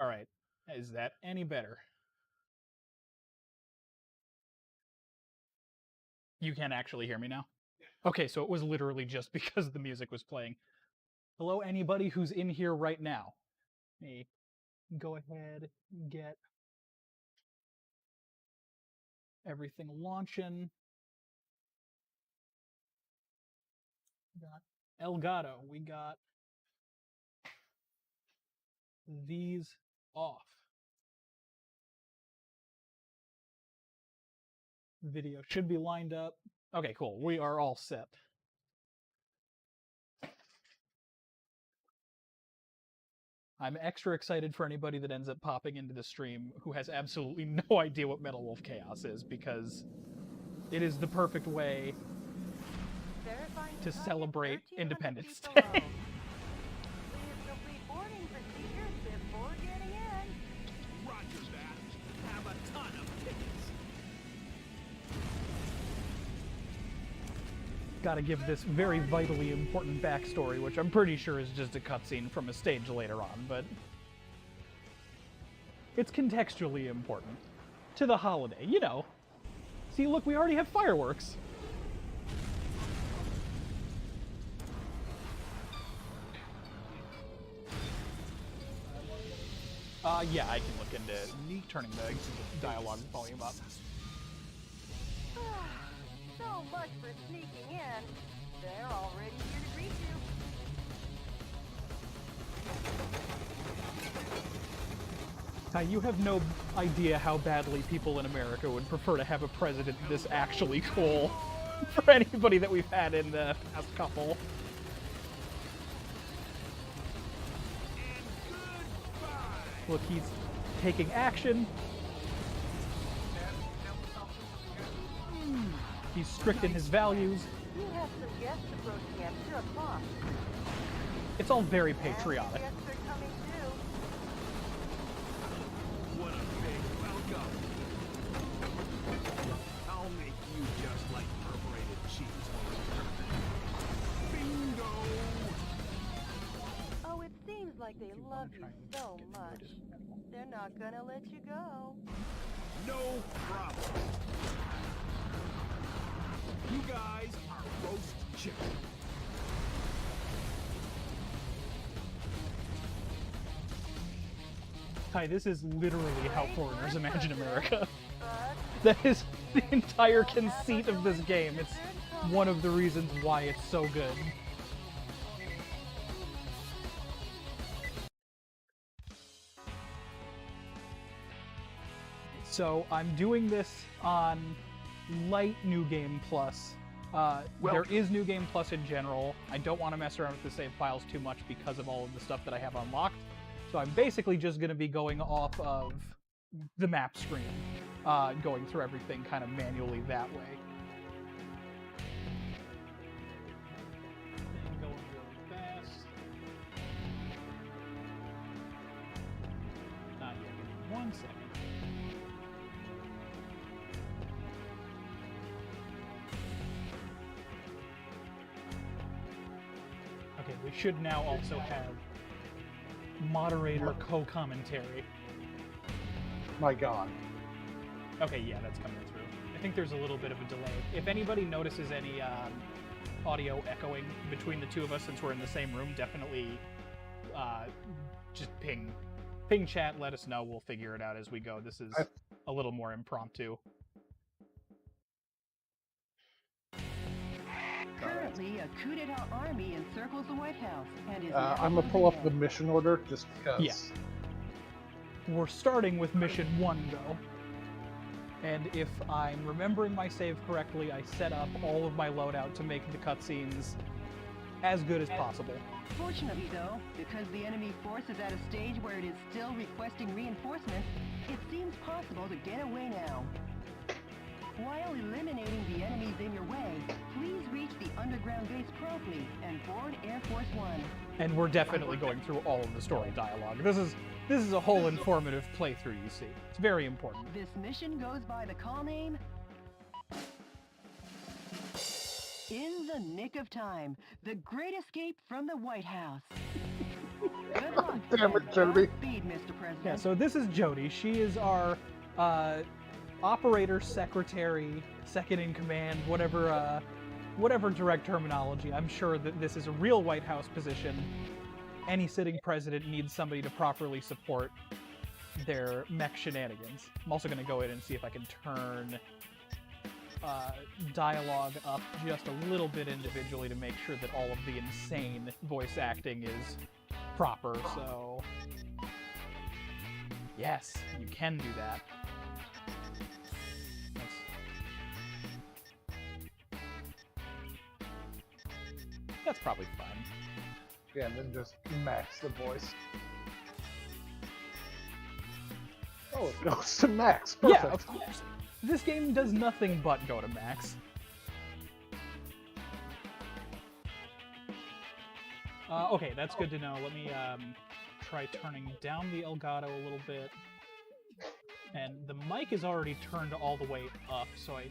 All right. Is that any better? You can actually hear me now? Okay, so it was literally just because the music was playing. Hello, anybody who's in here right now. Hey, go ahead and get everything launching. We got Elgato. We got these off. Video should be lined up. Okay, cool. We are all set. I'm extra excited for anybody that ends up popping into the stream who has absolutely no idea what Metal Wolf Chaos is, because it is the perfect way to celebrate Independence Day. Please complete boarding procedures before getting in. Roger that. Have a ton of tickets. Gotta give this very vitally important backstory, which I'm pretty sure is just a cutscene from a stage later on, but it's contextually important to the holiday, you know. See, look, we already have fireworks. Yeah, I can look into turning the dialogue volume up. So much for sneaking in. They're already here to greet you. You have no idea how badly people in America would prefer to have a president this actually cool for anybody that we've had in the past couple. Look, he's taking action. He's strict in his values. You have some guests approaching at 2 o'clock. It's all very patriotic. Guests are coming too. What a big welcome. I'll make you just like perforated cheese. Bingo! Oh, it seems like they love you so much. They're not gonna let you go. No problem. You guys are roast chicken. Hi, this is literally how foreigners imagine America. That is the entire conceit of this game. It's one of the reasons why it's so good. So I'm doing this on light New Game Plus. There is New Game Plus in general. I don't want to mess around with the save files too much because of all of the stuff that I have unlocked. So I'm basically just going to be going off of the map screen, going through everything kind of manually that way. Thing going really fast. Not yet. Give me 1 second. Okay, we should now also have moderator co-commentary. My God. Okay, yeah, that's coming through. I think there's a little bit of a delay. If anybody notices any audio echoing between the two of us since we're in the same room, definitely just ping chat, let us know. We'll figure it out as we go. This is a little more impromptu. Currently, a coup d'etat army encircles the White House and is I'm gonna pull up the mission order just because. Yeah. We're starting with mission 1, though. And if I'm remembering my save correctly, I set up all of my loadout to make the cutscenes as good as possible. Fortunately, though, because the enemy force is at a stage where it is still requesting reinforcements, it seems possible to get away now. While eliminating the enemies in your way, please reach the underground base promptly and board Air Force One. And we're definitely going through all of the story dialogue. This is a whole informative playthrough, you see. It's very important. This mission goes by the call name In the Nick of Time, the Great Escape from the White House. Good luck. Damn it, and Jody. Godspeed, Mr. President. Yeah, so this is Jody. She is our operator, secretary, second in command, whatever direct terminology. I'm sure that this is a real White House position. Any sitting president needs somebody to properly support their mech shenanigans. I'm also going to go in and see if I can turn dialogue up just a little bit individually to make sure that all of the insane voice acting is proper, so... Yes, you can do that. That's probably fine. Yeah, and then just max the voice. Oh, it goes to max. Perfect. Yeah, of course. This game does nothing but go to max. Okay, that's good to know. Let me try turning down the Elgato a little bit. And the mic is already turned all the way up, so I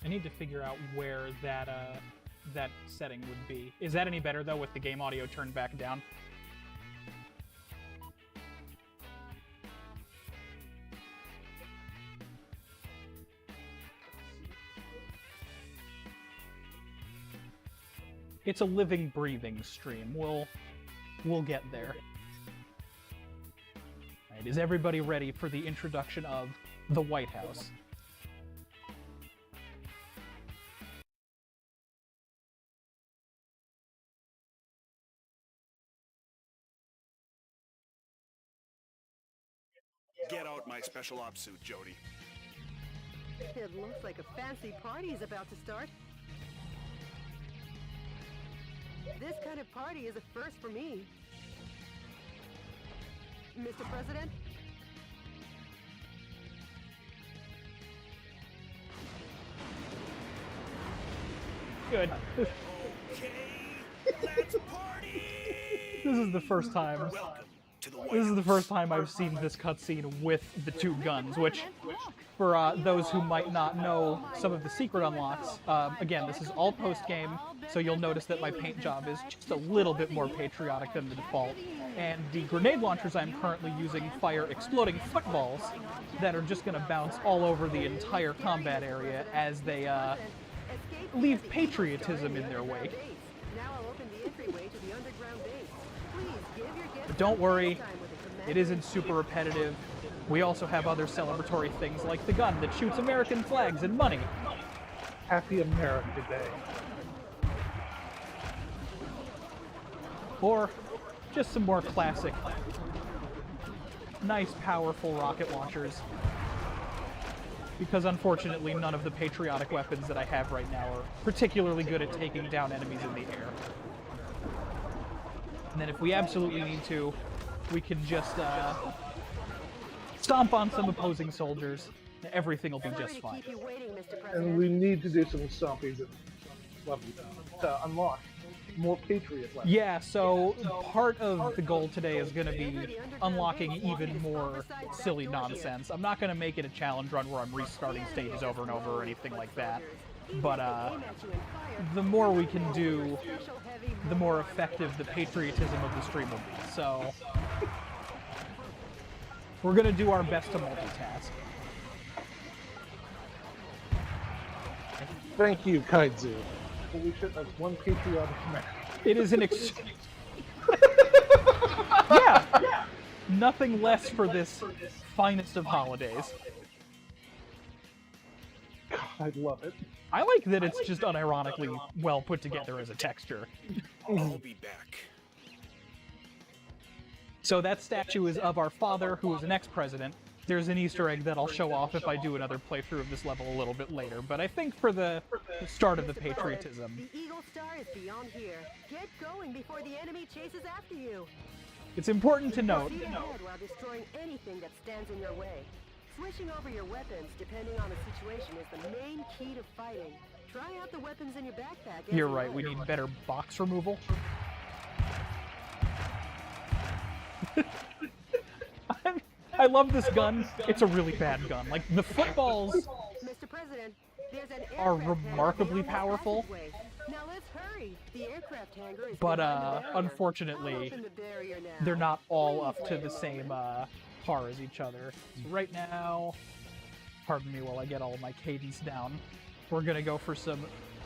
need to figure out where that that setting would be. Is that any better though with the game audio turned back down? It's a living, breathing stream. We'll get there. Alright, is everybody ready for the introduction of the White House? Get out my special ops suit, Jody. It looks like a fancy party is about to start. This kind of party is a first for me. Mr. President? Good. Okay, let's party! This is the first time. Welcome to the White This is the House. first time I've seen this cutscene with the two guns, which, for those who might not know some of the secret unlocks, again, this is all post-game, so you'll notice that my paint job is just a little bit more patriotic than the default. And the grenade launchers I'm currently using fire exploding footballs that are just going to bounce all over the entire combat area as they leave patriotism in their wake. Now I'll open the entryway to the underground base. Please give your guests But don't worry, time with the command. it isn't super repetitive. We also have other celebratory things like the gun that shoots American flags and money. Happy America Day. Or just some more classic, nice, powerful rocket launchers. Because unfortunately, none of the patriotic weapons that I have right now are particularly good at taking down enemies in the air. And then if we absolutely need to, we can just stomp on some opposing soldiers. Everything will be Sorry just to fine. keep you waiting, Mr. And President. we need to do some stomping to unlock more Patriot weapons. Yeah, so part of the goal today is going to be unlocking even more silly nonsense. I'm not going to make it a challenge run where I'm restarting stages over and over or anything like that. But the more we can do, the more effective the patriotism of the stream will be. So we're going to do our best to multitask. Thank you, Kaidzu. But we should have one patriotic man. It is an yeah, nothing less for this finest of holidays. God, I love it. I like that it's just unironically well put together as a texture. I'll be back. So that statue is of our father, who was an ex-president. There's an Easter egg that I'll show off if I do another playthrough of this level a little bit later, but I think for the start of the patriotism, The Eagle Star is beyond here. Get going before the enemy chases after you. it's important to note, Proceed ahead while destroying anything that stands in your way. Switching over your weapons, depending on the situation, is the main key to fighting. Try out the weapons in your backpack. as you're you right, look. we need better box removal. I love this gun. It's a really bad gun. Like, the footballs Mr. President, there's an are aircraft headed remarkably down that powerful. passageway. Now let's hurry. hurry. The aircraft hangar is But behind the barrier. I'll unfortunately, open the barrier now. they're not all Please up to wait a the same moment. par as each other. So right now, pardon me while I get all of my cadence down, we're gonna go for some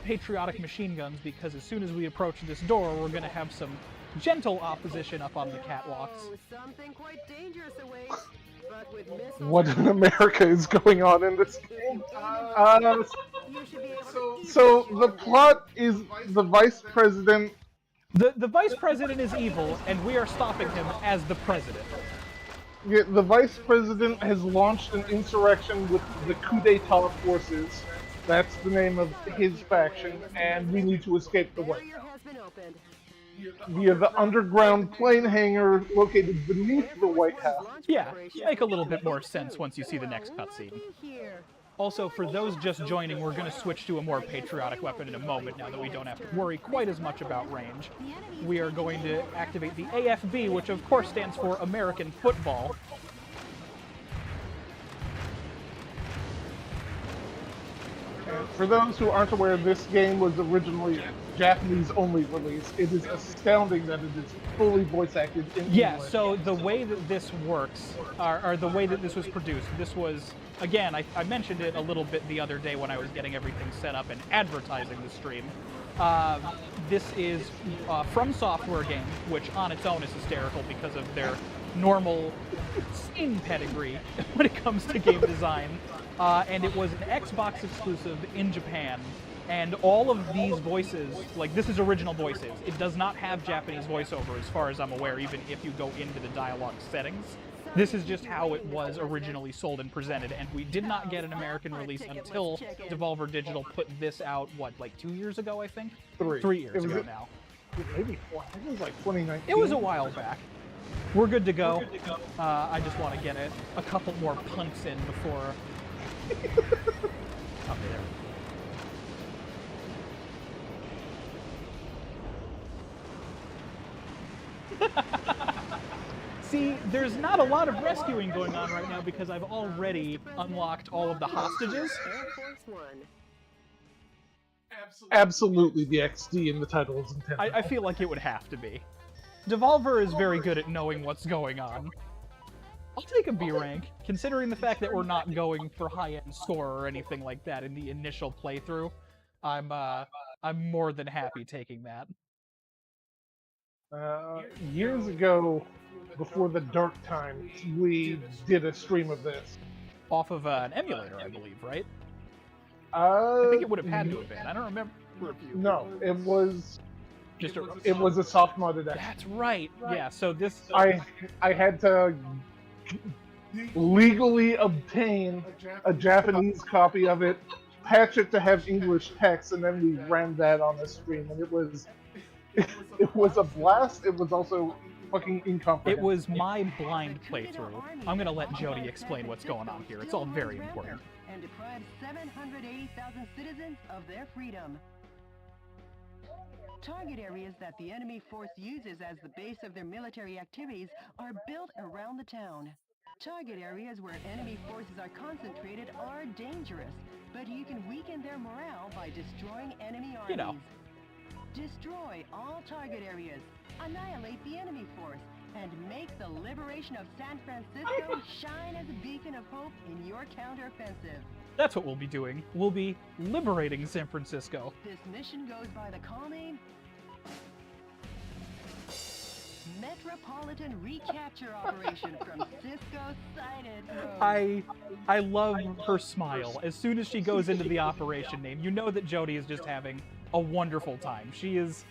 patriotic machine guns, because as soon as we approach this door, we're gonna have some gentle opposition up on the catwalks. Oh, something quite dangerous awaits. But with missiles What in America is going on in this game? you should be able to So easily the shoot them plot is the vice president. The vice president is evil, and we are stopping him as the president. Yeah, the vice president has launched an insurrection with the coup d'état forces. That's the name of his faction, and we need to escape the down. White Barrier House has been opened. via the underground plane hangar located beneath the White House. Yeah, make a little bit more sense once you see the next Well, cutscene. looky here. Also, for those just joining, we're going to switch to a more patriotic weapon in a moment now that we don't have to worry quite as much about range. We are going to activate the AFB, which of course stands for American Football. And for those who aren't aware, this game was originally Japanese-only release. It is astounding that it is fully voice-acted in Yeah, English. so the way that this works, or the way that this was produced, this was, again, I mentioned it a little bit the other day when I was getting everything set up and advertising the stream. This is From Software game, which on its own is hysterical because of their normal scene pedigree when it comes to game design. And it was an Xbox exclusive in Japan. And all of these voices, like this is original voices. It does not have Japanese voiceover as far as I'm aware, even if you go into the dialogue settings. This is just how it was originally sold and presented, and we did not get an American release until Devolver Digital put this out, what, like 2 years ago, I think? 3 years ago now. Maybe 4. I think it was like 2019. It was a while back. We're good to go. I just want to get a couple more punts in before... Okay, there. See, there's not a lot of rescuing going on right now because I've already unlocked all of the hostages. Air Force One. Absolutely, the XD in the title is intended. I feel like it would have to be. Devolver is very good at knowing what's going on. I'll take a B rank, considering the fact that we're not going for high-end score or anything like that in the initial playthrough. I'm more than happy taking that. Years ago, before the dark times, we did a stream of this. Off of an emulator, I believe, right? I think it would have had to have been. I don't remember. No, it was Just a, it was a soft modded X. That's right. Yeah. So this. I had to legally obtain a Japanese copy of it, patch it to have English text, and then we ran that on the stream, and it was a blast. It was also fucking incomprehensible. It was my blind playthrough. I'm gonna let Jody explain what's going on here. It's all very important. And deprive 780,000 citizens of their freedom. Target areas that the enemy force uses as the base of their military activities are built around the town. Target areas where enemy forces are concentrated are dangerous, but you can weaken their morale by destroying enemy armies. You know. Destroy all target areas, annihilate the enemy force, and make the liberation of San Francisco shine as a beacon of hope in your counteroffensive. That's what we'll be doing. We'll be liberating San Francisco. This mission goes by the call name Metropolitan Recapture Operation from Cisco Sighted Road. I love her smile. As soon as she goes into the operation name, you know that Jody is just having a wonderful time. She is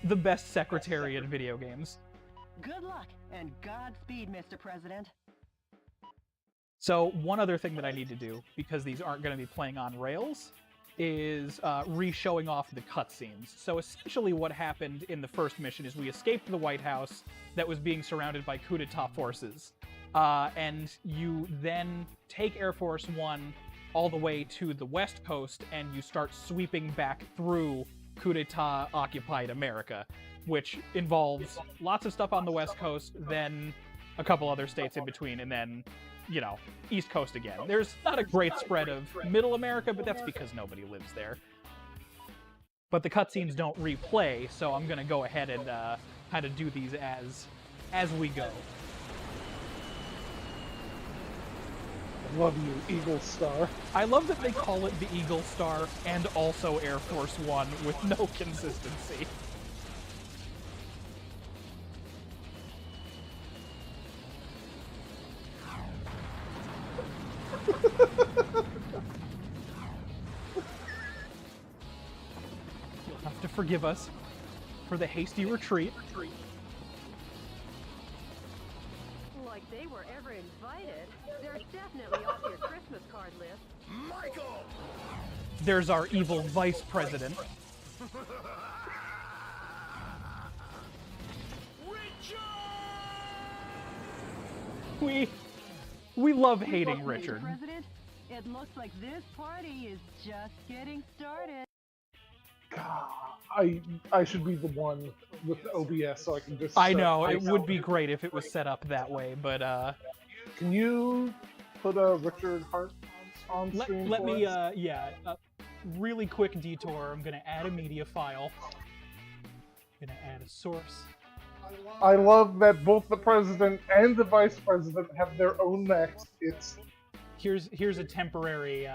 the best secretary in video games. Good luck and Godspeed, Mr. President. So one other thing that I need to do, because these aren't going to be playing on Rails, is re-showing off the cutscenes. So essentially what happened in the first mission is we escaped the White House that was being surrounded by coup d'etat forces. And you then take Air Force One all the way to the West Coast, and you start sweeping back through coup d'etat occupied America, which involves lots of stuff on the West Coast, then a couple other states in between, and then, you know, East Coast again. There's not a great spread of Middle America, but that's because nobody lives there. but the cutscenes don't replay, so I'm gonna go ahead and kind of do these as we go. I love you, Eagle Star. I love that they call it the Eagle Star and also Air Force One with no consistency. You'll have to forgive us for the hasty retreat. Like they were ever invited. They're definitely off your Christmas card list. Michael! There's our evil vice president. We love hating Richard. President, it looks like this party is just getting started. God, I should be the one with the OBS so I can just... I know, it would be great if it was set up that way, but Can you put a Richard Hart on screen let for me, us? really quick detour. I'm gonna add a media file. I'm gonna add a source. I love that both the president and the vice president have their own mechs. It's... Here's a temporary,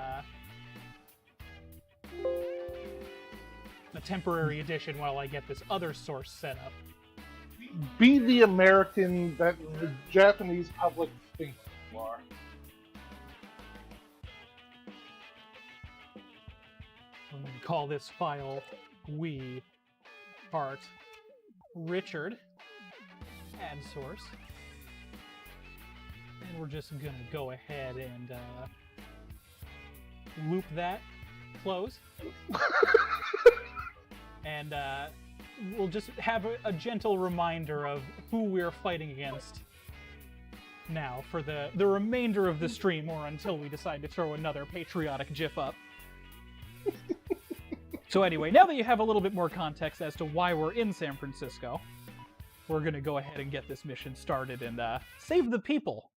edition while I get this other source set up. Be the American that the Japanese public thinks you are. I'm going to call this file we part Richard, add source, and we're just going to go ahead and loop that, close, and we'll just have a gentle reminder of who we're fighting against now for the remainder of the stream, or until we decide to throw another patriotic GIF up. So anyway, now that you have a little bit more context as to why we're in San Francisco, we're going to go ahead and get this mission started and save the people.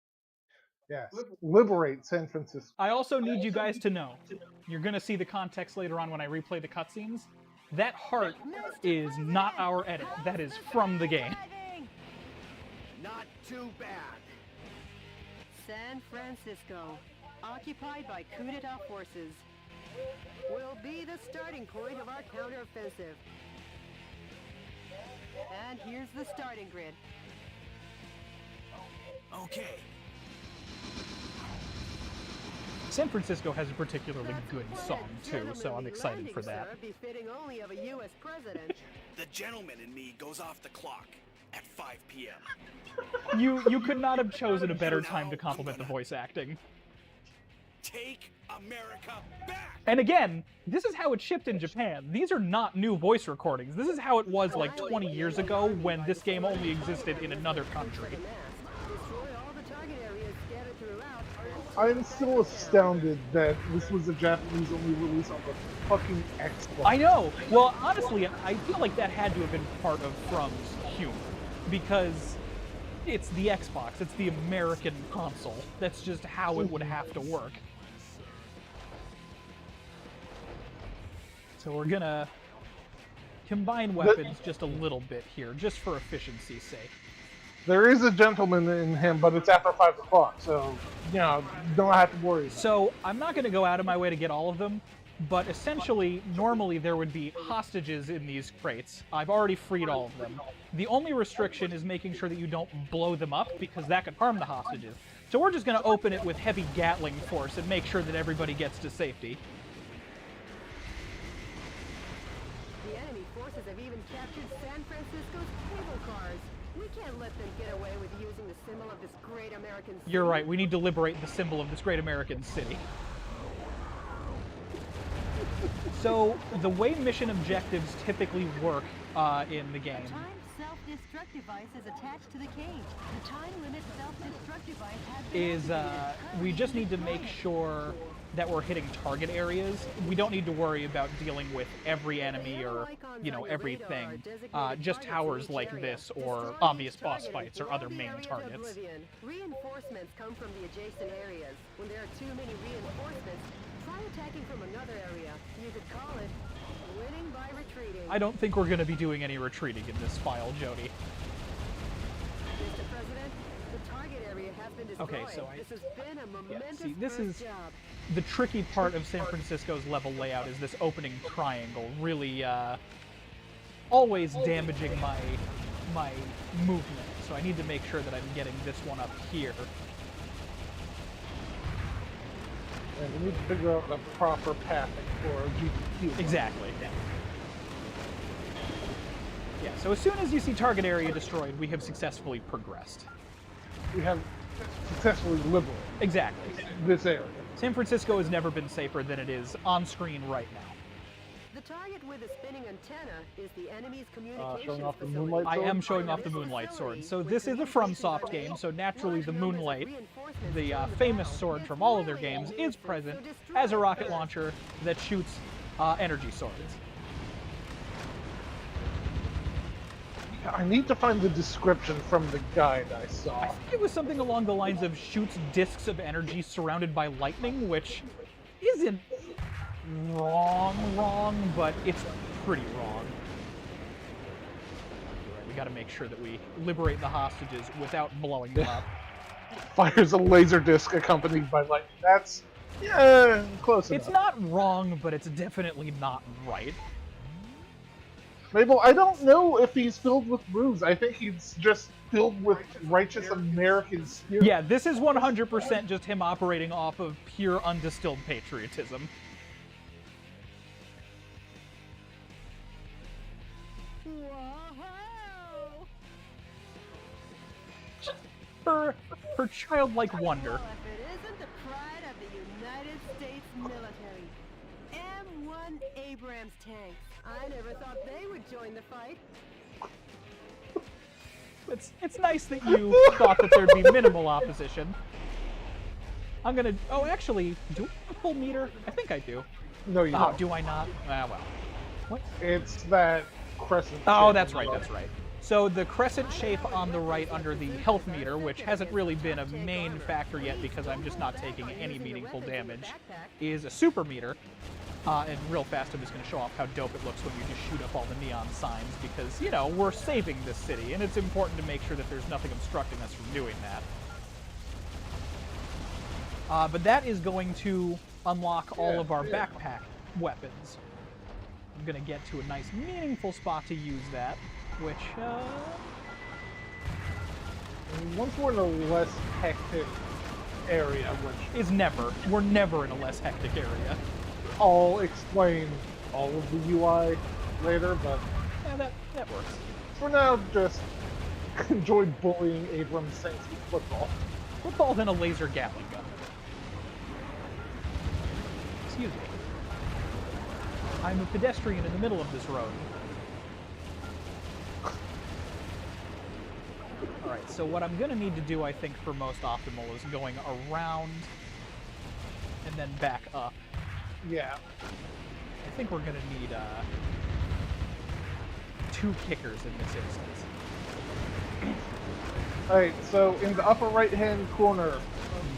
Yes, liberate San Francisco. I also need you guys to know, you're going to see the context later on when I replay the cutscenes. That heart is not our edit. That is from the game. Not too bad. San Francisco, occupied by coup d'etat forces, will be the starting point of our counteroffensive. And here's the starting grid. Okay. San Francisco has a particularly good song too, so I'm excited for that. Sir, befitting only of a U.S. president. The gentleman in me goes off the clock at 5 p.m. You could not have chosen a better time to compliment the voice acting. Take America back! And again, this is how it shipped in Japan. These are not new voice recordings. This is how it was like 20 years ago when this game only existed in another country. Destroy all the target areas scattered throughout. I'm still astounded that this was a Japanese-only release on the fucking Xbox. I know! Well, honestly, I feel like that had to have been part of Frum's humor, because it's the Xbox, it's the American console. That's just how it would have to work. So we're gonna combine weapons just a little bit here, just for efficiency's sake. There is a gentleman in him, but it's after 5 o'clock, so, you know, don't have to worry. So I'm not gonna go out of my way to get all of them, but essentially, normally there would be hostages in these crates. I've already freed all of them. The only restriction is making sure that you don't blow them up, because that could harm the hostages. So we're just gonna open it with heavy Gatling force and make sure that everybody gets to safety. The enemy forces have even captured San Francisco's cable cars. We can't let them get away with using the symbol of this great American city. You're right, we need to liberate the symbol of this great American city. So, the way mission objectives typically work in the game... A timed self-destruct device is attached to the cage. The time limit self-destruct device has been is we just need to make sure that we're hitting target areas. We don't need to worry about dealing with every enemy or, you know, everything. Just towers like this or obvious boss fights or other main targets. Reinforcements come from the adjacent areas. When there are too many reinforcements, try attacking from another area. You could call it winning by retreat. I don't think we're going to be doing any retreating in this file, Jody. Mr. President, the target area has been destroyed. Okay, so this has been a momentous see, this is job. the tricky part of San Francisco's level layout is this opening triangle, really always damaging my movement. So I need to make sure that I'm getting this one up here. And we need to figure out the proper pathing for GPQ. Exactly. Yeah, so as soon as you see target area destroyed, we have successfully progressed. We have successfully liberated Exactly. this area. San Francisco has never been safer than it is on screen right now. The target with the spinning antenna is the enemy's communications showing off the facility. moonlight I sword? am showing off the Moonlight Sword. So this is a FromSoft game, so naturally the Moonlight, the famous sword from all of their games, is present as a rocket launcher that shoots energy swords. I need to find the description from the guide I saw. I think it was something along the lines of shoots discs of energy surrounded by lightning, which isn't wrong, but it's pretty wrong. Right, we gotta make sure that we liberate the hostages without blowing them up. Fires a laser disc accompanied by lightning. That's, yeah, close enough. It's not wrong, but it's definitely not right. Mabel, I don't know if he's filled with ruse. I think he's just filled with righteous American spirit. Yeah, this is 100% just him operating off of pure undistilled patriotism. Her childlike wonder. If it isn't the pride of the United States military. M1 Abrams tanks. I never thought they would join the fight. It's nice that you thought that there'd be minimal opposition. I'm gonna... Oh, actually, do I have a full meter? I think I do. No, you Oh, don't. do I not? Ah, well. What? It's that crescent. Oh, shape that's on right, the that's right. So the crescent shape on the right under the health meter, which hasn't really been a main factor yet because I'm just not taking any meaningful damage, is a super meter. And real fast, I'm just going to show off how dope it looks when you just shoot up all the neon signs because, you know, we're saving this city, and it's important to make sure that there's nothing obstructing us from doing that. But that is going to unlock all of our backpack weapons. I'm going to get to a nice, meaningful spot to use that, which, Once we're in a less hectic area, which is never. We're never in a less hectic area. I'll explain all of the UI later, but Yeah, that works. for now, just enjoy bullying Abrams Saints with football. Football than a laser Gatling gun. Excuse me. I'm a pedestrian in the middle of this road. Alright, so what I'm gonna need to do, I think, for most optimal is going around and then back up. Yeah. I think we're gonna need two kickers in this instance. Alright, so in the upper right-hand corner,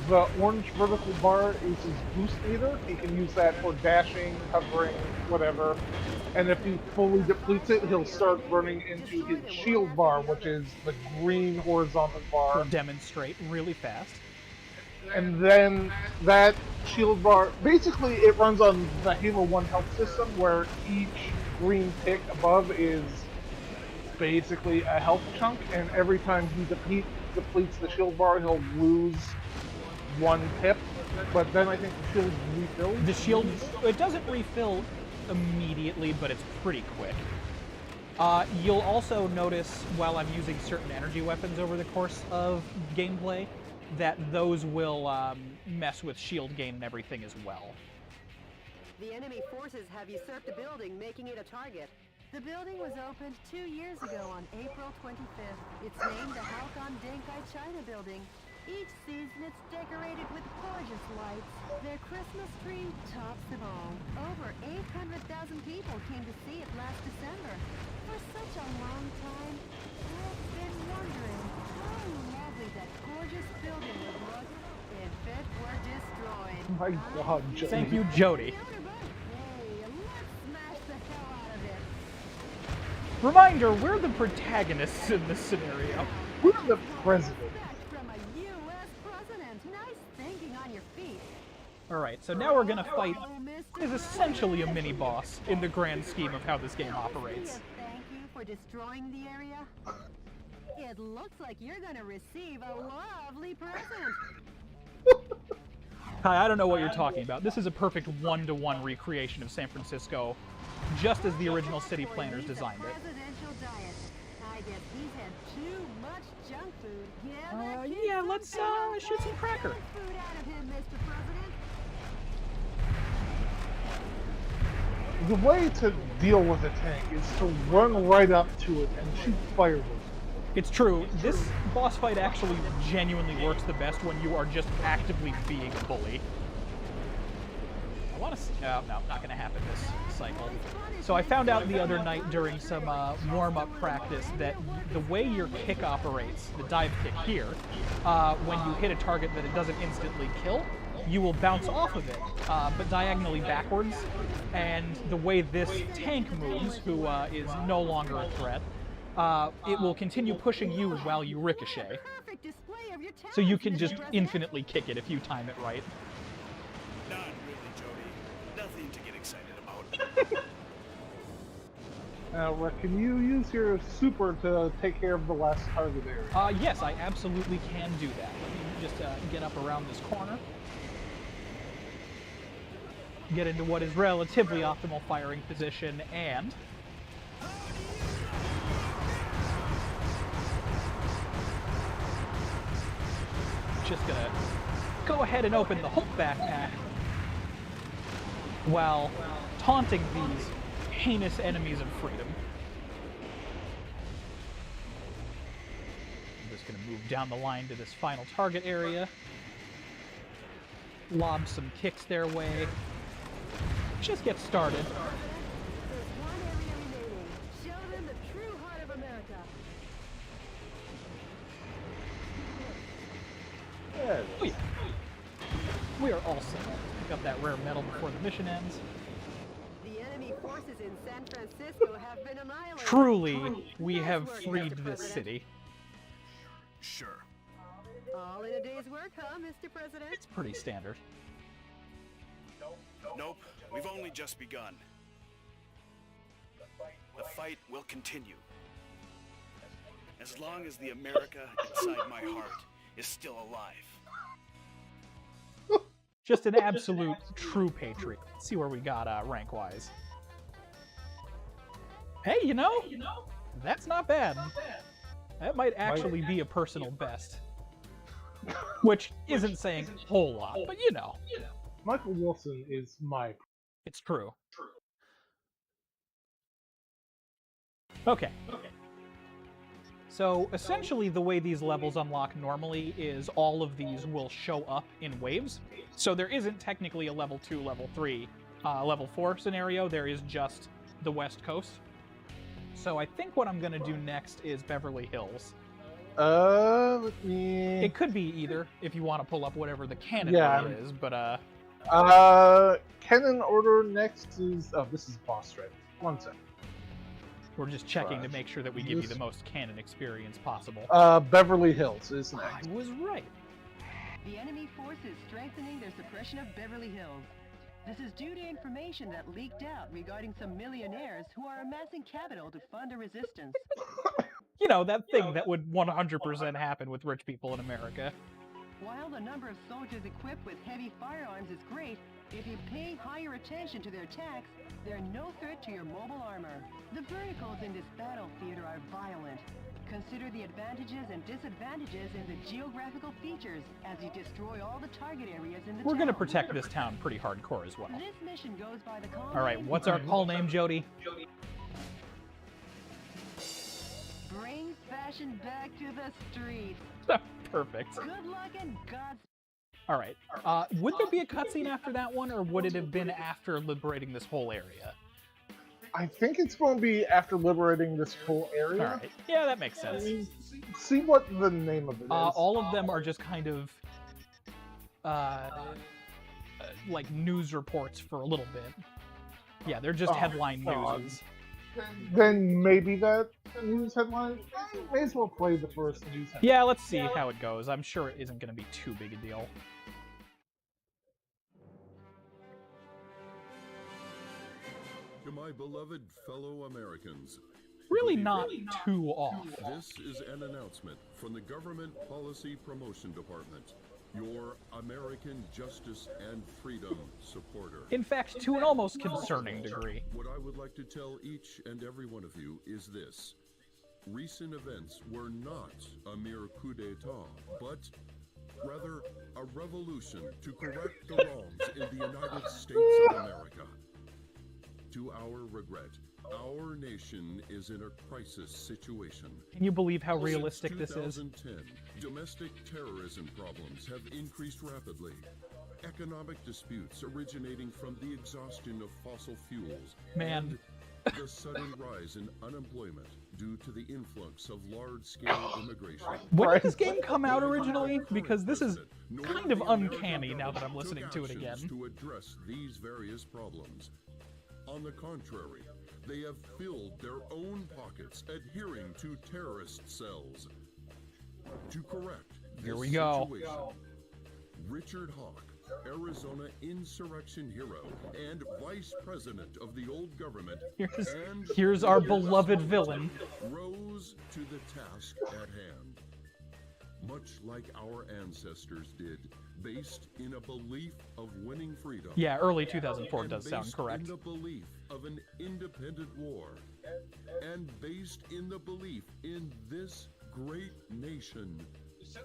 the orange vertical bar is his boost meter. He can use that for dashing, hovering, whatever. And if he fully depletes it, he'll start running into his shield bar, which is the green horizontal bar. We'll demonstrate really fast. And then that shield bar, basically it runs on the Halo 1 health system, where each green tick above is basically a health chunk, and every time he depletes the shield bar, he'll lose one pip. But then I think the shield refills. The shield, it doesn't refill immediately, but it's pretty quick. You'll also notice while I'm using certain energy weapons over the course of gameplay that those will mess with shield gain and everything as well. The enemy forces have usurped the building, making it a target. The building was opened 2 years ago on April 25th. It's named the Halcon Denkai China Building. Each season it's decorated with gorgeous lights. Their Christmas tree tops them all. Over 800,000 people came to see it last December. For such a long time, I've been wondering how lovely that gorgeous building would look if it were destroyed. My God, Jody. Thank you, Jody. Hey, let's smash the hell out of it. Reminder, we're the protagonists in this scenario. We're the president. Back from a U.S. president. Nice thinking on your feet. Alright, so now we're gonna fight Oh, Mr. is essentially a mini-boss in the grand scheme of how this game operates. Thank you for destroying the area. It looks like you're gonna receive a lovely present. Hi, I don't know what you're talking about. This is a perfect one-to-one recreation of San Francisco, just as the original city planners designed it. Presidential diet. I guess he's had too much junk food. Yeah, that kid's Yeah, some let's kind of shoot some cracker. junk food out of him, Mr. President. The way to deal with a tank is to run right up to it and shoot fireballs. It's true, this boss fight actually genuinely works the best when you are just actively being a bully. I want to... no, not going to happen this cycle. So I found out the other night during some warm-up practice that the way your kick operates, the dive kick here, when you hit a target that it doesn't instantly kill, you will bounce off of it, but diagonally backwards. And the way this tank moves, who is no longer a threat, it will continue pushing you while you ricochet. Perfect display of your So you talents, can Mr. just President. infinitely kick it if you time it right. Not really, Jody. Nothing to get excited about. Now, Rick, can you use your super to take care of the last target area? Yes, I absolutely can do that. Let me just get up around this corner. Get into what is relatively optimal firing position, and... just gonna go ahead and open the Hulk backpack while taunting these heinous enemies of freedom. I'm just gonna move down the line to this final target area. Lob some kicks their way. Just get started. There's one area remaining. Show them the true heart of America. Yeah. Oh yeah. We are all set. Pick up that rare metal before the mission ends. The enemy forces in San Francisco have been annihilated. Truly, we Nice have work, freed Mr. this President. city. Sure. All in a day's work, huh, Mr. President? It's pretty standard. Nope. We've only just begun. The fight will continue. As long as the America inside my heart is still alive. Just an absolute true patriot. Let's see where we got rank-wise. Hey, you know, that's not bad. That might actually be a personal best. Which isn't saying a whole lot, but you know. Michael Wilson is my... It's true. Okay. So essentially the way these levels unlock normally is all of these will show up in waves. So there isn't technically a level 2, level 3, level 4 scenario, there is just the West Coast. So I think what I'm gonna do next is Beverly Hills. Let me... It could be either, if you want to pull up whatever the canon Yeah. order is, but canon order next is... Oh, this is boss right. One sec. we're just checking to Right. make sure that we give you the most canon experience possible. Beverly Hills is I next. was right. The enemy force is strengthening their suppression of Beverly Hills. This is due to information that leaked out regarding some millionaires who are amassing capital to fund a resistance. You know, that thing that would 100% happen with rich people in America. While the number of soldiers equipped with heavy firearms is great, if you pay higher attention to their attacks, they're no threat to your mobile armor. The verticals in this battle theater are violent. Consider the advantages and disadvantages in the geographical features as you destroy all the target areas in the We're town. gonna protect this town pretty hardcore as well. This mission goes by the call Alright, name what's our call name, Jody? Brings fashion back to the streets. Perfect. Good luck and God's... Alright, would there be a cutscene after that one, or would it have been after liberating this whole area? I think it's going to be after liberating this whole area. Alright, yeah, that makes sense. See what the name of it is. All of them are just kind of, like news reports for a little bit. Yeah, they're just Oh, headline God. newses. then maybe that news headline. May as well play the first news headline. Yeah, let's see how it goes. I'm sure it isn't going to be too big a deal. To my beloved fellow Americans, Really not too off. this is an announcement from the Government Policy Promotion Department, your American justice and freedom supporter. In fact, to an almost concerning degree. What I would like to tell each and every one of you is this. Recent events were not a mere coup d'etat, but rather a revolution to correct the wrongs in the United States of America. To our regret, our nation is in a crisis situation. Can you believe how realistic this is? Since 2010, domestic terrorism problems have increased rapidly. Economic disputes originating from the exhaustion of fossil fuels. Man. And the sudden rise in unemployment due to the influx of large-scale immigration. When did this game come out originally? Because this is kind of uncanny now that I'm listening to it again. To address these various problems. On the contrary, they have filled their own pockets adhering to terrorist cells. To correct this Here we go. situation, Richard Hawk, Arizona insurrection hero and vice president of the old government, Here's our beloved villain. rose to the task at hand. Much like our ancestors did, based in a belief of winning freedom. Yeah, early 2004 and does sound based correct. In the belief of an independent war, and based in the belief in this great nation.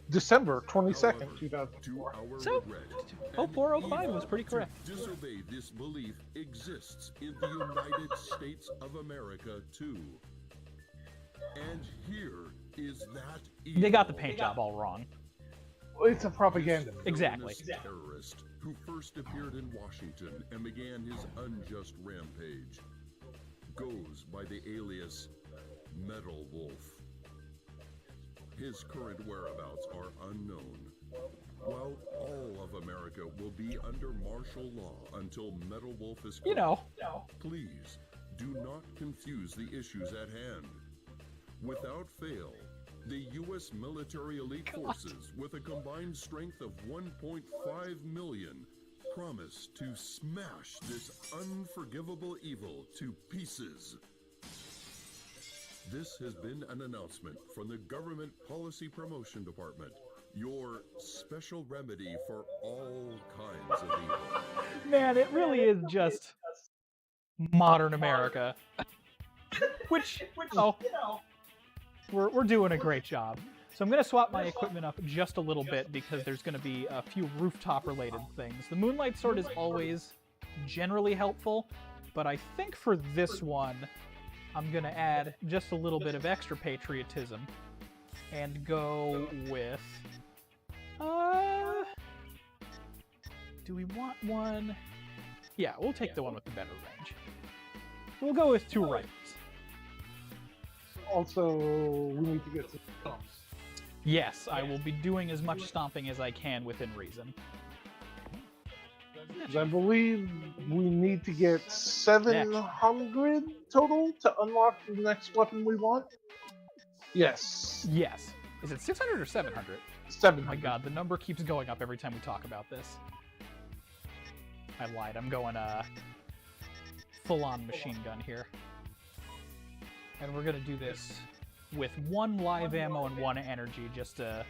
December 22nd, However, 2004. to our So, regret, 0405 an was pretty evil correct. To disobey this belief exists in the United States of America too. And here is that evil. They got the paint job all wrong. It's a propaganda. Exactly. This terrorist who first appeared in Washington and began his unjust rampage goes by the alias Metal Wolf. His current whereabouts are unknown. While all of America will be under martial law until Metal Wolf is caught, please do not confuse the issues at hand. Without fail, the U.S. military elite forces, with a combined strength of 1.5 million, promise to smash this unforgivable evil to pieces. This has been an announcement from the Government Policy Promotion Department, your special remedy for all kinds of evil. Man, it really is just modern America. Which, we're doing a great job. So I'm going to swap my equipment up just a little bit because there's going to be a few rooftop-related things. The Moonlight Sword is always generally helpful, but I think for this one, I'm going to add just a little bit of extra patriotism and go with... do we want one? Yeah, we'll take the one with the better range. We'll go with 2 rifles. Also, we need to get some stumps. Yes, I will be doing as much stomping as I can within reason. I believe we need to get 700 total to unlock the next weapon we want. Yes. Yes. Is it 600 or 700? 700. Oh my god, the number keeps going up every time we talk about this. I lied, I'm going full-on machine gun here. And we're gonna do this with 1 live ammo and 1 energy just to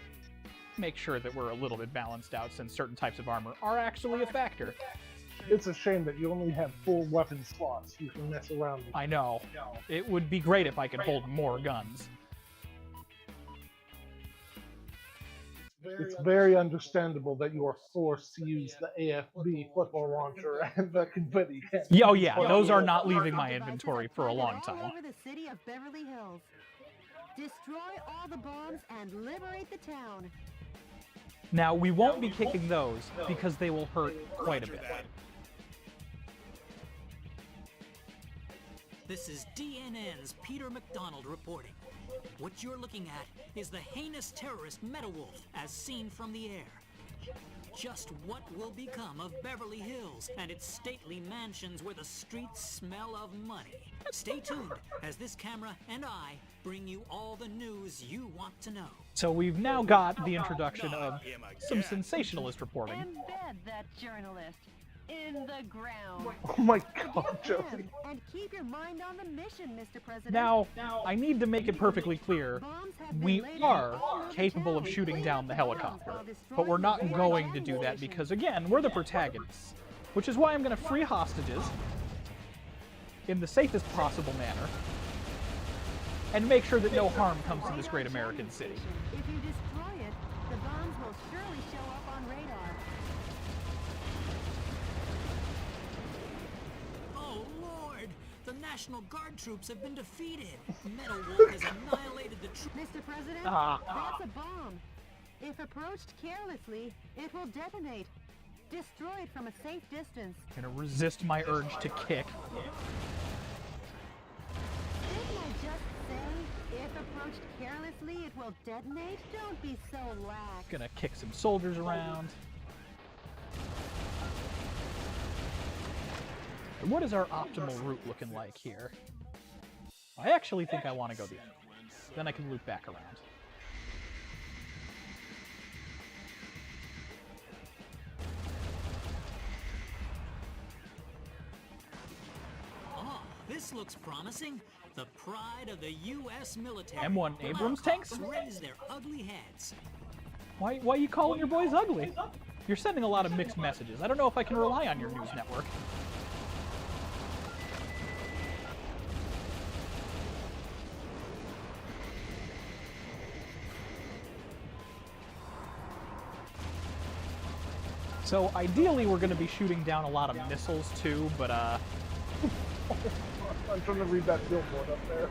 make sure that we're a little bit balanced out since certain types of armor are actually a factor. It's a shame that you only have 4 weapon slots you can mess around with. I know. It would be great if I could hold more guns. It's very understandable that you are forced to use the AFB football launcher and the confetti cannon. Oh yeah, those are not leaving my inventory for a long time. All over the city of Beverly Hills. Destroy all the bombs and liberate the town. Now, we won't be kicking those because they will hurt quite a bit. This is DNN's Peter McDonald reporting. What you're looking at is the heinous terrorist Metal Wolf as seen from the air. just what will become of Beverly Hills and its stately mansions where the streets smell of money. Stay tuned as this camera and I bring you all the news you want to know. So we've now got the introduction of some sensationalist reporting. Embed that journalist in the ground. Oh my god, Josie. And keep your mind on the mission, Mr. President. Now, I need to make it perfectly clear, Bombs have been we laid are all over capable town. of shooting down the helicopter, While but we're not destroying going to the do that station. because, again, we're the protagonists, which is why I'm going to free hostages in the safest possible manner and make sure that no harm comes to this great American city. If you destroy it, the bombs will surely show up on radar. Oh, Lord! The National Guard troops have been defeated. Metal Wolf has annihilated the troops. Mr. President, that's a bomb. If approached carelessly, it will detonate. Destroy it from a safe distance. I'm going to resist my urge to kick. Didn't I just say, if approached carelessly, it will detonate? Don't be so lax. Gonna kick some soldiers around. What is our optimal route looking like here? I actually think I want to go the other way. Then I can loop back around. Oh, this looks promising. The pride of the U.S. military. M1 Abrams tanks? Raise their ugly heads. Why are you calling your boys ugly? You're sending a lot of mixed messages. I don't know if I can rely on your news network. So ideally we're going to be shooting down a lot of missiles too, but I'm trying to read that billboard up there.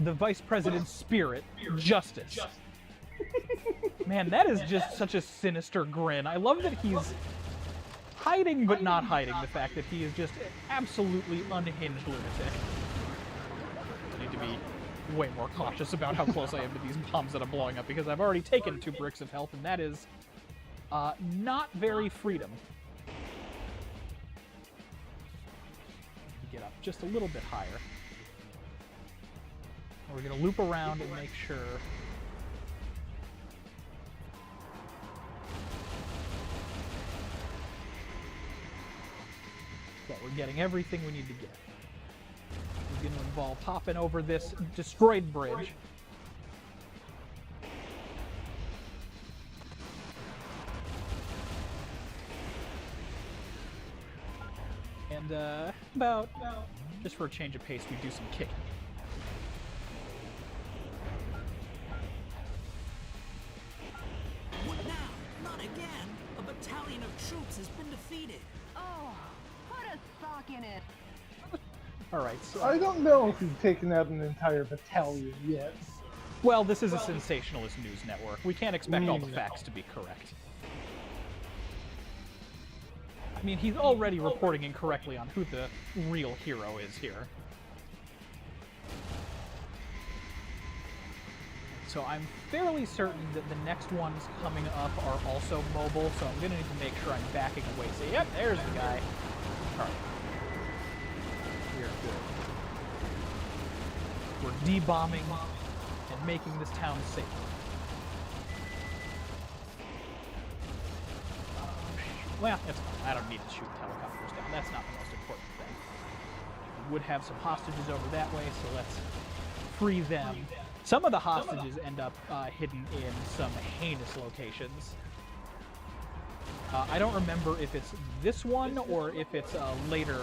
the Vice President's spirit, justice. Man, that is just such a sinister grin. I love that he's hiding but not hiding the fact that he is just an absolutely unhinged lunatic. I need to be way more cautious about how close I am to these bombs that I'm blowing up because I've already taken 2 bricks of health, and that is not very freedom. Get up just a little bit higher. We're going to loop around and make sure that we're getting everything we need to get. It's going to involve hopping over this destroyed bridge. And about, just for a change of pace, we do some kicking. What now? Not again. A battalion of troops has been defeated. Oh, put a sock in it. Alright, so... I don't know if you've taken out an entire battalion yet. Well, this is a sensationalist news network. We can't expect all the facts to be correct. I mean, he's already reporting incorrectly on who the real hero is here. So I'm fairly certain that the next ones coming up are also mobile, so I'm going to need to make sure I'm backing away. So, yep, there's the guy. Alright. We're good. We're de-bombing and making this town safe. Well, that's fine. I don't need to shoot helicopters down. That's not the most important thing. We would have some hostages over that way, so let's free them. Some of the hostages end up hidden in some heinous locations. I don't remember if it's this one or if it's a later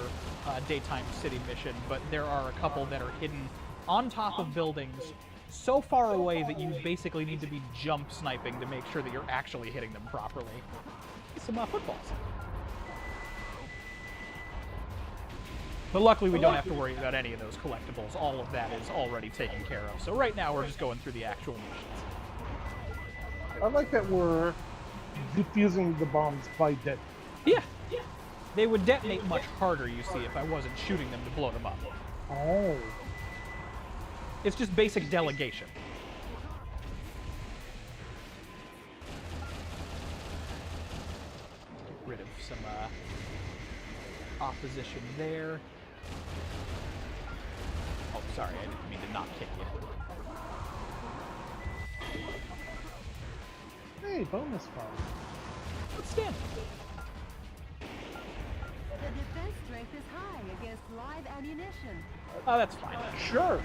daytime city mission, but there are a couple that are hidden on top of buildings so far away that you basically need to be jump sniping to make sure that you're actually hitting them properly. Some footballs. But luckily we don't have to worry about any of those collectibles. All of that is already taken care of. So right now we're just going through the actual missions. I like that we're defusing the bombs by detonate. Yeah. They would detonate much harder, you see, if I wasn't shooting them to blow them up. Oh. It's just basic delegation. some opposition there. Oh, sorry, I didn't mean to not kick you. Hey, bonus card. Let's stand. The defense strength is high against live ammunition. Oh, that's fine. Sure.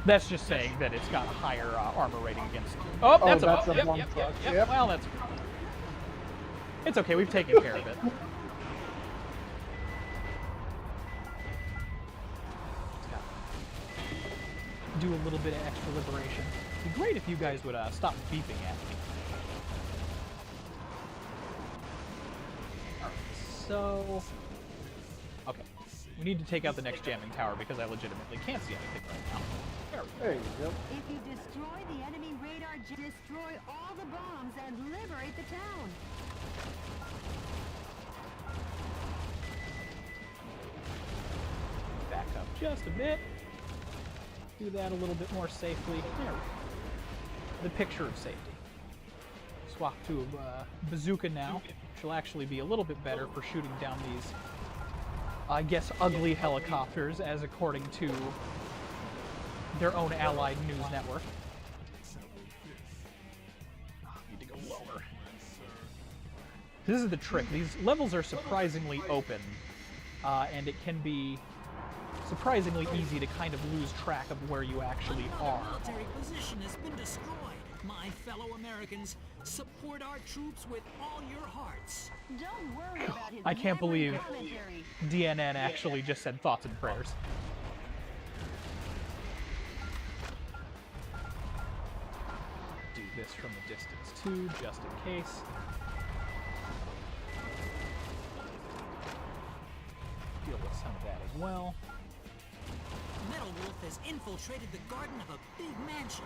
That's just saying that it's got a higher armor rating against. Oh, that's that's a a bomb yep. Yep. Well, that's. It's okay. We've taken care of it. Do a little bit of extra liberation. It'd be great if you guys would stop beeping at me. Alright, so... Okay. We need to take out the next jamming tower because I legitimately can't see anything right now. There you go. If you destroy the enemy radar, destroy all the bombs and liberate the town. Back up just a bit. Do that a little bit more safely. There we go. The picture of safety. Swap to a bazooka now, which will actually be a little bit better for shooting down these, I guess, ugly helicopters, as according to their own allied news network. Need to go lower. This is the trick. These levels are surprisingly open, and it can be surprisingly easy to kind of lose track of where you actually are. Our military position has been destroyed. My fellow Americans, support our troops with all your hearts. Don't worry about his I can't believe commentary. DNN actually just said thoughts and prayers. Do this from a distance too, just in case. Deal with some of that as well. Metal Wolf has infiltrated the garden of a big mansion,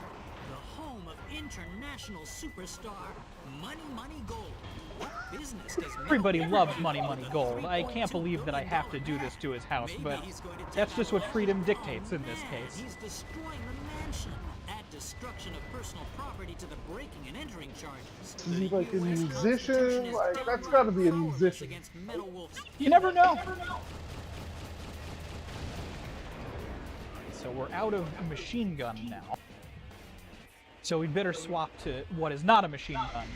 the home of international superstar Money Money Gold. What business does Metal Everybody Wolf loves have Money with Money the Gold. I $3.2 can't believe that I billion have to do this to his house, Maybe but he's going to take that's just what out freedom all dictates in the this man. case. He's destroying the mansion. Add destruction of personal property to the breaking and entering charges. Is he like a US musician? Constitution is Like, that's downright gotta be a powerless musician. against Metal Wolf's You never know. So we're out of machine gun now. So we'd better swap to what is not a machine gun,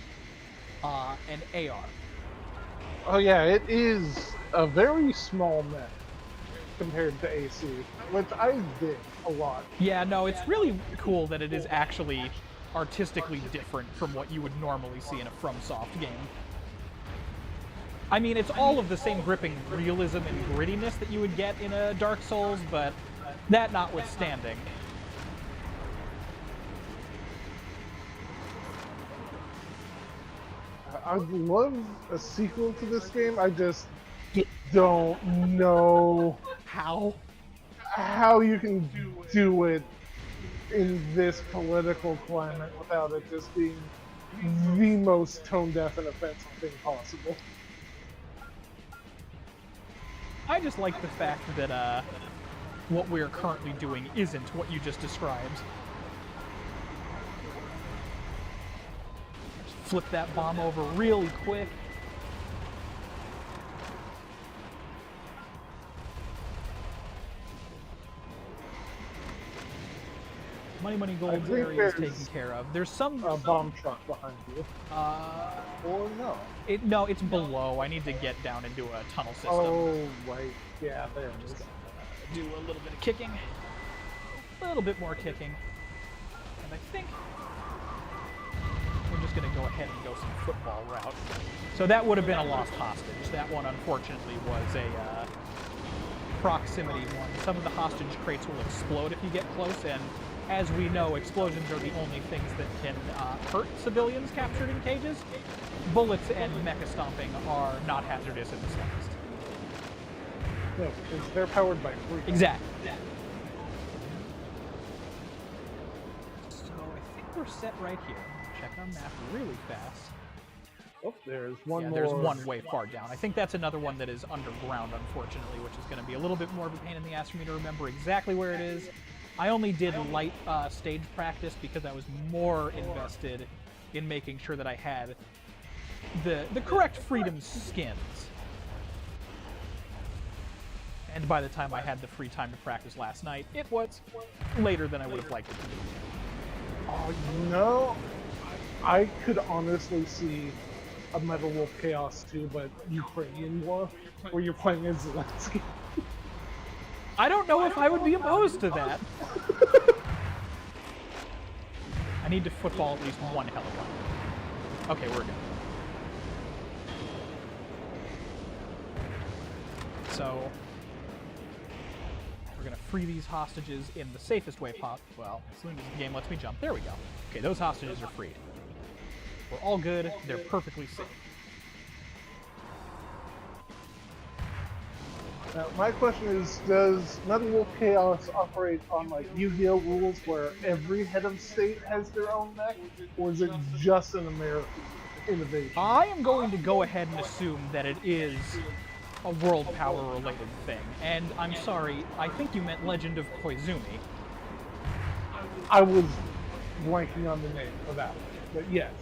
an AR. Oh yeah, it is a very small mech compared to AC, which I dig a lot. Yeah, no, it's really cool that it is actually artistically different from what you would normally see in a FromSoft game. I mean, it's all of the same gripping realism and grittiness that you would get in a Dark Souls, but that notwithstanding. I'd love a sequel to this game. I just don't know how you can do it in this political climate without it just being the most tone-deaf and offensive thing possible. I just like the fact that what we're currently doing isn't what you just described. Just flip that bomb over really quick. Money Money Gold's think area is there's taken care of. There's some A bomb truck behind you. Or no. no, it's below. I need to get down into a tunnel system. Oh, right. Yeah, there it is. Do a little bit of kicking. A little bit more kicking. And I think we're just going to go ahead and go some football route. So that would have been a lost hostage. That one, unfortunately, was a proximity one. Some of the hostage crates will explode if you get close, and as we know, explosions are the only things that can hurt civilians captured in cages. Bullets and mecha stomping are not hazardous in the slightest. No, because they're powered by free. Exactly. So I think we're set right here. Check our map really fast. Oh, there's one Yeah, more. there's one way far down. I think that's another one that is underground, unfortunately, which is going to be a little bit more of a pain in the ass for me to remember exactly where it is. I only did light stage practice because I was more invested in making sure that I had the correct freedom skins. And by the time I had the free time to practice last night, it was later than I would have liked it to be. Oh, no. I could honestly see a Metal Wolf Chaos 2, but Ukrainian War, where you're playing as Zelensky. I don't know if I would be opposed to that. I need to football at least one helicopter. Okay, we're good. So, we're gonna free these hostages in the safest way possible. Well, as soon as the game lets me jump. There we go. Okay, those hostages are freed. We're all good. They're perfectly safe. Now, my question is, does Metal Wolf Chaos operate on, like, Yu-Gi-Oh! Rules where every head of state has their own deck? Or is it just an American innovation? I am going to go ahead and assume that it is a world power related thing. And I'm sorry, I think you meant Legend of Koizumi. I was blanking on the name for that one, but yes.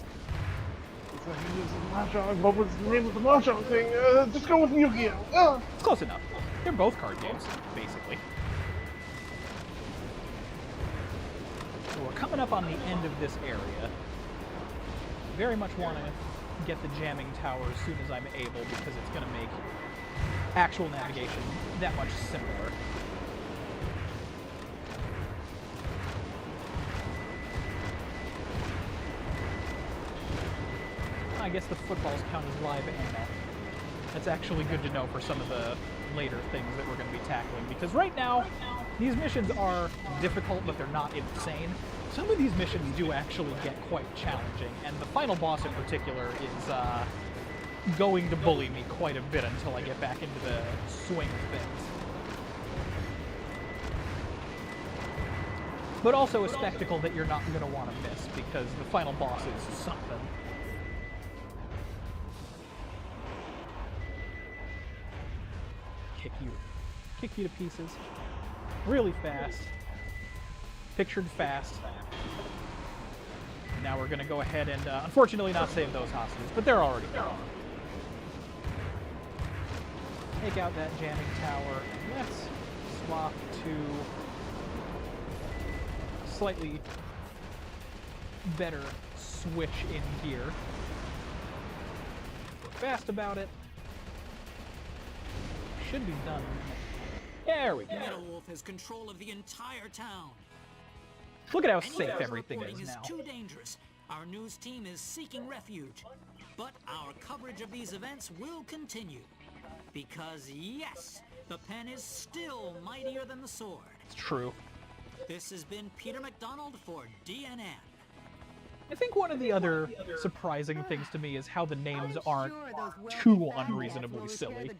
What was the name of the Mahjong thing? Just go with Yu-Gi-Oh! Close enough. They're both card games, basically. So we're coming up on the end of this area. Very much want to get the jamming tower as soon as I'm able, because it's going to make actual navigation that much simpler. I guess the footballs count as live ammo. That's actually good to know for some of the later things that we're going to be tackling, because right now, these missions are difficult, but they're not insane. Some of these missions do actually get quite challenging, and the final boss in particular is going to bully me quite a bit until I get back into the swing of things. But also a spectacle that you're not going to want to miss, because the final boss is something. Kick you to pieces. Really fast. Pictured fast. And now we're going to go ahead and, unfortunately, not save those hostages, but they're already gone. Take out that jamming tower, and let's swap to a slightly better switch in gear. We're fast about it. Should be done. There we go. Metal Wolf has control of the entire town. Look at how safe everything is now. Too dangerous. Our news team is seeking refuge, but our coverage of these events will continue. Because yes, the pen is still mightier than the sword. It's true. This has been Peter McDonald for DNN. I think one of the other surprising things to me is how the names aren't too unreasonably silly.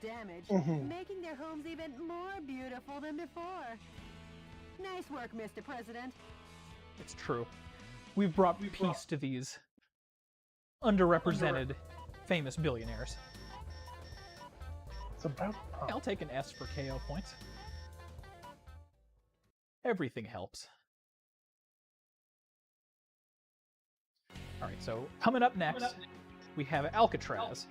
Making their homes even more beautiful than before. Nice work, Mr. President. It's true. We've brought peace to these underrepresented famous billionaires. It's about I'll take an S for KO points. Everything helps. Alright, so coming up next, we have Alcatraz.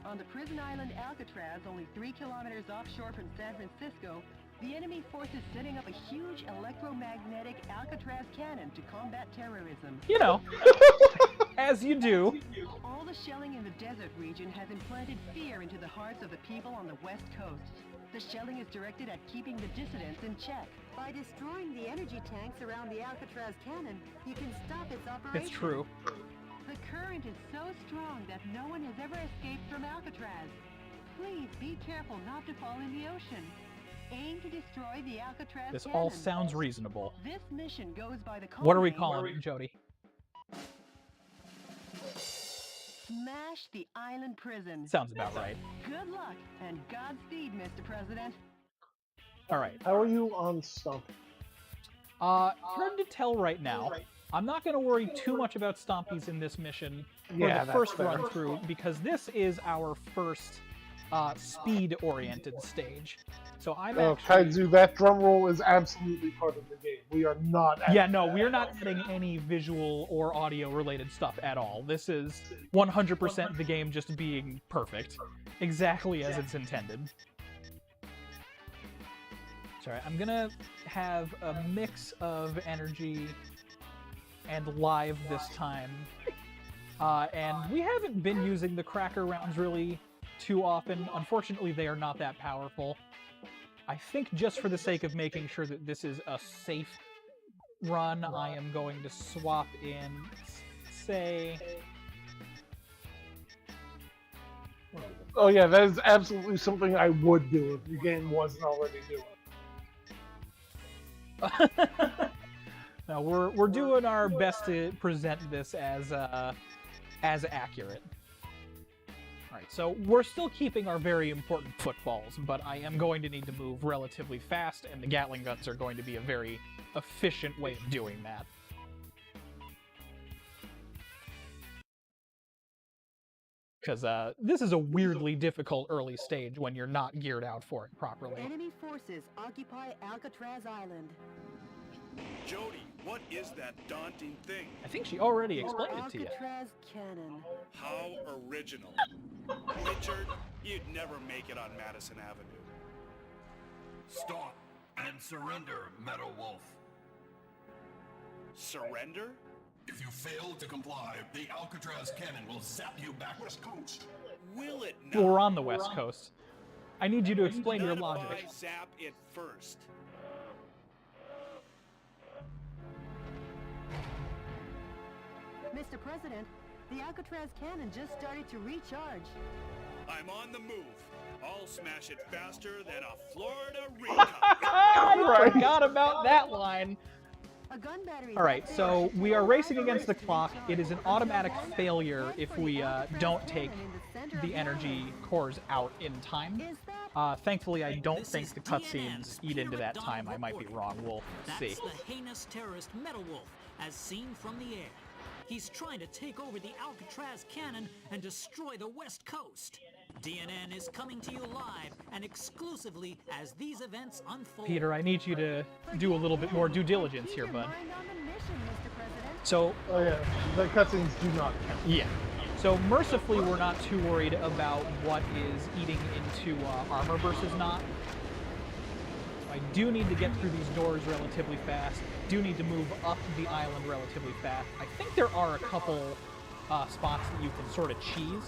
On the prison island Alcatraz, only 3 kilometers offshore from San Francisco, the enemy force is setting up a huge electromagnetic Alcatraz cannon to combat terrorism. You know, as you do. All the shelling in the desert region has implanted fear into the hearts of the people on the west coast. The shelling is directed at keeping the dissidents in check. By destroying the energy tanks around the Alcatraz cannon, you can stop its operation. It's true. The current is so strong that no one has ever escaped from Alcatraz. Please be careful not to fall in the ocean. Aim to destroy the Alcatraz This cannon. all sounds reasonable. This mission goes by the code What are we name calling it, Jody? Smash the island prison. Sounds about right. Good luck and Godspeed, Mr. President. Alright. How are you on Stump? Hard to tell right now. I'm not going to worry too much about Stompies in this mission for Yeah, the that's first fair. run through, because this is our first speed-oriented stage. So I'm Oh, actually... Kaidzu, that drum roll is absolutely part of the game. We are not... Yeah, no, we're not adding any visual or audio-related stuff at all. This is 100% the game just being perfect. Exactly as it's intended. Sorry, I'm gonna have a mix of energy and live this time. And we haven't been using the cracker rounds really too often. Unfortunately, they are not that powerful. I think just for the sake of making sure that this is a safe run, I am going to swap in, say... Oh yeah, that is absolutely something I would do if the game wasn't already doing. No, we're doing our best to present this as accurate. Alright, so we're still keeping our very important footballs, but I am going to need to move relatively fast, and the Gatling guns are going to be a very efficient way of doing that. Because this is a weirdly difficult early stage when you're not geared out for it properly. Enemy forces occupy Alcatraz Island. Jody, what is that daunting thing? I think she already explained it to you. Alcatraz Cannon. How original. Richard, you'd never make it on Madison Avenue. Stop and surrender, Meadow Wolf. Surrender? If you fail to comply, the Alcatraz cannon will zap you back west coast. Will it Well, not? we're on the West Coast. I need you to explain your None of logic. I zap it first. Mr. President, the Alcatraz cannon just started to recharge. I'm on the move. I'll smash it faster than a Florida recon. I forgot about that line. A gun battery. Alright, so we are racing against the clock. It is an automatic failure if we don't take the energy cores out in time. Thankfully, I don't think the cutscenes eat into that time. I might be wrong. We'll see. That's the heinous terrorist Metal Wolf, as seen from the air. He's trying to take over the Alcatraz cannon and destroy the West Coast. DNN is coming to you live and exclusively as these events unfold. Peter, I need you to do a little bit more due diligence here, bud. So, Oh yeah, the cutscenes do not count. yeah. So mercifully, we're not too worried about what is eating into armor versus not. I do need to get through these doors relatively fast. Do need to move up the island relatively fast. I think there are a couple spots that you can sort of cheese.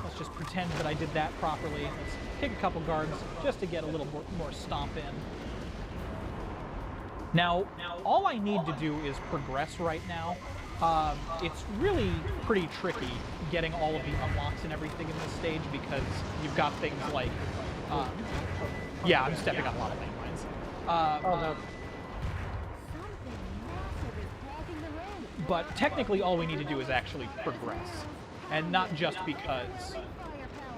Let's just pretend that I did that properly. Let's pick a couple guards just to get a little more stomp in. Now, all I need to do is progress right now. It's really pretty tricky getting all of the unlocks and everything in this stage because you've got things like... yeah, I'm stepping on a lot of landmines. Oh no. But technically all we need to do is actually progress. And not just because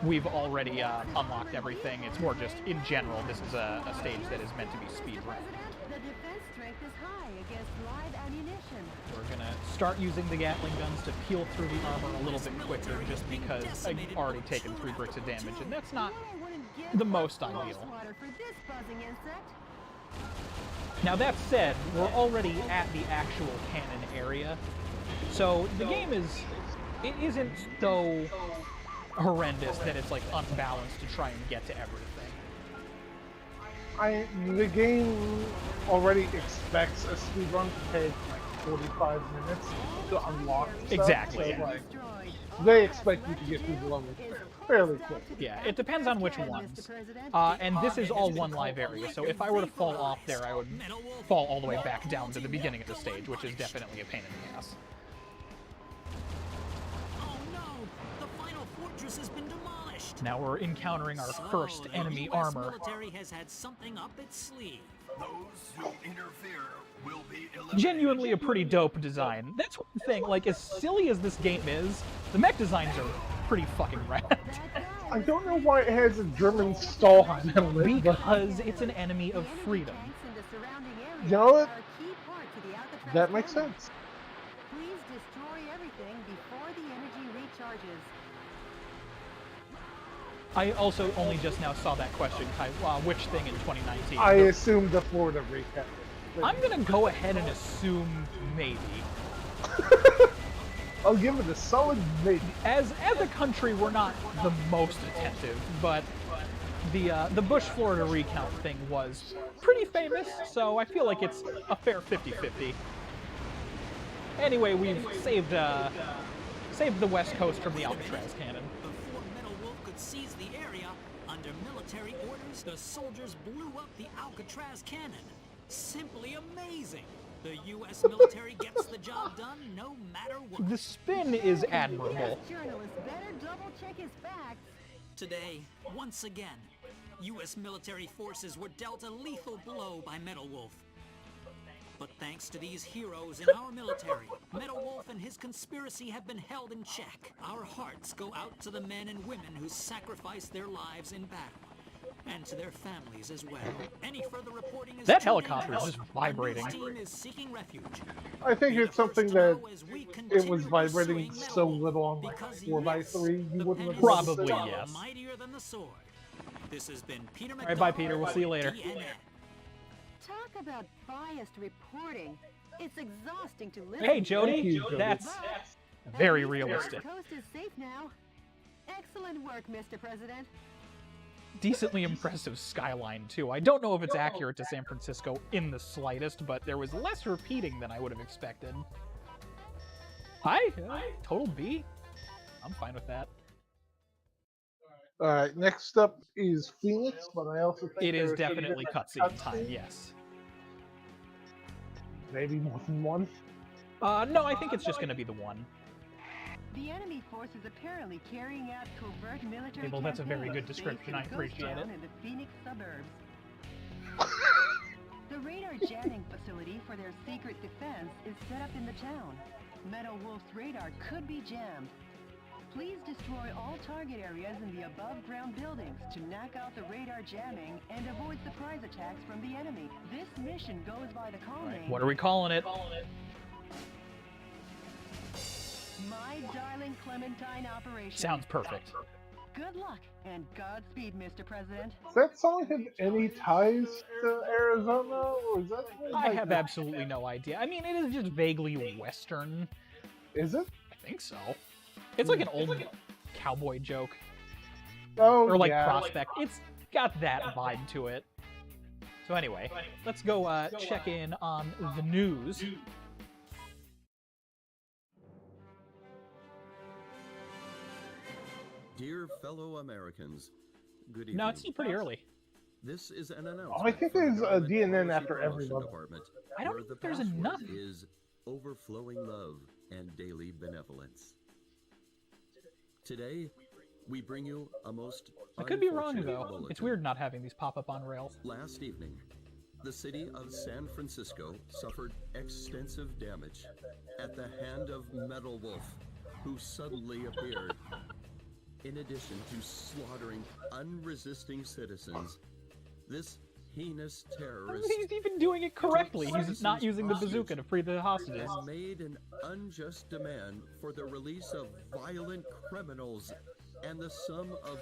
we've already unlocked everything. It's more just, in general, this is a stage that is meant to be speedrun. The defense strength is high against live ammunition. We're going to start using the Gatling guns to peel through the armor a little bit quicker just because I've already taken 3 bricks of damage, and that's not the most ideal. Now that said, we're already at the actual cannon area, so the game it isn't so horrendous that it's like unbalanced to try and get to everything. The game already expects a speedrun to take like 45 minutes to unlock stuff. Exactly, So, yeah. like, they expect you to get through the level fairly quick. Yeah, it depends on which ones. And this is all one live area, so if I were to fall off there, I would fall all the way back down to the beginning of the stage, which is definitely a pain in the ass. Oh no! The final fortress has been demolished! Now we're encountering our first The enemy US armor. military has had something up its sleeve. Those who interfere will be eliminated. Genuinely a pretty dope design. That's one thing, like, as silly as this game is, the mech designs are pretty fucking rad. I don't know why it has a German Stahlhelm helmet, but Because it's an enemy of freedom. you know what? That makes sense. Please destroy everything before the energy recharges. I also only just now saw that question, Kai. Which thing in 2019? I assumed the Florida recap. I'm gonna go ahead and assume maybe. I'll give it a solid maybe. As a country, we're not the most attentive, but the Bush Florida recount thing was pretty famous, so I feel like it's a fair 50-50. Anyway, we've saved the West Coast from the Alcatraz cannon. Before Metal Wolf could seize the area, under military orders, the soldiers blew up the Alcatraz cannon. Simply amazing. The U.S. military gets the job done no matter what. The spin is admirable. Journalists better double check his facts. Today, once again, U.S. military forces were dealt a lethal blow by Metal Wolf. But thanks to these heroes in our military, Metal Wolf and his conspiracy have been held in check. Our hearts go out to the men and women who sacrificed their lives in battle. And to their families as well. Any further reporting is That helicopter is just Our vibrating. news team is seeking refuge. I think Be the it's something first to know that as we it continue was vibrating pursuing so Metal little on Wolf, like because 4x3, you the wouldn't pen have is Probably, still yes. mightier than the sword. This has been Peter All right, bye, Peter. We'll see you later. CNN. Talk about biased reporting. It's exhausting to listen Hey, to. Jody. Thank you, Jody. That's But very at least the realistic. West Coast is safe now. Excellent work, Mr. President. Decently impressive skyline, too. I don't know if it's accurate to San Francisco in the slightest, but there was less repeating than I would have expected. Hi, total B. I'm fine with that. Alright, next up is Phoenix, but I also think It is there should definitely be a cutscene time, yes. Maybe more than one. No, I think it's just going to be the one. The enemy force is apparently carrying out covert military Well, that's a very good campaigns description. based in I Ghost appreciate Town it. in the Phoenix suburbs. The radar jamming facility for their secret defense is set up in the town. Metal Wolf's radar could be jammed. Please destroy all target areas in the above-ground buildings to knock out the radar jamming and avoid surprise attacks from the enemy. This mission goes by the call name... What are we calling it? My Darling Clementine Operation. Sounds perfect. Good luck and Godspeed, Mr. President. Does that song have any ties to Arizona, or is that? I have absolutely no idea. I mean, it is just vaguely Western. Is it? I think so. It's like an old cowboy joke. Oh, Or like yeah. Prospect. It's got that vibe to it. So anyway, let's go check in on the news. Dear fellow Americans, good evening. No, it's still pretty early. This is an announcement. I think from the there's a Government DNN Policy after Promotion every level. Department, I don't where think the there's password enough. is overflowing love and daily benevolence. Today, we bring you a most I could be wrong, unfortunate though. bulletin. It's weird not having these pop up on rails. Last evening, the city of San Francisco suffered extensive damage at the hand of Metal Wolf, who suddenly appeared. In addition to slaughtering unresisting citizens, this heinous terrorist He's even doing it correctly. He's not using the bazooka to free the hostages. has made an unjust demand for the release of violent criminals and the sum of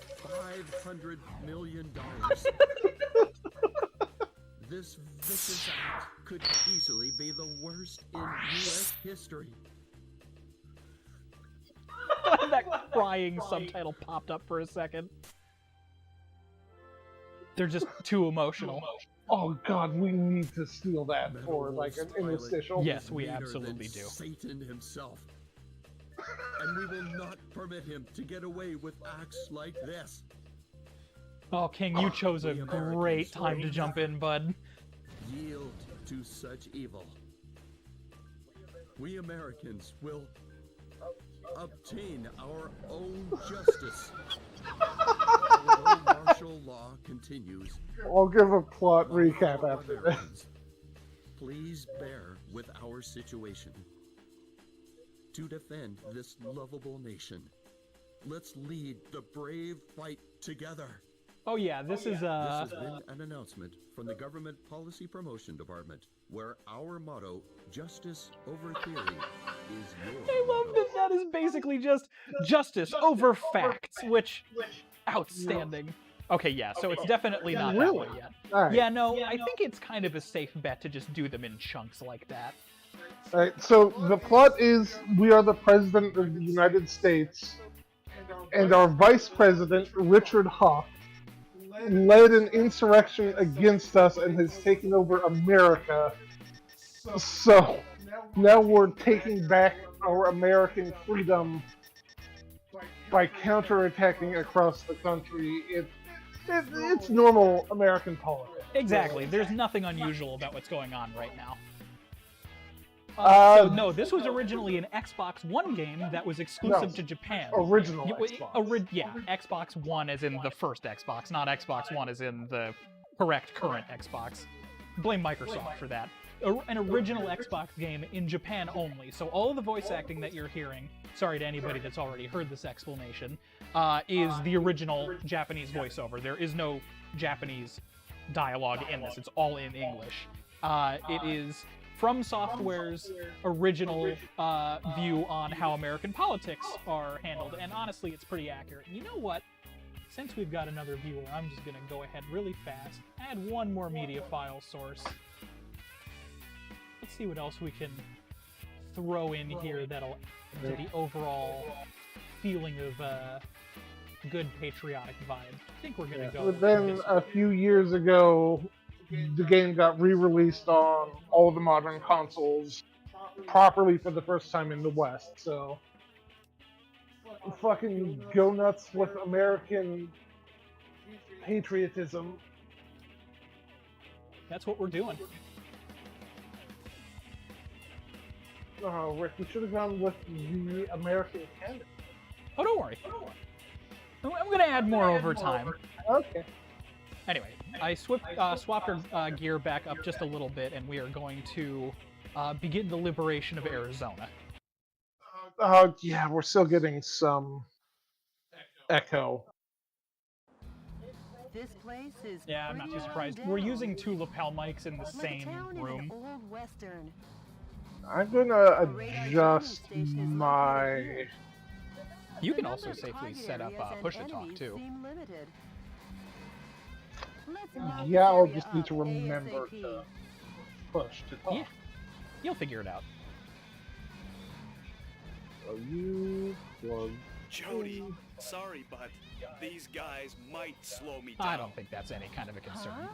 $500 million. This vicious act could easily be the worst in U.S. history. That crying subtitle popped up for a second. They're just too emotional. Oh God, we need to steal that Metal for like Wolf's an interstitial. Yes, we Meaner absolutely than do. Satan himself. And we will not permit him to get away with acts like this. Oh, King, you chose a We great Americans time to will jump in, bud. Yield to such evil. We Americans will obtain our own justice. Although martial law continues, I'll give a plot my recap fellow after this. Americans, please bear with our situation. To defend this lovable nation, let's lead the brave fight together. Oh yeah, this is This has been an announcement from the Government Policy Promotion Department, where our motto, justice over theory, is your I love motto. that that is basically just justice over facts, which Outstanding. Okay, yeah, so it's definitely not that Really? one yet. All right. Yeah, no, I think it's kind of a safe bet to just do them in chunks like that. All right. So the plot is we are the president of the United States, and our vice president Richard Hawk led an insurrection against us and has taken over America. So now we're taking back our American freedom by counterattacking across the country. It's normal American politics. Exactly, there's nothing unusual about what's going on right now. Uh, So no, this was originally an Xbox One game that was exclusive to Japan. Original Yeah, Xbox. yeah, Xbox One as in the first Xbox, not Xbox One as in the correct current Xbox. Blame Microsoft for that. An original Xbox game in Japan only. So all of the voice acting that you're hearing, sorry to anybody that's already heard this explanation, is the original Japanese voiceover. There is no Japanese dialogue in this. It's all in English. It is From Software's original view on how American politics are handled, and honestly, it's pretty accurate. And you know what? Since we've got another viewer, I'm just going to go ahead really fast, add one more media file source. Let's see what else we can throw in here that'll add to the overall feeling of good patriotic vibe. I think we're going to go But then with this. a few years ago, the game got re-released on all the modern consoles properly for the first time in the West. So fucking go nuts with American patriotism. That's what we're doing. Oh, Rick, we should have gone with the American candidate. Oh, don't worry. I'm going to add more over time. Okay. Anyway, I swapped our gear back up just a little bit, and we are going to begin the liberation of Arizona. Yeah, we're still getting some echo. This place is Yeah, I'm not too pretty surprised. run We're down. using two lapel mics in the Like a same town in room. an old western. I'm gonna adjust my... You can The also number of safely target set up areas and push-to-talk, enemies too. seem limited. Let's knock Yeah, I'll this just area need to up remember ASAP. to push to talk. Yeah, you'll figure it out. So you plug... Jody, sorry, but these guys might slow me down. I don't think that's any kind of a concern. Huh?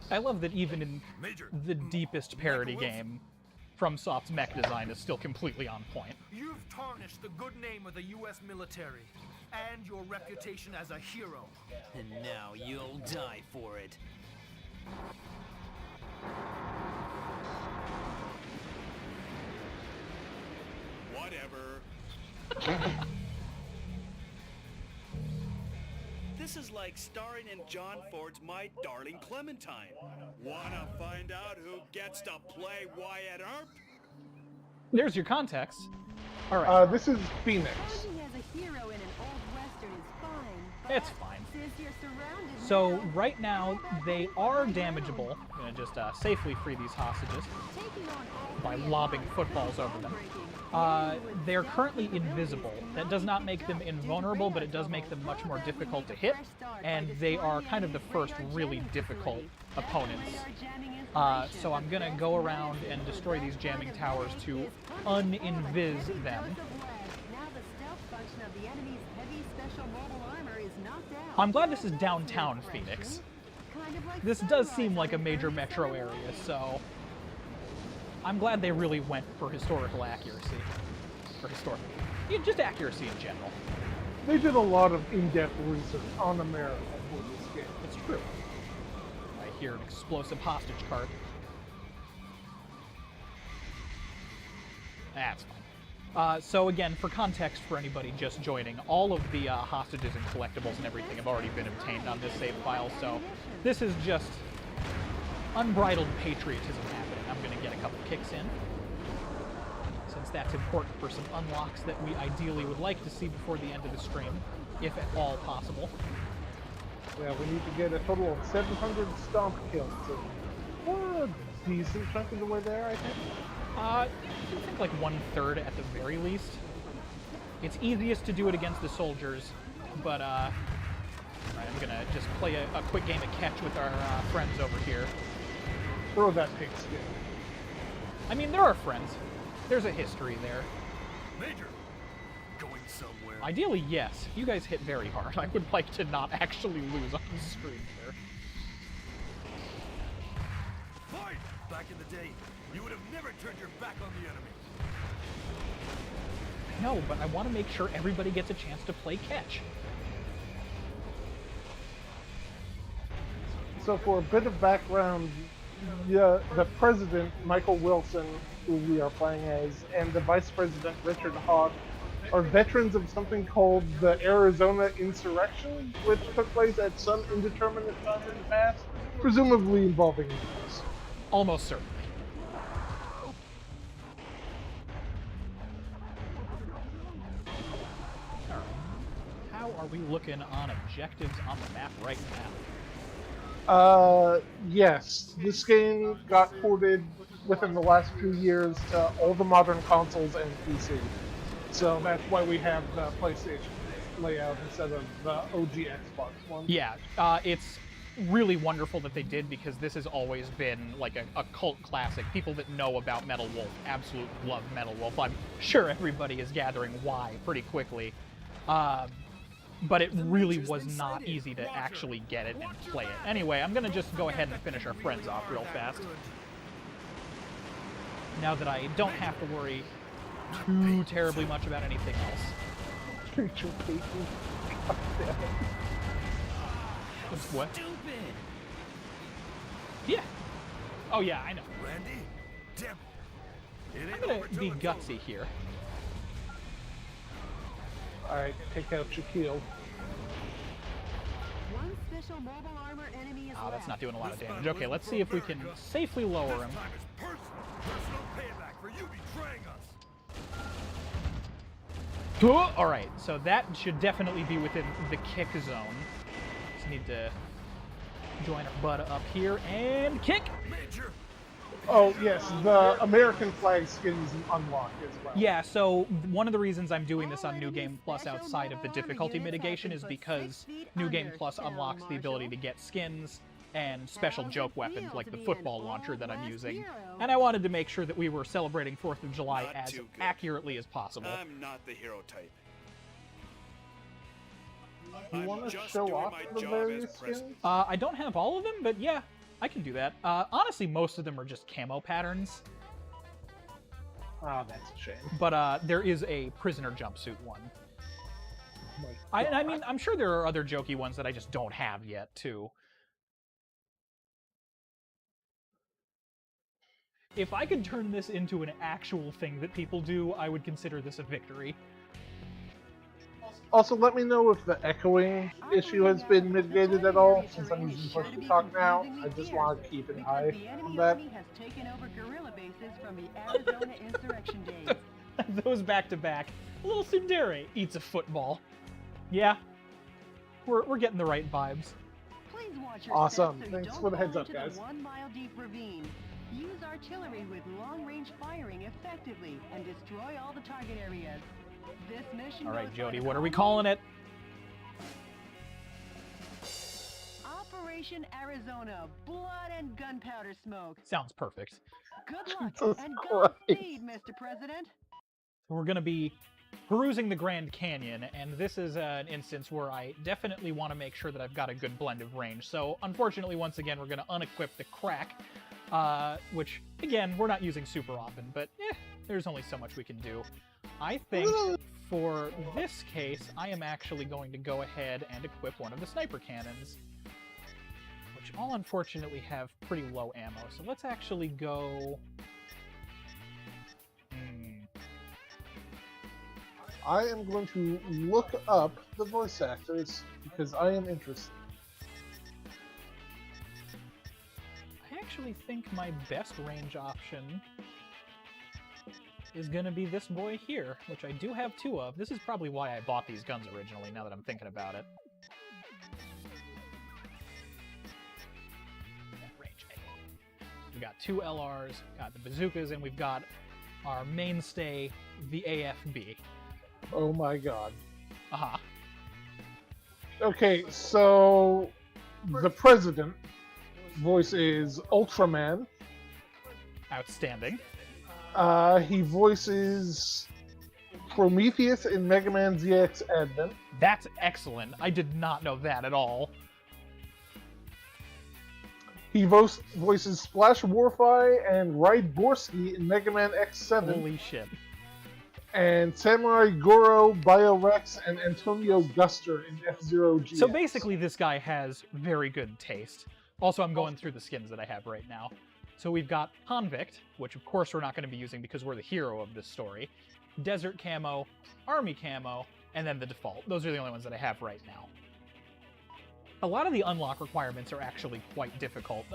I love that even in Major, the deepest parody game, FromSoft's mech design is still completely on point. You've tarnished the good name of the U.S. military and your reputation as a hero. And now you'll die for it. Whatever. This is like starring in John Ford's My Darling Clementine. Wanna find out who gets to play Wyatt Earp? There's your context. All right, this is Phoenix. Posing as a hero in an old western is fine. it's but fine. Since you're surrounded So now, right now they are damageable. I'm gonna just safely free these hostages taking on all by three at lobbing once footballs is over them. heartbreaking. They're currently invisible. That does not make them invulnerable, but it does make them much more difficult to hit, and they are kind of the first really difficult opponents. So I'm gonna go around and destroy these jamming towers to un-invis them. I'm glad this is downtown Phoenix. This does seem like a major metro area, so I'm glad they really went for historical accuracy. Or just accuracy in general. They did a lot of in-depth research on America for this game. It's true. I hear an explosive hostage cart. That's fine. So again, for context for anybody just joining, all of the hostages and collectibles and everything have already been obtained on this save file, so this is just unbridled patriotism happening. I'm going to get a couple kicks in, since that's important for some unlocks that we ideally would like to see before the end of the stream, if at all possible. Yeah, we need to get a total of 700 stomp kills. So we're a decent chunk of the way there, I think. I think like 1/3 at the very least. It's easiest to do it against the soldiers, but alright, I'm gonna just play a quick game of catch with our friends over here. Throw that pigskin. I mean, they're our friends. There's a history there. Major, going somewhere. Ideally, yes. You guys hit very hard. I would like to not actually lose on the screen here. Fight! Back in the day, you would have never turned your back on the enemy. No, but I want to make sure everybody gets a chance to play catch. So for a bit of background, the president, Michael Wilson, who we are playing as, and the vice president, Richard Hawk, are veterans of something called the Arizona Insurrection, which took place at some indeterminate time in the past, presumably involving Negroes. Almost certainly. How are we looking on objectives on the map right now? Yes, this game got ported within the last few years to all the modern consoles and PC. So that's why we have the PlayStation layout instead of the OG Xbox one. Yeah, it's really wonderful that they did, because this has always been like a cult classic. People that know about Metal Wolf absolutely love Metal Wolf. I'm sure everybody is gathering why pretty quickly. But it really was not easy to actually get it and play it. Anyway, I'm going to just go ahead and finish our friends off real fast. Now that I don't have to worry too terribly much about anything else. Future people. God damn it. What? Stupid! Yeah. Oh yeah, I know. Randy, damn it! It I'm ain't going over to till be it's over. gutsy here. Alright, take out Shaquille. One special mobile armor enemy is Oh, that's left. not doing a lot of damage. Okay, let's see if we can safely lower him. This time is personal payback for you betraying us. Alright, so that should definitely be within the kick zone. Just need to join our butt up here and kick! Major, Oh, yes, the American flag skin is unlocked as well. Yeah, so one of the reasons I'm doing this on New Game Plus outside of the difficulty mitigation is because New Game Plus unlocks the ability to get skins and special joke weapons like the football launcher that I'm using. And I wanted to make sure that we were celebrating 4th of July Not as too good. accurately as possible. I'm not the hero type. You I'm want to just show doing off my the job various as president. skins? I don't have all of them, but yeah, I can do that. Honestly, most of them are just camo patterns. Oh, that's a shame. But there is a prisoner jumpsuit one. Oh my I God. mean, I'm sure there are other jokey ones that I just don't have yet, too. If I could turn this into an actual thing that people do, I would consider this a victory. Also, let me know if the echoing issue has been mitigated at all, since I'm using push to talk now. I just want to keep an eye on that. The enemy army has taken over guerrilla bases from the Arizona insurrection days. Those back to back. Little Tsundere eats a football. Yeah, we're getting the right vibes. Please watch your Awesome. steps so you Thanks don't for the fall heads up, into guys. The 1 mile deep ravine. Use artillery with long-range firing effectively and destroy all the target areas. This mission All right, goes Jody, by what the are we common calling it? Operation Arizona, blood and gunpowder smoke. Sounds perfect. Good luck Jesus and Christ. Godspeed, Mr. President. We're going to be perusing the Grand Canyon, and this is an instance where I definitely want to make sure that I've got a good blend of range. So, unfortunately, once again, we're going to unequip the crack, which, again, we're not using super often, but there's only so much we can do. I think for this case, I am actually going to go ahead and equip one of the sniper cannons, which all unfortunately have pretty low ammo. So let's actually go... I am going to look up the voice actors, because I am interested. I actually think my best range option is going to be this boy here, which I do have 2 of. This is probably why I bought these guns originally, now that I'm thinking about it. Range A. We got 2 LRs, got the bazookas, and we've got our mainstay, the AFB. Oh my god. Uh-huh. Okay, so the president voices Ultraman. Outstanding. He voices Prometheus in Mega Man ZX Advent. That's excellent. I did not know that at all. He voices Splash Warfi and Raid Borsky in Mega Man X7. Holy shit. And Samurai Goro, Biorex, and Antonio Guster in F-Zero GX. So basically this guy has very good taste. Also, I'm going through the skins that I have right now. So we've got Convict, which of course we're not going to be using because we're the hero of this story. Desert Camo, Army Camo, and then the default. Those are the only ones that I have right now. A lot of the unlock requirements are actually quite difficult.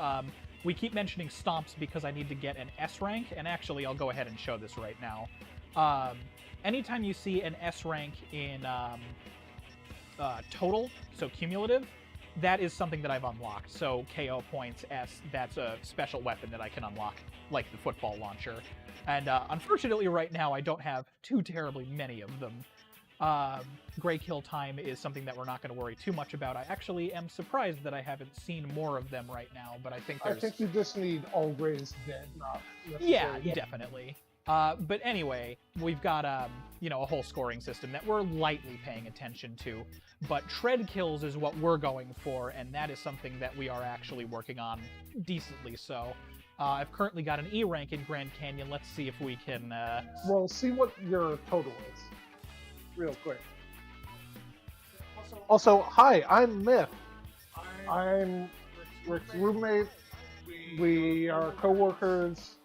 We keep mentioning Stomps because I need to get an S rank, and actually I'll go ahead and show this right now. Anytime you see an S rank in total, so cumulative, that is something that I've unlocked. So KO points, S, that's a special weapon that I can unlock, like the football launcher. And unfortunately right now I don't have too terribly many of them. Gray kill time is something that we're not going to worry too much about. I actually am surprised that I haven't seen more of them right now, but I think there's... I think you just need all Grays dead, not Yeah, definitely. But anyway, we've got you know, a whole scoring system that we're lightly paying attention to, but tread kills is what we're going for, and that is something that we are actually working on decently so. I've currently got an E rank in Grand Canyon. Let's see if we can... Well, see what your total is, real quick. Also, hi, I'm Myth. I'm Rick's roommate. We are co-workers.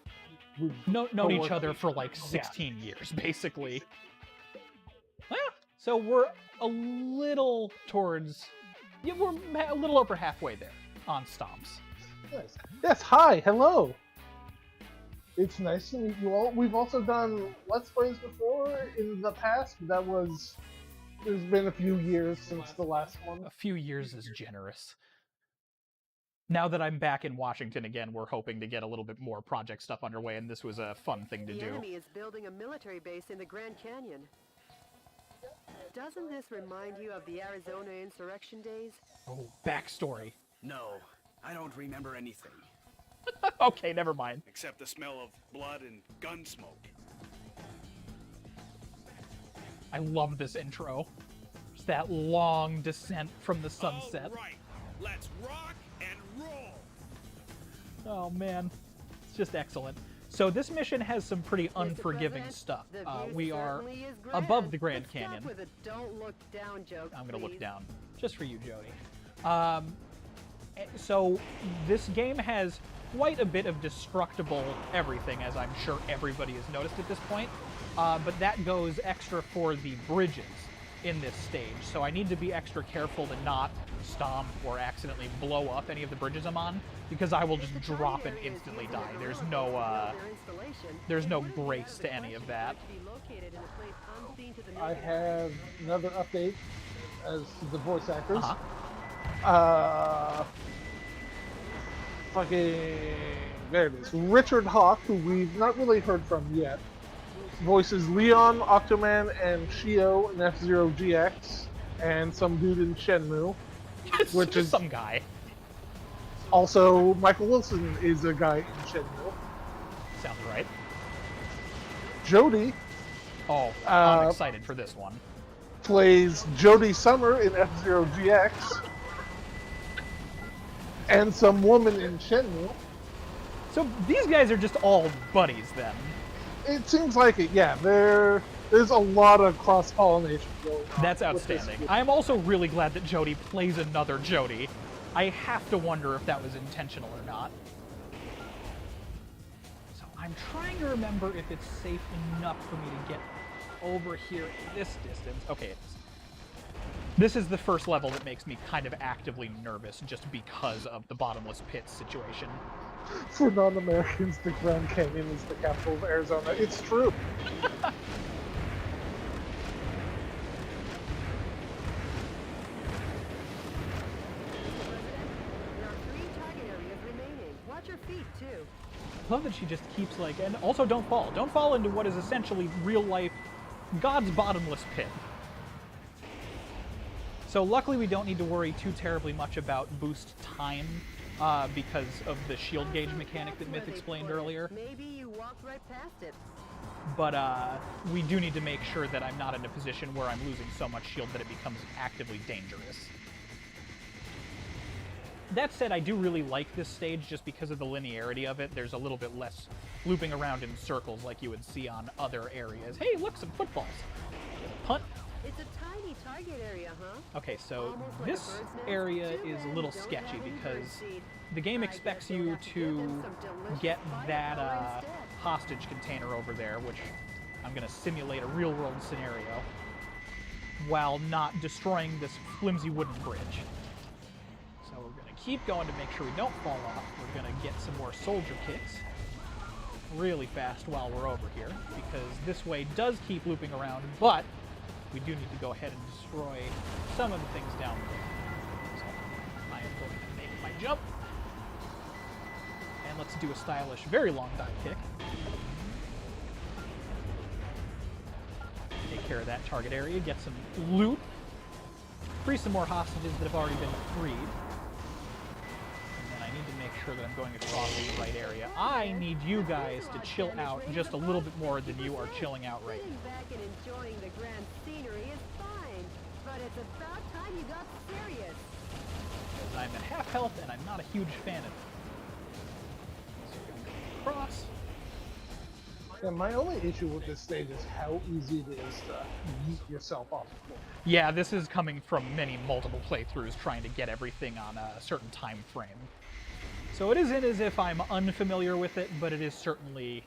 Known each other for like 16 years, basically. Well, so we're a little towards... Yeah, we're a little over halfway there on Stomps. Nice. Yes, hi, hello. It's nice to meet you all. We've also done Let's Plays before in the past. That was... There's been a few years since the last one. A few years is generous. Now that I'm back in Washington again, we're hoping to get a little bit more project stuff underway, and this was a fun thing to do. The enemy is building a military base in the Grand Canyon. Doesn't this remind you of the Arizona insurrection days? Oh, backstory. No, I don't remember anything. Okay, never mind. Except the smell of blood and gun smoke. I love this intro. It's that long descent from the sunset. All right, let's rock and roll. Oh man, it's just excellent. So this mission has some pretty unforgiving stuff. We are above the Grand Canyon. With a don't look down joke, I'm gonna look please. down, just for you, Jody. So this game has quite a bit of destructible everything, as I'm sure everybody has noticed at this point. But that goes extra for the bridges in this stage, so I need to be extra careful to not stomp or accidentally blow up any of the bridges I'm on, because I will just drop and instantly die. There's no grace to any of that. I have another update as to the voice actors. There it is. Richard Hawk, who we've not really heard from yet, voices Leon, Octoman, and Shio in F-Zero GX, and some dude in Shenmue, which is some guy. Also, Michael Wilson is a guy in Shenmue. Sounds right. Jody. Oh, I'm excited for this one. Plays Jody Summer in F-Zero GX, and some woman in Shenmue. So these guys are just all buddies then. It seems like it, yeah. There's a lot of cross-pollination going on. That's outstanding. I'm also really glad that Jody plays another Jody. I have to wonder if that was intentional or not. So I'm trying to remember if it's safe enough for me to get over here at this distance. Okay, it is. This is the first level that makes me kind of actively nervous just because of the bottomless pit situation. For non-Americans, the Grand Canyon is the capital of Arizona. It's true. There are 3 target areas remaining. Watch your feet, too. I love that she just keeps like, and also don't fall. Don't fall into what is essentially real life God's bottomless pit. So luckily we don't need to worry too terribly much about boost time because of the shield gauge mechanic that Myth explained earlier. Maybe you walked right past it. But we do need to make sure that I'm not in a position where I'm losing so much shield that it becomes actively dangerous. That said, I do really like this stage just because of the linearity of it. There's a little bit less looping around in circles like you would see on other areas. Hey, look, some footballs. Punt. It's a tiny target area, huh? Okay, so Almost like a this bird's nest. area Too is bad a you little don't sketchy have any because birdseed. the game I expects guess we'll you have to give to them some delicious get that firepower instead. hostage container over there, which I'm going to simulate a real-world scenario, while not destroying this flimsy wooden bridge. So we're going to keep going to make sure we don't fall off. We're going to get some more soldier kicks really fast while we're over here, because this way does keep looping around, but we do need to go ahead and destroy some of the things down there. So I am going to make my jump. And let's do a stylish, very long dive kick. Take care of that target area, get some loot, free some more hostages that have already been freed. And then I need to make sure that I'm going across the right area. I need you guys to chill out just a little bit more than you are chilling out right now. Sitting back and enjoying the grand scenery is fine, but it's about time you got serious. I'm at half health and I'm not a huge fan of it. So we're going to go across. Yeah, my only issue with this stage is how easy it is to yeet yourself off the floor. Yeah, this is coming from multiple playthroughs trying to get everything on a certain time frame. So it isn't as if I'm unfamiliar with it, but it is certainly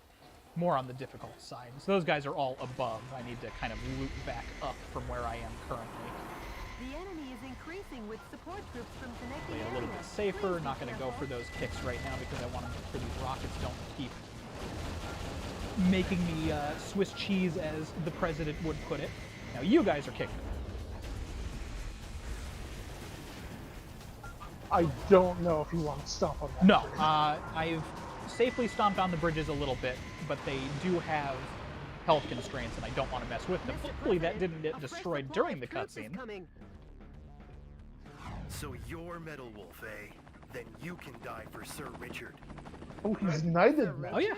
more on the difficult side. So those guys are all above. I need to kind of loop back up from where I am currently. The enemy is increasing with support troops from connecting Play a little bit areas. safer, Please not be going to go careful. for those kicks right now because I want to make sure these rockets don't keep making me Swiss cheese, as the president would put it. Now you guys are kicking. I don't know if you want to stomp on that. No, bridge. I've safely stomped on the bridges a little bit, but they do have health constraints, and I don't want to mess with them. Mr. Hopefully that President, didn't get a fresh destroyed supply during of the troops is cutscene. coming. So you're Metal Wolf, eh? Then you can die for Sir Richard. Oh, he's knighted now. Oh yeah,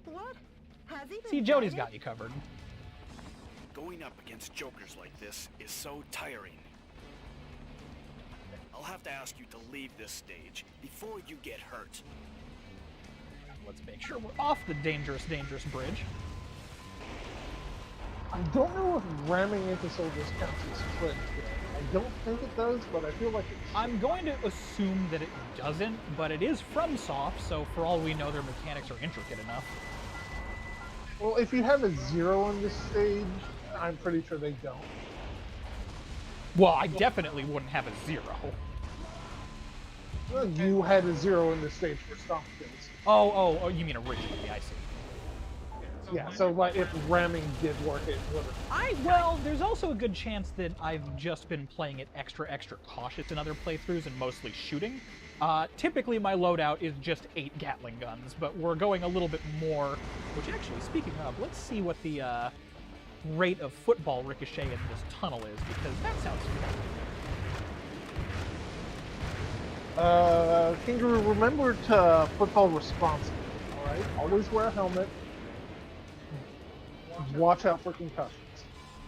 What? Has he been see, Jody's knighted? got you covered. Going up against jokers like this is so tiring. I'll have to ask you to leave this stage before you get hurt. Let's make sure we're off the dangerous, dangerous bridge. I don't know if ramming into soldiers counts as sprint. I don't think it does, but I feel like it should. I'm going to assume that it doesn't, but it is FromSoft, so for all we know, their mechanics are intricate enough. Well, if you have a 0 on this stage, I'm pretty sure they don't. Well, I definitely wouldn't have a 0. Well, you had a 0 in this stage for stomp kills. Oh, you mean originally, I see. Yeah, so like if ramming did work, it would have. Well, there's also a good chance that I've just been playing it extra cautious in other playthroughs and mostly shooting. Typically my loadout is just 8 Gatling guns, but we're going a little bit more, which actually, speaking of, let's see what the rate of football ricochet in this tunnel is, because that sounds good. Kangaroo, remember to football responsibly, alright? Always wear a helmet. Watch out for concussions.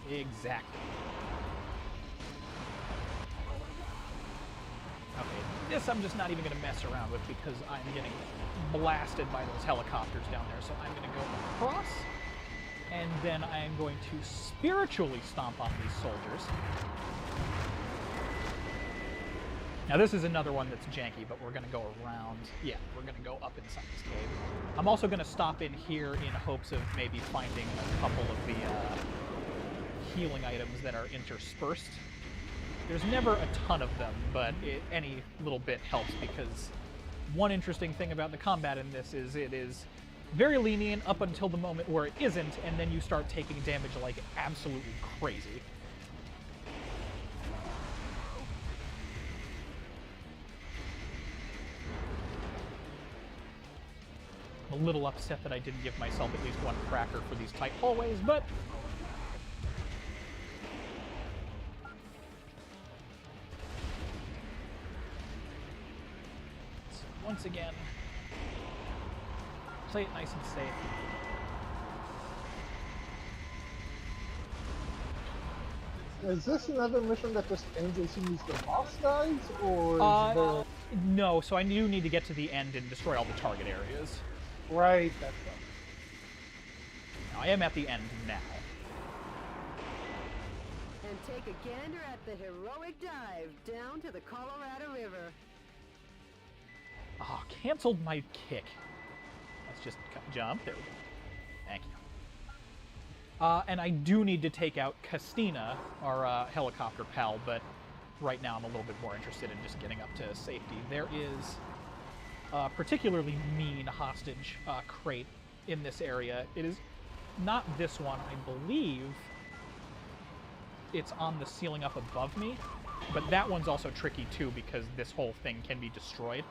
Exactly. Okay, this I'm just not even going to mess around with because I'm getting blasted by those helicopters down there. So I'm going to go across, and then I am going to spiritually stomp on these soldiers. Now this is another one that's janky, but we're going to go around. Yeah, we're going to go up inside this cave. I'm also going to stop in here in hopes of maybe finding a couple of the healing items that are interspersed. There's never a ton of them, but any little bit helps, because one interesting thing about the combat in this is it is very lenient up until the moment where it isn't, and then you start taking damage like absolutely crazy. I'm a little upset that I didn't give myself at least one cracker for these tight hallways, but once again, play it nice and safe. Is this another mission that just ends as soon as the boss dies, or is there... No, so I do need to get to the end and destroy all the target areas. Right, that's right. Now, I am at the end now. And take a gander at the heroic dive down to the Colorado River. Oh, canceled my kick. Let's just jump. There we go. Thank you. And I do need to take out Castina, our helicopter pal, but right now I'm a little bit more interested in just getting up to safety. There is a particularly mean hostage crate in this area. It is not this one, I believe. It's on the ceiling up above me, but that one's also tricky too because this whole thing can be destroyed.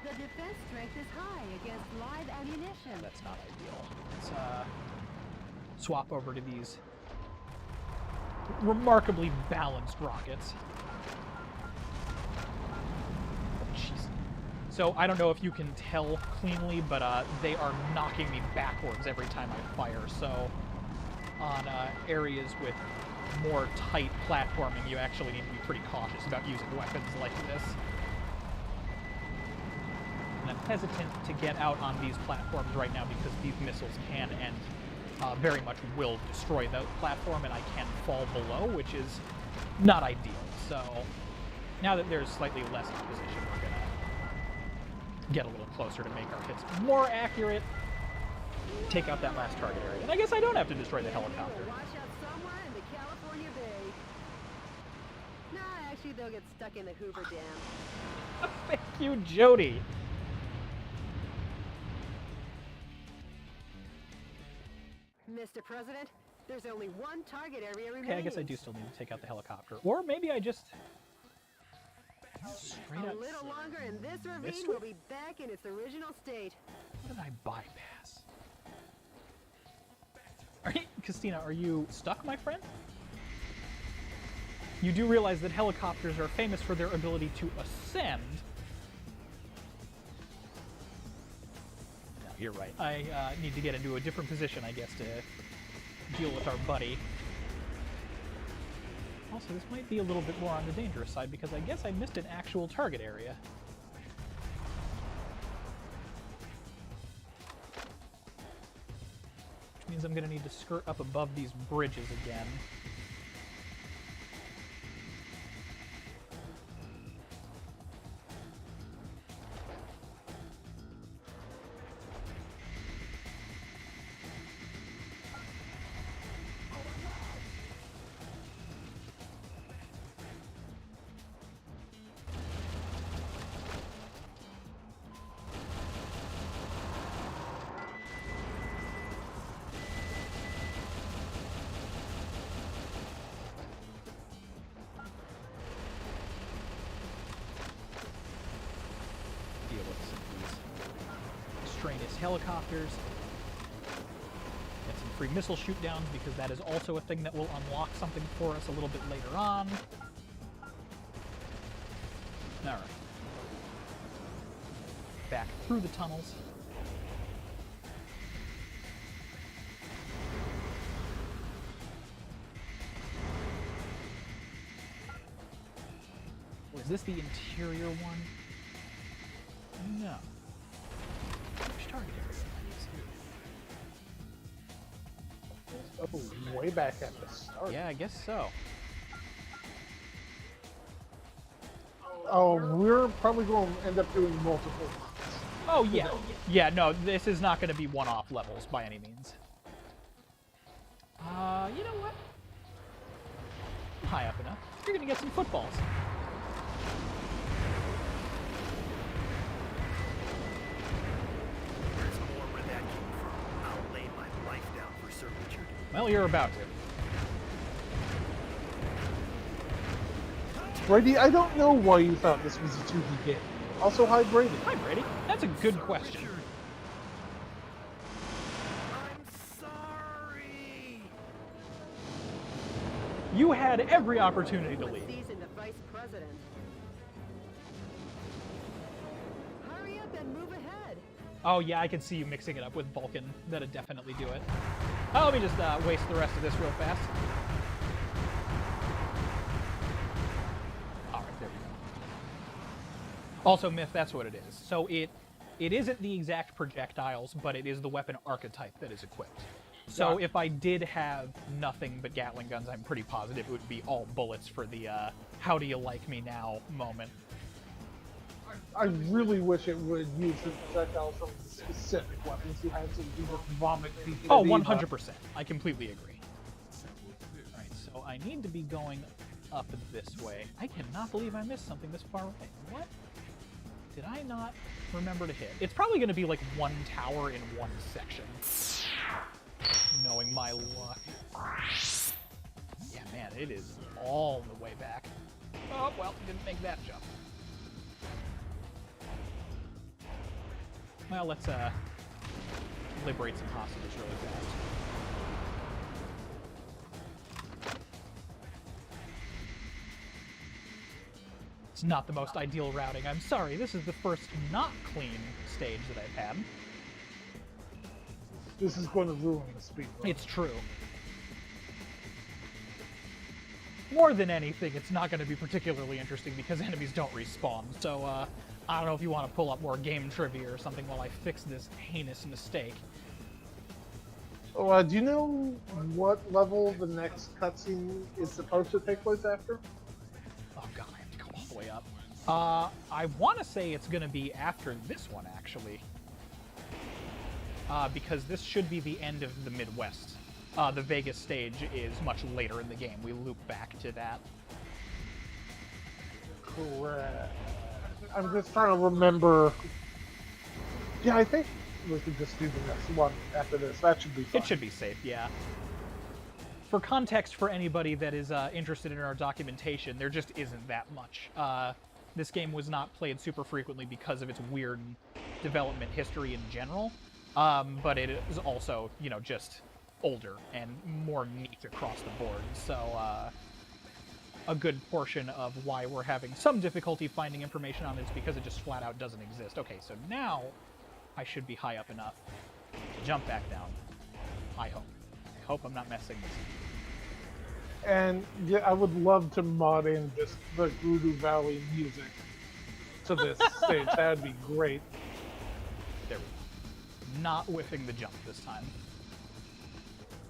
The defense strength is high against live ammunition. That's not ideal. Let's swap over to these remarkably balanced rockets. Oh, jeez. So I don't know if you can tell cleanly, but they are knocking me backwards every time I fire. So on areas with more tight platforming, you actually need to be pretty cautious about using weapons like this. And I'm hesitant to get out on these platforms right now because these missiles can and very much will destroy the platform, and I can fall below, which is not ideal. So now that there's slightly less opposition, we're going to get a little closer to make our hits more accurate, take out that last target area. And I guess I don't have to destroy the helicopter. Watch out somewhere in the California Bay. Nah, actually they'll get stuck in the Hoover Dam. Thank you, Jody. Mr. President, there's only one target area remaining. Okay, I guess I do still need to take out the helicopter. Or maybe I just straight up A little longer and this ravine missed will it? be back in its original state. What did I bypass? Are you, Christina, are you stuck, my friend? You do realize that helicopters are famous for their ability to ascend. No, you're right. I need to get into a different position, I guess, to deal with our buddy. Also, this might be a little bit more on the dangerous side because I guess I missed an actual target area. Which means I'm going to need to skirt up above these bridges again. Deal with some of these extraneous helicopters. Get some free missile shoot downs because that is also a thing that will unlock something for us a little bit later on. Alright. Back through the tunnels. Or is this the interior one? No. Which target area? Oh, way back at the start. Yeah, I guess so. Oh, we're probably going to end up doing multiple ones. Oh, yeah. Yeah, no, this is not going to be one-off levels by any means. You know what? I'm high up enough. You're going to get some footballs. There's more where that came from. I'll lay my life down for servitude. Well, you're about to. Brady, I don't know why you thought this was a 2D game. Also, hi, Brady. Hi, Brady. That's a good question. I'm sorry. You had every opportunity to leave. Season the vice president. up and move ahead. Oh yeah, I could see you mixing it up with Vulcan. That'd definitely do it. Oh, let me just waste the rest of this real fast. Alright, there we go. Also, Myth, that's what it is. So it isn't the exact projectiles, but it is the weapon archetype that is equipped. So if I did have nothing but Gatling guns, I'm pretty positive it would be all bullets for the how do you like me now moment. I really wish it would use the projectiles from specific weapons you had, so you just vomit people. Oh, 100%. I completely agree. Alright, so I need to be going up this way. I cannot believe I missed something this far away. What? Did I not remember to hit? It's probably going to be like one tower in one section. Knowing my luck. Yeah, man, it is all the way back. Oh, well, didn't make that jump. Well, let's liberate some hostages really fast. It's not the most ideal routing. I'm sorry, this is the first not clean stage that I've had. This is going to ruin the speed run. It's true. More than anything, it's not going to be particularly interesting because enemies don't respawn. So, I don't know if you want to pull up more game trivia or something while I fix this heinous mistake. Oh, do you know what level the next cutscene is supposed to take place after? Oh god, I have to go all the way up. I want to say it's going to be after this one, actually. Because this should be the end of the Midwest. The Vegas stage is much later in the game. We loop back to that. Correct. I'm just trying to remember. Yeah, I think we could just do the next one after this. That should be fine. It should be safe, yeah. For context, for anybody that is interested in our documentation, there just isn't that much. This game was not played super frequently because of its weird development history in general. But it is also, you know, just older and more neat across the board. So, a good portion of why we're having some difficulty finding information on this because it just flat out doesn't exist. Okay, so now I should be high up enough to jump back down. I hope. I hope I'm not messing this up. And yeah, I would love to mod in just the Voodoo Valley music to this stage. That'd be great. There we go. Not whiffing the jump this time.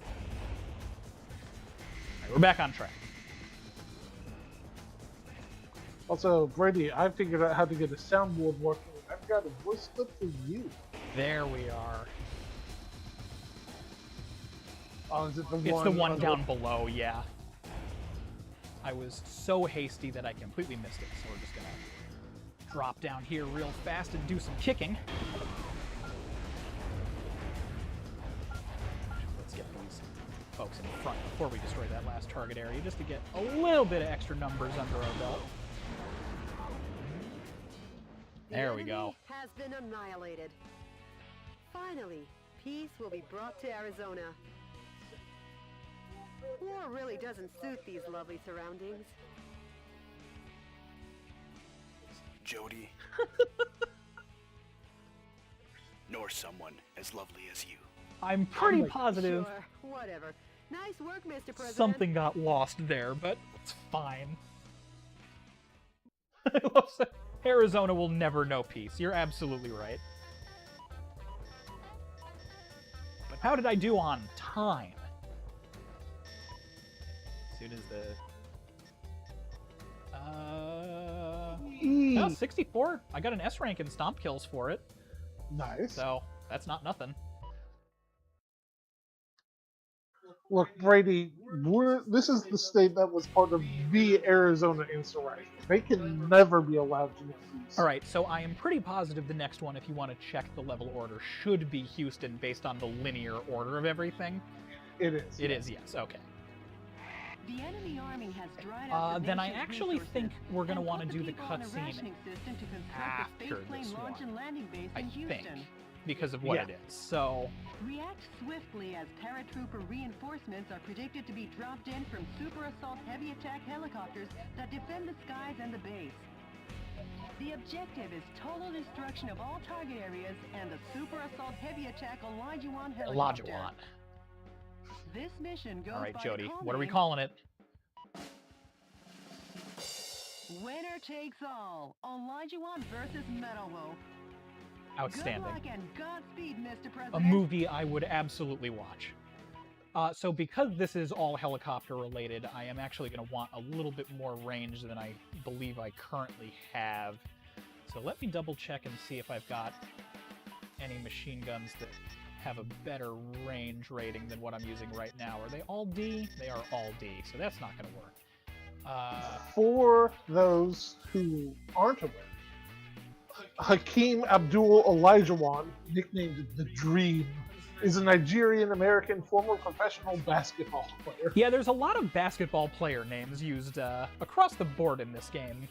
All right, we're back on track. Also, Brady, I figured out how to get a soundboard working. I've got a voice clip for you. There we are. Oh, is it the one? It's the one down below, yeah. I was so hasty that I completely missed it, so we're just gonna drop down here real fast and do some kicking. Let's get these folks in front before we destroy that last target area, just to get a little bit of extra numbers under our belt. There we go. The enemy has been annihilated. Finally, peace will be brought to Arizona. War really doesn't suit these lovely surroundings. Jody. Nor someone as lovely as you. I'm pretty positive Sure, whatever. Nice work, Mr. President. something got lost there, but it's fine. I love that. Arizona will never know peace. You're absolutely right. But how did I do on time? As soon as the... no, 64. I got an S rank in stomp kills for it. Nice. So, that's not nothing. Look, Brady, this is the state that was part of the Arizona insurrection. They can never be allowed to refuse. Alright, so I am pretty positive the next one, if you want to check the level order, should be Houston based on the linear order of everything. It is. It is, yes, okay. The enemy army has dried up the Then I nation's actually resources think we're going to and want to put do the people on a cutscene rationing system to construct a after spaceplane this launch one, and landing base I in Houston. think, because of what it is. So, React swiftly as paratrooper reinforcements are predicted to be dropped in from super assault heavy attack helicopters that defend the skies and the base. The objective is total destruction of all target areas and the Super Assault Heavy Attack Olajuwon helicopter. Olajuwon. This mission goes All right, by Jody, the call what are we name calling it? Winner Takes All. Olajuwon versus Metal Wolf. Outstanding. Good luck and Godspeed, Mr. A President. movie I would absolutely watch. So because this is all helicopter related, I am actually going to want a little bit more range than I believe I currently have. So let me double check and see if I've got any machine guns that have a better range rating than what I'm using right now. Are they all D? They are all D, so that's not going to work. For those who aren't aware, Hakeem Abdul Olajuwon, nicknamed The Dream, is a Nigerian-American former professional basketball player. Yeah, there's a lot of basketball player names used across the board in this game.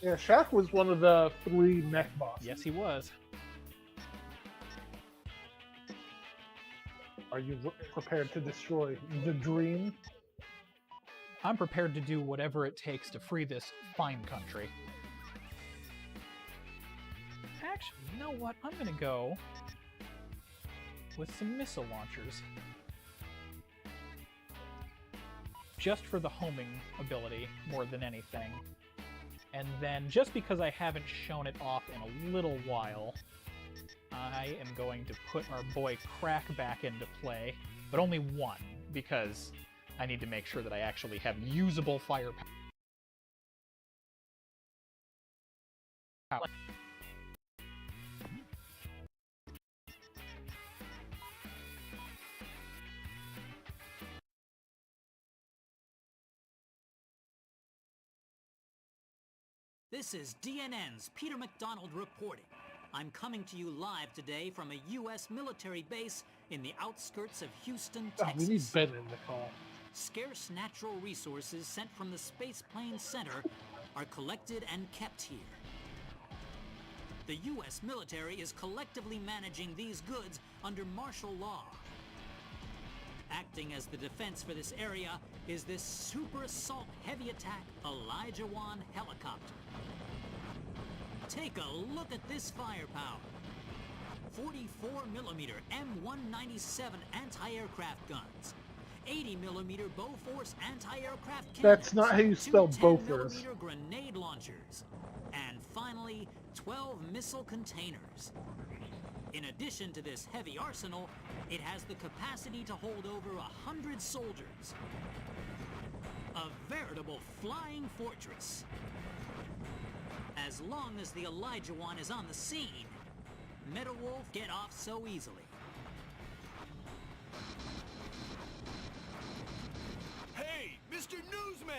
Yeah, Shaq was one of the 3 mech bosses. Yes, he was. Are you prepared to destroy The Dream? I'm prepared to do whatever it takes to free this fine country. Actually, you know what? I'm gonna go with some missile launchers. Just for the homing ability, more than anything. And then, just because I haven't shown it off in a little while, I am going to put our boy Crack back into play, but only one, because I need to make sure that I actually have usable firepower. This is DNN's Peter McDonald reporting. I'm coming to you live today from a U.S. military base in the outskirts of Houston, Oh, Texas. we need Ben in the call. Scarce natural resources sent from the Space Plane Center are collected and kept here. The U.S. military is collectively managing these goods under martial law. Acting as the defense for this area is this Super Assault Heavy Attack Olajuwon helicopter. Take a look at this firepower. 44mm M197 anti-aircraft guns. 80mm Bofors anti-aircraft cannons. That's not how you spell 2 Bofors. 10mm grenade launchers. And finally, 12 missile containers. In addition to this heavy arsenal, it has the capacity to hold over 100 soldiers. A veritable flying fortress. As long as the Olajuwon is on the scene, Metal Wolf get off so easily. Hey, Mr. Newsman!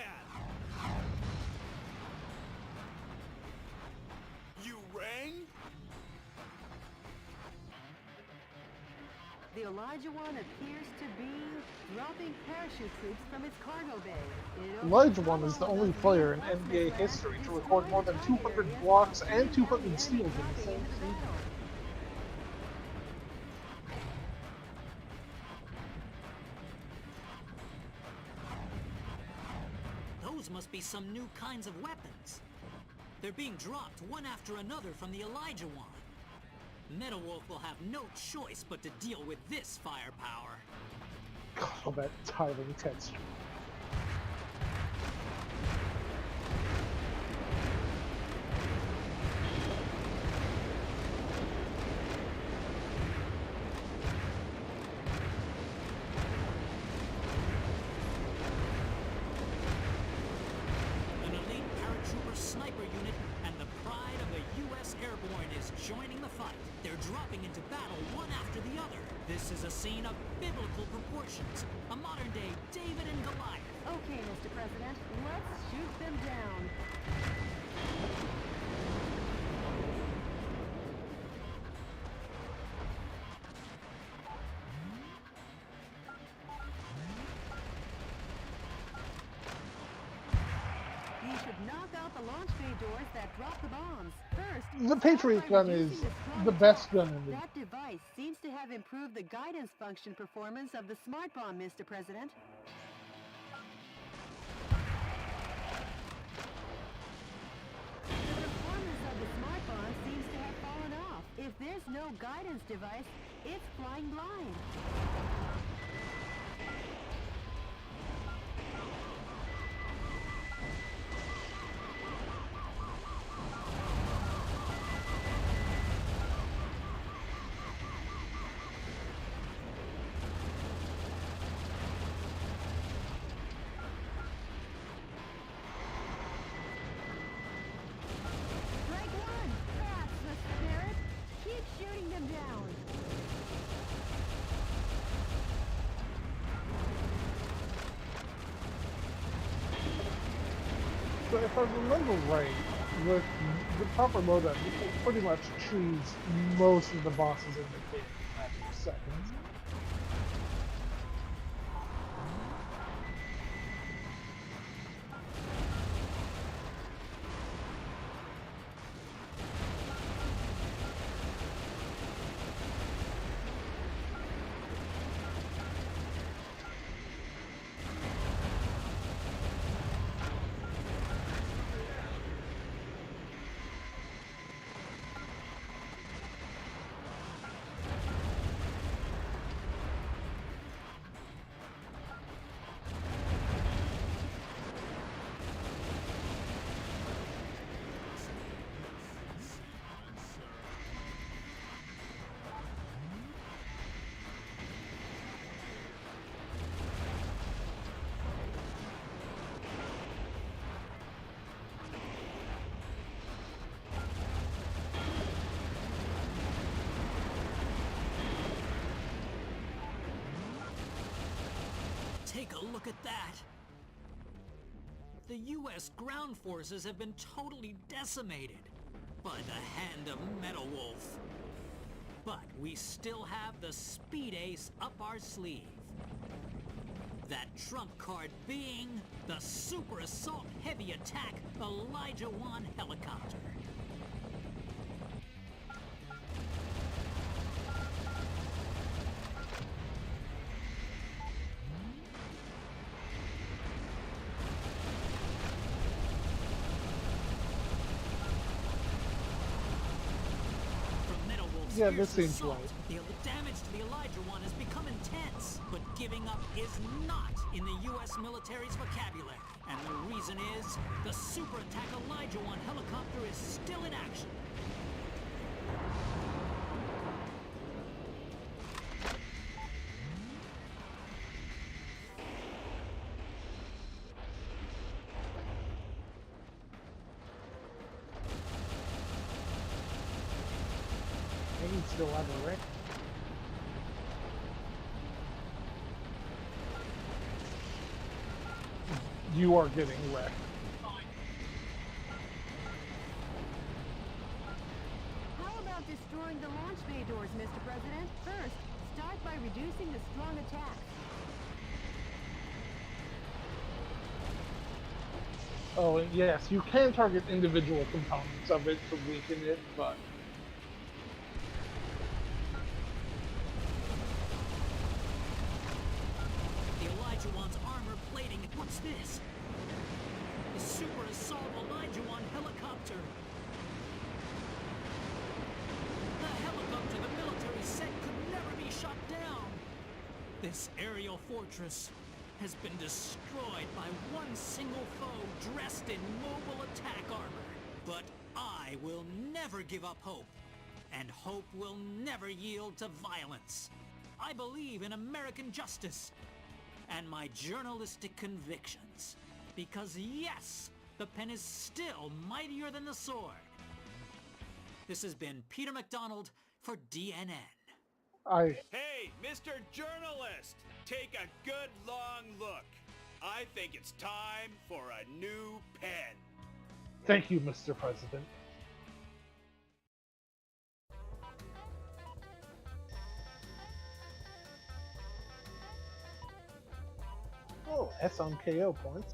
You rang? The Olajuwon appears to be dropping parachute troops from its cargo bay. Olajuwon is the only player in NBA history to record more than 200 blocks and 200 steals in the same season. Those must be some new kinds of weapons. They're being dropped one after another from the Olajuwon. Metal Wolf will have no choice but to deal with this firepower. Oh, that tiling texture. An elite paratrooper sniper unit and the pride of the U.S. Airborne is joining the fight. They're dropping into battle one after the other. This is a scene of biblical proportions. A modern-day David and Goliath. Okay, Mr. President, let's shoot them down. You should knock out the launch bay doors that drop the bombs. First, The Patriot gun is the best gun in the that device seems to have improved the guidance function performance of the smart bomb, Mr. President. The no guidance device, it's flying blind. Strike one! That's the spirit! Keep shooting them down! So if I remember right, with the proper loadout, you can pretty much choose most of the bosses in the game in a matter of seconds. Take a look at that! The U.S. ground forces have been totally decimated by the hand of Metal Wolf. But we still have the speed ace up our sleeve. That trump card being the Super Assault Heavy Attack Elijah 1 helicopter. Yeah, this seems assault, right. The damage to the Elijah 1 has become intense, but giving up is not in the U.S. military's vocabulary. And the reason is, the Super Attack Elijah 1 helicopter is still in action. Maybe still have a wreck. You are getting wrecked. How about destroying the launch bay doors, Mr. President? First, start by reducing the strong attacks. Oh, and yes, you can target individual components of it to weaken it, but The Elijah 1's armor plating. What's this? The Super Assault Elijah 1 helicopter. The helicopter the military said could never be shot down. This aerial fortress has been destroyed by one single foe dressed in mobile attack armor. But I will never give up hope. And hope will never yield to violence. I believe in American justice and my journalistic convictions. Because yes, the pen is still mightier than the sword. This has been Peter McDonald for DNN. Hey, Mr. Journalist! Take a good long look. I think it's time for a new pen. thank you, Mr. President. Oh, that's on KO points.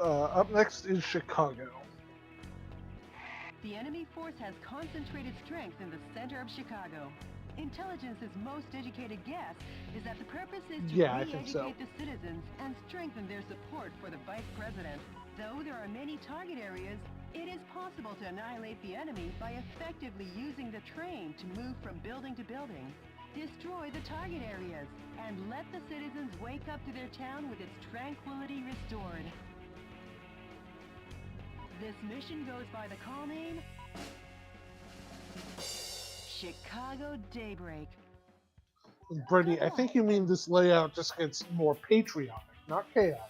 Up next is Chicago. The enemy force has concentrated strength in the center of Chicago. Intelligence's most educated guess is that the purpose is to Yeah, I think re-educate so. the citizens and strengthen their support for the vice president. Though there are many target areas, it is possible to annihilate the enemy by effectively using the train to move from building to building. Destroy the target areas and let the citizens wake up to their town with its tranquility restored. This mission goes by the call name Chicago Daybreak. Brittany, I think you mean this layout just gets more patriotic, not chaotic.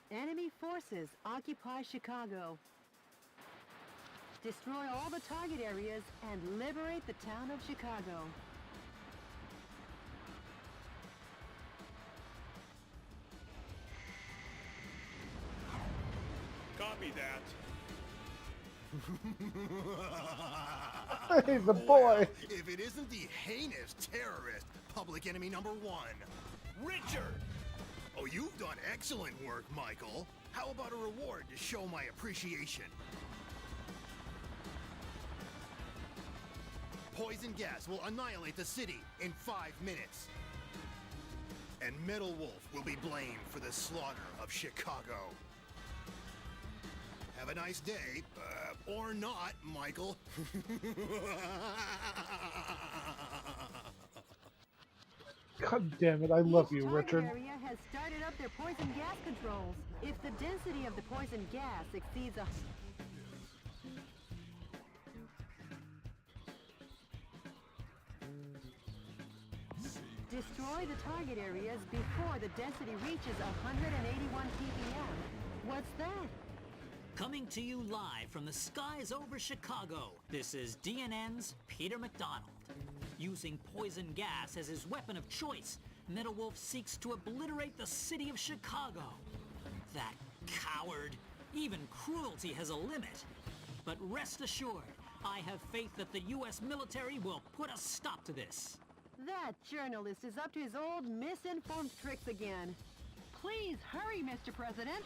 Enemy forces occupy Chicago. Destroy all the target areas and liberate the town of Chicago. Copy that. Hey, the boy! If it isn't the heinous terrorist, public enemy number one, Richard! Oh, you've done excellent work, Michael. How about a reward to show my appreciation? Poison gas will annihilate the city in 5 minutes. And Metal Wolf will be blamed for the slaughter of Chicago. Have a nice day, or not, Michael. God damn it, I love Each you, target Richard. area has started up their poison gas controls. If the density of the poison gas exceeds a... Destroy the target areas before the density reaches 181 ppm. What's that? Coming to you live from the skies over Chicago, this is DNN's Peter McDonald. Using poison gas as his weapon of choice, Metal Wolf seeks to obliterate the city of Chicago. That coward! Even cruelty has a limit. But rest assured, I have faith that the U.S. military will put a stop to this. That journalist is up to his old misinformed tricks again. Please hurry, Mr. President.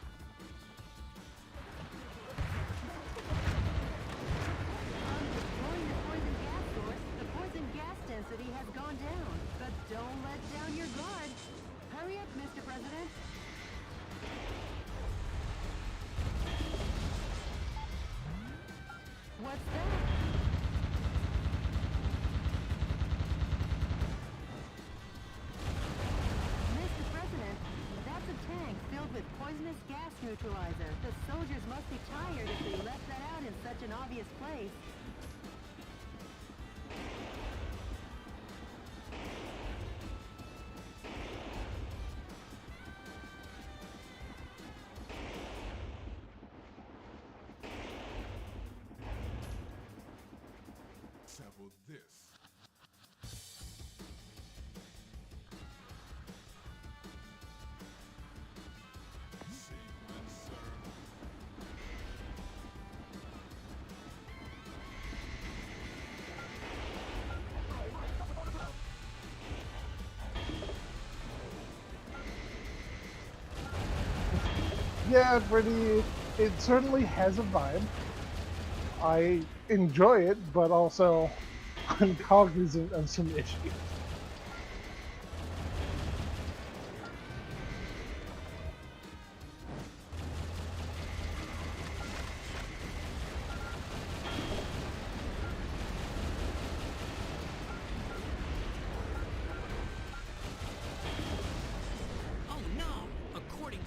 On destroying the poison gas source, the poison gas density has gone down. But don't let down your guard. Hurry up, Mr. President. What's that? Mr. President, that's a tank filled with poisonous gas neutralizer. The soldiers must be tired if they left that out in such an obvious place. Sample this. Yeah, Brittany, it certainly has a vibe. I enjoy it, but also I'm cognizant of some issues.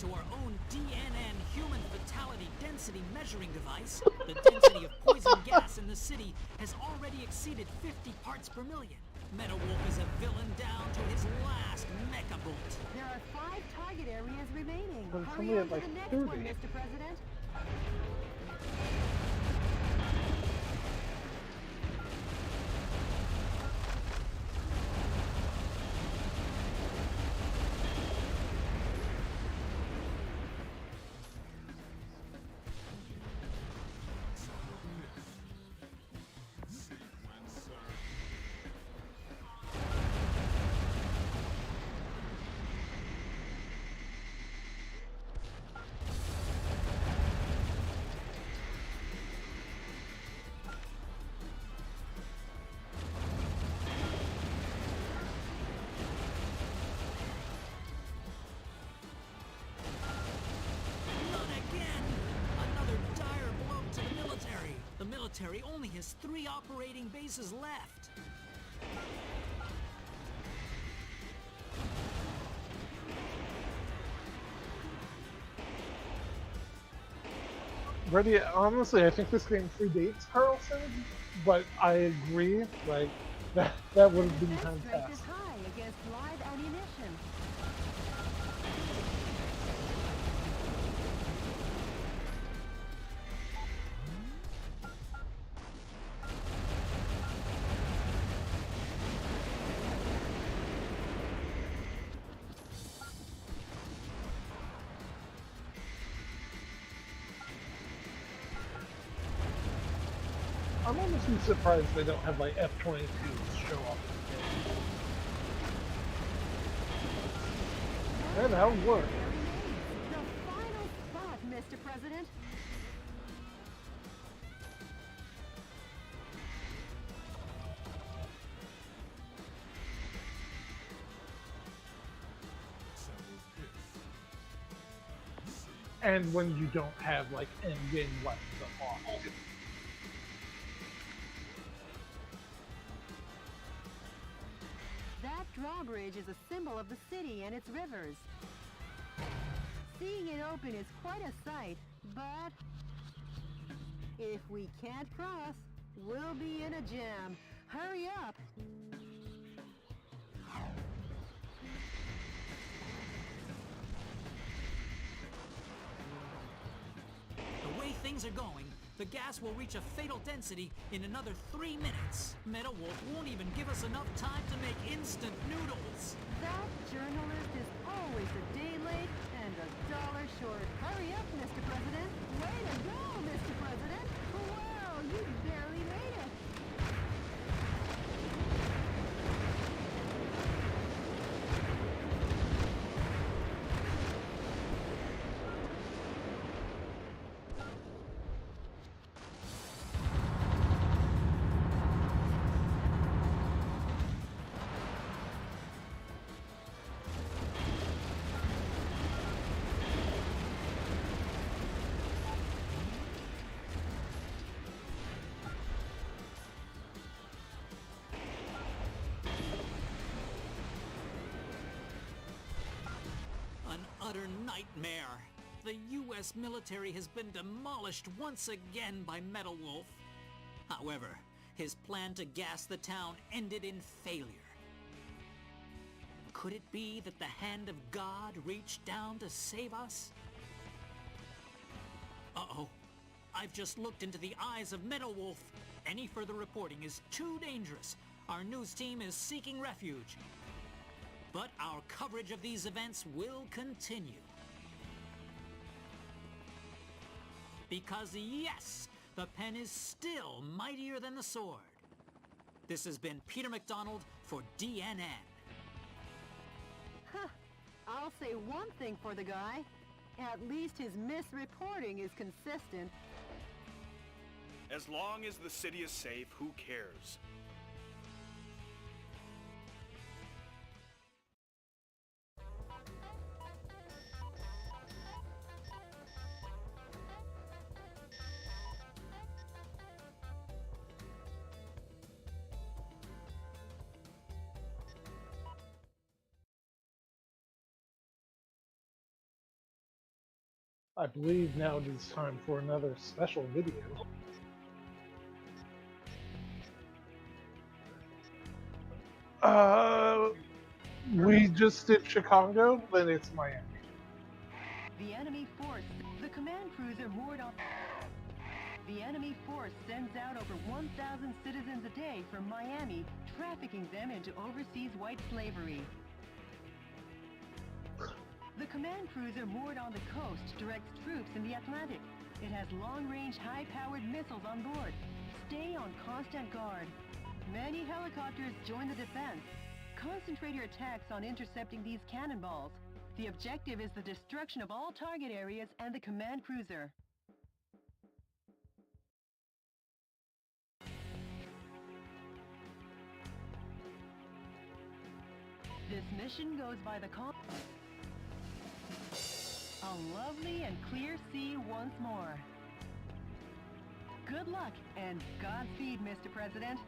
to our own DNN human fatality density measuring device, the density of poison gas in the city has already exceeded 50 parts per million. Metal Wolf is a villain down to his last mecha bolt. There are 5 target areas remaining. But it's Hurry only on at, to like, the next 30. one, Mr. President. Not again! Another dire blow to the military. The military only has 3 operating bases left. Ready? Honestly, I think this game predates Carlson, but I agree. Like that would have been Defense strength is fantastic. high against live ammunition. I'm honestly surprised they don't have like F-22s show up. Yeah, that would work. The final spot, Mr. President. And when you don't have like endgame weapons unlocked. That drawbridge is a symbol of the city and its rivers. Seeing it open is quite a sight, but if we can't cross, we'll be in a jam. Hurry up! The way things are going, the gas will reach a fatal density in another 3 minutes. Metal Wolf won't even give us enough time to make instant noodles. That journalist is always a day late and $1 short. Hurry up, Mr. President! Way to go, Mr. President! Wow, you barely made it! An utter nightmare. The U.S. military has been demolished once again by Metal Wolf. However, his plan to gas the town ended in failure. Could it be that the hand of God reached down to save us? Uh-oh. I've just looked into the eyes of Metal Wolf. Any further reporting is too dangerous. Our news team is seeking refuge. But our coverage of these events will continue. Because yes, the pen is still mightier than the sword. This has been Peter McDonald for DNN. Huh. I'll say one thing for the guy. At least his misreporting is consistent. As long as the city is safe, who cares? I believe now it is time for another special video. We just did Chicago, then it's Miami. The enemy force, the command cruiser moored on... The enemy force sends out over 1,000 citizens a day from Miami, trafficking them into overseas white slavery. The command cruiser moored on the coast directs troops in the Atlantic. It has long-range, high-powered missiles on board. Stay on constant guard. Many helicopters join the defense. Concentrate your attacks on intercepting these cannonballs. The objective is the destruction of all target areas and the command cruiser. This mission goes by the call. A lovely and clear sea once more. Good luck and Godspeed, Mr. President.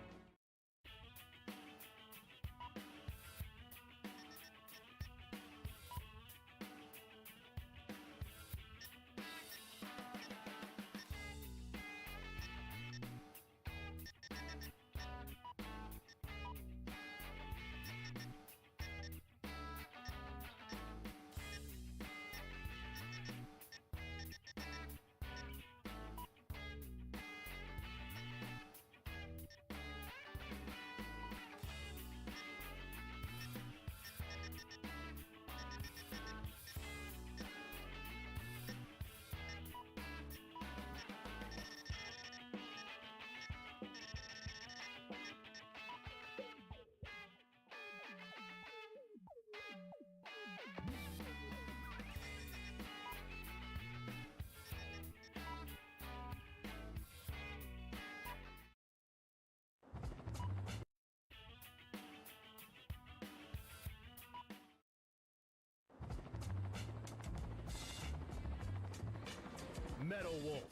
Metal Wolf.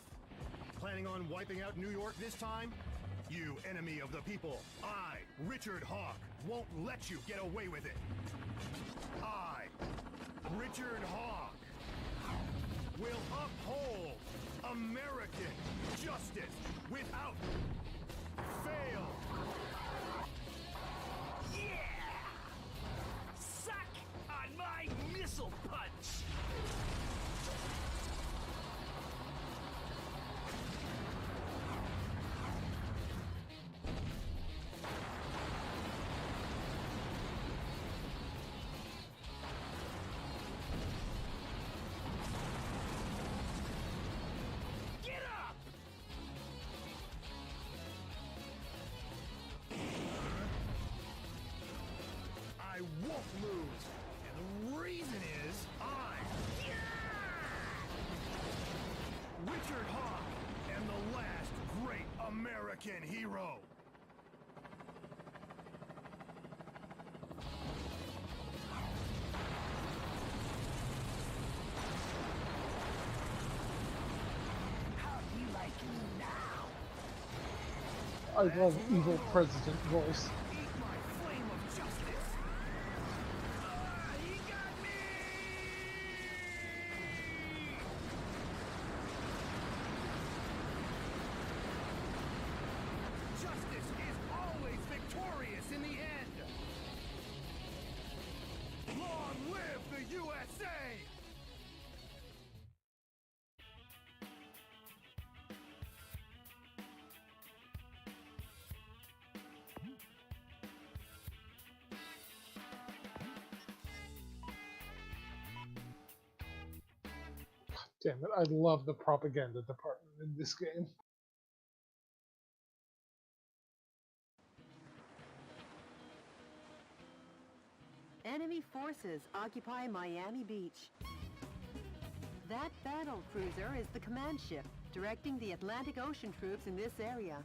Planning on wiping out New York this time? You enemy of the people, I, Richard Hawk, won't let you get away with it. I, Richard Hawk, will uphold American justice without fail. Yeah! Suck on my missile punch! I won't lose, and the reason is Richard Hawk and the last great American hero. How do you like me now? I love evil president voice. Eat my flame of justice! He got me! Justice is always victorious in the end. Long live the USA! Damn it, I love the propaganda department in this game. Enemy forces occupy Miami Beach. That battle cruiser is the command ship, directing the Atlantic Ocean troops in this area.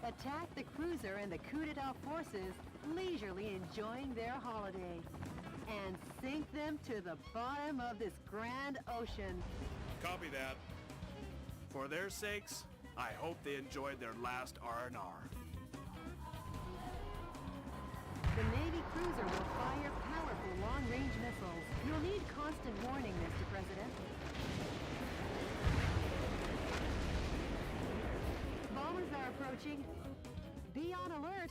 Attack the cruiser and the coup d'etat forces, leisurely enjoying their holiday. And sink them to the bottom of this grand ocean. Copy that. For their sakes, I hope they enjoyed their last R&R. The Navy cruiser will fire powerful long-range missiles. You'll need constant warning, Mr. President. approaching. Be on alert.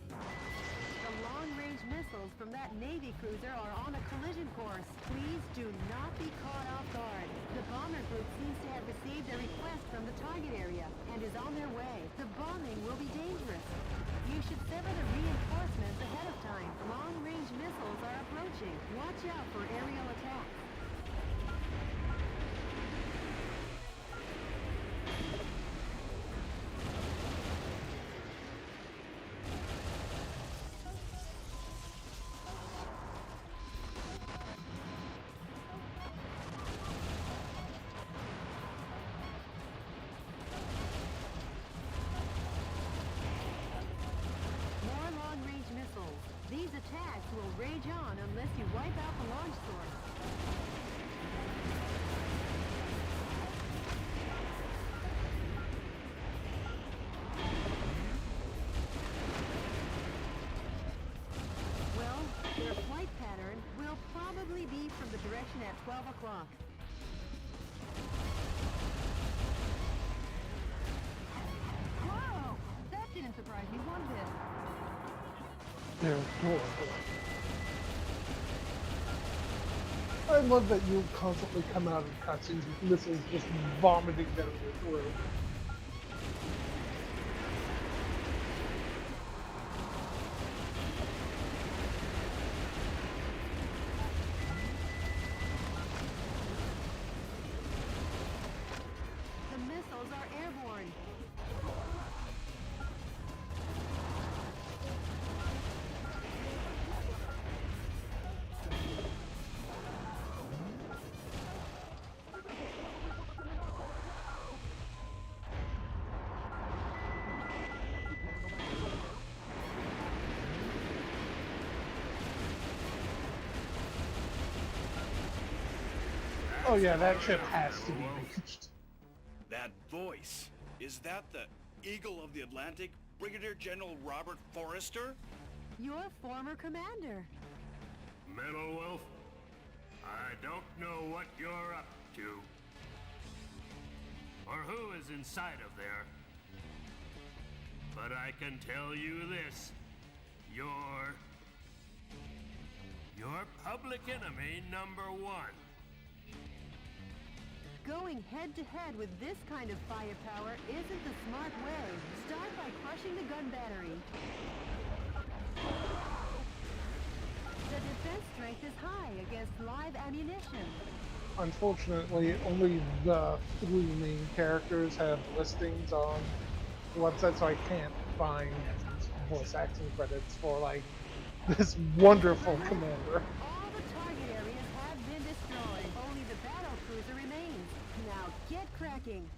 The long-range missiles from that Navy cruiser are on a collision course. Please do not be caught off guard. The bomber group seems to have received a request from the target area and is on their way. The bombing will be dangerous. You should sever the reinforcements ahead of time. Long-range missiles are approaching. Watch out for aerial attacks. These attacks will rage on unless you wipe out the launch source. Well, their flight pattern will probably be from the direction at 12 o'clock. Whoa! That didn't surprise me one bit. They're adorable. I love that you constantly come out of cutscenes with missiles just vomiting down your throat. The missiles are airborne. Oh yeah, that ship has to be reached. That voice, is that the Eagle of the Atlantic, Brigadier General Robert Forrester? Your former commander. Metal Wolf, I don't know what you're up to. Or who is inside of there. But I can tell you this. You're public enemy #1. Going head-to-head with this kind of firepower isn't the smart way. Start by crushing the gun battery. The defense strength is high against live ammunition. Unfortunately, only the 3 main characters have listings on the website, so I can't find voice acting credits for, like, this wonderful commander. All the target areas have been destroyed. Only the battle cruiser remains. Now get cracking.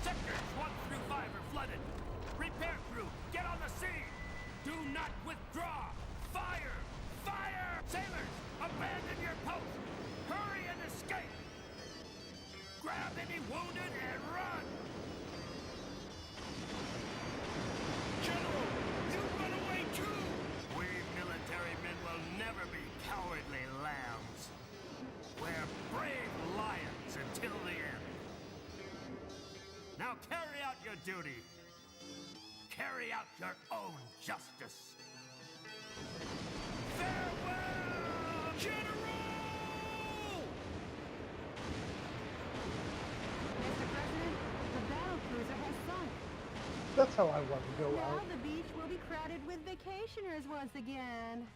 Sectors 1 through 5 are flooded. Repair crew, get on the scene. Do not withdraw. Fire! Fire! Sailors, abandon your post. Hurry and escape. Grab any wounded and run. General, you run away too! We military men will never be cowardly lambs. We're brave lions until the end. Now carry out your duty. Carry out your own justice. Farewell, General! Mr. President, the battle cruiser has sunk. That's how I want to go Now out. the beach will be crowded with vacationers once again.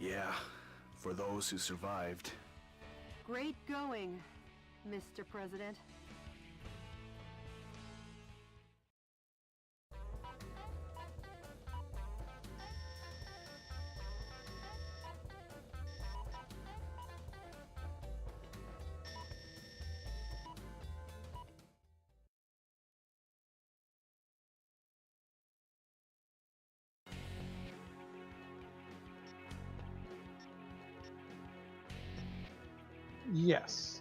Yeah, for those who survived. Great going, Mr. President. Yes.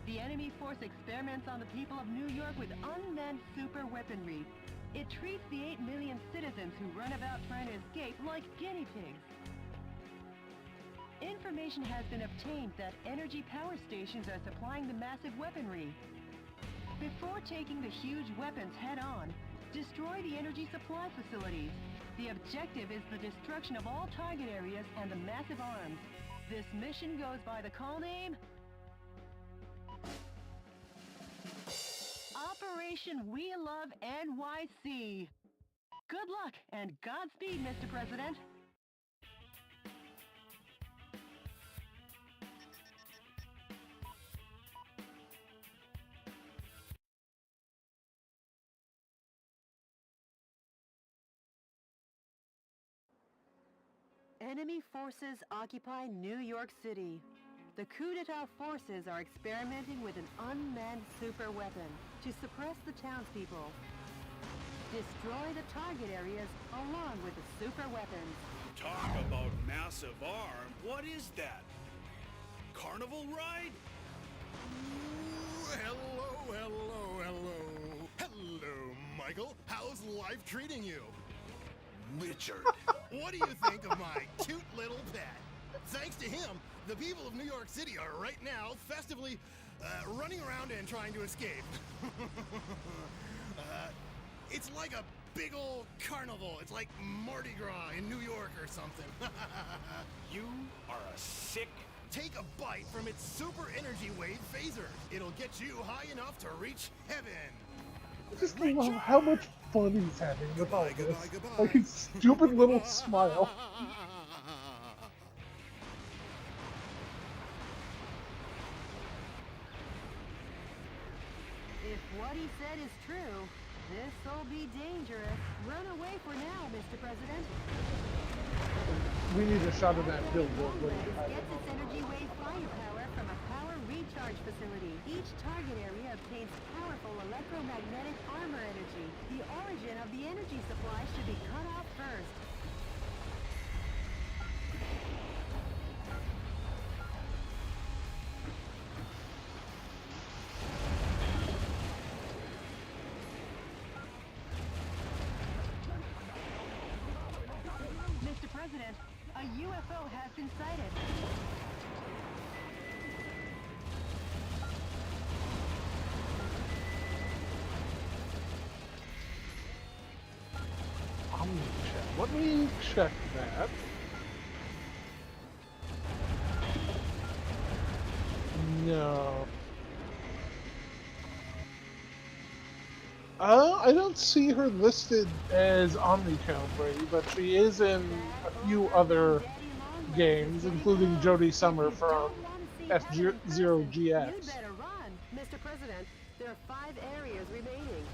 The enemy force experiments on the people of New York with unmanned super weaponry. It treats the 8 million citizens who run about trying to escape like guinea pigs. Information has been obtained that energy power stations are supplying the massive weaponry. Before taking the huge weapons head-on, destroy the energy supply facilities. The objective is the destruction of all target areas and the massive arms. This mission goes by the call name Operation We Love NYC. Good luck and Godspeed, Mr. President. Enemy forces occupy New York City. The coup d'etat forces are experimenting with an unmanned super weapon to suppress the townspeople. Destroy the target areas along with the super weapons. Talk about massive arm. What is that? Carnival ride? Ooh, hello, Michael. How's life treating you? Richard, what do you think of my cute little pet? Thanks to him, the people of New York City are right now festively running around and trying to escape. It's like a big old carnival. It's like Mardi Gras in New York or something. You are a sick... Take a bite from its super energy wave phaser. It'll get you high enough to reach heaven. I just love how much fun he's having with all Goodbye, this. goodbye. Like his stupid little smile. If what he said is true, this'll be dangerous. Run away for now, Mr. President. We need a shot of that billboard. Longlegs gets its energy wave firepower from a power recharge facility. Each target area obtains powerful electromagnetic armor energy. The origin of the energy supply should be cut off first. Mr. President, a UFO has been sighted. Omni-check. Let me check that. No. I don't see her listed as Omnicom, Brady, but she is in a few other games, including Jodie Summer from F-Zero GX. You'd better run, Mr. President. There are 5 areas remaining.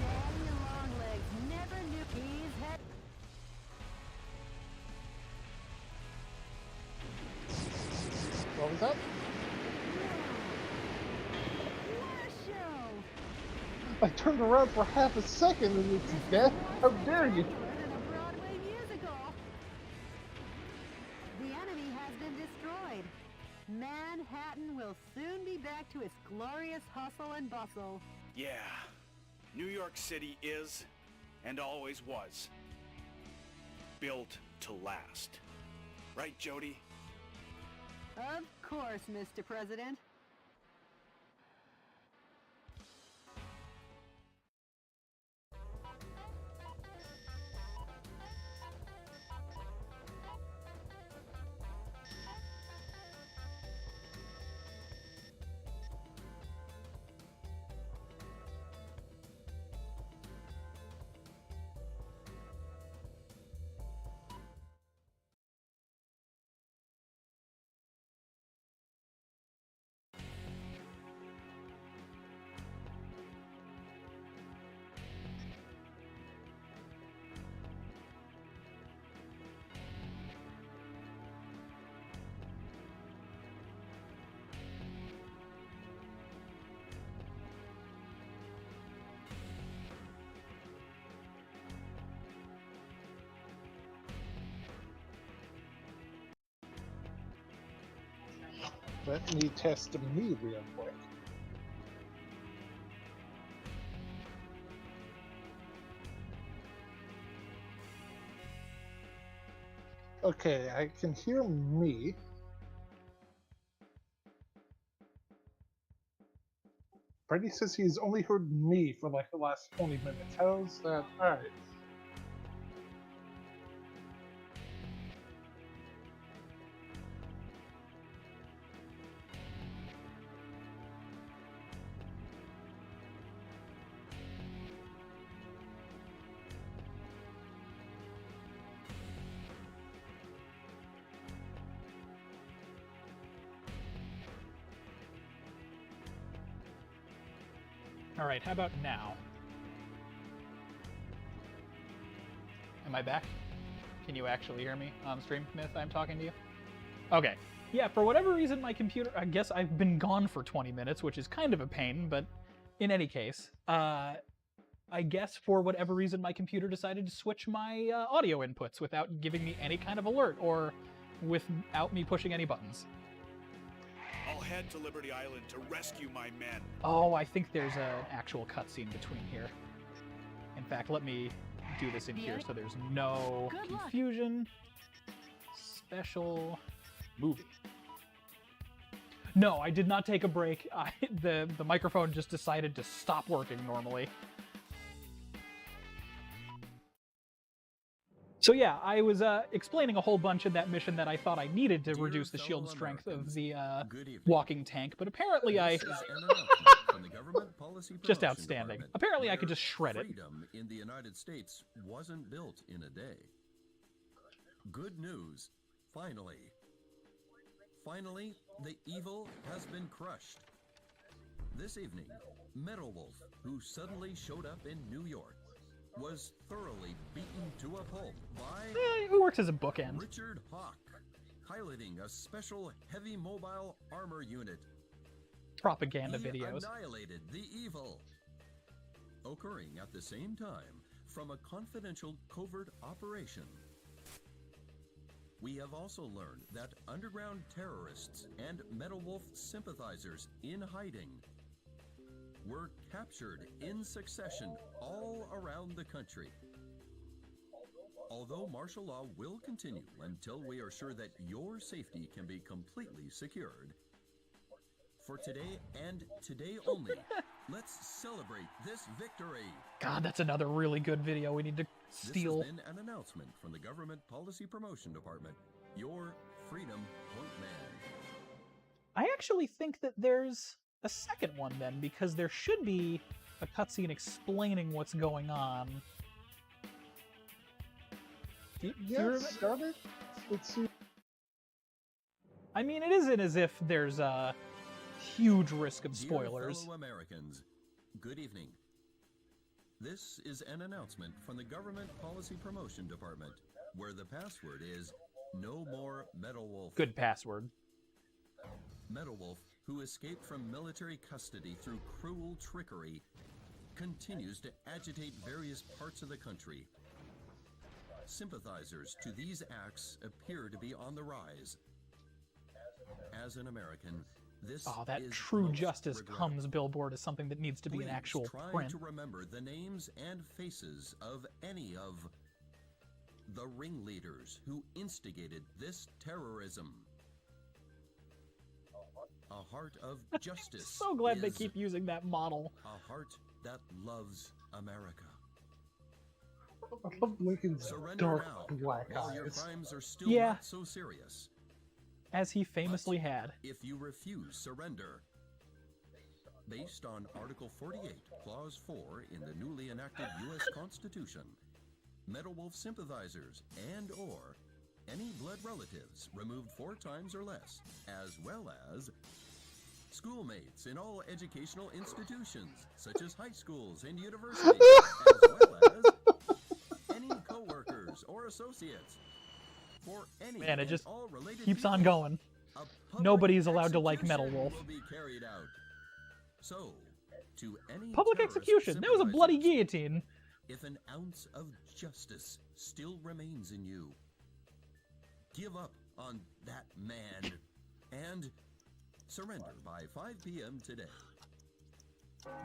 Daddy Longlegs never knew he's head. What was that? What a show! I turned around for half a second and it's death. How dare you? Than a Broadway musical. The enemy has been destroyed. Manhattan will soon be back to its glorious hustle and bustle. Yeah, New York City is, and always was, built to last. Right, Jody? Of course, Mr. President. Let me test me real quick. Okay, I can hear me. Brady says he's only heard me for like the last 20 minutes. How's that? Alright. All right, how about now? Am I back? Can you actually hear me on stream, Myth? I'm talking to you? Okay. Yeah, for whatever reason, my computer... I guess I've been gone for 20 minutes, which is kind of a pain, but in any case, I guess for whatever reason, my computer decided to switch my audio inputs without giving me any kind of alert or without me pushing any buttons. I'll head to Liberty Island to rescue my men. Oh, I think there's an actual cutscene between here. In fact, let me do this in here so there's no confusion. Special movie. No, I did not take a break. The microphone just decided to stop working normally. So yeah, I was explaining a whole bunch in that mission that I thought I needed to reduce the shield strength of the walking tank, but apparently just outstanding. Apparently I could just shred it. Freedom in the United States wasn't built in a day. Good news, finally, the evil has been crushed. This evening, Metal Wolf, who suddenly showed up in New York, was thoroughly beaten to a pulp by it works as a bookend. Richard Hawk, piloting a special heavy mobile armor unit. Propaganda he videos. Annihilated the evil. Occurring at the same time from a confidential covert operation. We have also learned that underground terrorists and Metal Wolf sympathizers in hiding were captured in succession all around the country. Although martial law will continue until we are sure that your safety can be completely secured, for today and today only, let's celebrate this victory. God, that's another really good video we need to steal. This has been an announcement from the Government Policy Promotion Department, your Freedom Point Man. I actually think that there's a second one then, because there should be a cutscene explaining what's going on. Yes, got it? Let's see. I mean, it isn't as if there's a huge risk of spoilers. Dear fellow Americans, good evening. This is an announcement from the Government Policy Promotion Department, where the password is No More Metal Wolf. Good password. Metal Wolf, who escaped from military custody through cruel trickery, continues to agitate various parts of the country. Sympathizers to these acts appear to be on the rise. As an American, this that is True most Justice regrettable. Comes billboard is something that needs to be Please an actual try print. to remember the names and faces of any of the ringleaders who instigated this terrorism. A heart of justice. So glad they is keep using that model. a heart that loves America. I love Lincoln's Surrender dark now, black while your eyes. crimes are still Yeah. not so serious. As he famously had. If you refuse surrender, based on Article 48, Clause 4 in the newly enacted U.S. Constitution, Metal Wolf sympathizers and/or any blood relatives removed 4 times or less, as well as schoolmates in all educational institutions, such as high schools and universities, as well as any co-workers or associates. For any Man, it and just all related keeps on people, going. a public Nobody's allowed to like Metal execution Wolf. will be carried out. So, to any Public terrorist execution. That was a bloody sympathizers, guillotine. if an ounce of justice still remains in you, give up on that man and Surrender by 5 p.m. today.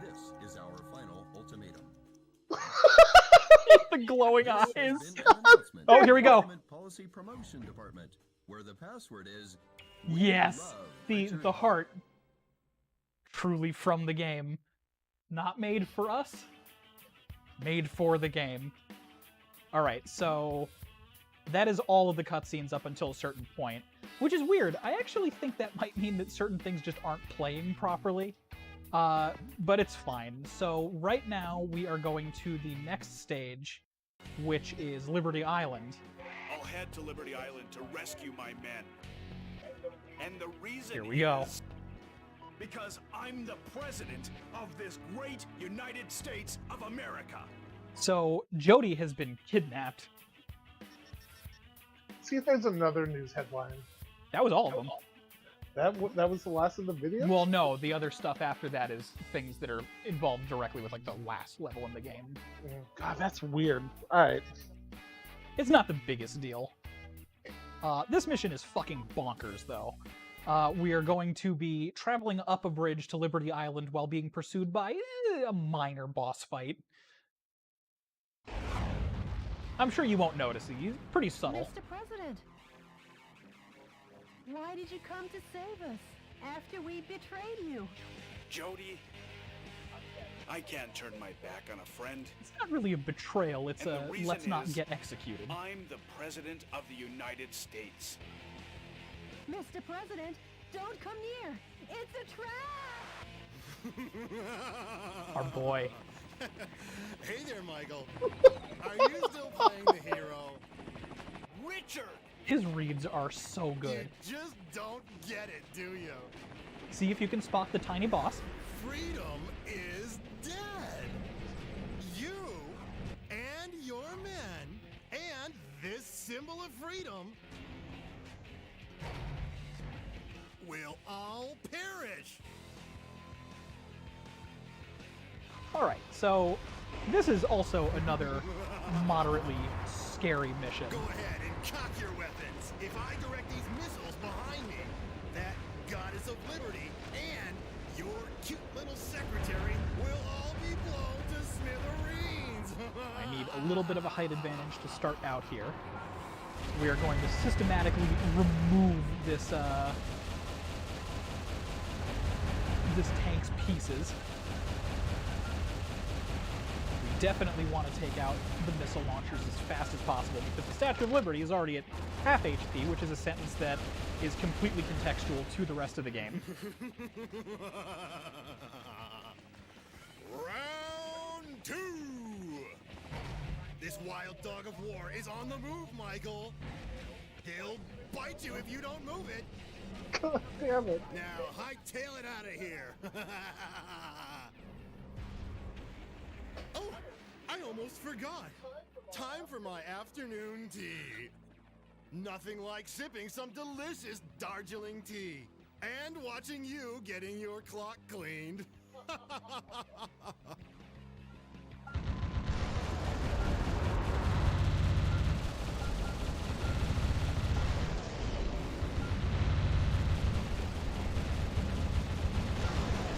This is our final ultimatum. The glowing This has eyes. been an announcement Oh, from here we the go. Government Policy Promotion Department, where the password is Yes, love the Richard heart. Truly from the game. Not made for us, made for the game. Alright, so that is all of the cutscenes up until a certain point, which is weird. I actually think that might mean that certain things just aren't playing properly, but it's fine. So right now we are going to the next stage, which is Liberty Island. I'll head to Liberty Island to rescue my men. And the reason Here we go. is because I'm the president of this great United States of America. So Jody has been kidnapped. See if there's another news headline. That was all of them. That was the last of the video? Well, no, the other stuff after that is things that are involved directly with like the last level in the game. God, that's weird. Alright. It's not the biggest deal. This mission is fucking bonkers, though. We are going to be traveling up a bridge to Liberty Island while being pursued by a minor boss fight. I'm sure you won't notice it. He's pretty subtle. Mr. President, why did you come to save us after we betrayed you? Jody, I can't turn my back on a friend. It's not really a betrayal. It's And a the reason let's not is get executed. I'm the president of the United States. Mr. President, don't come near. It's a trap! Our boy. Hey there, Michael. Are you still playing the hero? Richard! His reads are so good. You just don't get it, do you? See if you can spot the tiny boss. Freedom is dead. You and your men and this symbol of freedom will all perish. Alright, so this is also another moderately scary mission. Go ahead and cock your weapons. If I direct these missiles behind me, that goddess of liberty and your cute little secretary will all be blown to smithereens. I need a little bit of a height advantage to start out here. We are going to systematically remove this this tank's pieces. We definitely want to take out the missile launchers as fast as possible because the Statue of Liberty is already at half HP, which is a sentence that is completely contextual to the rest of the game. Round 2! This wild dog of war is on the move, Michael. He'll bite you if you don't move it. God damn it. Now, hightail it out of here. Oh, I almost forgot. Time for my afternoon tea. Nothing like sipping some delicious Darjeeling tea and watching you getting your clock cleaned.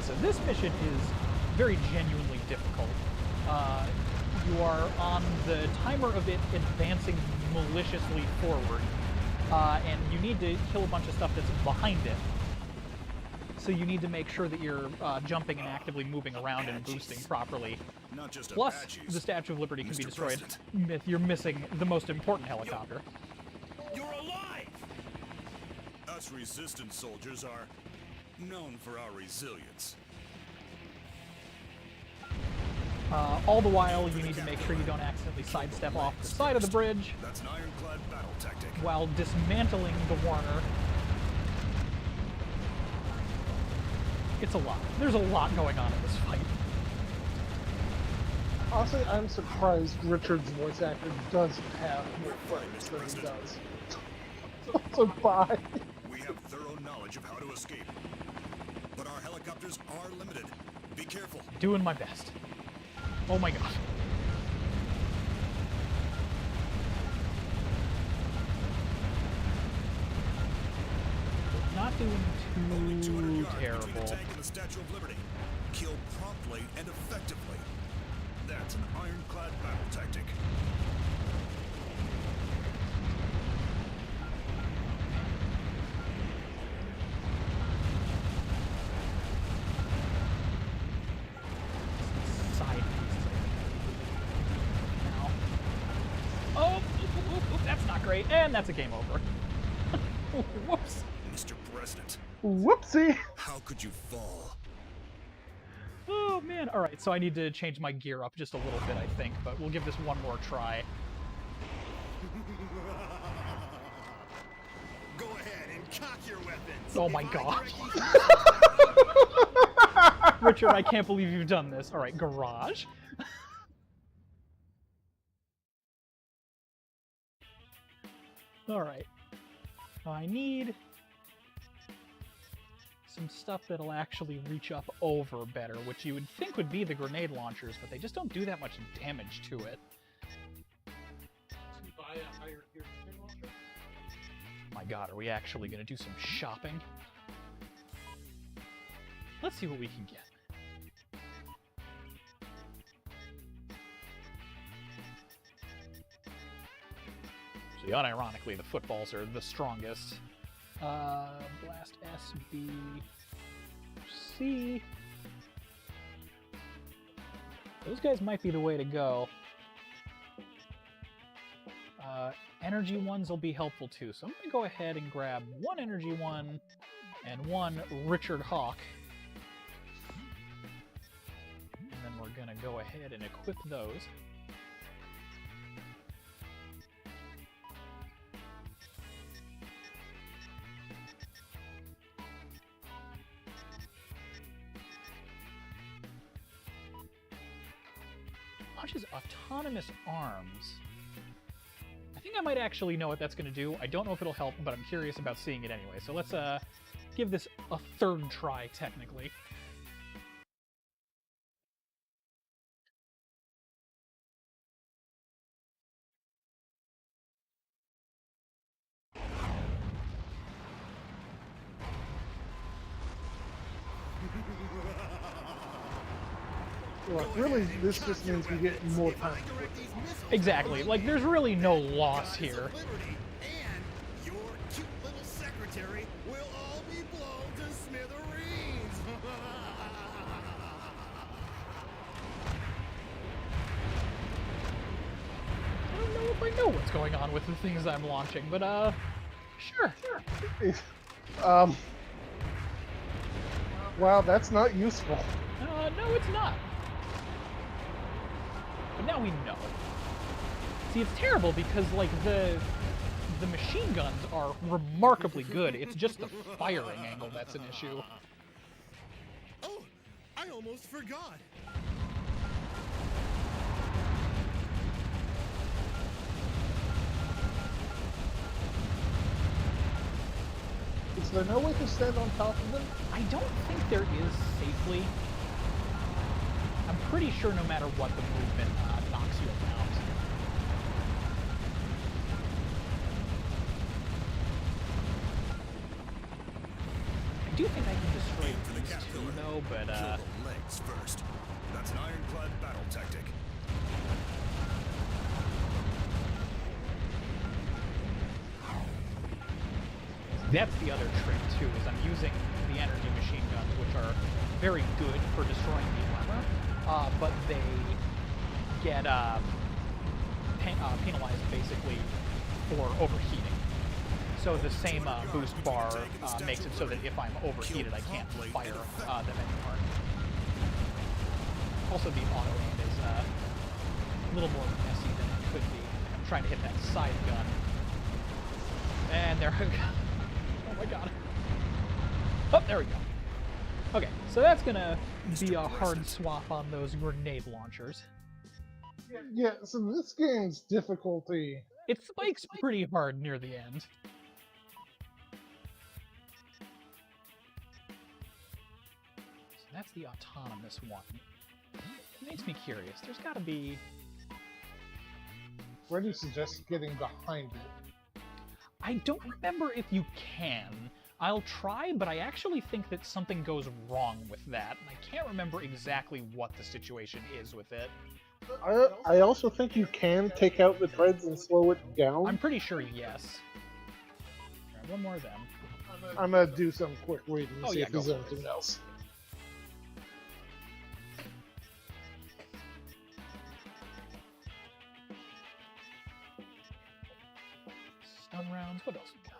So this mission is very genuinely difficult. You are on the timer of it advancing maliciously forward, and you need to kill a bunch of stuff that's behind it. So you need to make sure that you're jumping and actively moving around and boosting properly. Not just Plus, Apaches. the Statue of Liberty can be Mr. destroyed. President. You're missing the most important helicopter. You're alive! Us resistance soldiers are known for our resilience. All the while, you need to make sure you don't accidentally sidestep off the side of the bridge That's an ironclad battle tactic. while dismantling the Warner. It's a lot. There's a lot going on in this fight. Honestly, I'm surprised Richard's voice actor doesn't have more credits than he does. So bye. We have thorough knowledge of how to escape. But our helicopters are limited. Be careful. Doing my best. Oh my god. Not doing too about 200 yards terrible. between the tank and the Statue of Liberty. Kill promptly and effectively. That's an ironclad battle tactic. Side pieces. Now. Oh, that's not great, and that's a game over. Whoops. Mr. President, Whoopsie! how could you fall? Oh man, alright, so I need to change my gear up just a little bit, I think, but we'll give this one more try. Go ahead and cock your weapons. Oh my If I gosh. direct these- Richard, I can't believe you've done this. Alright, garage. Alright. I need some stuff that'll actually reach up over better, which you would think would be the grenade launchers, but they just don't do that much damage to it. My god, are we actually going to do some shopping? Let's see what we can get. See, unironically, the footballs are the strongest. Blast S, B, C. Those guys might be the way to go. Energy ones will be helpful too, so I'm going to go ahead and grab one energy one and one Richard Hawk. And then we're going to go ahead and equip those. Launches autonomous arms. I think I might actually know what that's going to do. I don't know if it'll help, but I'm curious about seeing it anyway. So let's give this a third try, technically. Well, really, this just means we get more time. Exactly. Like, there's really no loss here. And your cute little secretary will all be blown to smithereens. I don't know if I know what's going on with the things I'm launching, but, sure. Wow, that's not useful. No, it's not. But now we know. See, it's terrible because, like, the machine guns are remarkably good. It's just the firing angle that's an issue. Oh, I almost forgot. Is there no way to stand on top of them? I don't think there is safely. I'm pretty sure no matter what, the movement knocks you around. I do think I can destroy these two, though, but Kill the legs first. That's an ironclad battle tactic. that's the other trick, too, is I'm using the energy machine guns, which are very good for destroying the armor, but they get penalized, basically, for overheating. So the same boost bar makes it so that if I'm overheated, I can't fire them anymore. Also, the auto aim is a little more messy than it could be. I'm trying to hit that side gun. And there we go. Oh my god. Oh, there we go. Okay, so that's gonna be a hard swap on those grenade launchers. Yeah, so this game's difficulty... It spikes pretty hard near the end. So that's the autonomous one. It makes me curious. There's gotta be... Freddy suggests getting behind it. I don't remember if you can. I'll try, but I actually think that something goes wrong with that. And I can't remember exactly what the situation is with it. I also think you can take out the treads and slow it down. I'm pretty sure yes. Grab one more of them. I'm gonna do some quick reading and see yeah, if there's go for anything else. Stun rounds. What else we got?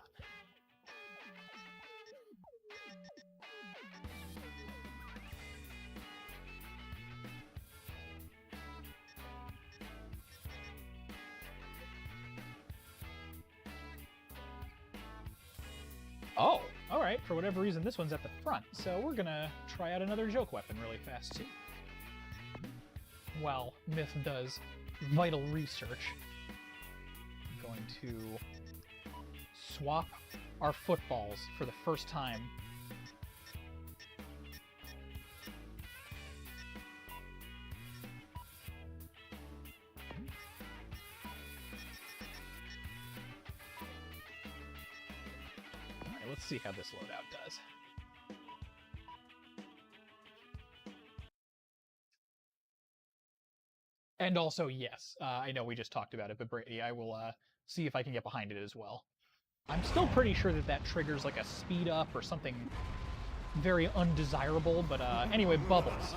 Oh, alright. For whatever reason, this one's at the front, so we're gonna try out another joke weapon really fast, too. While Myth does vital research, I'm going to swap our footballs for the first time. Alright, let's see how this loadout does. And also, yes, I know we just talked about it, but Brady, I will see if I can get behind it as well. I'm still pretty sure that that triggers like a speed up or something very undesirable, but anyway, Bubbles.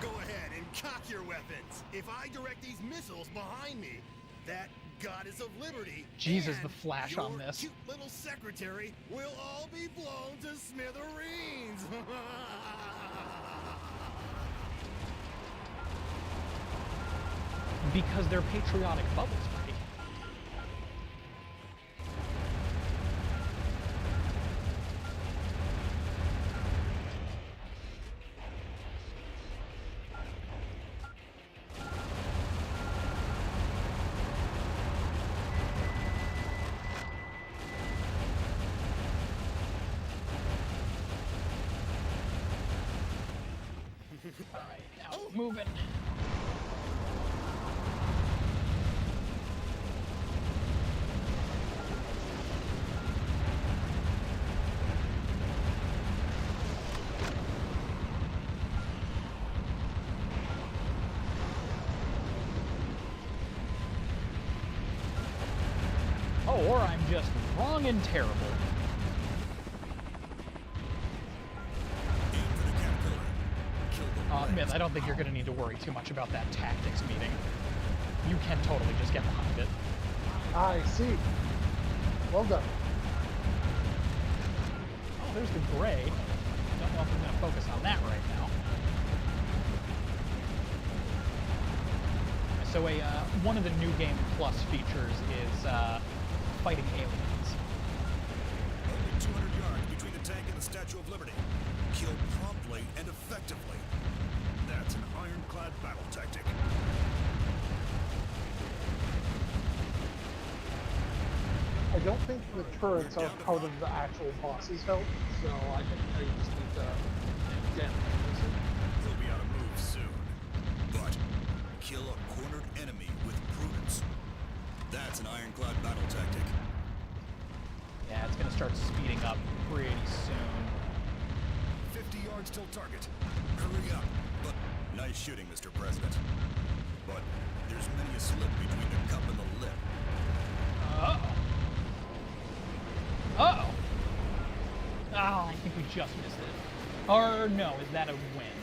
Go ahead and cock your weapons. If I direct these missiles behind me, that goddess of liberty Jesus, and the flash your on this. cute little secretary will all be blown to smithereens. Because they're patriotic bubbles, Brady. Alright, now moving. Oh, or I'm just wrong and terrible. Myth, I don't think you're going to need to worry too much about that tactics meeting. You can totally just get behind it. I see. Well done. Oh, there's the gray. Don't know if I'm going to focus on that right now. So one of the New Game Plus features is fighting aliens. Only 200 yards between the tank and the Statue of Liberty. Kill promptly and effectively. That's an ironclad battle tactic. I don't think the turrets are part of the actual boss's help, so I think I just need to damage it. They'll be out of move soon. But kill a cornered enemy with prudence. That's an ironclad battle tactic. Yeah, it's going to start speeding up pretty soon. 50 yards till target. Hurry up. But nice shooting, Mr. President. But there's many a slip between the cup and the lip. Uh-oh. Uh-oh. Oh, I think we just missed it. Or no, is that a win?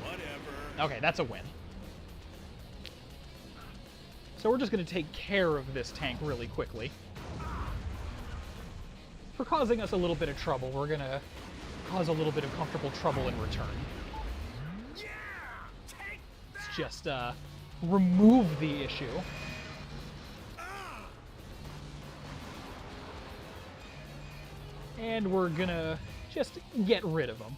Whatever. Okay, that's a win. So we're just going to take care of this tank really quickly. For causing us a little bit of trouble, we're going to cause a little bit of comfortable trouble in return. Yeah! Take that! Let's just remove the issue. And we're going to just get rid of them.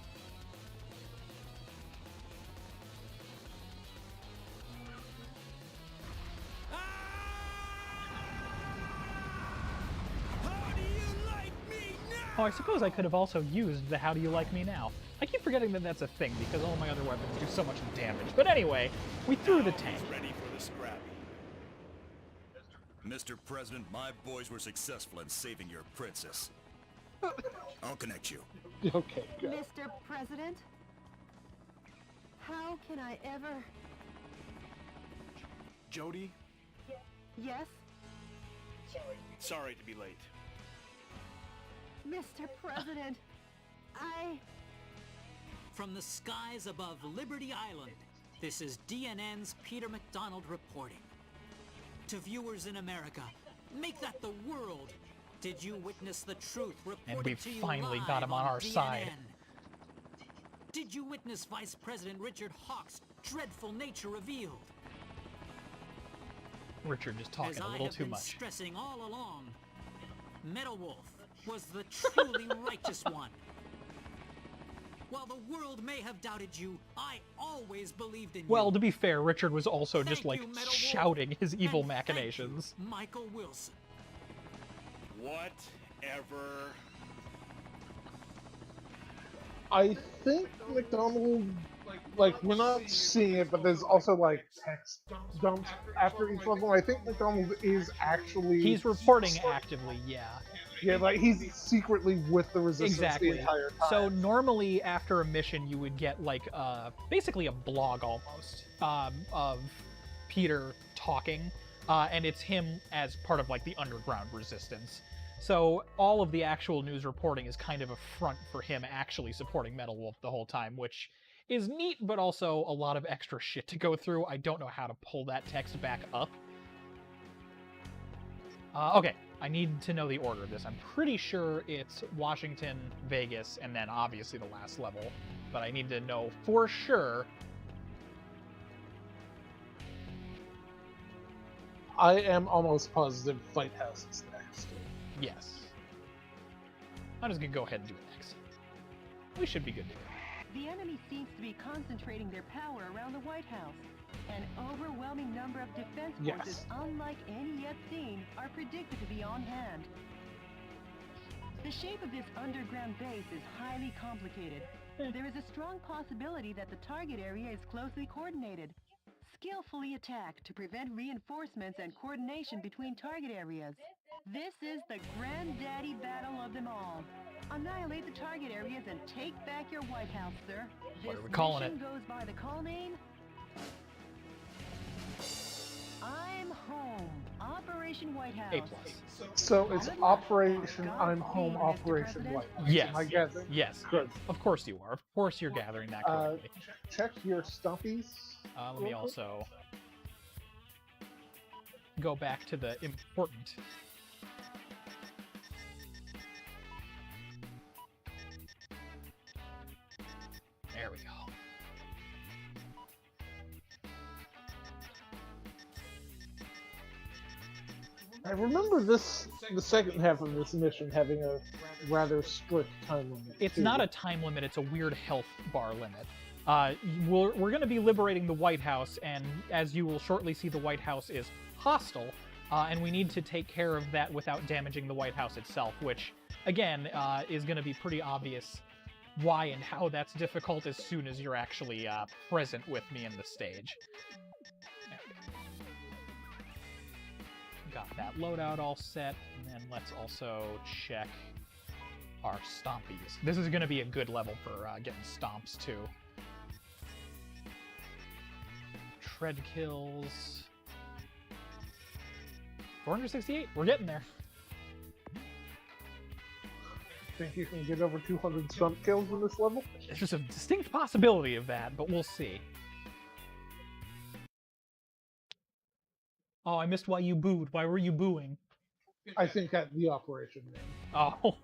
Oh, I suppose I could have also used the How Do You Like Me Now. I keep forgetting that that's a thing because all my other weapons do so much damage. But anyway, we threw the tank. Ready for the scrap. Mr. President, my boys were successful in saving your princess. I'll connect you. Okay, good. Mr. President? How can I ever... Jody, Yes? sorry to be late. Mr. President, From the skies above Liberty Island, this is DNN's Peter McDonald reporting. To viewers in America, make that the world. Did you witness the truth reported And we've to you finally live got him on our DNN? side. Did you witness Vice President Richard Hawk's dreadful nature revealed? Richard just talking As a I little have too been much. stressing all along, Metal Wolf was the truly righteous one. While the world may have doubted you, I always believed in Well, you. to be fair, Richard was also Thank just like you, Metal Wolf. shouting his evil And thank you, machinations. Michael Wilson. Whatever. I think McDonald, like, we're not seeing it, but there's also, like, text dumps after each level. I think McDonald is actually... He's reporting actively, yeah. Yeah, like, he's secretly with the Resistance Exactly. the entire time. So normally after a mission you would get like basically a blog almost of Peter talking, and it's him as part of like the underground resistance. So all of the actual news reporting is kind of a front for him actually supporting Metal Wolf the whole time, which is neat, but also a lot of extra shit to go through. I don't know how to pull that text back up. Okay, I need to know the order of this. I'm pretty sure it's Washington, Vegas, and then obviously the last level. But I need to know for sure. I am almost positive White House is next. Yes. I'm just gonna go ahead and do it next. We should be good to go. The enemy seems to be concentrating their power around the White House. An overwhelming number of defense forces, unlike any yet seen, are predicted to be on hand. The shape of this underground base is highly complicated. There is a strong possibility that the target area is closely coordinated. Skillfully attacked to prevent reinforcements and coordination between target areas. This is the granddaddy battle of them all. Annihilate the target areas and take back your White House, sir. What are we calling it? This mission goes by the call name I'm Home. Operation White House. A+. So it's Operation I'm Home, Operation White House. Yes. Am I guessing? Yes. Good. Of course you are. Of course you're gathering that correctly. Check your stumpies. Let me also go back to the important. There we go. I remember the second half of this mission having a rather strict time limit. It's too. not a time limit, it's a weird health bar limit. We're going to be liberating the White House, and as you will shortly see, the White House is hostile, and we need to take care of that without damaging the White House itself, which, again, is going to be pretty obvious why and how that's difficult as soon as you're actually present with me in the stage. Got that loadout all set, and then let's also check our stompies. This is going to be a good level for getting stomps, too. Tread kills. 468. We're getting there. Think you can get over 200 stump kills in this level? There's just a distinct possibility of that, but we'll see. Oh, I missed why you booed. Why were you booing? I think that the operation name. Oh.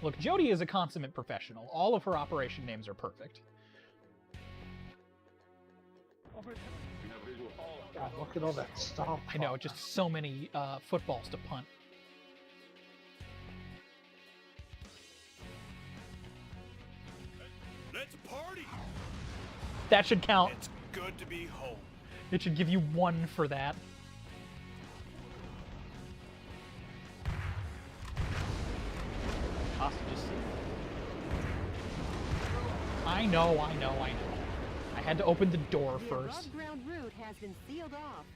Look, Jody is a consummate professional. All of her operation names are perfect. God, look at all that stomp. I know, just so many footballs to punt. Let's party! That should count. It's good to be home. It should give you 1 for that. Hostages. I know. I had to open the door The first. above-ground route has been sealed off.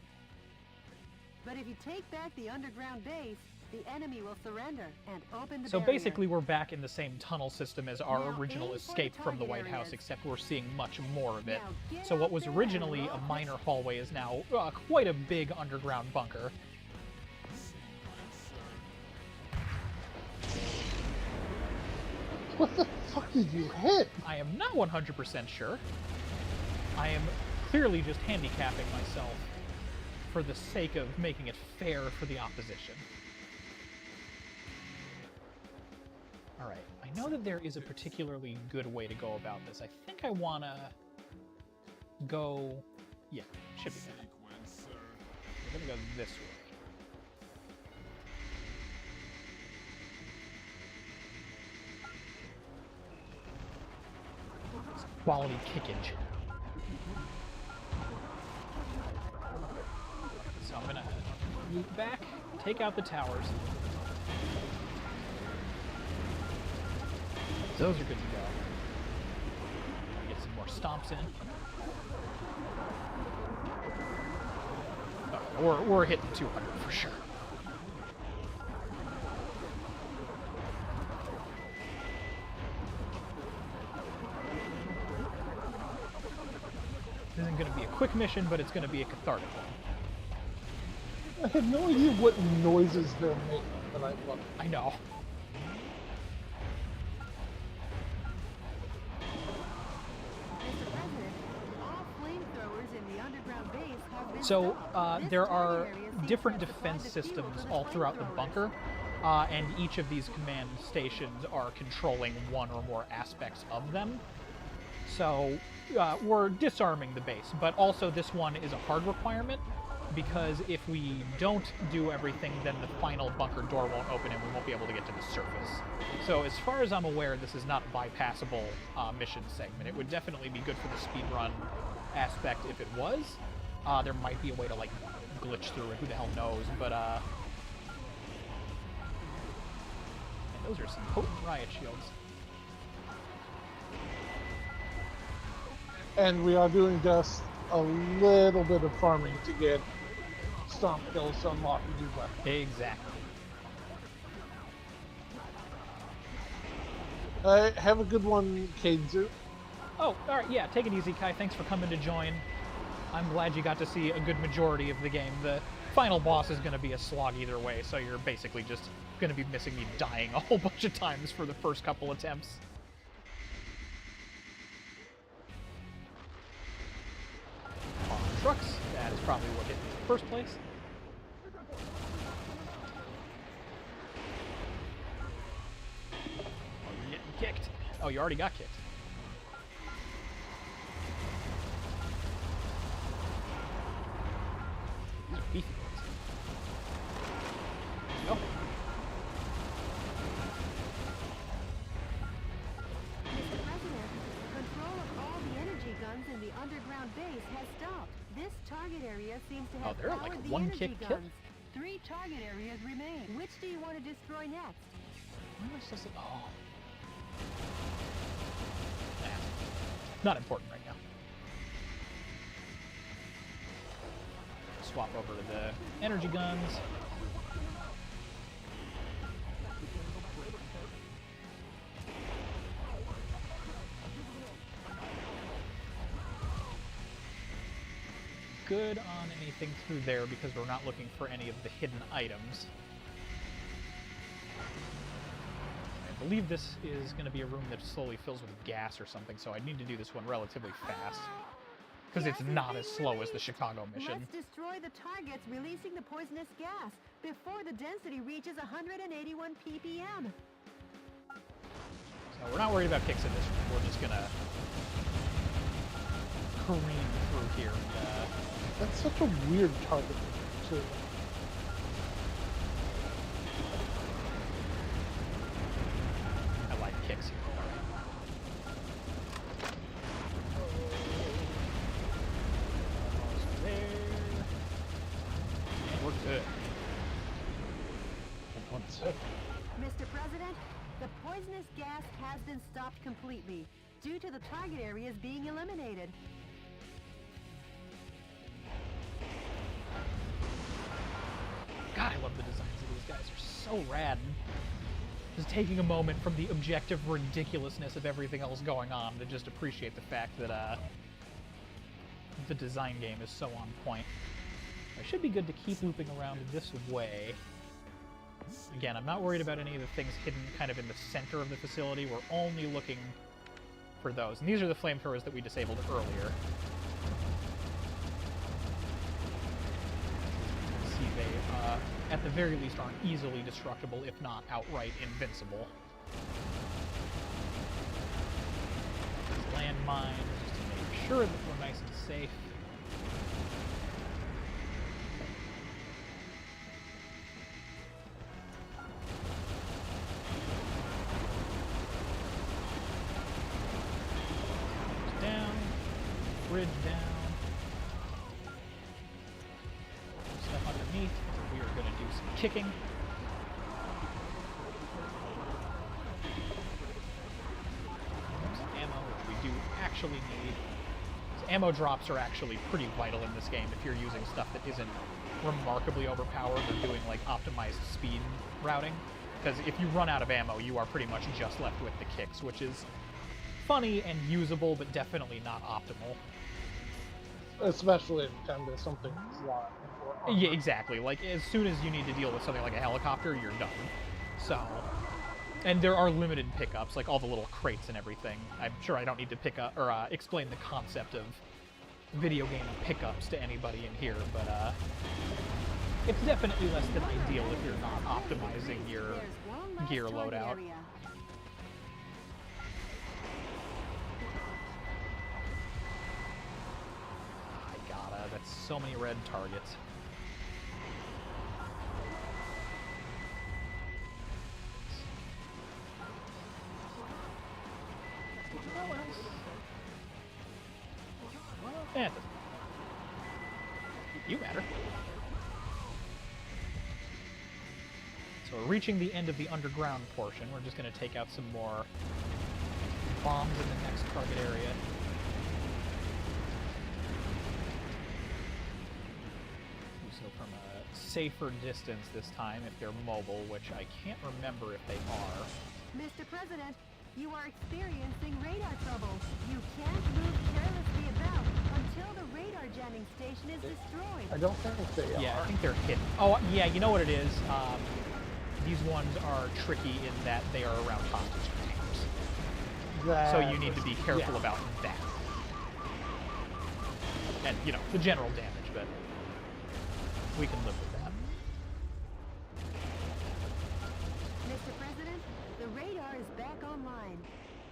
But if you take back the underground base, the enemy will surrender and open the So barrier. basically we're back in the same tunnel system as our Now original aim for escape the from the target White House, areas. except we're seeing much more of it. Now get So what out was there and originally a roll minor hallway is now quite a big underground bunker. What the fuck did you hit? I am not 100% sure. I am clearly just handicapping myself for the sake of making it fair for the opposition. Alright, I know that there is a particularly good way to go about this. I think I want to go... Yeah, should be fine. We're going to go this way. Quality kickage. So I'm gonna loop back, take out the towers. Those are good to go. Get some more stomps in. Oh, we're hitting 200 for sure. This isn't going to be a quick mission, but it's going to be a cathartic one. I have no idea what noises they're making, but I love it. I know. Mr. President, all flamethrowers in the underground base have been So stopped. This there target are area seems different to have supplied defense the fuel systems for the all throughout the flamethrowers. bunker, and each of these command stations are controlling one or more aspects of them. So we're disarming the base, but also this one is a hard requirement, because if we don't do everything, then the final bunker door won't open and we won't be able to get to the surface. So as far as I'm aware, this is not a bypassable mission segment. It would definitely be good for the speedrun aspect if it was. There might be a way to like glitch through it, who the hell knows, but man, those are some potent riot shields. And we are doing just a little bit of farming to get stomp kills to unlock the new weapon. Exactly. Have a good one, Kaidzu. Oh, alright, yeah, take it easy, Kai. Thanks for coming to join. I'm glad you got to see a good majority of the game. The final boss is going to be a slog either way, so you're basically just going to be missing me dying a whole bunch of times for the first couple attempts. Trucks, that is probably what hit me in the first place. Oh, you're getting kicked. Oh, you already got kicked. These are beefy ones. There you go. Mr. President, control of all the energy guns in the underground base has stopped. This target area seems to have they're like powered a the one-kick energy kill. guns. 3 target areas remain. Which do you want to destroy next? Where am I supposed to... Oh. Nah. Not important right now. Swap over to the energy guns. Good on anything through there because we're not looking for any of the hidden items. I believe this is going to be a room that slowly fills with gas or something, so I need to do this one relatively fast. Because it's not as slow as the Chicago mission. Let's destroy the targets releasing the poisonous gas before the density reaches 181 ppm. So we're not worried about kicks in this room. We're just going to careen through here. That's such a weird target, too. I like kicks here. Almost there. And we're good. Mr. President, the poisonous gas has been stopped completely due to the target areas being eliminated. guys are so rad. Just taking a moment from the objective ridiculousness of everything else going on to just appreciate the fact that the design game is so on point. I should be good to keep looping around this way. Again, I'm not worried about any of the things hidden kind of in the center of the facility. We're only looking for those. And these are the flamethrowers that we disabled earlier. See, they, at the very least, aren't easily destructible, if not outright invincible. Landmines, just to make sure that we're nice and safe. Bridge down. Stuff underneath. We are going to do some kicking. Some ammo, which we do actually need. So ammo drops are actually pretty vital in this game if you're using stuff that isn't remarkably overpowered or doing like optimized speed routing. Because if you run out of ammo, you are pretty much just left with the kicks, which is funny and usable, but definitely not optimal. Especially if kind of something flying. Yeah, exactly. Like, as soon as you need to deal with something like a helicopter, you're done. So, and there are limited pickups, like all the little crates and everything. I'm sure I don't need to pick up or explain the concept of video game pickups to anybody in here, but it's definitely less than ideal if you're not optimizing your gear loadout. That's so many red targets. Well, eh, you matter. So we're reaching the end of the underground portion. We're just going to take out some more bombs in the next target area. So from a safer distance this time, if they're mobile, which I can't remember if they are. Mr. President, you are experiencing radar trouble. You can't move carelessly about until the radar jamming station is destroyed. I don't think they are. Yeah, I think they're hidden. Oh, yeah, you know what it is? These ones are tricky in that they are around hostage containers. So you need to be careful about that. And, you know, the general damage, but we can live with that. Mr. President, the radar is back online.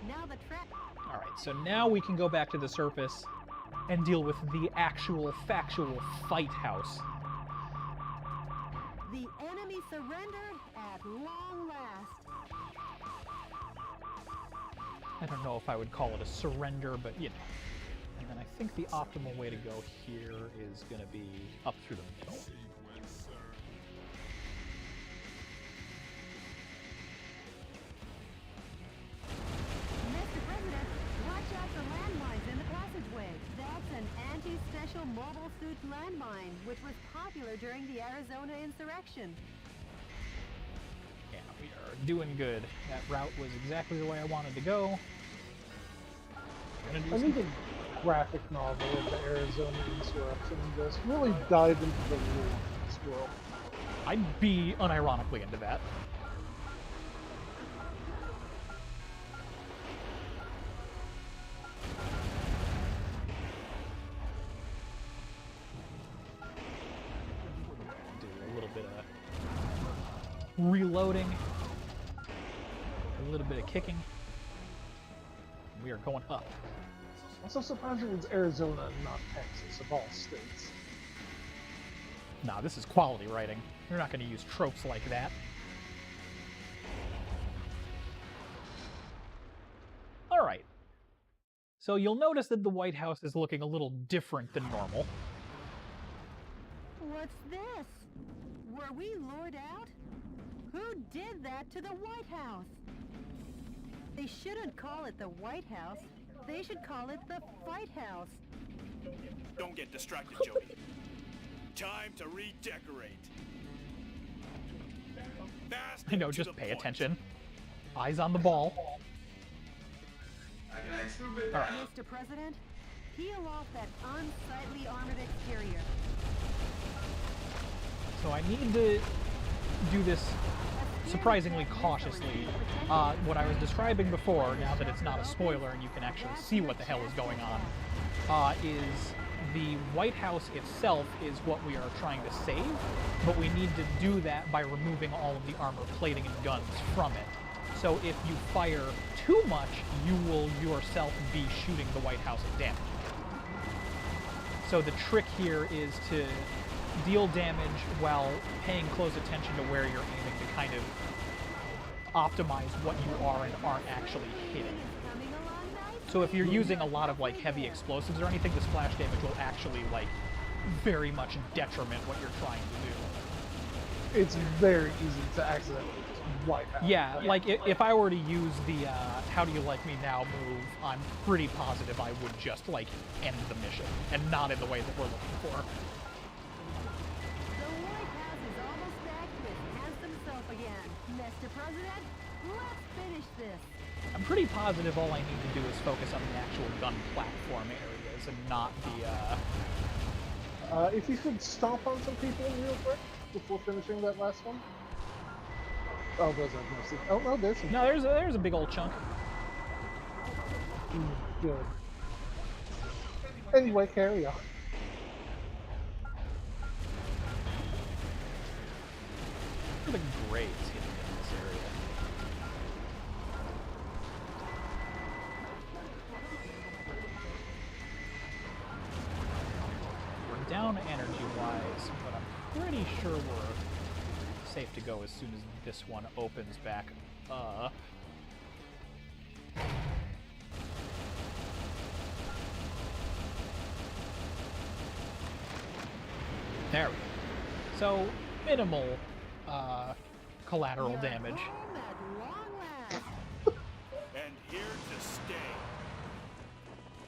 Now the trap... Alright, so now we can go back to the surface and deal with the actual, factual fight house. The enemy surrendered at long last. I don't know if I would call it a surrender, but, you know. And then I think the optimal way to go here is going to be up through the middle. Mr. President, watch out for landmines in the passageway. That's an anti-special mobile suit landmine, which was popular during the Arizona insurrection. Yeah, we are doing good. That route was exactly the way I wanted to go. I think a graphic novel of the Arizona insurrection just really dive into the lore of this world. I'd be unironically into that. Do a little bit of reloading, a little bit of kicking. We are going up. I'm so surprised it was Arizona and not Texas, of all states. Nah, this is quality writing. You're not going to use tropes like that. Alright. So you'll notice that the White House is looking a little different than normal. What's this? Were we lured out? Who did that to the White House? They shouldn't call it the White House. They should call it the Fight House. Don't get distracted, Joey. Time to redecorate. Fast I know, and to just the pay point. attention. Eyes on the ball. Alright. Mr. President, peel off that unsightly armored exterior. So I need to do this surprisingly cautiously. What I was describing before, now that it's not a spoiler and you can actually see what the hell is going on, is the White House itself is what we are trying to save, but we need to do that by removing all of the armor plating and guns from it. So if you fire too much, you will yourself be shooting the White House at damage. So the trick here is to deal damage while paying close attention to where you're aiming to kind of optimize what you are and aren't actually hitting. So if you're using a lot of like heavy explosives or anything, the splash damage will actually like very much detriment what you're trying to do. It's very easy to accidentally wipe out. Yeah, like if I were to use the "How do you like me now" move, I'm pretty positive I would just like end the mission, and not in the way that we're looking for. The White House is almost back to its handsome self again. Mr. President, let's finish this. I'm pretty positive all I need to do is focus on the actual gun platform areas and not the, If you could stomp on some people real quick before finishing that last one. Oh, those are mostly. Oh, no, there's some. No, there's a big old chunk. Good. Anyway, carry on. Look at the grades hitting in this area. We're down energy-wise, but I'm pretty sure we're safe to go as soon as this one opens back up. There we go. So, minimal collateral damage. Home at long last. And here to stay.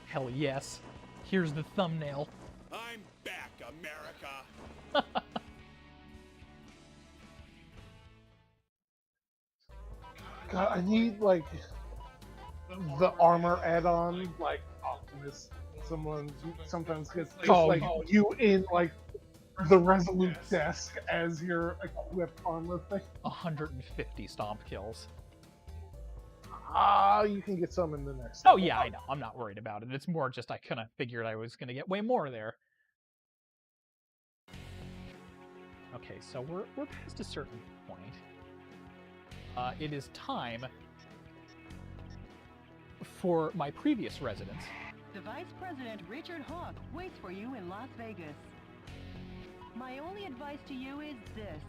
Hell yes. Here's the thumbnail. I'm back, America. God, I need like the armor add-on, like Optimus. Someone sometimes gets just you in like the Resolute desk as your equipped armor thing. 150 stomp kills. You can get some in the next. Oh yeah, I know. I'm not worried about it. It's more just I kind of figured I was going to get way more there. Okay, so we're past a certain point. It is time for my previous residence. The Vice President Richard Hawk waits for you in Las Vegas. My only advice to you is this.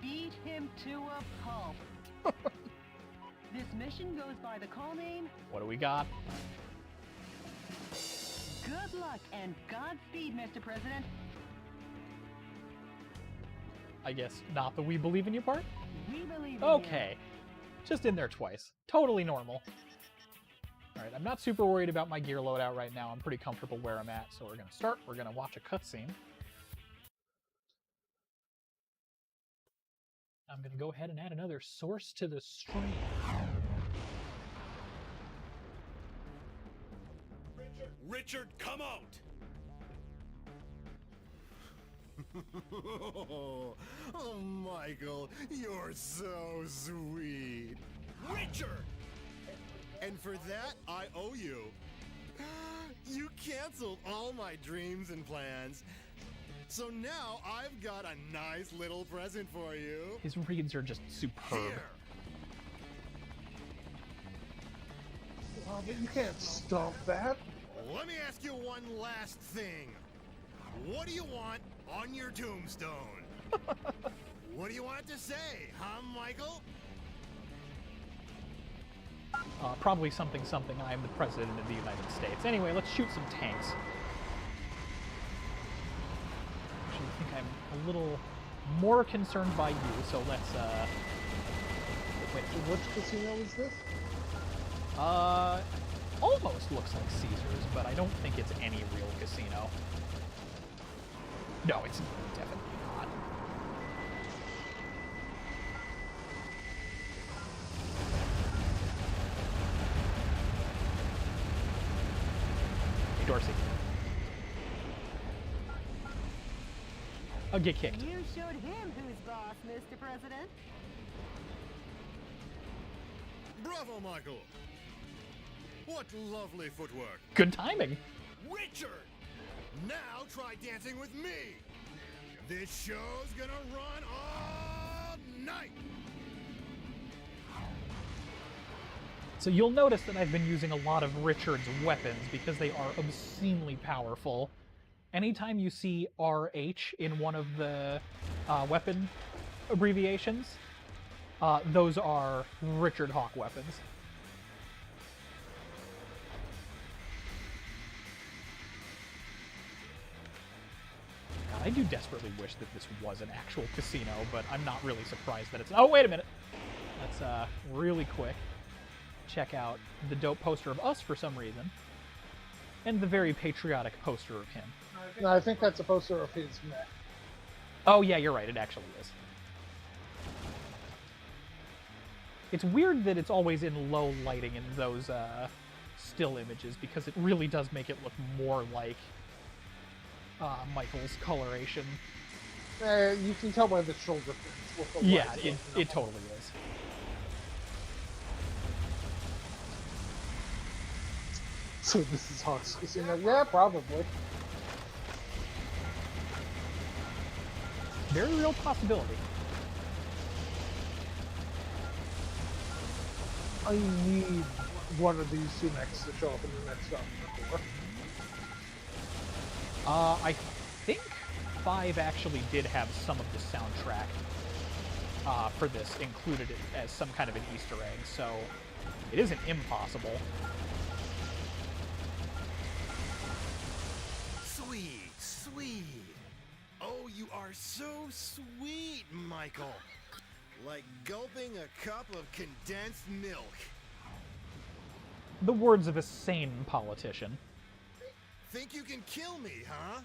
Beat him to a pulp. This mission goes by the call name... What do we got? Good luck and Godspeed, Mr. President. I guess not the "we believe in you" part? We believe in Okay. Just in there twice. Totally normal. Alright, I'm not super worried about my gear loadout right now. I'm pretty comfortable where I'm at, so we're going to start. We're going to watch a cutscene. I'm going to go ahead and add another source to the stream. Richard, come out! Oh, Michael, you're so sweet. Richard! And for that, I owe you. You canceled all my dreams and plans. So now I've got a nice little present for you. His reads are just superb. Here. Well, but you can't stomp that. Let me ask you one last thing. What do you want on your tombstone? What do you want it to say, huh, Michael? Probably something, I am the President of the United States. Anyway, let's shoot some tanks. Actually, I think I'm a little more concerned by you, so let's, wait. Which casino is this? Almost looks like Caesar's, but I don't think it's any real casino. No, it's definitely not. I'll get kicked. You showed him who's boss, Mr. President. Bravo, Michael! What lovely footwork! Good timing. Richard! Now try dancing with me! This show's gonna run all night! So you'll notice that I've been using a lot of Richard's weapons because they are obscenely powerful. Anytime you see RH in one of the weapon abbreviations, those are Richard Hawk weapons. God, I do desperately wish that this was an actual casino, but I'm not really surprised that it's... Oh, wait a minute! Let's really quick check out the dope poster of us for some reason, and the very patriotic poster of him. No, I think that's a poster of his mech. Oh yeah, you're right, it actually is. It's weird that it's always in low lighting in those still images, because it really does make it look more like Michael's coloration. You can tell by the shoulder prints. With the Yeah, lights. it totally is. So this is Hawk's Casino? Yeah, probably. Very real possibility. I need one of these two mechs to show up in the next Document 4. I think 5 actually did have some of the soundtrack for this included it as some kind of an Easter egg, so it isn't impossible. Sweet, sweet. Oh, you are so sweet, Michael. Like gulping a cup of condensed milk. The words of a sane politician. Think you can kill me, huh?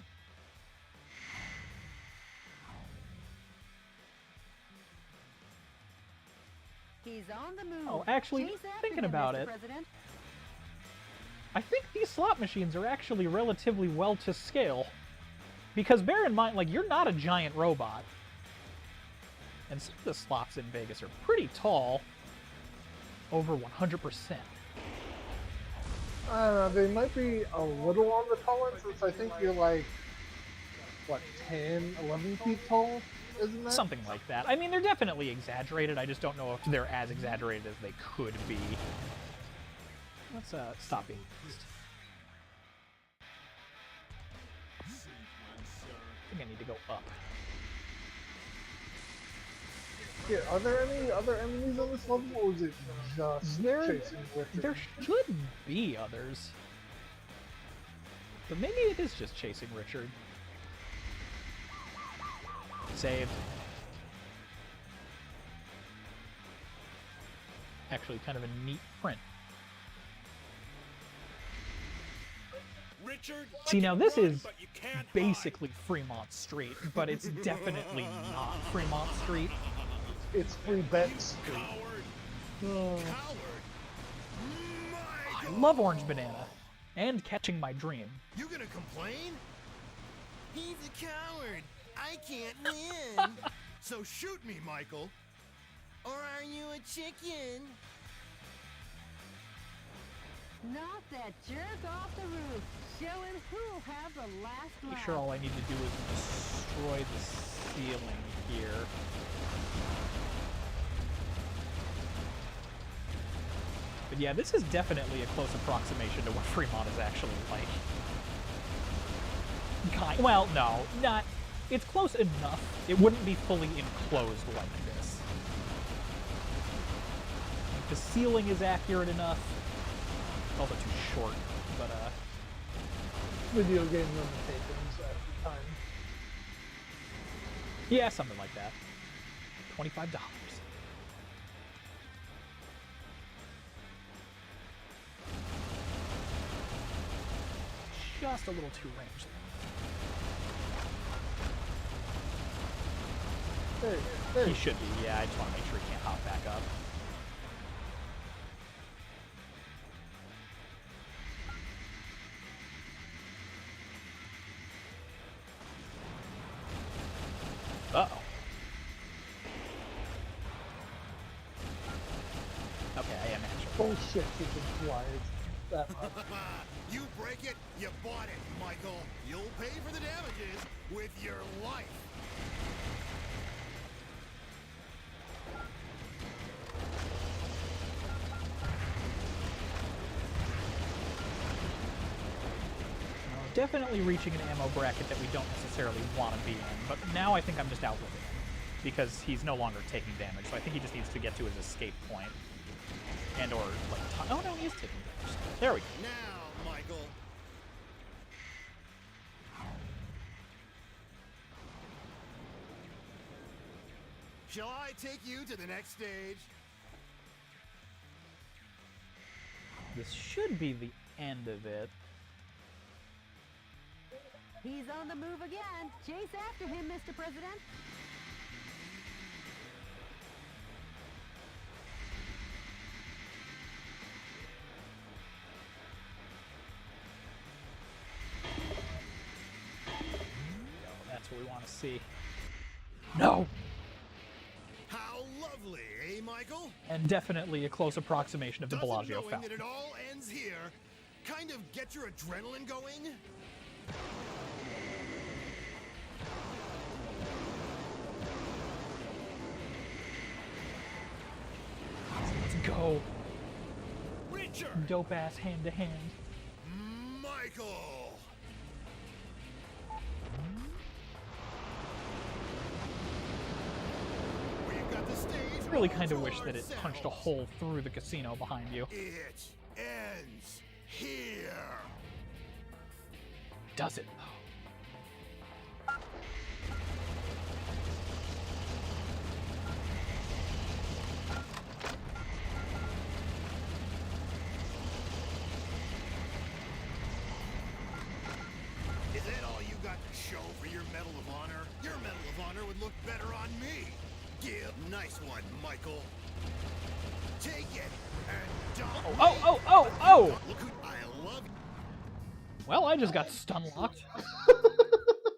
He's on the move. Oh, actually, Chase after thinking him, about Mr. it, President. I think these slot machines are actually relatively well to scale. Because bear in mind, like, you're not a giant robot. And some of the slots in Vegas are pretty tall. Over 100%. I don't know, they might be a little on the tall end, since I think you're like, what, 10, 11 feet tall? Isn't that? Something like that. I mean, they're definitely exaggerated. I just don't know if they're as exaggerated as they could be. Let's stop being fast. I think I need to go up. Yeah, are there any other enemies on this level, or is it just chasing Richard? There should be others. But maybe it is just chasing Richard. Saved. Actually, kind of a neat print. Richard, See, now this run, is but you can't basically Fremont Street, but it's definitely not Fremont Street. It's Free Bet Street. Coward. I love Orange Banana. And Catching My Dream. You gonna complain? He's a coward. I can't win. So shoot me, Michael. Or are you a chicken? Knock that jerk off the roof. Showing who'll have the last Pretty laugh. sure all I need to do is destroy the ceiling here. But yeah, this is definitely a close approximation to what Fremont is actually like. Well, no, not... It's close enough. It wouldn't be fully enclosed like this. The ceiling is accurate enough. It's also too short, but Video game limitations at the time. yeah, something like that. $25. Just a little too ranged. There He you should be, yeah, I just want to make sure he can't hop back up. shit kicking flies that much. You break it, you bought it, Michael. You'll pay for the damages with your life. Definitely reaching an ammo bracket that we don't necessarily want to be in, but now I think I'm just outliving him because he's no longer taking damage, so I think he just needs to get to his escape point and or like oh no, he is taking damage. There we go. Now, Michael. Shall I take you to the next stage? This should be the end of it. He's on the move again. Chase after him, Mr. President. That's what we want to see. No! How lovely, eh, Michael? And definitely a close approximation of the Bellagio Doesn't knowing fountain. that it all ends here kind of get your adrenaline going? Let's go. Richard! Dope ass hand to hand. Michael! We've got the stage. I really all kind of to wish that it punched a ourselves. hole through the casino behind you. It ends here. Does it? Is that all you got to show for your Medal of Honor? Your Medal of Honor would look better on me. Give. Nice one, Michael. Take it and don't. Oh! Look who I love. Well, I just got stun locked.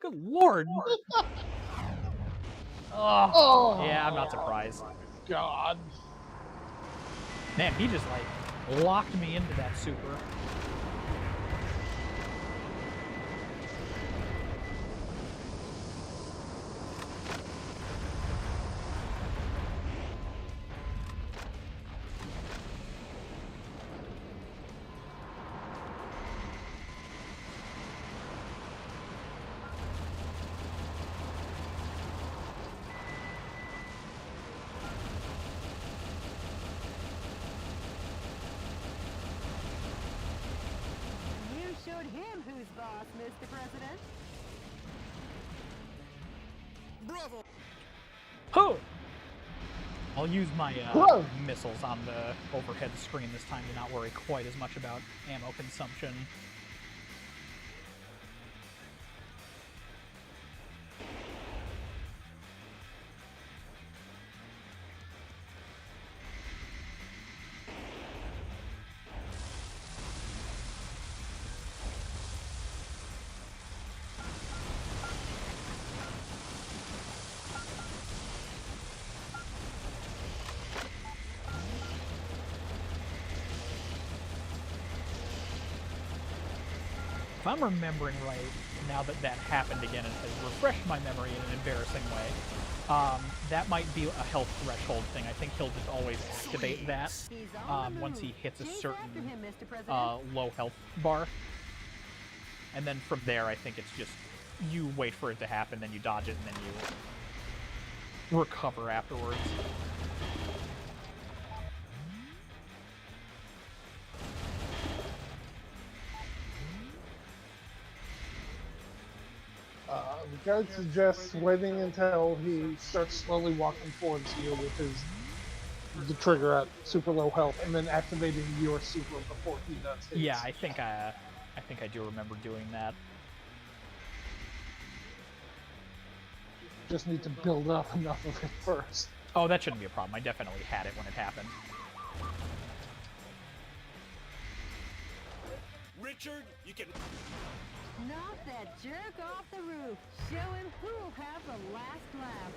Good lord. Oh, yeah, I'm not surprised. God. Man, he just like locked me into that super. You showed him who's boss, Mr. President. Bravo. Huh. I'll use my Whoa. missiles on the overhead screen this time to not worry quite as much about ammo consumption. If I'm remembering right, now that that happened again and has refreshed my memory in an embarrassing way, that might be a health threshold thing. I think he'll just always activate that He's on the once he move. hits a Chase certain after him, Mr. President. low health bar. And then from there, I think it's just you wait for it to happen, then you dodge it, and then you recover afterwards. The guide suggests waiting until he starts slowly walking towards you with the trigger at super low health, and then activating your super before he does his. Yeah, I think I do remember doing that. Just need to build up enough of it first. Oh, that shouldn't be a problem. I definitely had it when it happened. Richard, you can... Knock that jerk off the roof. Show him who'll have the last laugh.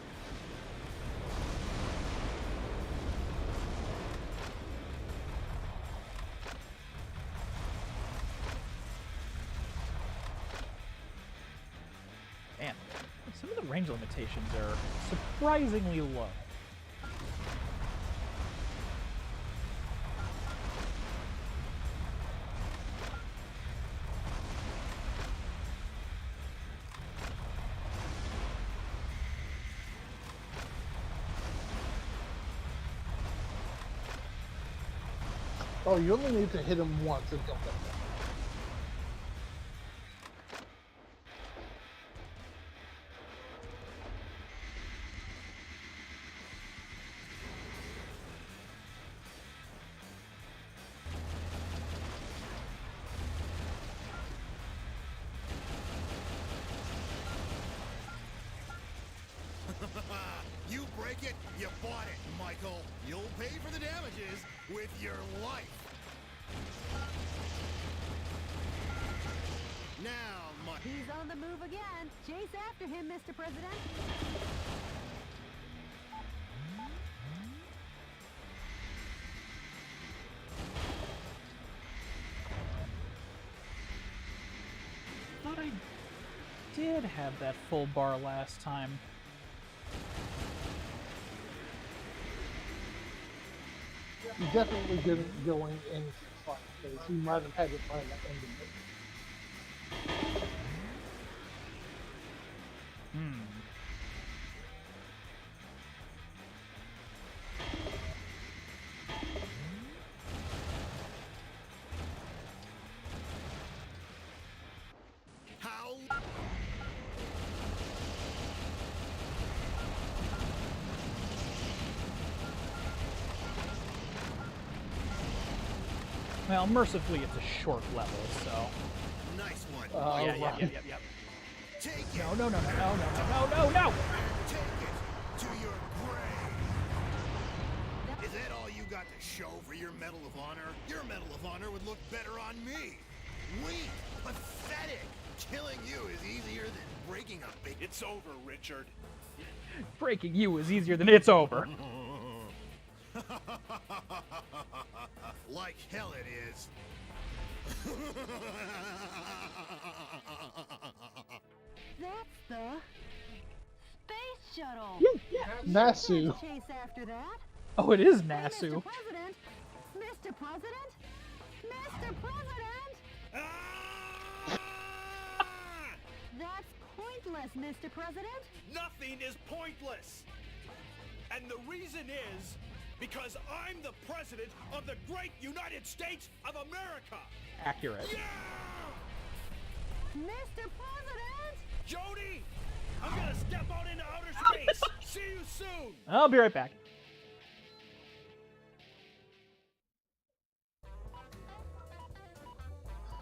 range limitations are surprisingly low. Oh, you only need to hit him once and he'll get that. You break it, you bought it, Michael. You'll pay for the damages with your life. Now, He's on the move again. Chase after him, Mr. President. Thought I did have that full bar last time. You definitely didn't go in front because you might have had to find that end of it. how? Well, mercifully, it's a short level, so. Nice one. Yep. Take it. No. Take it to your grave. Is that all you got to show for your Medal of Honor? Your Medal of Honor would look better on me. Weak, pathetic. Killing you is easier than breaking a big... It's over, Richard. Breaking you is easier than it's over. Like hell it is. That's the space shuttle. Nasu. Chase after that. Oh, it is Hey, Nasu. Mr. President. Mr. President. Mr. President. That's pointless, Mr. President. Nothing is pointless. And the reason is because I'm the president of the great United States of America. Accurate. Yeah! Mr. President. Jody, I'm gonna step out into outer space. See you soon. I'll be right back.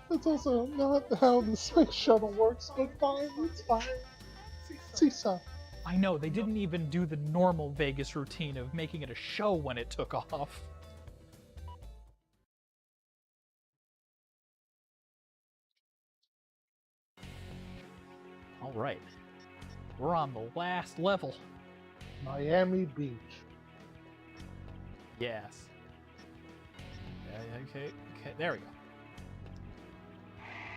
That's also not how the space shuttle works, but fine, it's fine. Seesaw. I know, they didn't even do the normal Vegas routine of making it a show when it took off. Alright. We're on the last level. Miami Beach. Yes. Okay, there we go.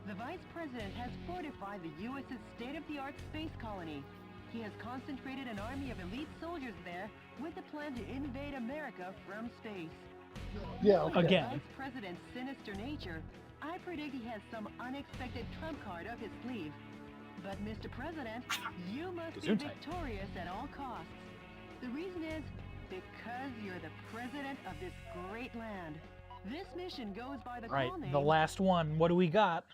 The Vice President has fortified the U.S.'s state-of-the-art space colony. He has concentrated an army of elite soldiers there with the plan to invade America from space. Yeah, Knowing okay. Again. The Vice President's sinister nature, I predict he has some unexpected trump card up his sleeve. But Mr. President, you must be Gesundheit. victorious at all costs. The reason is because you're the president of this great land. This mission goes by the Right, call name... the last one. What do we got?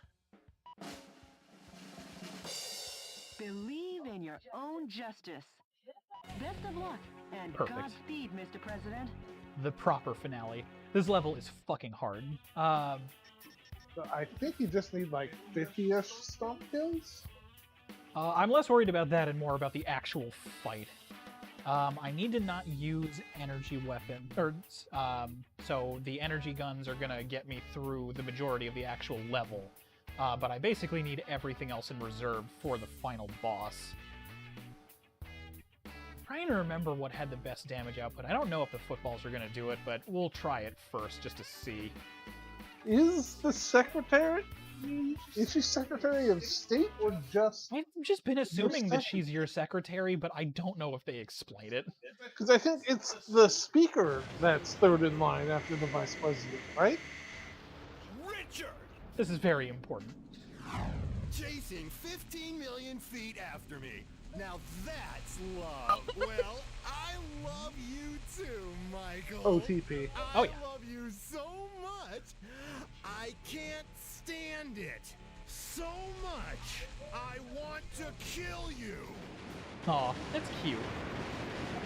Believe in your own justice. Best of luck, and Perfect. Godspeed, Mr. President. The proper finale. This level is fucking hard. So I think you just need like 50-ish stomp kills. I'm less worried about that and more about the actual fight. I need to not use energy weapon, or so the energy guns are gonna get me through the majority of the actual level. But I basically need everything else in reserve for the final boss. Trying to remember what had the best damage output. I don't know if the footballs are gonna do it, but we'll try it first just to see. Is the Secretary Is she Secretary of State or just? I've just been assuming that she's your secretary, but I don't know if they explain it. Because I think it's the Speaker that's third in line after the Vice President, right? Richard! This is very important. Chasing 15 million feet after me. Now that's love. Well, I love you too, Michael. OTP. Oh, yeah. I love you so much. I can't stand it. So much. I want to kill you. Aw, that's cute.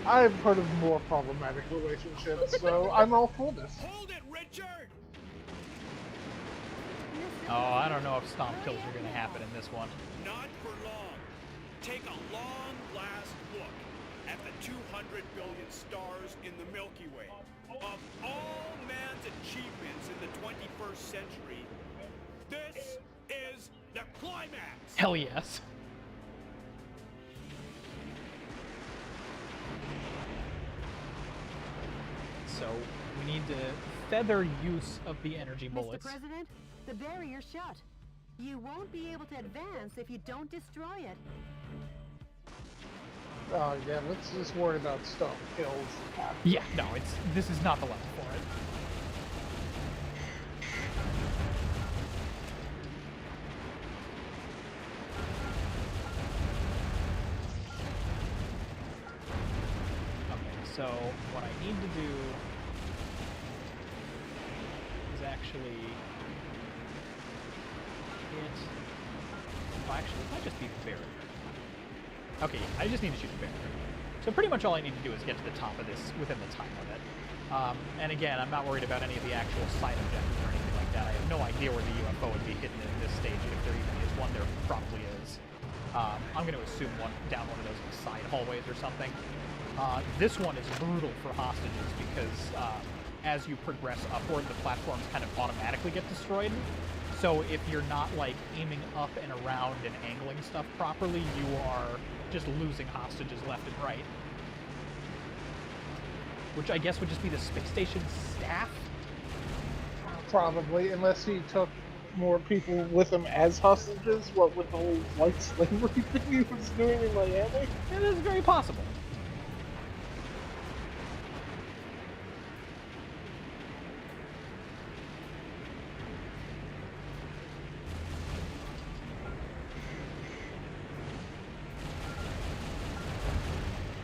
I've heard of more problematic relationships, so I'm all for this. Hold it, Richard! Oh, I don't know if stomp kills are gonna happen in this one. Not for long. Take a long last look at the 200 billion stars in the Milky Way. Of all man's achievements in the 21st century, this is the climax! Hell yes. So, we need to feather use of the energy bullets. Mr. President, the barrier's shut. You won't be able to advance if you don't destroy it. Oh yeah, let's just worry about stuff kills. Yeah, no, this is not the level for it. Okay, so what I need to do is actually hit. Oh, actually, it might just be the barrier. Okay, I just need to shoot the barrier. So pretty much all I need to do is get to the top of this within the time limit. And again, I'm not worried about any of the actual side objectives or anything like that. I have no idea where the UFO would be hidden in this stage, if there even is one. There probably is. I'm going to assume down one of those side hallways or something. This one is brutal for hostages because as you progress upward, the platforms kind of automatically get destroyed. So if you're not like aiming up and around and angling stuff properly, you are just losing hostages left and right. Which I guess would just be the space station staff? Probably, unless he took more people with him as hostages, what with the whole white slavery thing he was doing in Miami? It is very possible.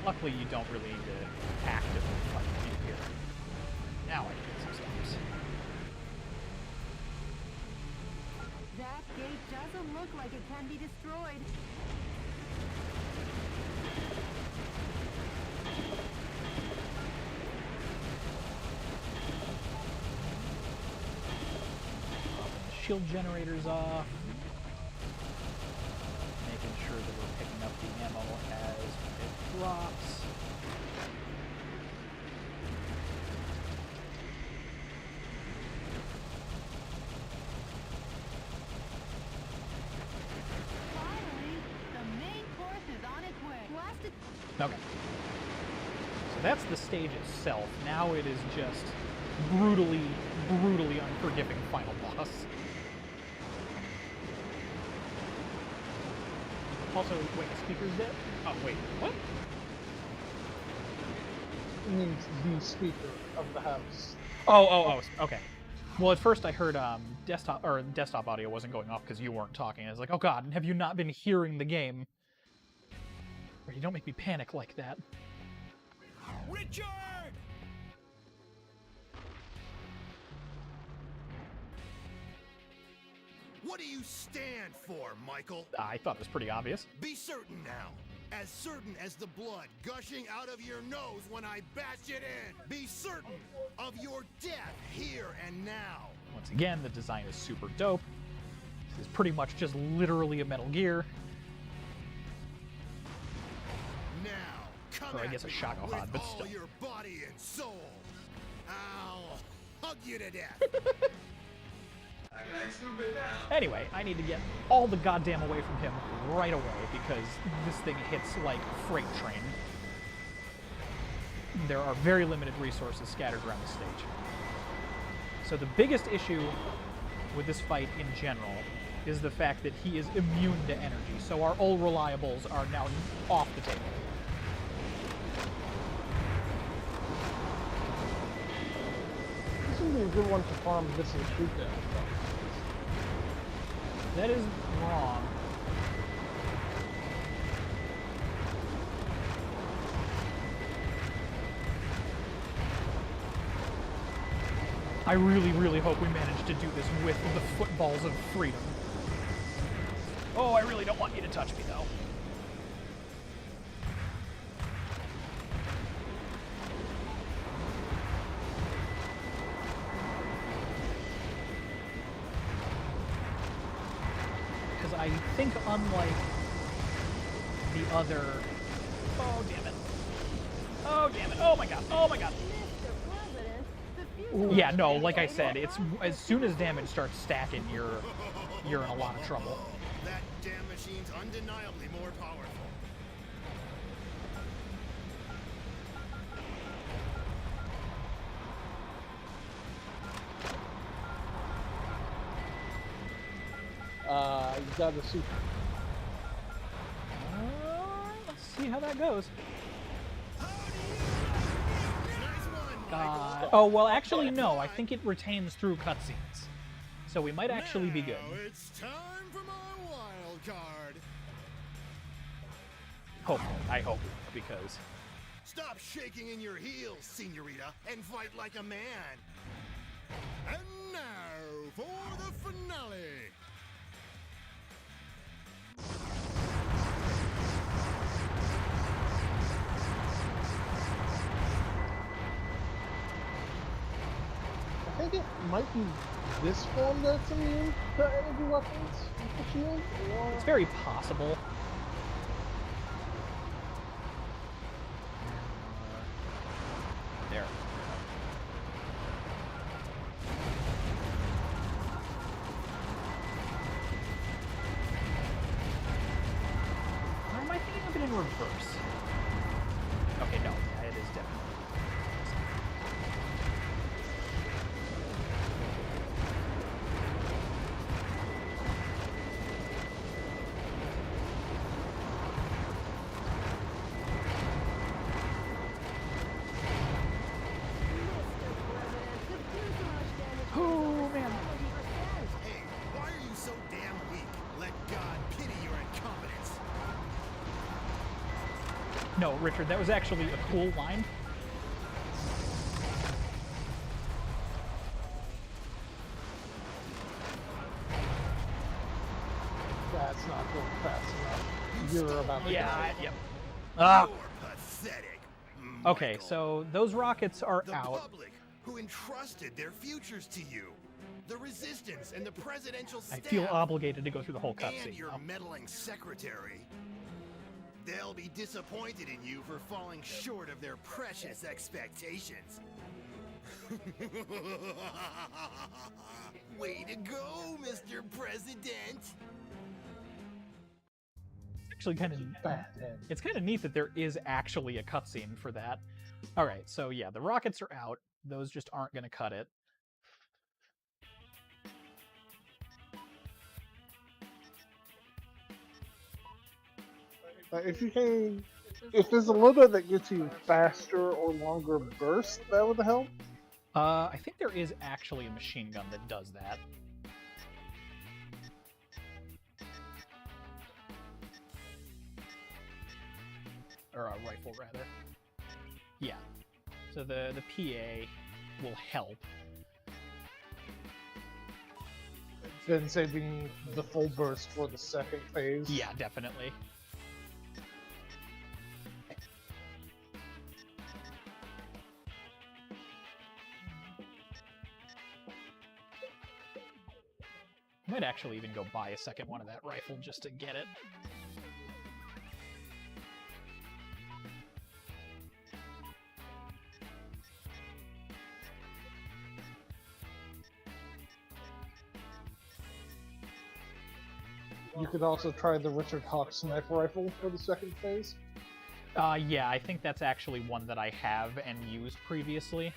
Luckily, you don't really need to actively fight here. Now I can get some stops. That gate doesn't look like it can be destroyed. Shield generators off. Making sure that we're picking up the ammo as it drops. Finally, the main course is on its way. Blasted. Okay. So that's the stage itself. Now it is just brutally, brutally unforgiving final boss. Also, wait, the speaker's dead? Oh, wait, what? It means the Speaker of the House. Oh, okay. Well, at first I heard desktop audio wasn't going off because you weren't talking. I was like, oh god, have you not been hearing the game? You don't make me panic like that. Richard! What do you stand for, Michael? I thought it was pretty obvious. Be certain now. As certain as the blood gushing out of your nose when I bash it in. Be certain of your death here and now. Once again, the design is super dope. This is pretty much just literally a Metal Gear. Now, come Or I at guess a me Shago with Hod, but all still. your body and soul. I'll hug you to death. Anyway, I need to get all the goddamn away from him right away because this thing hits like a freight train. There are very limited resources scattered around the stage. So the biggest issue with this fight in general is the fact that he is immune to energy, so our all reliables are now off the table. This would be a good one to farm missing troop down. That is wrong. I really, really hope we manage to do this with the footballs of freedom. Oh, I really don't want you to touch me, though. Because I think unlike the other... Oh, damn it. Oh, damn it. Oh, my God. Oh, my God. Yeah, no, like I said, it's as soon as damage starts stacking, you're in a lot of trouble. That damn machine's undeniably more powerful. You got the super. Let's see how that goes. Oh, well, actually, no. I think it retains through cutscenes. So we might actually be good. Now it's time for my wild card. Hopefully. I hope, because... Stop shaking in your heels, senorita, and fight like a man. And now for the finale. I think it might be this form that's immune to energy weapons with the shield. Or... It's very possible. There. Or am I thinking of it in reverse? Okay, no. Yeah, it is definitely. Oh, man. Hey, why are you so damn weak? Let God pity your incompetence. No, Richard, that was actually a cool line. That's not going fast enough. You're about to die. Yep. Ah. You're pathetic. Okay, Michael. so those rockets are The out. public who entrusted their futures to you. The resistance and the presidential I staff. feel obligated to go through the whole And cutscene your now. meddling secretary. They'll be disappointed in you for falling short of their precious expectations. Way to go, Mr. President! Actually, kind of Bad end. it's kind of neat that there is actually a cutscene for that. All right, so yeah, the rockets are out. Those just aren't going to cut it. If there's a little bit that gets you faster or longer burst, that would help. I think there is actually a machine gun that does that. Or a rifle, rather. Yeah. So the PA will help. Then saving the full burst for the second phase. Yeah, definitely. Might actually even go buy a second one of that rifle just to get it. You could also try the Richard Hawk sniper rifle for the second phase. Yeah, I think that's actually one that I have and used previously.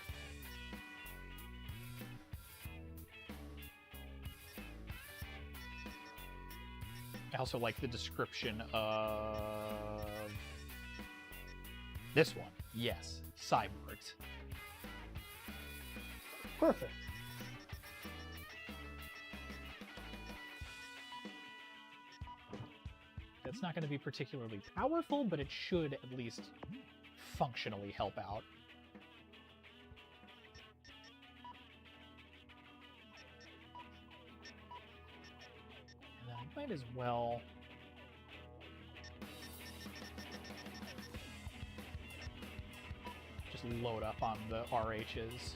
I also like the description of this one. Yes, cyborgs. Perfect. That's not going to be particularly powerful, but it should at least functionally help out. And I might as well... just load up on the RHs.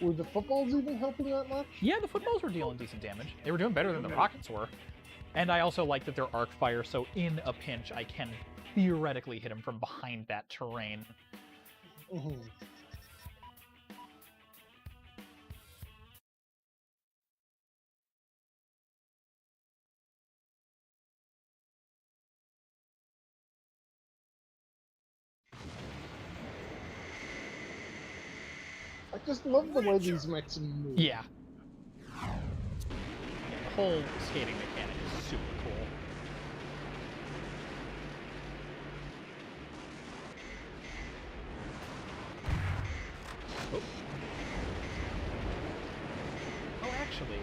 Were the footballs even helping that much? Yeah, the footballs were dealing decent damage. They were doing better than the rockets were. And I also like that they're arc fire, so in a pinch, I can theoretically hit them from behind that terrain. Mm-hmm. I just love the way these mechs move. Yeah. The whole skating mechanic is super cool. Oh, actually...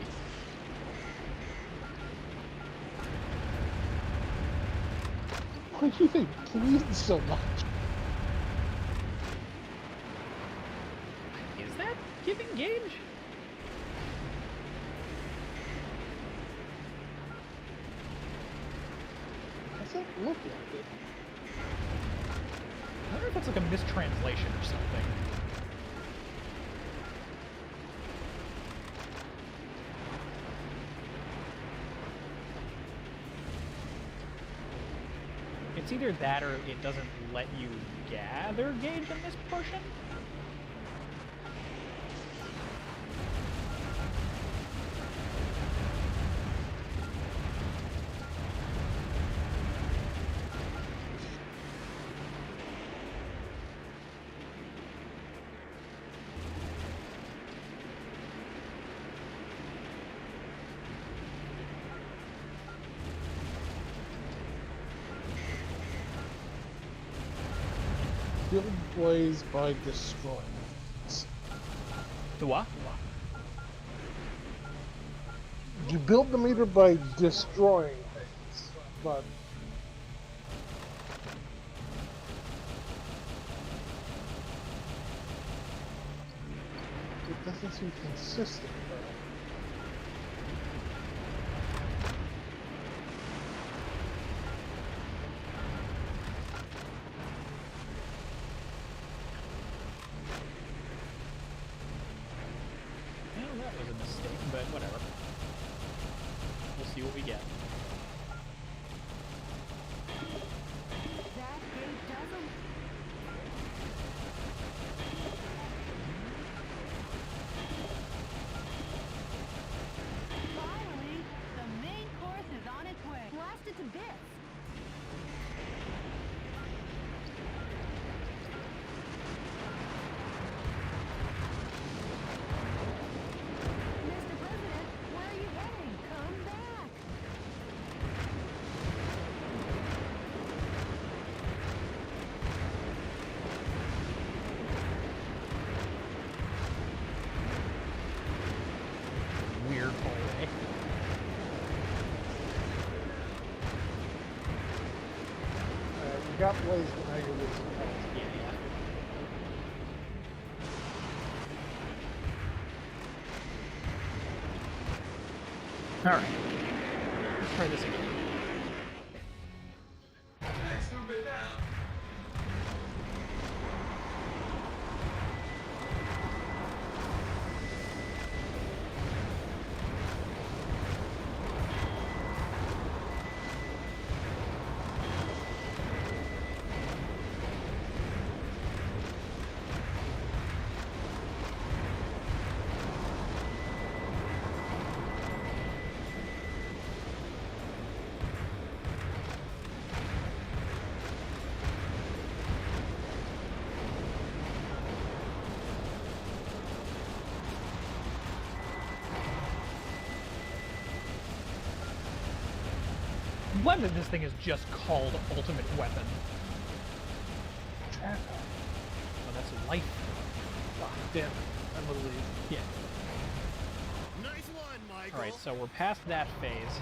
Why do they bleed so much? Is that giving gauge? Doesn't look like it. I wonder if that's like a mistranslation or something. It's either that or it doesn't let you gather gauge in this portion. Build blaze by destroying things. The what? You build the meter by destroying things, but it doesn't seem consistent though. Well, that was a mistake, but whatever. We'll see what we get. That gate doesn't... Finally, the main course is on its way. Blast it to bits. Mr. President, where are you heading? Come back. Weird hallway. You got blaze, but now you're losing health. Yeah, yeah. Alright. Let's try this again. glad that this thing is just called Ultimate Weapon. Oh, that's life. Oh, damn it. I'm gonna leave. Yeah. Nice one, Michael. Alright, so we're past that phase.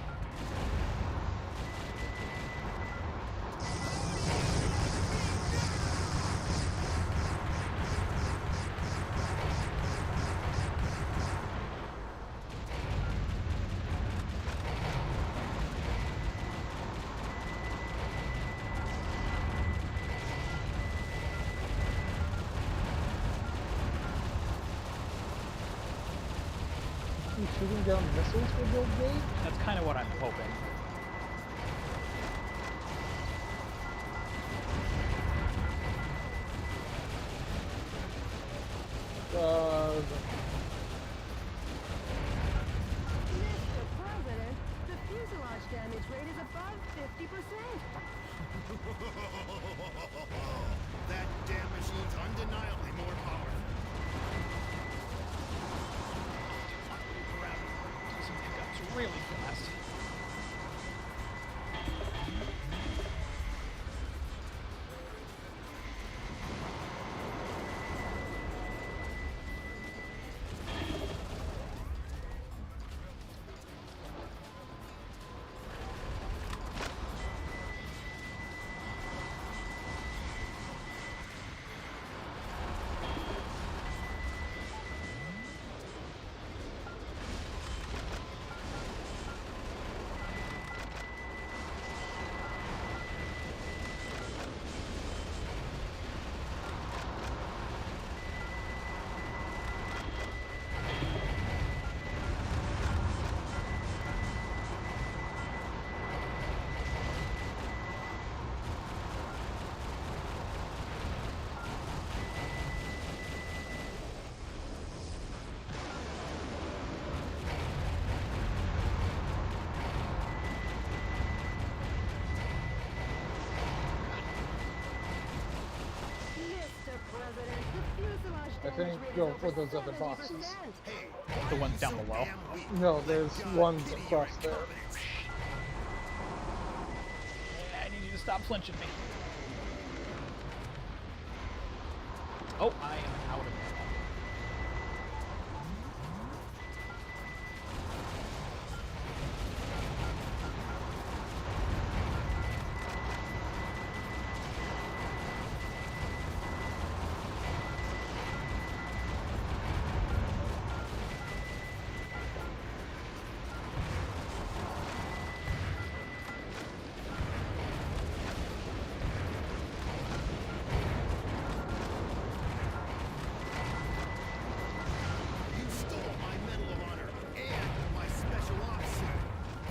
Shooting down missiles for Bill Gates? That's kind of what I'm hoping. Mr. President, the fuselage damage rate is above 50%. That damn machine's undeniably more powerful. Some pickups really fast. I think go for those other boxes. The ones down below. No, there's ones across there. I need you to stop flinching me. Oh, I am out of there.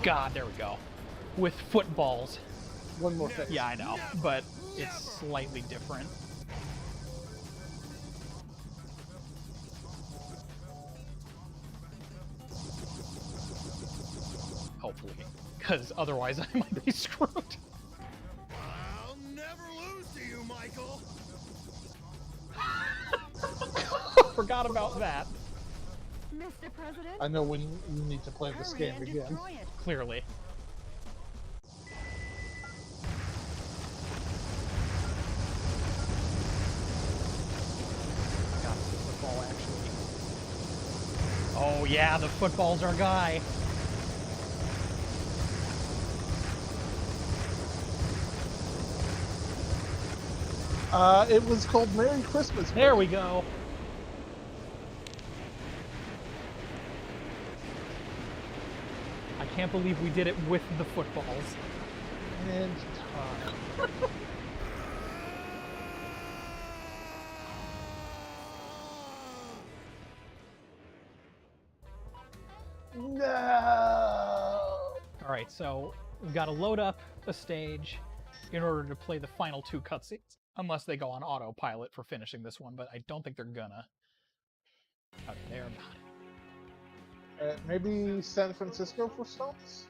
God, there we go. With footballs. One more thing. Yeah, I know, but it's slightly different. Hopefully, because otherwise I might be screwed. I'll never lose to you, Michael. Forgot about that. Mr. President? I know when you need to play this game again. Clearly. Got the football, actually. Oh yeah, the football's our guy. It was called Merry Christmas. There we go. I can't believe we did it with the footballs. And time. No. Alright, so we've got to load up a stage in order to play the final two cutscenes. Unless they go on autopilot for finishing this one, but I don't think they're gonna. Okay, they're not. Maybe San Francisco for stops?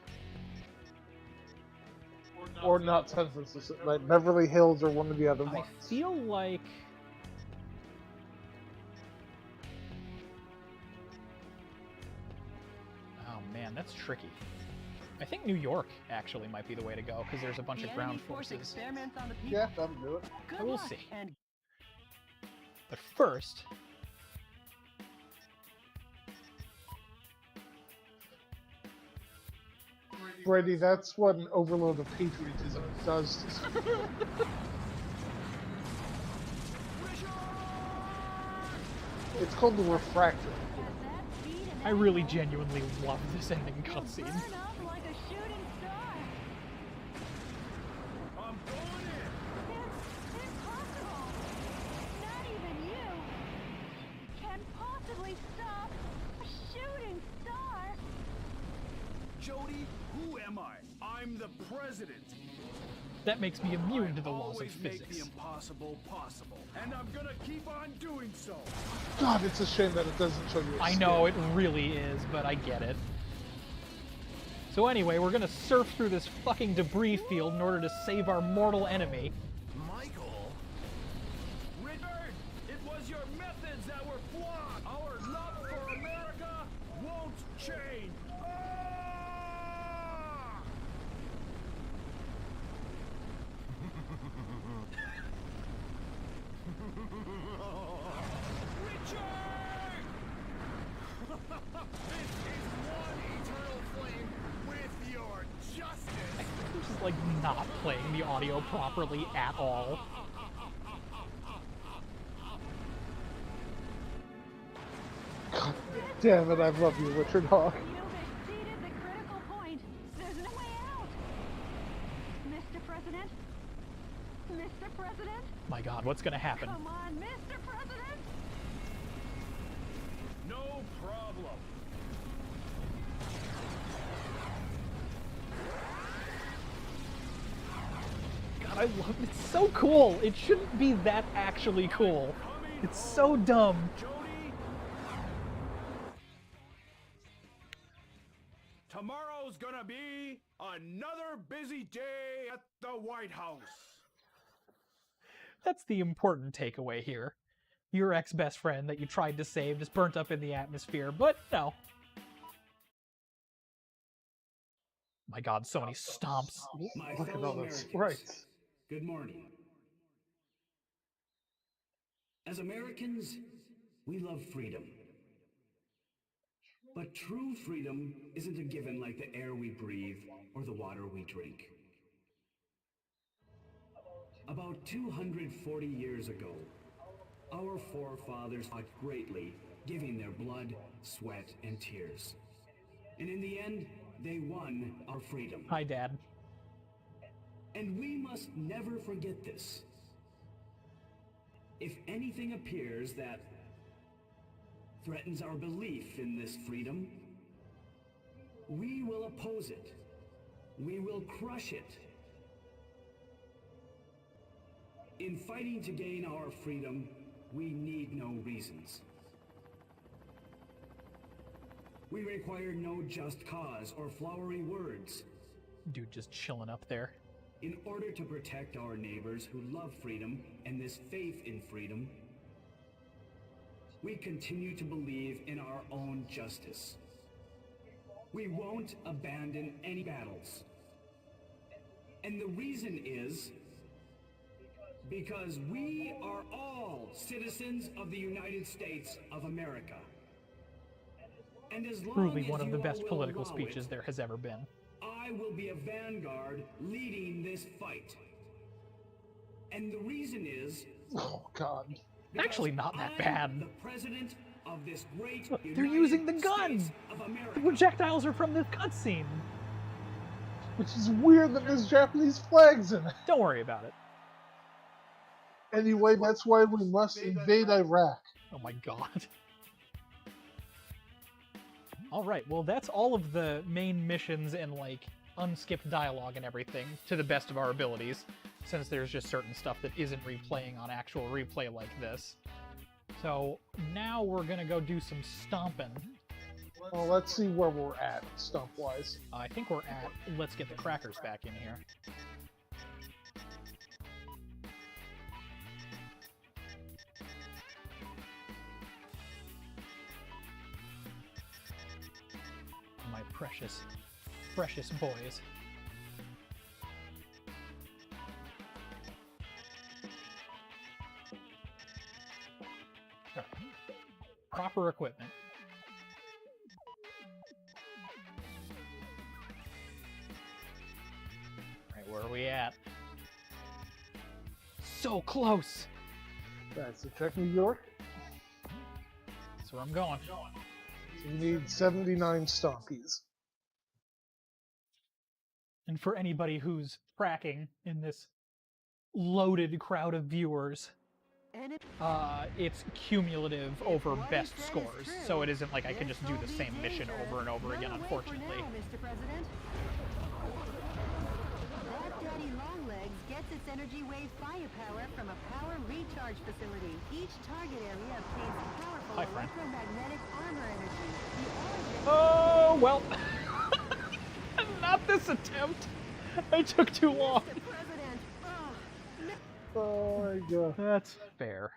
Or not San Francisco, like Beverly Hills or one of the other ones. I feel like... Oh man, that's tricky. I think New York actually might be the way to go, because there's a bunch The of ground enemy force forces. experiments on the people. Yeah, that'll do it. Good I will luck, see. And But first, Brady, that's what an overload of patriotism does to people. It's called the refractor. I really genuinely love this ending cutscene. burn up like a shooting star. I'm going in. It's impossible. Not even you can possibly stop a shooting star. Jody, who am I? I'm the president. That makes me immune to the I laws of always make the physics. impossible possible, and I'm gonna keep on doing so. God, it's a shame that it doesn't show you. I know, it really is, but I get it. So anyway, we're gonna surf through this fucking debris field in order to save our mortal enemy. Michael? Richard, it was your methods that were flawed. Our love for America won't change. Ah! Richard! This is one eternal flame with your justice. I'm just like not playing the audio properly at all. God damn it, I love you, Richard Hawk. You've exceeded the critical point. There's no way out. Mr. President? Mr. President? My god, what's gonna happen? Come on, Mr. President! No problem. God, I love it. It's so cool. It shouldn't be that actually cool. It's so dumb. Jody? Tomorrow's gonna be another busy day at the White House. That's the important takeaway here. Your ex-best friend that you tried to save just burnt up in the atmosphere, but no. My god, so many stomps. My Look at fellow all those Americans, sprites. good morning. As Americans, we love freedom. But true freedom isn't a given like the air we breathe or the water we drink. About 240 years ago, our forefathers fought greatly, giving their blood, sweat, and tears. And in the end, they won our freedom. Hi, Dad. And we must never forget this. If anything appears that threatens our belief in this freedom, we will oppose it. We will crush it. In fighting to gain our freedom, we need no reasons. We require no just cause or flowery words. Dude just chilling up there. In order to protect our neighbors who love freedom and this faith in freedom, we continue to believe in our own justice. We won't abandon any battles. And the reason is because we are all citizens of the United States of America. And as long Truly as one of you the all best will political allow speeches it, there has ever been. I will be a vanguard leading this fight. And the reason is Oh God. Actually, not that I'm bad. the president of this great Look, they're United using the gun! States of America. The projectiles are from the cutscene. Which is weird that there's Japanese flags in it. Don't worry about it. Anyway, that's why we must invade Iraq. Oh my god. Alright, well that's all of the main missions and like unskipped dialogue and everything to the best of our abilities, since there's just certain stuff that isn't replaying on actual replay like this. So now we're gonna go do some stomping. Well, let's see where we're at, stump-wise. I think we're at let's get the crackers back in here. My precious precious boys. Proper equipment. Right, where are we at? So close! Right, so check New York. That's where I'm going. So you need 79 stonkies. And for anybody who's tracking in this loaded crowd of viewers, it's cumulative over best scores, so it isn't like I can just do the same mission over and over again, unfortunately. Mr. President. That Daddy Longlegs gets its energy wave firepower from a power recharge facility. Each target area obtains powerful electromagnetic armor energy. Oh, well. Not this attempt. I took too long. Mr. President. Oh my god. That's fair.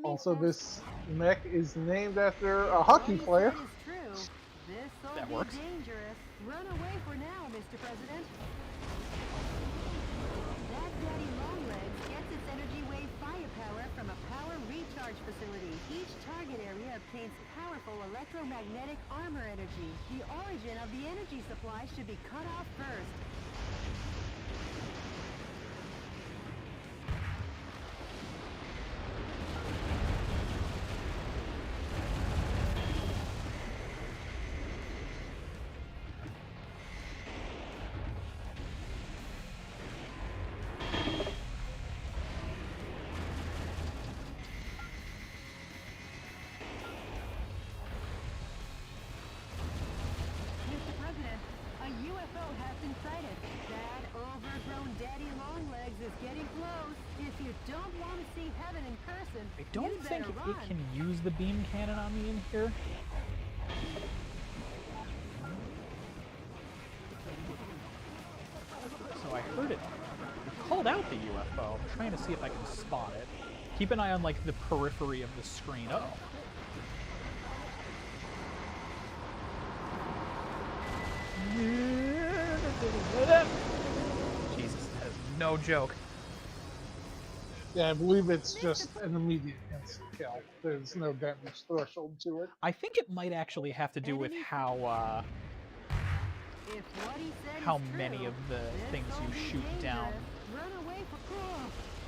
Also, this mech is named after a hockey player. That works. Dangerous. Run away for now, Mr. President. That Daddy Longlegs gets its energy wave firepower from a power recharge facility. Each target area obtains powerful electromagnetic armor energy. The origin of the energy supply should be cut off first. I don't think it can use the beam cannon on me in here. So I heard it. It called out the UFO. I'm trying to see if I can spot it. Keep an eye on, like, the periphery of the screen. Uh-oh. Jesus, that is no joke. Yeah, I believe it's just an immediate instant kill. There's no damage threshold to it. I think it might actually have to do with how many of the things you shoot down. Run away for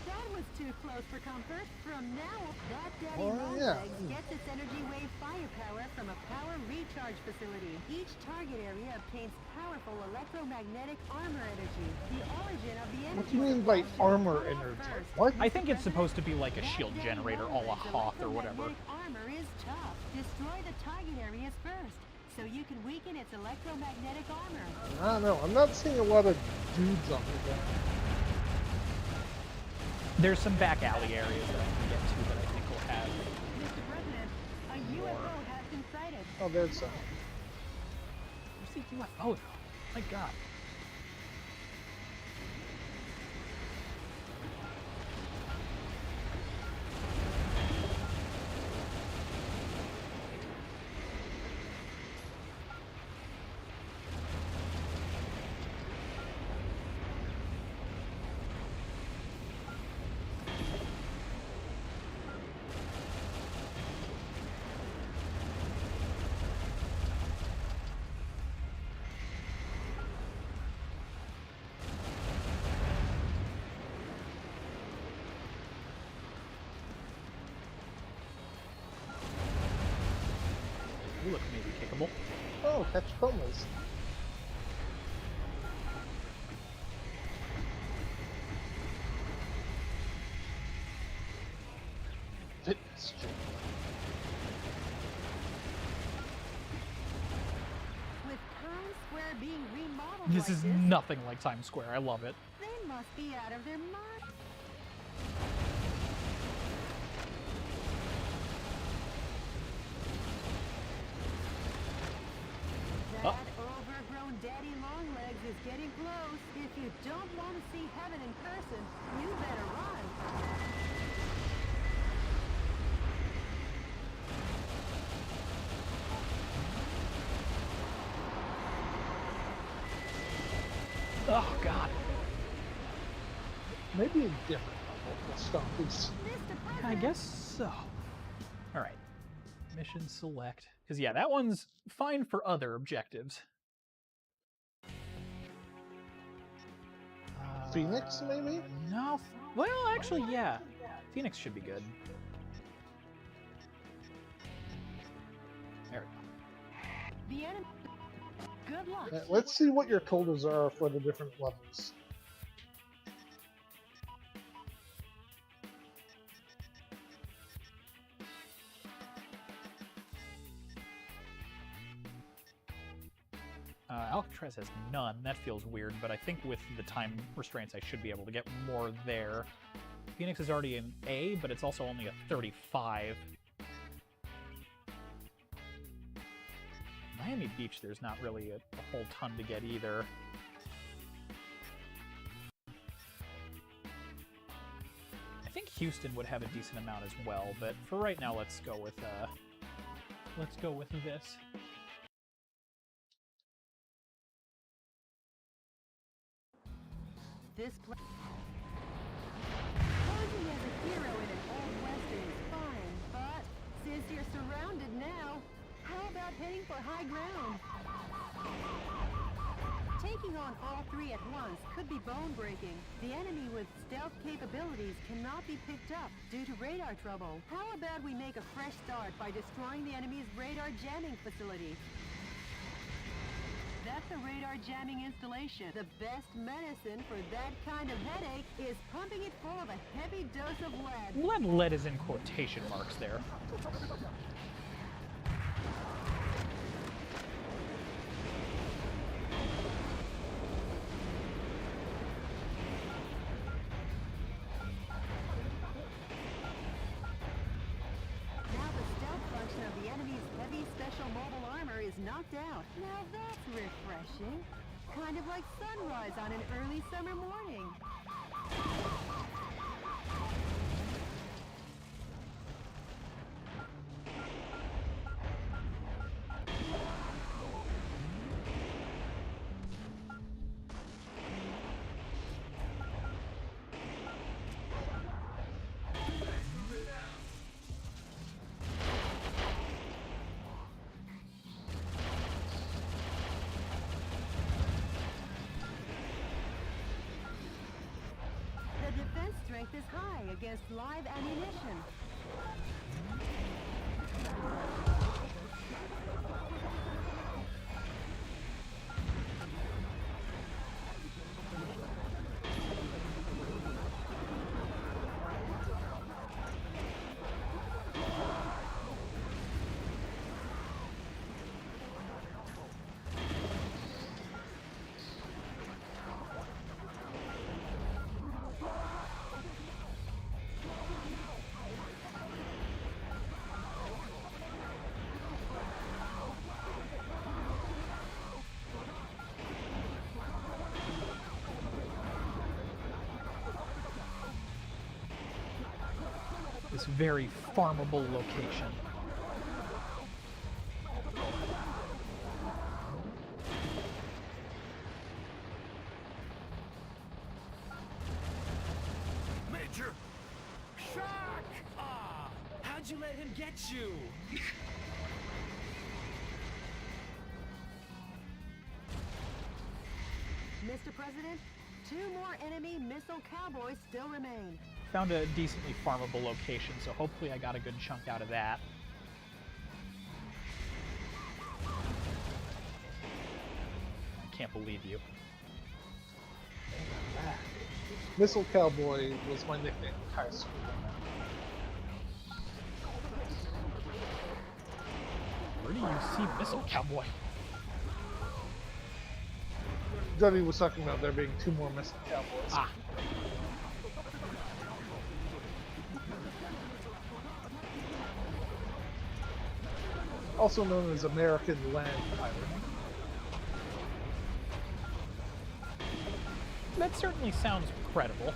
that was too close for comfort. From now, that Daddy Longlegs gets its energy wave firepower from a power recharge facility. Each target area obtains powerful electromagnetic armor energy. The origin of the energy. What do you mean by armor energy? What? I think it's supposed to be like a shield generator, a la Hoth or whatever. Armor is tough. Destroy the target areas first, so you can weaken its electromagnetic armor. I don't know. I'm not seeing a lot of dudes on the ground. There's some back alley areas that I can get to that I think will have. Mr. President, a UFO has been sighted. Oh, there's some. Where's the UFO though? My God. You look maybe kickable. Oh, catch comas. Fitness gym. With Times Square being remodeled This is nothing like Times Square. I love it. They must be out of their mind. That overgrown Daddy Longlegs is getting close. If you don't want to see heaven in person, you better run. Oh, God. Maybe a different level for Stompies. I guess so. Alright. Mission select. Because, yeah, that one's fine for other objectives. Phoenix, maybe? No. Well, actually, yeah. Phoenix should be good. There we go. The enemy. Good luck. Let's see what your totals are for the different levels. Alcatraz has none. That feels weird, but I think with the time restraints, I should be able to get more there. Phoenix is already an A, but it's also only a 35. Miami Beach, there's not really a whole ton to get either. I think Houston would have a decent amount as well, but for right now, let's go with this. This place. Posing as a hero in an old western is fine, but since you're surrounded now, how about heading for high ground? Taking on all three at once could be bone-breaking. The enemy with stealth capabilities cannot be picked up due to radar trouble. How about we make a fresh start by destroying the enemy's radar jamming facility? That's a radar jamming installation. The best medicine for that kind of headache is pumping it full of a heavy dose of lead. Lead is in quotation marks there. Now the stealth function of the enemy's heavy special mobile armor is knocked out. Now that's refreshing. Kind of like sunrise on an early summer morning. The defense strength is high against live ammunition. This very farmable location. Major! Shock! Ah! How'd you let him get you? Mr. President, 2 more enemy missile cowboys still remain. Found a decently farmable location, so hopefully I got a good chunk out of that. I can't believe you. Missile Cowboy was my nickname in high school. Where do you see Missile Cowboy? Debbie was talking about there being 2 more Missile Cowboys. Ah. Also known as American Land Pirate. That certainly sounds credible.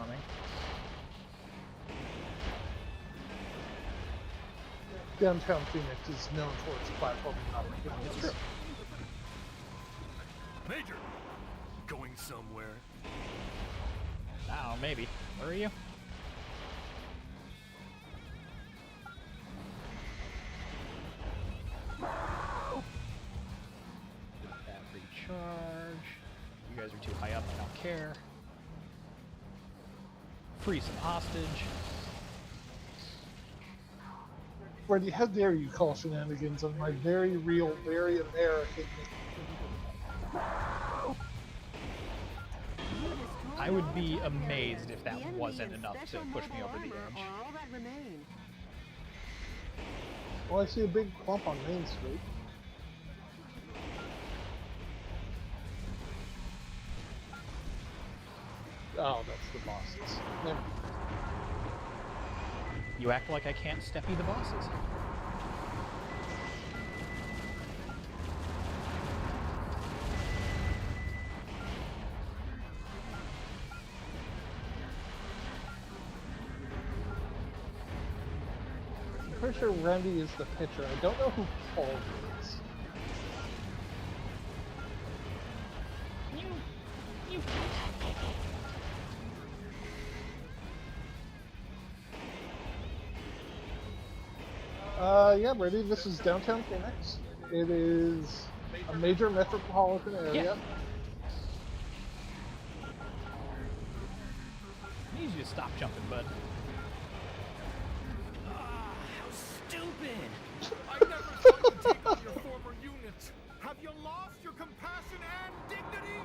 platforming. Downtown Phoenix is known for its platforming opportunities. It's true. Major, going somewhere? I don't know, maybe. Where are you? That recharge. You guys are too high up, I don't care. Free some hostage. Freddy, how dare you call shenanigans on my very real, very American... I would be amazed if that wasn't enough to push me over the edge. Well, I see a big clump on Main Street. Oh, that's the bosses. Never mind. You act like I can't steppy the bosses. I'm pretty sure Randy is the pitcher. I don't know who Paul is. You. Yeah, Brady, this is downtown Phoenix. It is a major metropolitan area. Yeah. I need you to stop jumping, bud. How stupid! I never thought you'd take on your former units. Have you lost your compassion and dignity?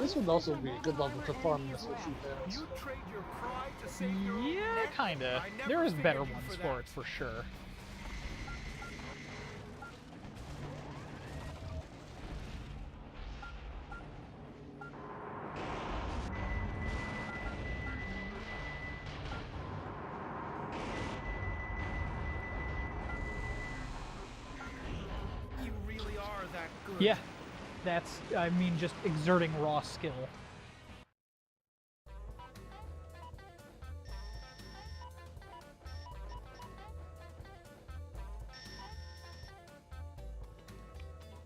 This would also be a good level to farm this issue fans. You trade your pride to save your own Yeah, neck? kinda. I never There is better figured you ones for for that. it, for sure. You really are that good. Yeah, that's, I mean, just exerting raw skill.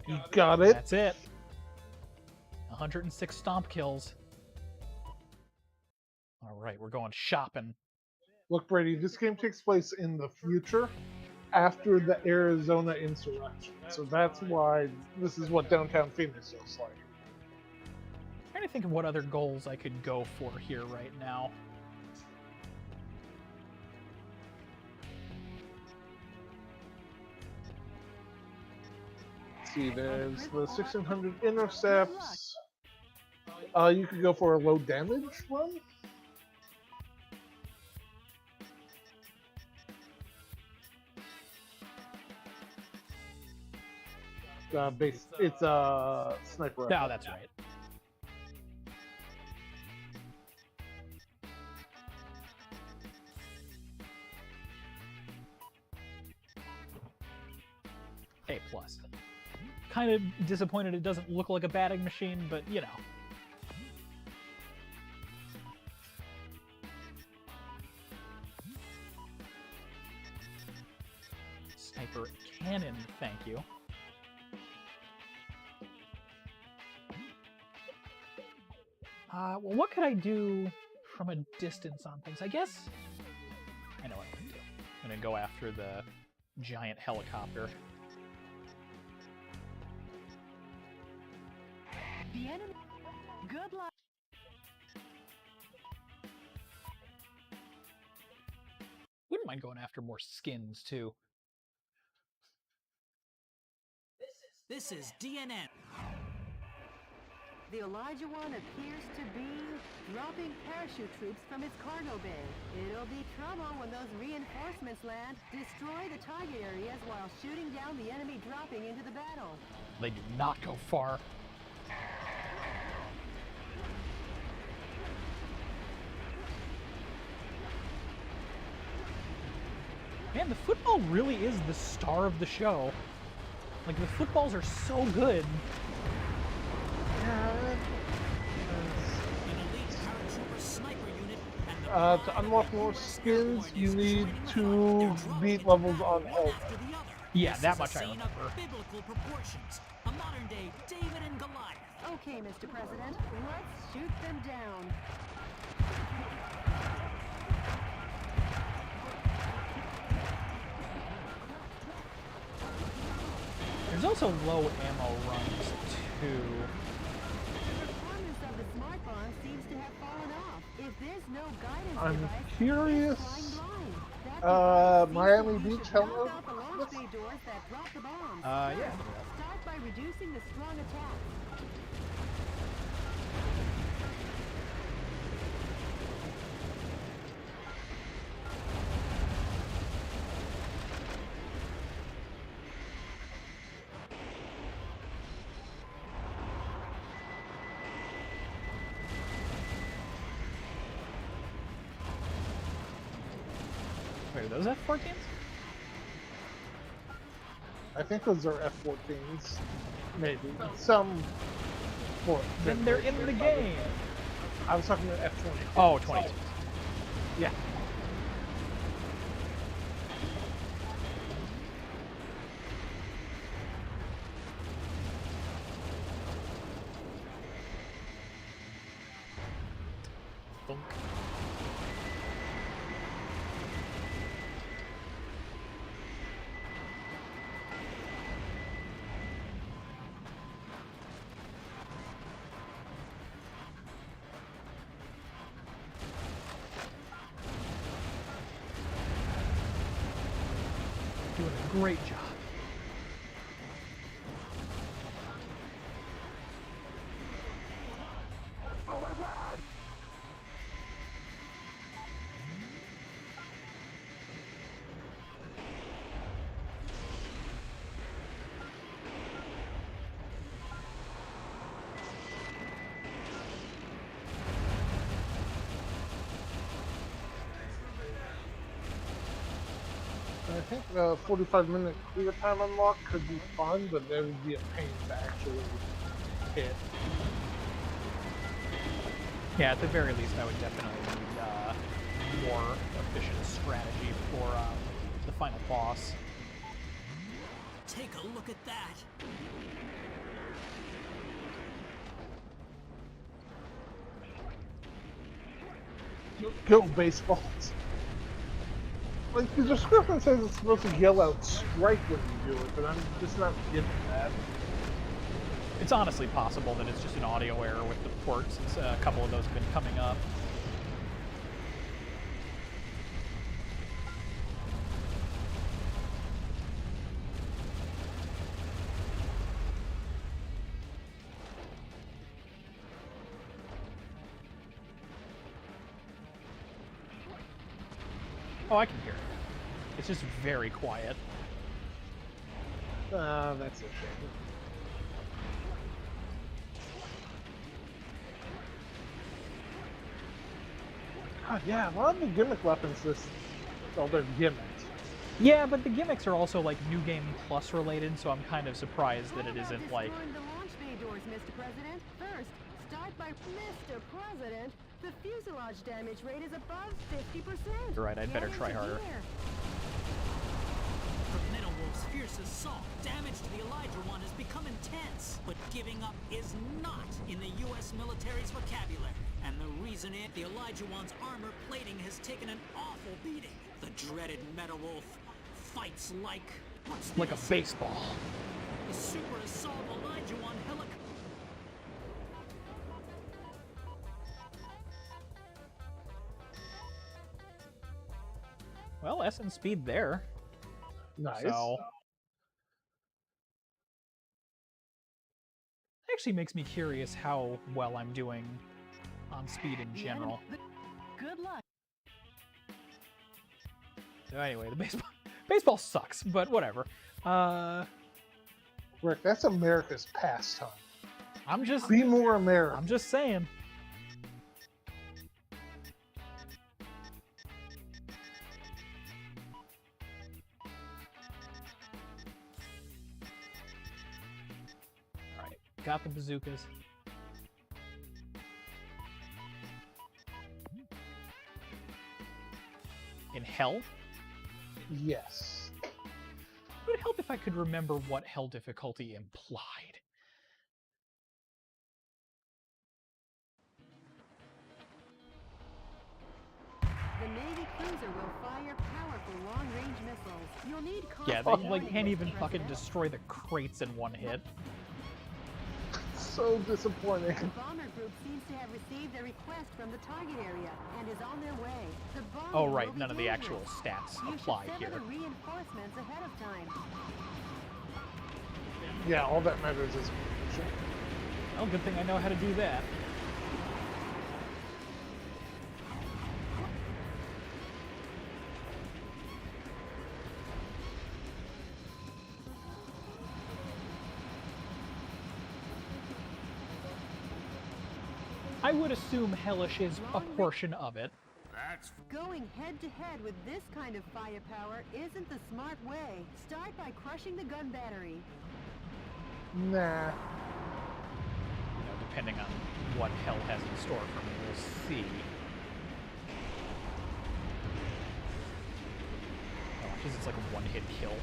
You got it? That's it. 106 stomp kills. Alright, we're going shopping. Look, Brady, this game takes place in the future after the Arizona insurrection. So that's why this is what downtown Phoenix looks like. I'm trying to think of what other goals I could go for here right now. Let's see, there's the 1600 intercepts. You could go for a low damage run. It's a sniper rifle. Oh, that's right. A plus. Kind of disappointed it doesn't look like a batting machine, but you know. Sniper cannon, thank you. Well, what could I do from a distance on things? I guess I know what I'm gonna do. I'm gonna go after the giant helicopter. The enemy. Good luck. Wouldn't mind going after more skins too. This is DNN. The Elijah One appears to be dropping parachute troops from its cargo bay. It'll be trouble when those reinforcements land, destroy the target areas while shooting down the enemy dropping into the battle. They do not go far. Man, the football really is the star of the show. Like, the footballs are so good. Yeah, To unlock more skins, you need to beat levels on health. Yeah, This that is much a I scene remember. of biblical proportions. A modern-day David and Goliath. Okay, Mr. President, let's shoot them down. There's also low ammo runs too. The performance of the smart bomb seems to have fallen off. If there's no guidance I'm device, curious. it's flying blind. That device seems Miami to Beach, knock hello? out the launch bay doors that drop the bombs. Yeah. Start by reducing the strong attack. Wait, are those F-14s? I think those are F-14s. Maybe. Some... Then they're in the game! I was talking about F-20. Oh, 22. Yeah. Thunk. Doing a great job. I think the 45-minute clear time unlock could be fun, but that would be a pain to actually hit. Yeah, at the very least, I would definitely need more efficient strategy for the final boss. Take a look at that. Kill baseballs. Like, the description says it's supposed to yell out strike when you do it, but I'm just not getting that. It's honestly possible that it's just an audio error with the port, since a couple of those have been coming up. Oh, I can hear it. It's just very quiet. That's a shame. God, yeah, a lot of the gimmick weapons they're gimmicks. Yeah, but the gimmicks are also like New Game Plus related, so I'm kind of surprised that it isn't like... Destroying the launch bay doors, Mr. President. First, start by Mr. President. The fuselage damage rate is above 50%. You're right, I'd better try harder. From Metalwolf's fierce assault, damage to the Elijah One has become intense. But giving up is not in the U.S. military's vocabulary. And the reason is the Elijah One's armor plating has taken an awful beating. The dreaded Metalwolf fights like... like a baseball. The super assault Elijah One helicopter. Well, essence speed there. Nice. So... It actually makes me curious how well I'm doing on speed in general. Good luck. So anyway, the baseball sucks, but whatever. Rick, that's America's pastime. I'm just... Be more American. I'm just saying. Alright, got the bazookas. In Hell? Yes. It would help if I could remember what Hell difficulty implied. The Navy cruiser will fire powerful long-range missiles. You'll need Yeah, constant they like warning, can't Mr. even fucking President. destroy the crates in one hit. So disappointing. The bomber group seems to have received a request from the target area and is on their way. The bombing Oh will right, be none of the actual dangerous. stats You apply should here. send the reinforcements ahead of time. Yeah, all that matters is. Well, good thing I know how to do that. I would assume Hellish is a portion of it. That's Going head-to-head with this kind of firepower isn't the smart way. Start by crushing the gun battery. Nah. You know, depending on what Hell has in store for me, we'll see. Oh, because it's like a one-hit kill.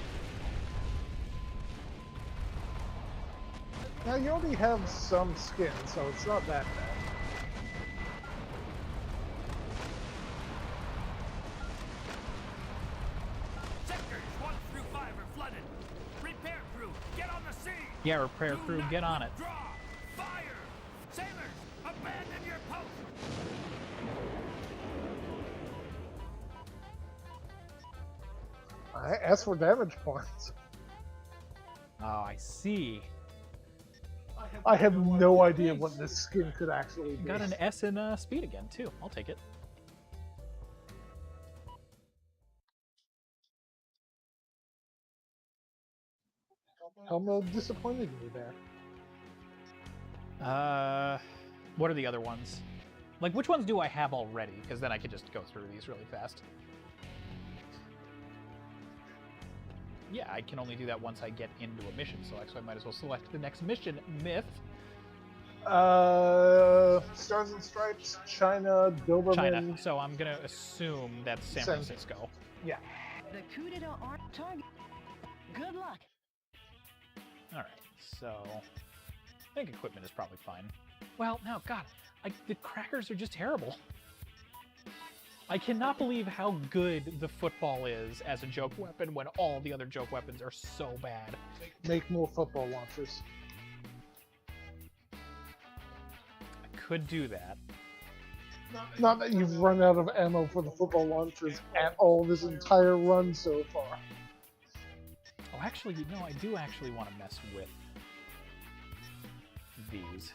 Now you only have some skin, so it's not that bad. Sectors 1 through 5 are flooded. Repair crew, get on the scene. Yeah, repair crew, get on it. Draw! Fire! Sailors, abandon your post! I asked for damage points. Oh, I see. I have no idea what this skin could actually be. Got an S in speed again, too. I'll take it. Helmo disappointed me there. What are the other ones? Like, which ones do I have already? Because then I could just go through these really fast. Yeah, I can only do that once I get into a mission select, so I might as well select the next mission, Myth. Stars and Stripes, China, Doberman. China, so I'm gonna assume that's San Francisco. Yeah. The coup d'etat armed target. Good luck. Alright, so I think equipment is probably fine. Well, no, God, the crackers are just terrible. I cannot believe how good the football is as a joke weapon when all the other joke weapons are so bad. Make more football launchers. I could do that. Not that you've run out of ammo for the football launchers at all this entire run so far. Oh, actually, you know, I do actually want to mess with these.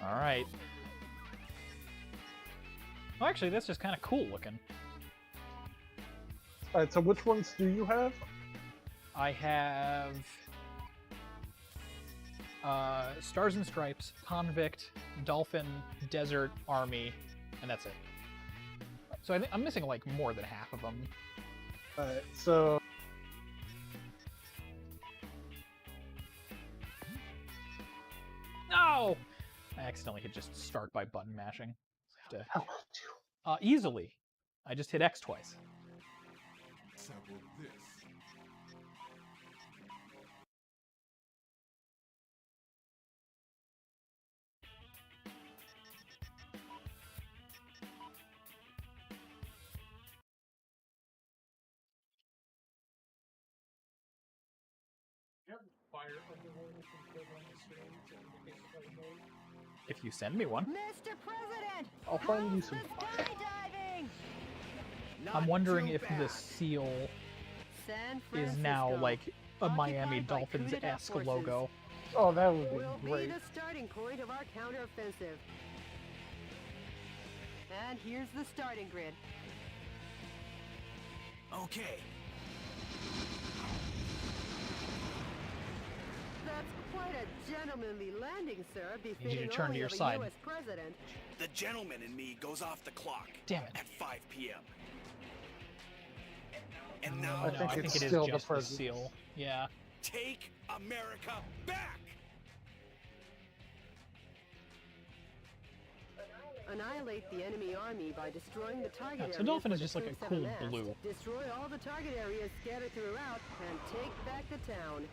All right. Well, actually, that's just kind of cool looking. Alright, so which ones do you have? I have Stars and Stripes, Convict, Dolphin, Desert, Army, and that's it. So I think I'm missing like more than half of them. Alright, so... No! I accidentally hit just start by button mashing. So I have How could you? to, easily. I just hit X twice. Sample this. If you send me one. Mr. President! I'll find you some how's the skydiving? I'm wondering if the seal San is now Francisco, like a Miami occupied by coup d'etat Dolphins-esque forces, logo. Oh, that would will be be great. the starting point of our counteroffensive. And here's the starting grid. Okay, That's quite a gentlemanly landing, sir, you befitting to turn to only your of a side. U.S. president. the gentleman in me goes off the clock Damn it. at 5 p.m. And now I think I it's think it is still the just the president. seal. Yeah. take America back! Annihilate the enemy army by destroying the target Yeah, areas so Dolphin where is the just like a troops have cool amassed. blue. Destroy all the target areas scattered throughout and take back the town.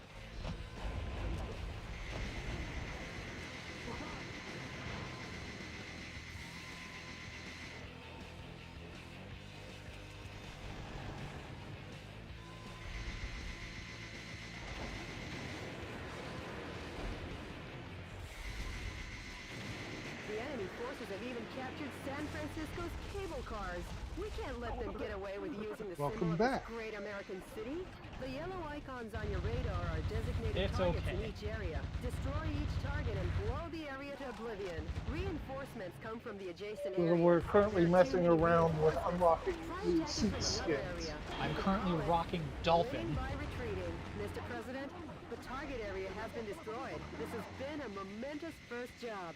The enemy forces have even captured San Francisco's cable cars. We can't let them get away with using the Welcome symbol of back. this great American city. The yellow icons on your radar are designated It's targets in okay. each area. Destroy each target and blow the area to oblivion. Reinforcements come from the adjacent Well, areas. we're currently There are messing too many around with reinforcements. unlocking Try new attacking suit from another skins. area. I'm We currently call it rocking winning Dolphin. by retreating. Mr. President, the target area has been destroyed. This has been a momentous first job.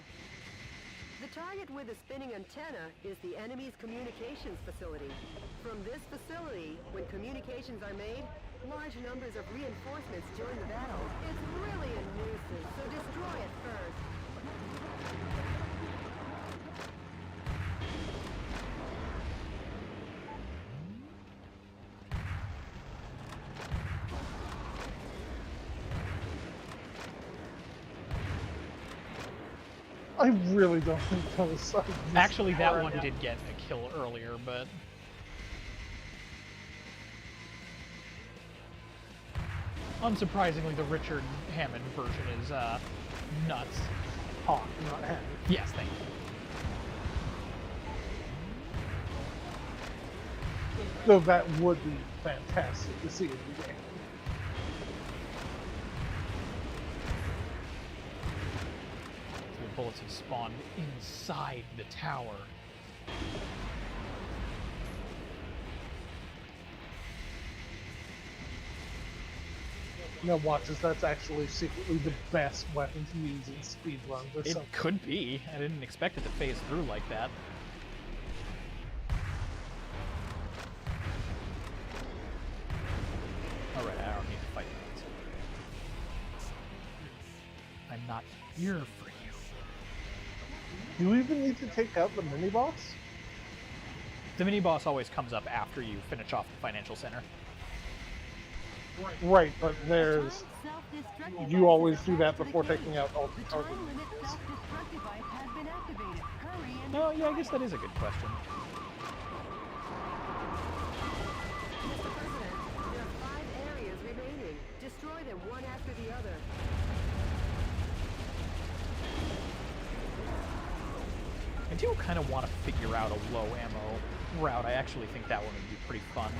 The target with the spinning antenna is the enemy's communications facility. From this facility, when communications are made, large numbers of reinforcements join the battle. It's really a nuisance, so destroy it first. I really don't think those. Actually, that one did get a kill earlier, but unsurprisingly, the Richard Hammond version is nuts. Hawk, not Hammond. Yes, thank you. Though that would be fantastic to see in the game. The bullets have spawned inside the tower. Now watch as that's actually secretly the best weapon to use in speedruns or It something. could be. I didn't expect it to phase through like that. Alright, I don't need to fight that. I'm not here for you. Do you even need to take out the mini boss? The mini boss always comes up after you finish off the financial center. Right, but there's. You always do that before taking out all the The target time limit units. self-destruct device has been activated. Hurry and No, yeah, I guess that is a good question. Mr. President, there are 5 areas remaining. Destroy them one after the other. I do kind of want to figure out a low ammo route. I actually think that one would be pretty fun.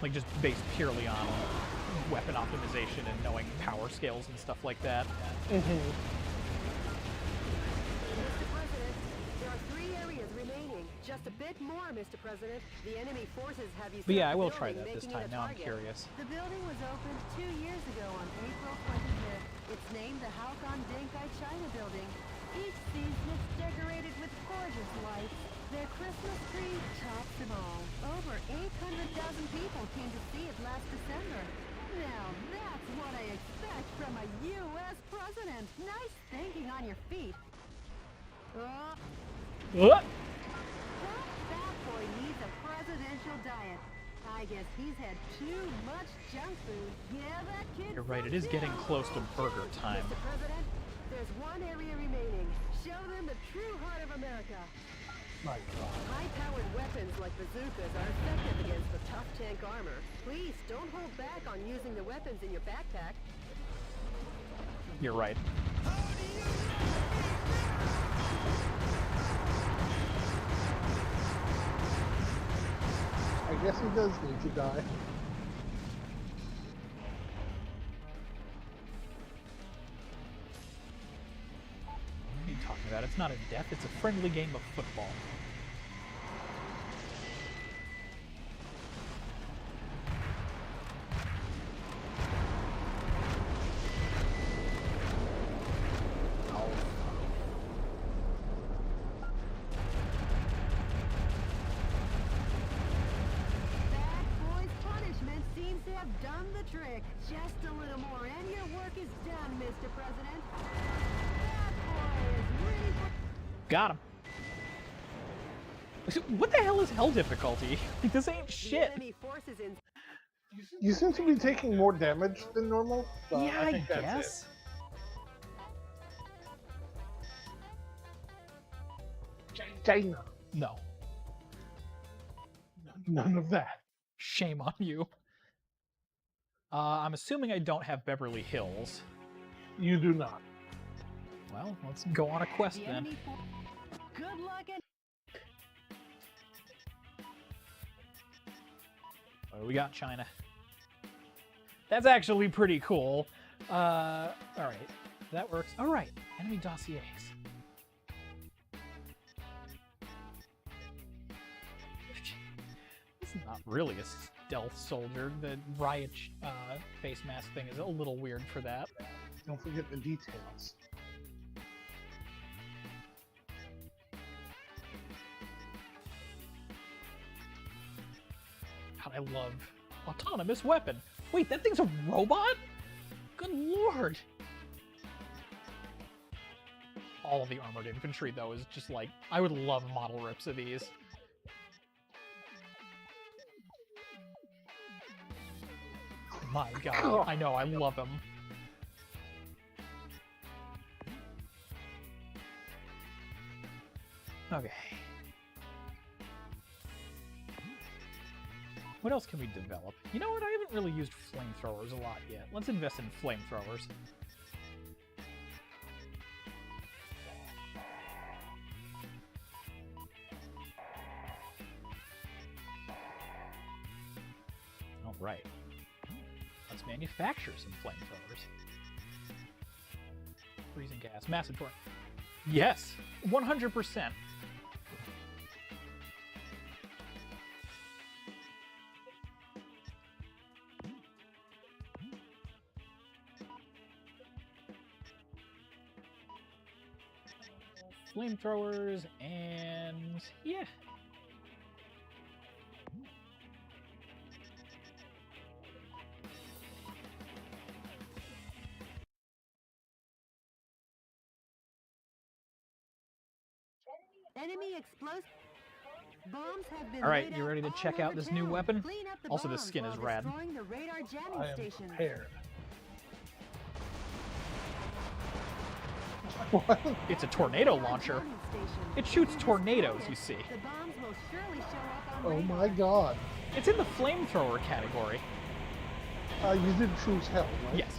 Like just based purely on weapon optimization and knowing power scales and stuff like that. Mr. President, there are 3 areas remaining. Just a bit more, Mr. President. The enemy forces have you. But yeah, I set the will try building, that this making it time. a Now I'm target. curious. The building was opened 2 years ago on April 25th. It's named the Halcon Denkai China Building. Each season it's decorated with gorgeous lights. Their Christmas tree tops them all. Over 800,000 people came to see it last December. Now that's what I expect from a U.S. president. Nice thinking on your feet. What? That fat boy needs a presidential diet. I guess he's had too much junk food. Yeah, that kid. You're right, it is getting close to burger time. Mr. President, there's 1 area remaining. Show them the true heart of America. My God. High-powered weapons like bazookas are effective against the tough tank armor. Please don't hold back on using the weapons in your backpack. You're right. I guess he does need to die. What are you talking about? It's not a death, it's a friendly game of football. have done the trick. Just a little more and your work is done, Mr. President. That boy is ready for... Got him. What the hell is hell difficulty? Like, this ain't The shit. enemy forces in... You seem to be taking more damage than normal. So Yeah, I think that's guess. it. China. No. None of that. Shame on you. I'm assuming I don't have Beverly Hills. You do not. Well, let's go on a quest The then. enemy Good luck and... What do we got, China? That's actually pretty cool. Alright. That works. Alright. Enemy dossiers. This is not really a stealth soldier. The riot face mask thing is a little weird for that. Don't forget the details. God, I love autonomous weapon. Wait, that thing's a robot? Good lord. All of the armored infantry, though, is just like... I would love model rips of these. My god, I know, I love him. Okay. What else can we develop? You know what? I haven't really used flamethrowers a lot yet. Let's invest in flamethrowers. Alright. Let's manufacture some flamethrowers. Freezing gas. Massive torrent. Yes! 100%! Flamethrowers, and yeah. Enemy explosive bombs have been... All right, laid you out ready to all check over out this new town. weapon? Clean up the Also, this bombs skin is while rad. destroying the radar jamming I am stations. prepared. It's a tornado launcher. It shoots tornadoes, you see. The bombs will surely show up on Oh radar. my god. It's in the flamethrower category. You did choose hell, right? Yes.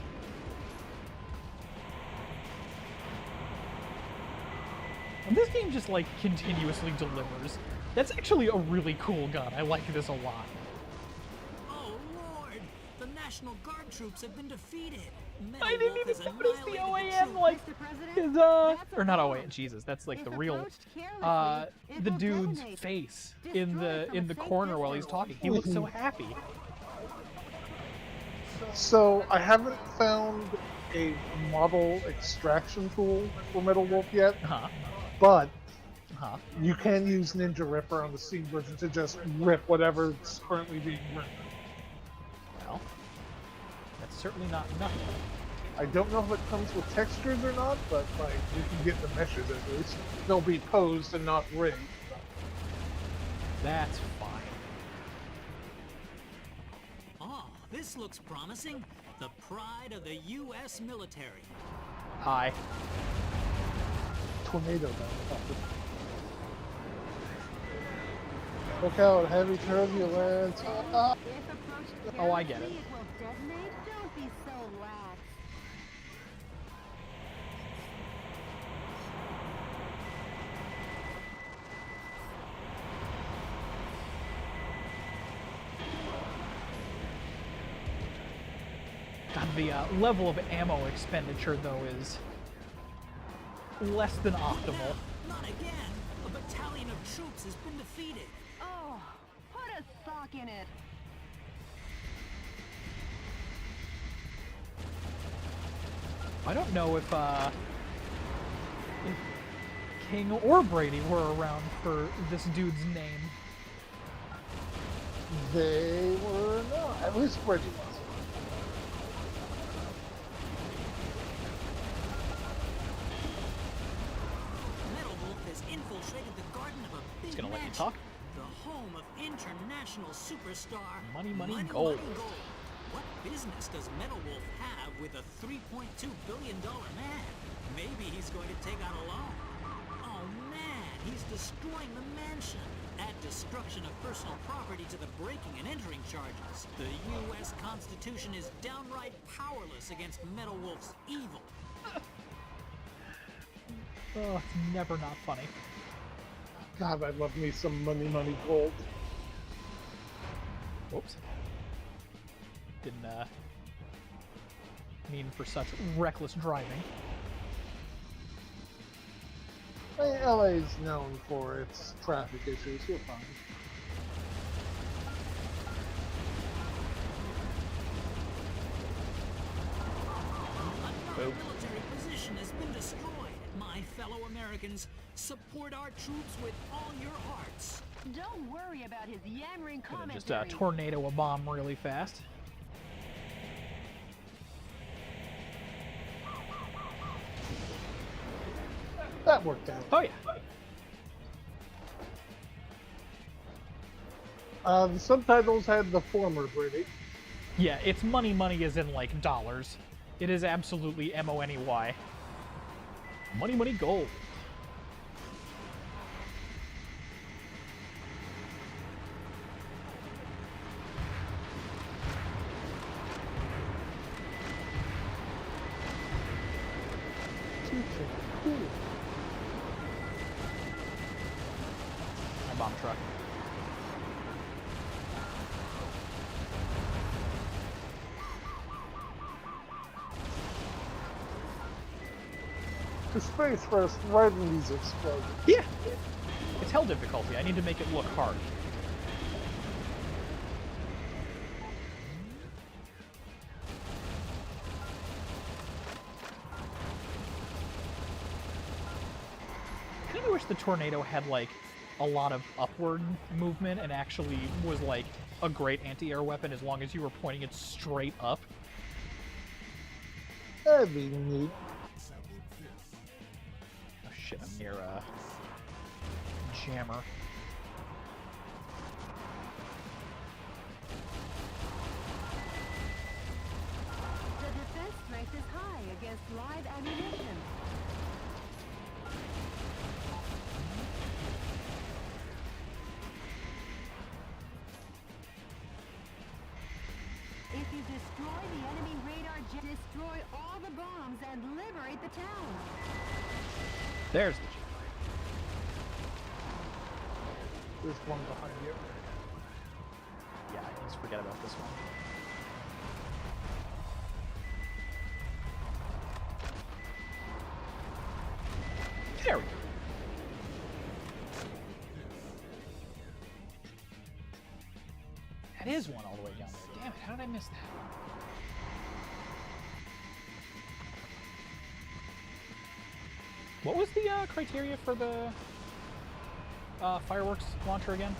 And this game just, like, continuously delivers. That's actually a really cool gun. I like this a lot. Oh, Lord! The National Guard troops have been defeated. I didn't Wolf has even notice the annihilated OAM, troops. like, Mr. President, his, that's a or not bomb. OAM, Jesus, that's, like, If the real, approached carelessly, it the will dude's detonate. face Destroy in from a the safe corner while he's distance. talking. He looks so happy. So I haven't found a model extraction tool for Metal Wolf yet, Uh-huh. but Uh-huh. you can use Ninja Ripper on the Steam version to just rip whatever's currently being ripped. Well, that's certainly not nothing. I don't know if it comes with textures or not, but like you can get the meshes at least. They'll be posed and not rigged. That's fine. Oh, this looks promising. The pride of the U.S. military. Hi. Tornado down. Look out, heavy turbulence. If approached Oh, I get it. carelessly, it will detonate. Don't be so lax. God, the level of ammo expenditure, though, is less than optimal. Not again. A battalion of troops has been defeated. Oh, put a sock in it. I don't know if King or Brady were around for this dude's name. They were not. At least Reggie was. infiltrated the garden of a big It's gonna let you mansion, talk. the home of international superstar Money, gold. What business does Metal Wolf have with a $3.2 billion man? Maybe he's going to take out a loan. Oh man, he's destroying the mansion. Add destruction of personal property to the breaking and entering charges. The U.S. Constitution is downright powerless against Metal Wolf's evil. Oh, it's never not funny. God, I love me some money, gold. Whoops. Didn't mean for such reckless driving. LA is known for its traffic issues. You're fine. Another military position has been destroyed. My fellow Americans, support our troops with all your hearts. Don't worry about his yammering Gonna just commentary. tornado a bomb really fast. That worked out. Oh yeah. The subtitles had the former British. Yeah, it's money as in like dollars. It is absolutely M-O-N-E-Y. Money, gold. Cool. My bomb truck. To space first, right in these explosions. Yeah. It's hell difficulty. I need to make it look hard. I kind of wish the tornado had like a lot of upward movement and actually was like a great anti-air weapon as long as you were pointing it straight up. That'd be neat. Oh shit, I'm near a jammer. The defense strength is high against live ammunition. If you destroy the enemy radar jet, destroy all the bombs and liberate the town. There's the jammer. There's one behind you. Yeah, let's forget about this one. There we go. That is one all the way down there. Damn it, how did I miss that? What was the criteria for the fireworks launcher again?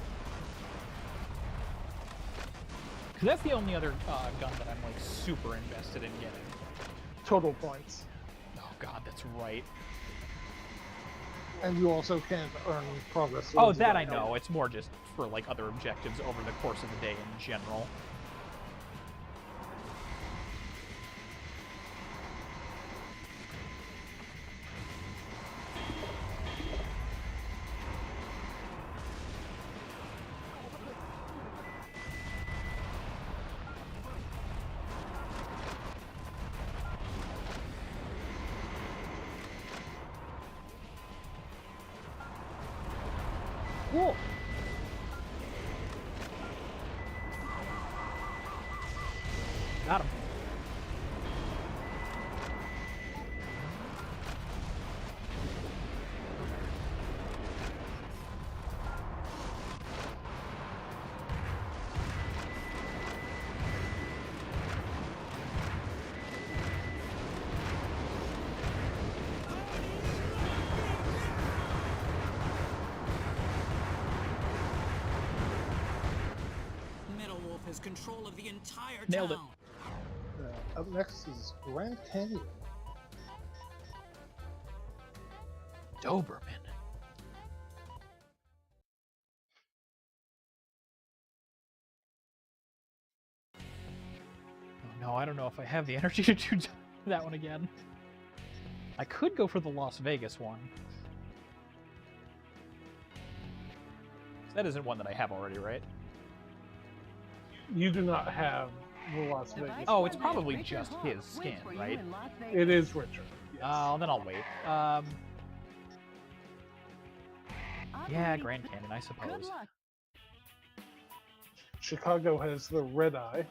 Because that's the only other gun that I'm like super invested in getting. Total points. Oh god, that's right. And you also can't earn progress. Oh, that I know. It's more just for like other objectives over the course of the day in general. Cool. Got him. Has control of the entire Nailed it. town. Up next is Grand Canyon. Doberman. Oh, I don't know if I have the energy to do that one again. I could go for the Las Vegas one. That isn't one that I have already, right? You do not have the Las Vegas. Oh, it's probably just his skin, right? It is Richard. Yes. Then I'll wait. Yeah, Grand Canyon, I suppose. Chicago has the red eye.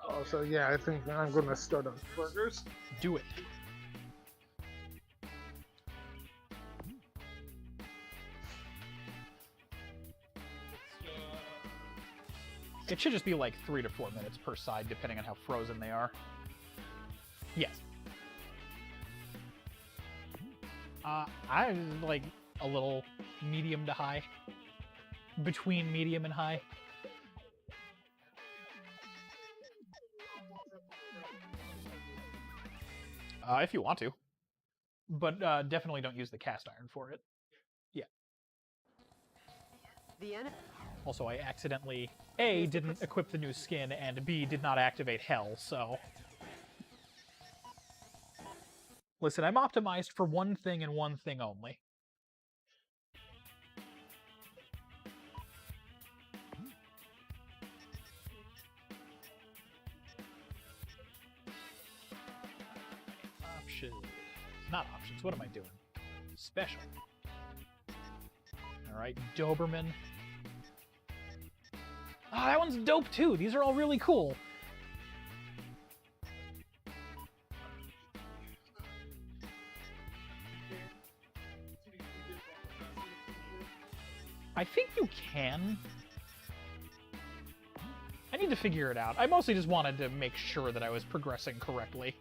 Oh, so yeah, I think I'm going to start on burgers. Do it. It should just be like 3 to 4 minutes per side, depending on how frozen they are. Yes. I'm like a little medium to high. Between medium and high. If you want to. But definitely don't use the cast iron for it. Yeah. Also, I accidentally, A, didn't equip the new skin, and B, did not activate Hell, so... Listen, I'm optimized for one thing and one thing only. Options. Not options, what am I doing? Special. Alright, Doberman. Ah, that one's dope too. These are all really cool. I think you can. I need to figure it out. I mostly just wanted to make sure that I was progressing correctly.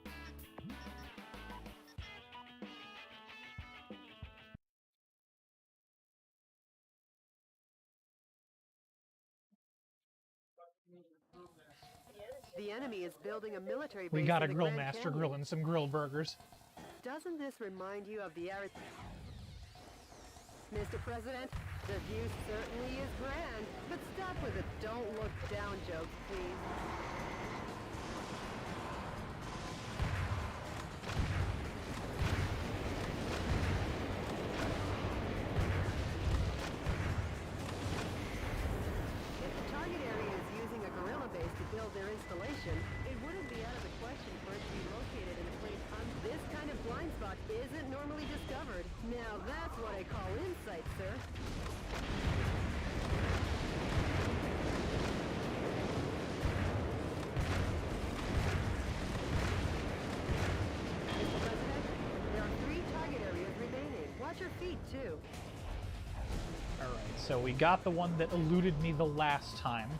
The enemy is building a military base. We got a in the grill Grand master Canyon. grilling some grilled burgers. Doesn't this remind you of the Mr. President, the view certainly is grand, but stop with the don't look down jokes, please. If the target area is using a guerrilla base to build their installation, it wouldn't be out of the question for it to be located in a place this kind of blind spot isn't normally discovered. Now that's what I call insight, sir. Mr. President, there are 3 target areas remaining. Watch your feet, too. Alright, so we got the one that eluded me the last time.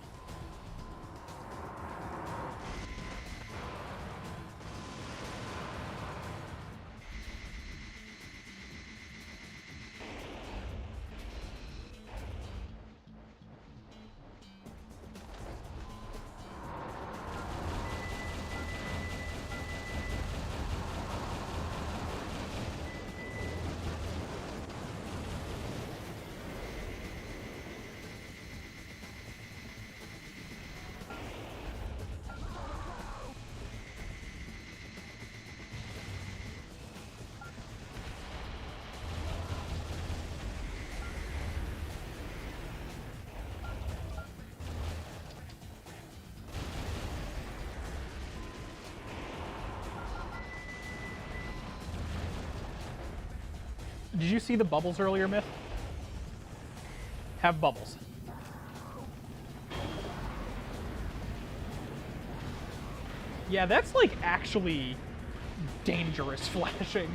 Did you see the bubbles earlier, Myth? Have bubbles. Yeah, that's like actually dangerous flashing.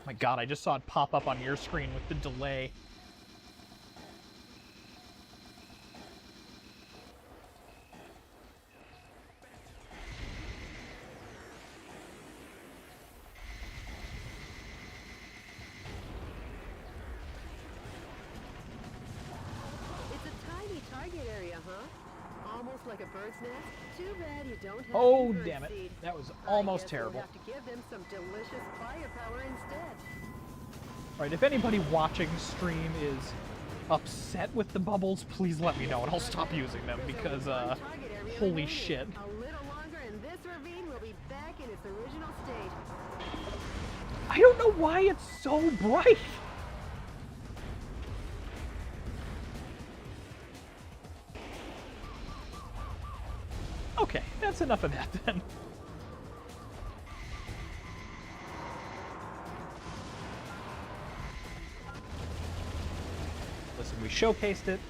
My god, I just saw it pop up on your screen with the delay. almost like a bird's nest. Too bad you don't have Oh, any bird damn it. seed. That was I almost guess terrible. We'll have to give them some delicious firepower instead. Alright, if anybody watching stream is upset with the bubbles, please let me know and I'll stop using them because, holy shit. A little longer and this ravine will be back in its original state. I don't know why it's so bright. Okay, that's enough of that then. Listen, we showcased it.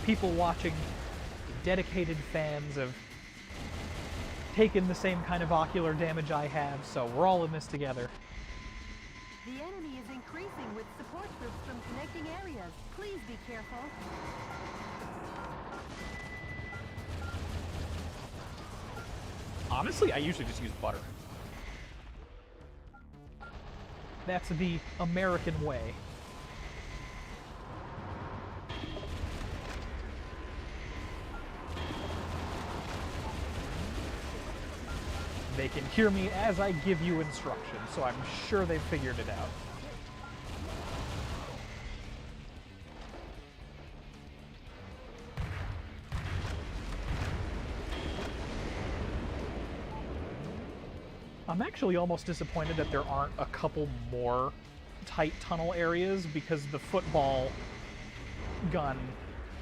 People watching, dedicated fans have taken the same kind of ocular damage I have, so we're all in this together. The enemy is increasing with support troops from connecting areas. Please be careful. Honestly, I usually just use butter. That's the American way. They can hear me as I give you instructions, so I'm sure they've figured it out. I'm actually almost disappointed that there aren't a couple more tight tunnel areas because the football gun,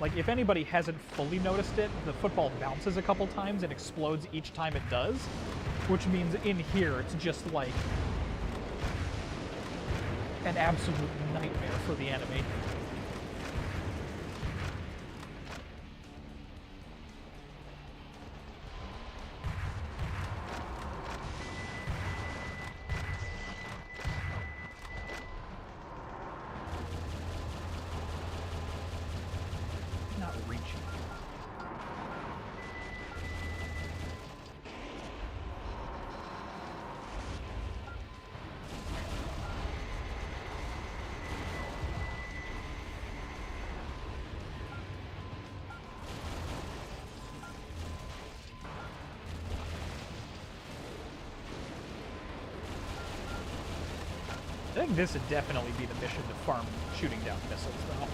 like if anybody hasn't fully noticed it, the football bounces a couple times and explodes each time it does, which means in here it's just like an absolute nightmare for the enemy. Not reaching. I think this would definitely be the mission to farm shooting down missiles, though.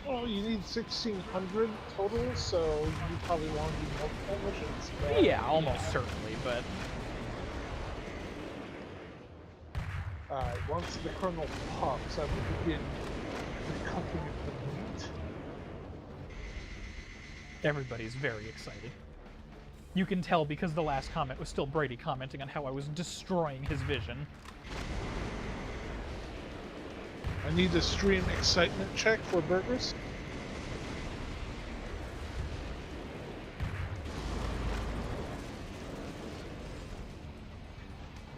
Well, you need 1,600 total, so you probably want to do multiple missions. But Yeah, almost certainly, but once the kernel pops, I will begin the cooking of the meat. everybody's very excited. You can tell because the last comment was still Brady commenting on how I was destroying his vision. I need a stream excitement check for burgers.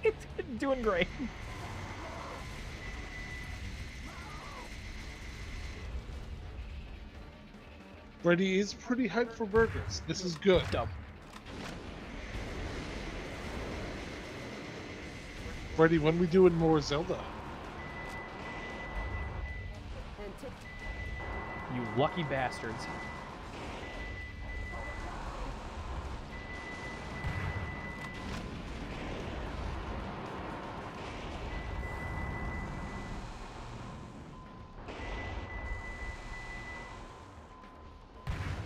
It's doing great. Brady is pretty hyped for burgers. This is good. Dub. Brady, when we doing more Zelda? You lucky bastards.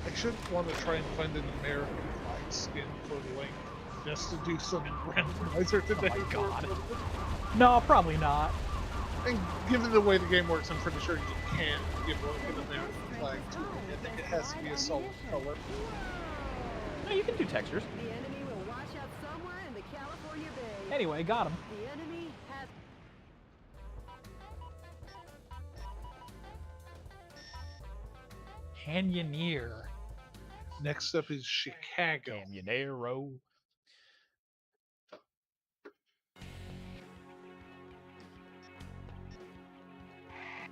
I should want to try and find an American flag skin for Link, just to do some randomizer today. Oh my god. No, probably not. And given the way the game works, I'm pretty sure you can't give Link an American flag to him. I think it has to be a solid color. No, you can do textures. The enemy will watch out somewhere in the California Bay. Anyway, got him. The enemy has... Canyoneer. Next up is Chicago. Canyonero.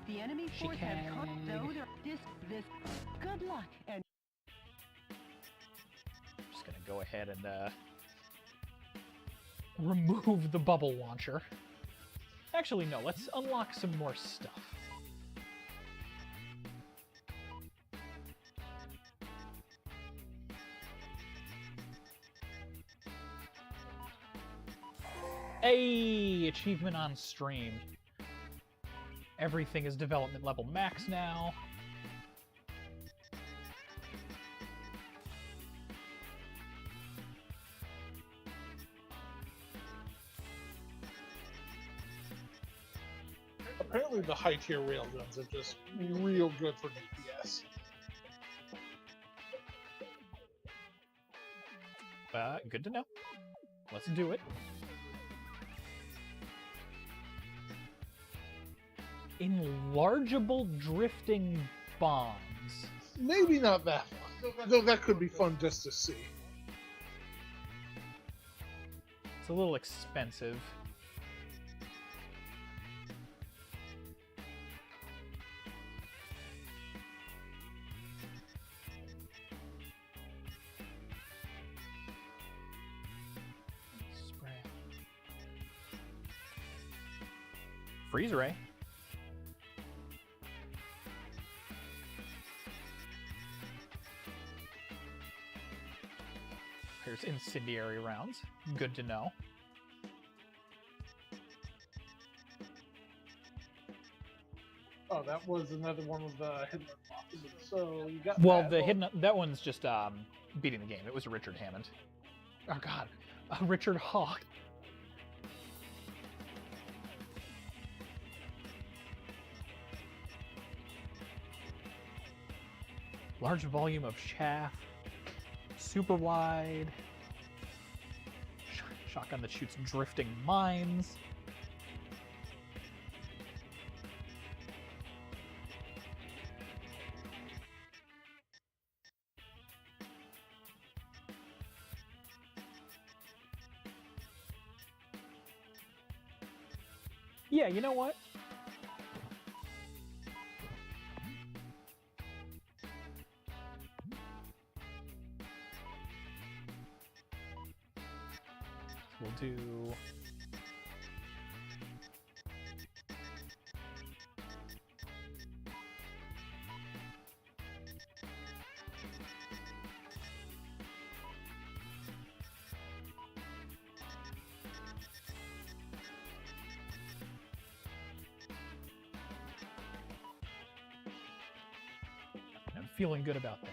The enemy force has caught those this. Good luck and Just gonna go ahead and remove the bubble launcher. Actually, no, let's unlock some more stuff. Hey, achievement on stream. Everything is development level max now. Apparently the high tier railguns are just real good for DPS. Good to know. Let's do it. Enlargeable drifting bombs. Maybe not that one, though that could be fun just to see. It's a little expensive. Freeze ray. There's incendiary rounds. Good to know. Oh, that was another one of the hidden unlockables. So you got well, that. the hidden that one's just beating the game. It was Richard Hammond. Oh God, Richard Hawk. Large volume of chaff, super wide, shotgun that shoots drifting mines. Yeah, you know what? We'll do... I'm feeling good about that.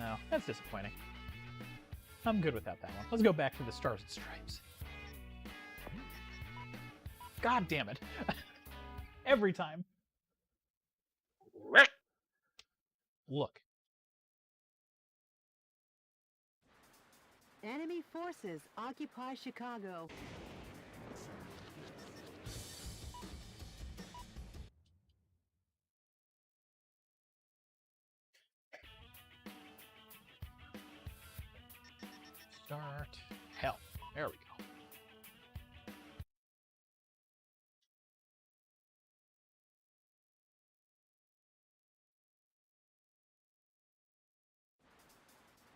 Oh, that's disappointing. I'm good without that one. Let's go back to the Stars and Stripes. God damn it. Every time. Look. Enemy forces occupy Chicago. Start. Hell. There we go.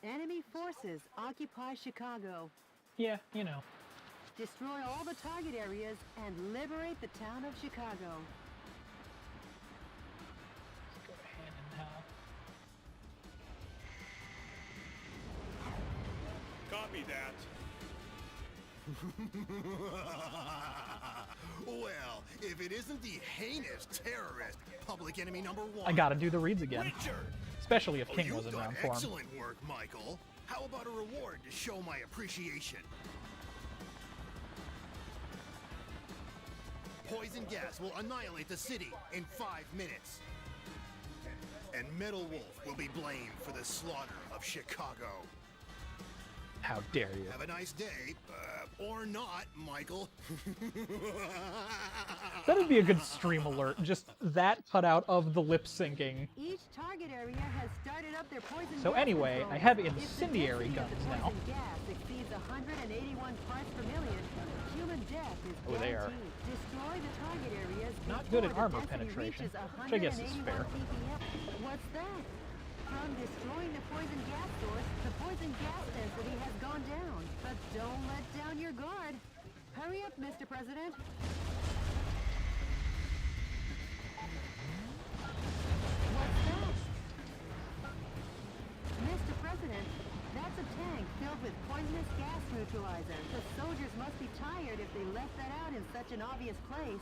Enemy forces occupy Chicago. Yeah, you know. Destroy all the target areas and liberate the town of Chicago. Let's go ahead and Copy that. Well, if it isn't the heinous terrorist, public enemy number one. I gotta do the reads again. Richard! Especially if King You've wasn't done around for him. excellent work, Michael. How about a reward to show my appreciation? Poison gas will annihilate the city in 5 minutes. And Metal Wolf will be blamed for the slaughter of Chicago. How dare you? Have a nice day, or not, Michael. That'd be a good stream alert. Just that cut out of the lip syncing. Each target area has started up their poison So gas anyway, control. I have If the incendiary density of guns the now. poison gas exceeds 181 parts per million, human death is Oh, they are guaranteed. Destroy the target areas not good at before the armor density penetration, reaches which I guess is 181 fair. ppm. What's that? From destroying the poison gas source, the poison gas density has gone down. But don't let down your guard. Hurry up, Mr. President. What's that? Mr. President, that's a tank filled with poisonous gas neutralizer. The soldiers must be tired if they left that out in such an obvious place.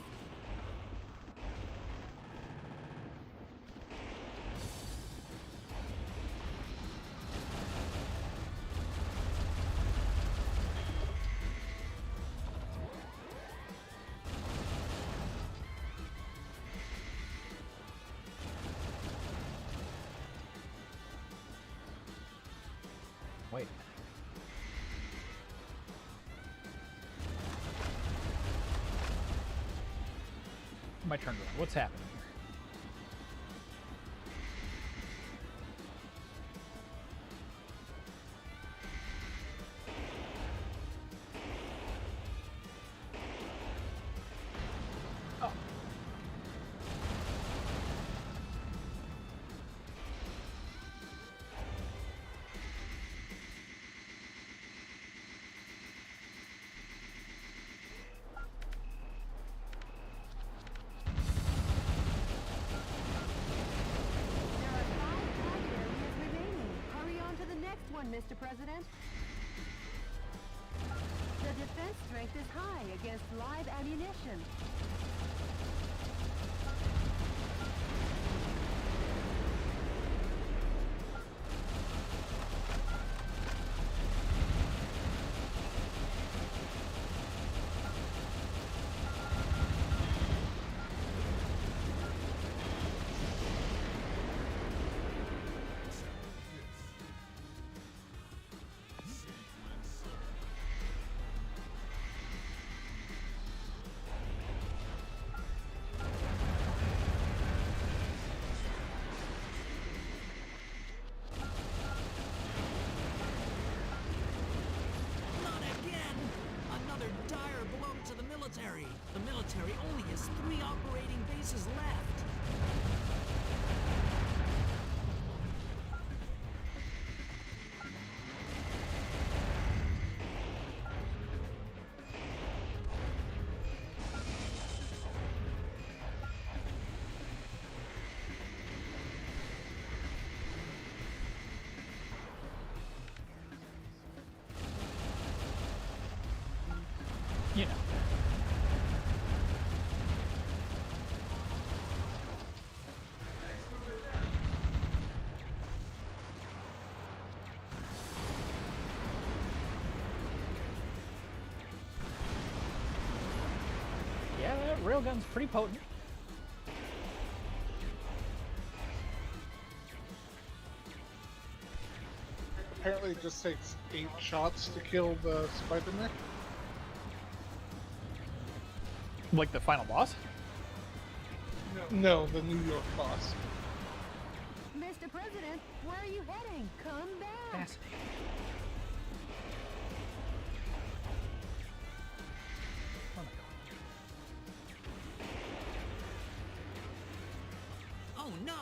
Wait. My turn. What's happening here? Oh. Mr. President. The defense strength is high against live ammunition. The military only has 3 operating bases left. You know. Yeah, that railgun's pretty potent. Apparently it just takes 8 shots to kill the spider mech. Like the final boss? No, the New York boss. Mr. President, where are you heading? Come back! Fascinating. Oh no!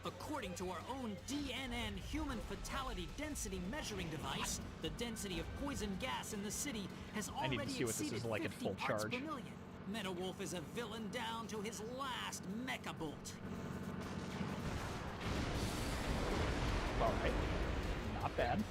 According to our own DNN human fatality density measuring device, the density of poison gas in the city has already need to see what this exceeded is like at 50 full parts charge. per million. Meta Wolf is a villain down to his last mecha bolt. Alright. Not bad.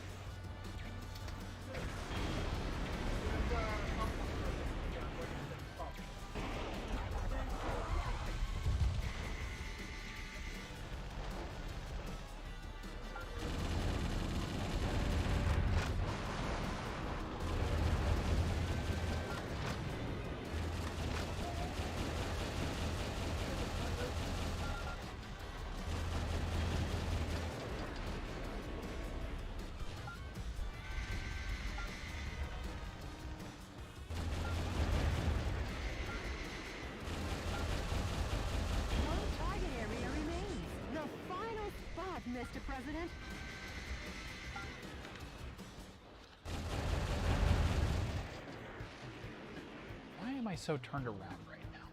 Mr. President. Why am I so turned around right now?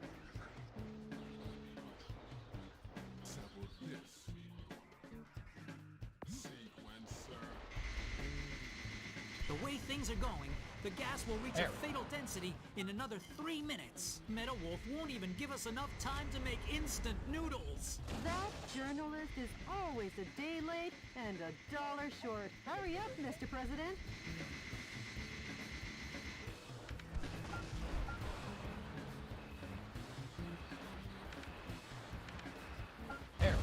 The way things are going, the gas will reach a fatal density in another 3 minutes. Meta Wolf won't even give us enough time to make instant noodles. That journalist is always a day late and $1 short. Hurry up, Mr. President. There.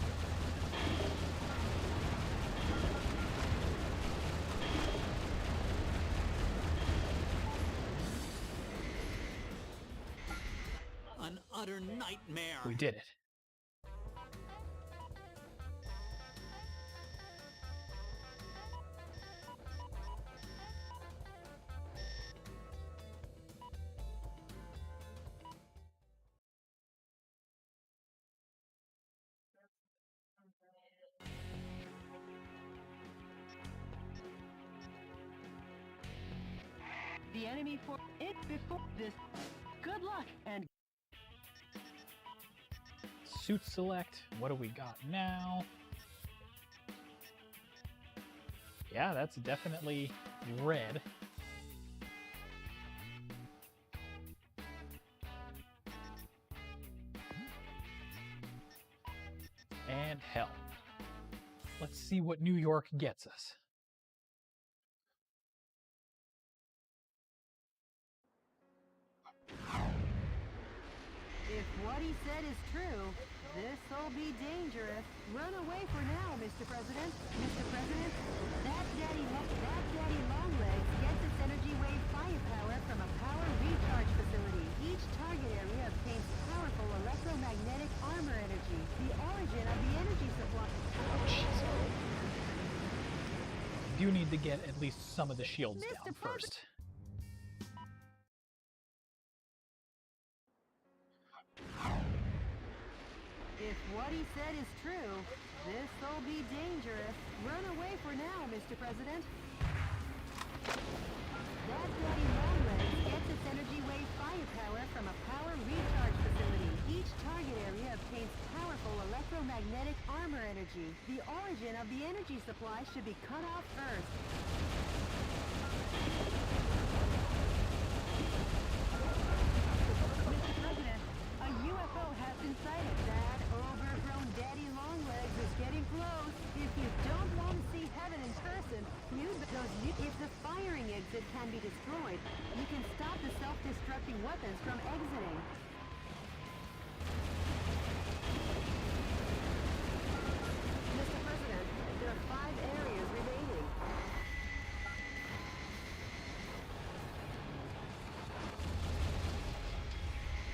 An utter nightmare. We did it. The enemy for it before this. Good luck and Suit select. What do we got now? Yeah, that's definitely red. And hell. Let's see what New York gets us. If what he said is true, this'll be dangerous. Run away for now, Mr. President. Mr. President, that daddy Longlegs gets its energy wave firepower from a power recharge facility. Each target area obtains powerful electromagnetic armor energy, the origin of the energy supply. Oh, jeez. Do need to get at least some of the shields down first. If what he said is true, this'll be dangerous. Run away for now, Mr. President. That daddy Longlegs gets its energy wave firepower from a power recharge facility. Each target area obtains powerful electromagnetic armor energy. The origin of the energy supply should be cut off first. Mr. President, a UFO has been sighted. That overgrown daddy Longlegs is getting close. If you don't want to see heaven in person, if the firing exit can be destroyed, you can stop the self-destructing weapons from exiting. Mr. President, there are 5 areas remaining.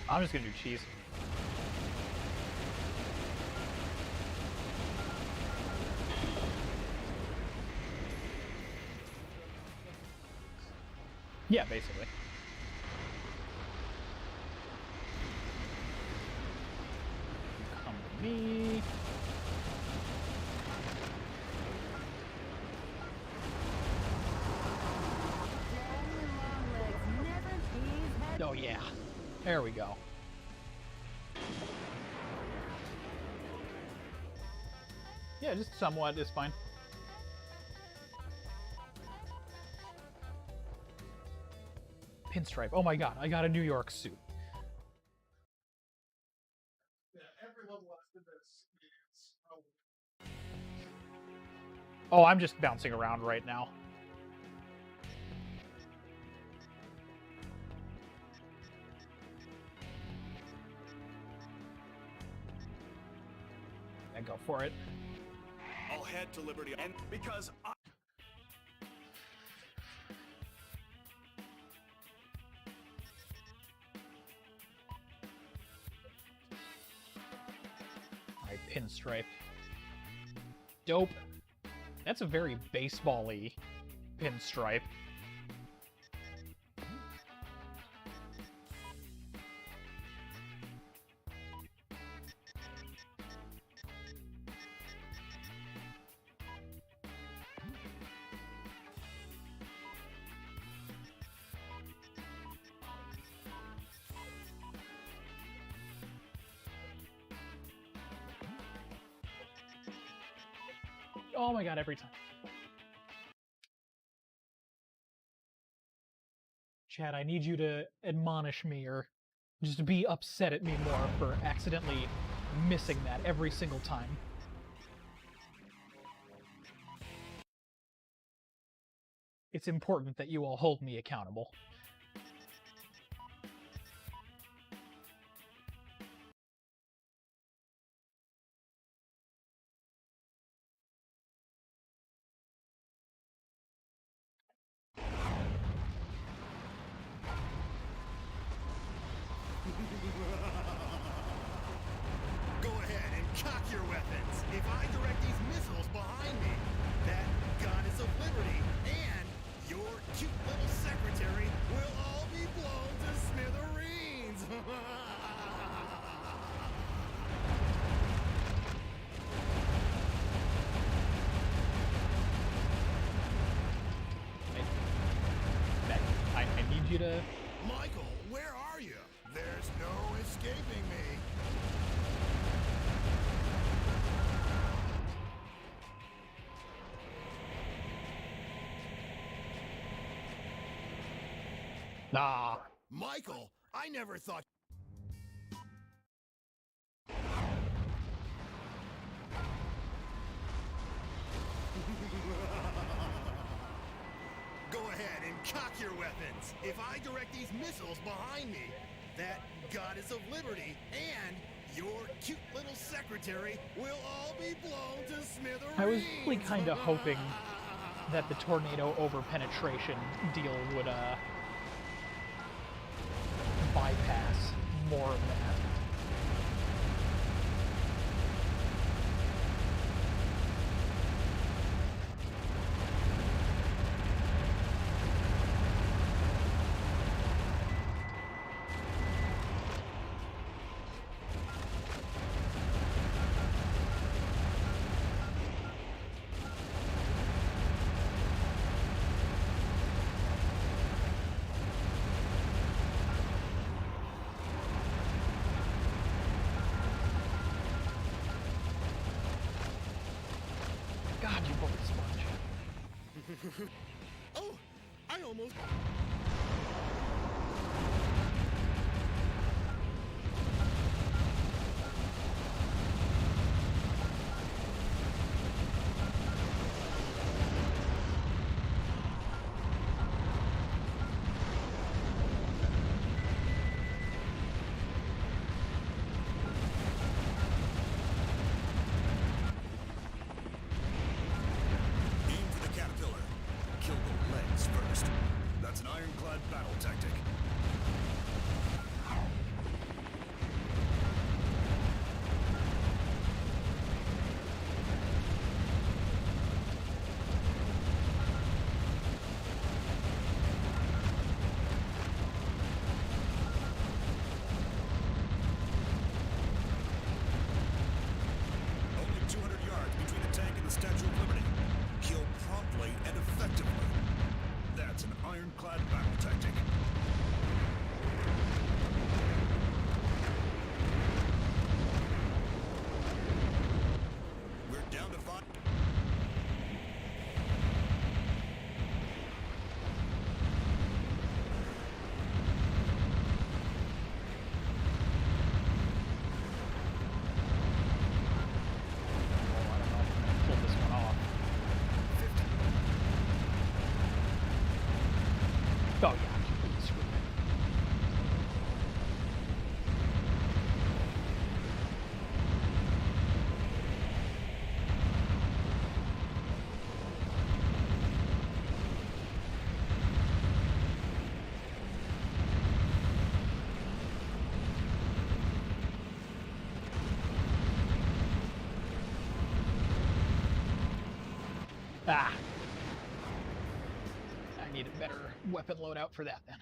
I'm just gonna do cheese. Yeah, basically. Come with me. Daddy Longlegs never sees heaven. Oh yeah. There we go. Yeah, just somewhat is fine. Pinstripe. Oh my god, I got a New York suit. Yeah, every level after this is Oh, I'm just bouncing around right now. And go for it. I'll head to Liberty, and because Alright, pinstripe. Dope. That's a very baseball-y pinstripe. Oh my god, every time. Chad, I need you to admonish me or just be upset at me more for accidentally missing that every single time. It's important that you all hold me accountable. Go ahead and cock your weapons. If I direct these missiles behind me, that goddess of liberty and your cute little secretary will all be blown to smithereens. I need you to... Michael, where are you? There's no escaping me. Nah. Michael, I never thought... Go ahead and cock your weapons. If I direct these missiles behind me, that goddess of liberty and your cute little secretary will all be blown to smithereens. I was really kind of hoping that the tornado over penetration deal would bypass more of that. God, you bullet sponge. Oh, I almost... Aim for the caterpillar. Kill the legs first. That's an ironclad battle tactic. Only 200 yards between the tank and the Statue of Liberty. Kill promptly and effectively. That's an ironclad battle tactic. We're down to 5. Pull this one off. 50. Oh yeah, screw it. Ah. I need a better weapon loadout for that then.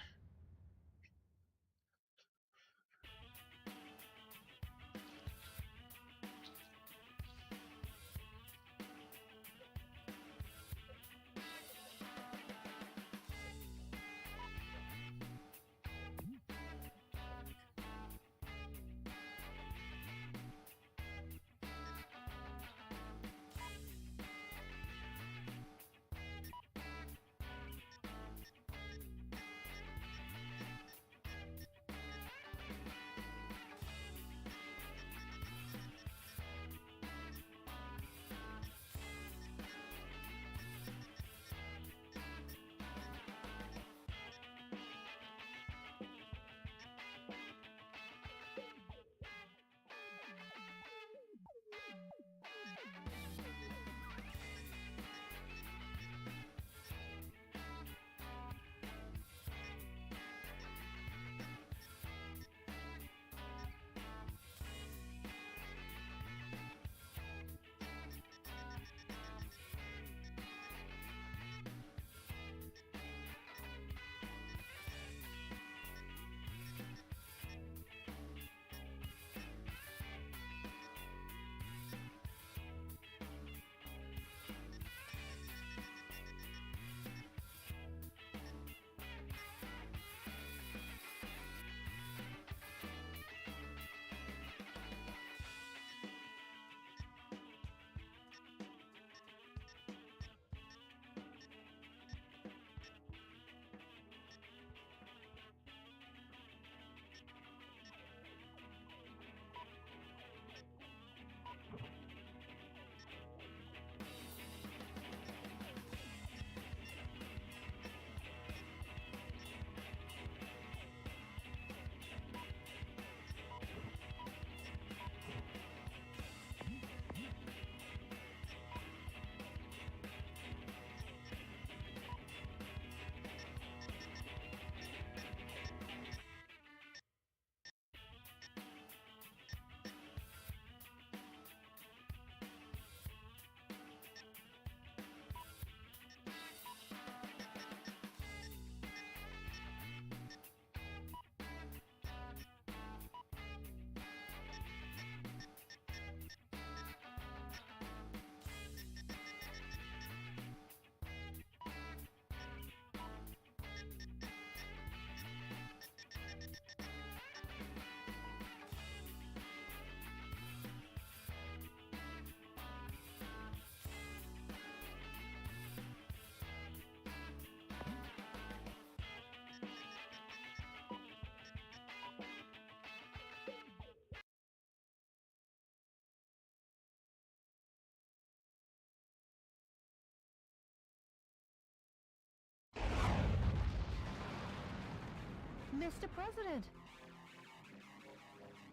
Mr. President,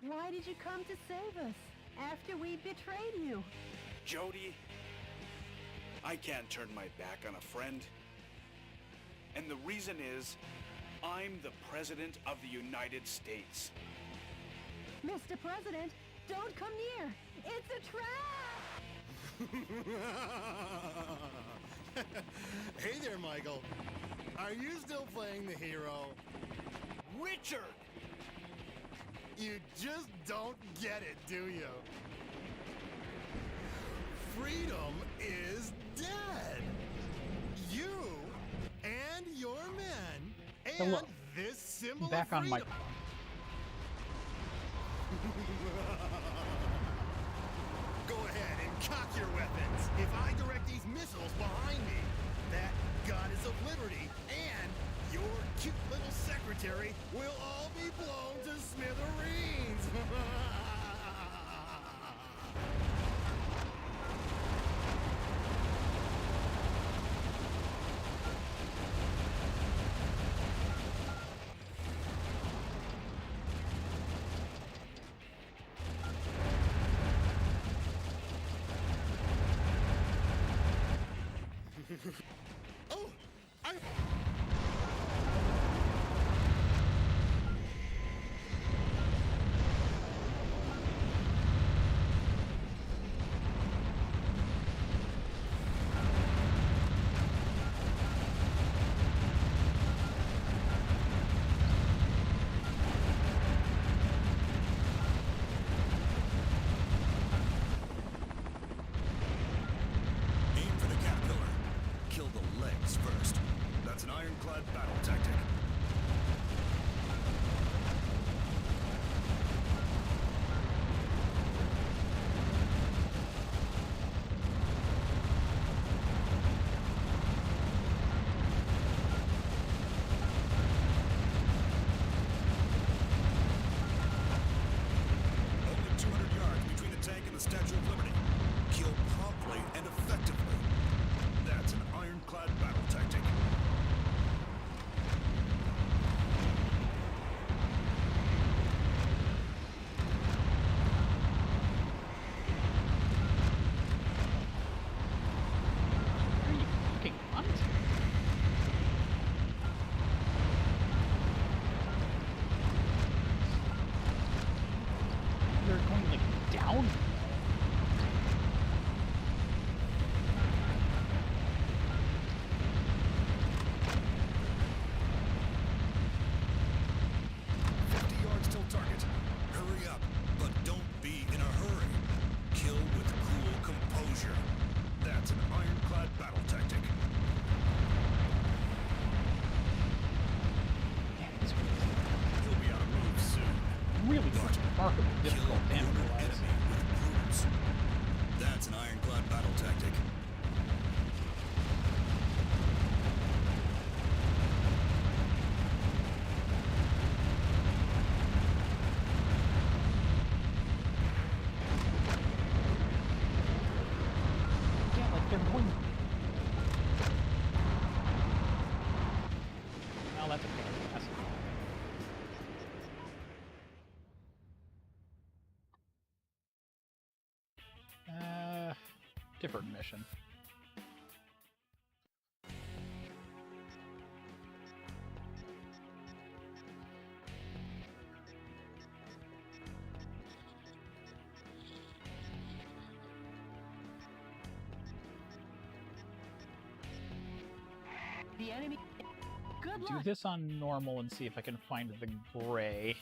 why did you come to save us after we betrayed you? Jody, I can't turn my back on a friend. And the reason is, I'm the President of the United States. Mr. President, don't come near! It's a trap! Hey there, Michael. Are you still playing the hero? Richard! You just don't get it, do you? Freedom is dead. You and your men and Hello. this symbol Back of on freedom. my... Go ahead and cock your weapons. If I direct these missiles behind me, that goddess of liberty and your cute little secretary will all be blown to smithereens. Oh, I... Aim for the caterpillar. Kill the legs first. That's an ironclad battle tactic. Only 200 yards between the tank and the Statue of Liberty. Kill promptly and effectively. That's an ironclad battle tactic. Where are you fucking on? They're going like down. Till target. Hurry up, but don't be in a hurry. Kill with cool composure. That's an ironclad battle tactic. Damn, it's He'll be out of moves soon. really But remarkably kill difficult the to other analyze. enemy with prudence. That's an ironclad battle tactic. Yeah, like they're going... Oh, that's a pain in the ass. Different mission. The enemy... Good Do luck! this on normal and see if I can find the gray.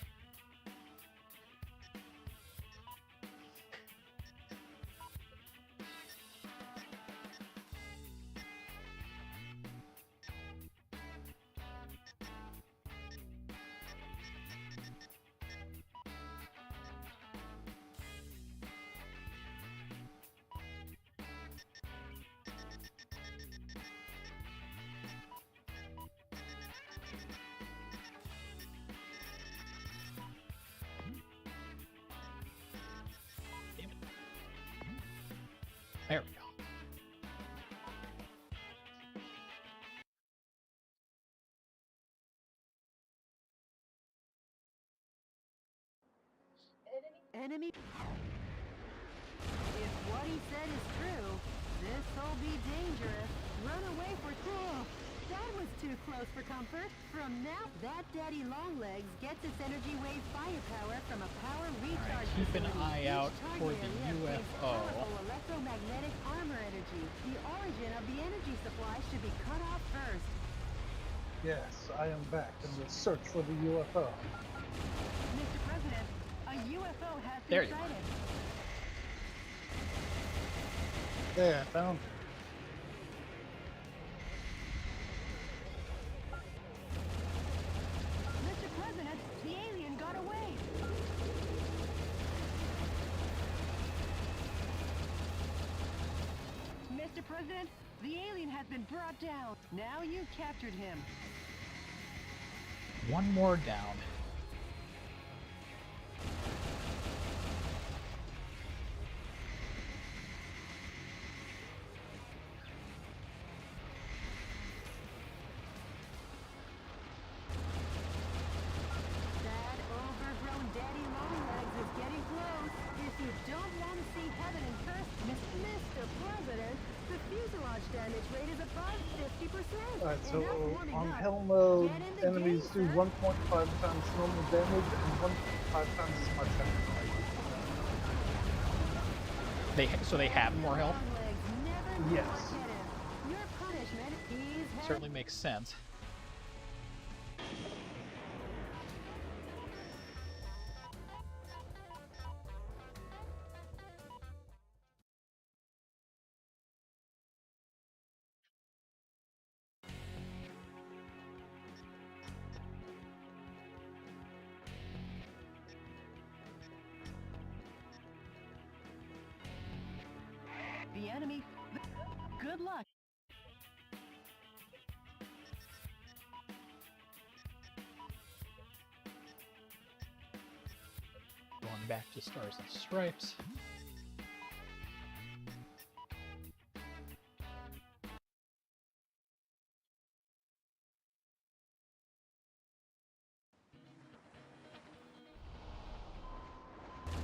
There we go. Enemy... If what he said is true, this'll be dangerous. Run away for... Oh, that was too close for comfort. From now, that daddy Longlegs gets its energy wave firepower from a power recharge keep an facility. eye out Each for target the area creates UFO. powerful electromagnetic armor energy. The origin of the energy supply should be cut off first. Yes, I am back in the search for the UFO. Mr. President, a UFO has There been you are. sighted. There, found it. Mr. President, the alien got away. Mr. President, the alien has been brought down. Now you've captured him. One more down. That overgrown daddy Longlegs is getting close. If you don't want to see heaven in person, Mr. President, the fuselage damage rate is above 50%. Alright, so Enough warming on up. hell mode, Get in the enemies game, do son. 1.5 times normal damage and 1.5 times as much health. So they have more health? Longlegs never Yes. forget him. Your punishment is Certainly makes sense. The enemy... Good luck. Going back to Stars and Stripes.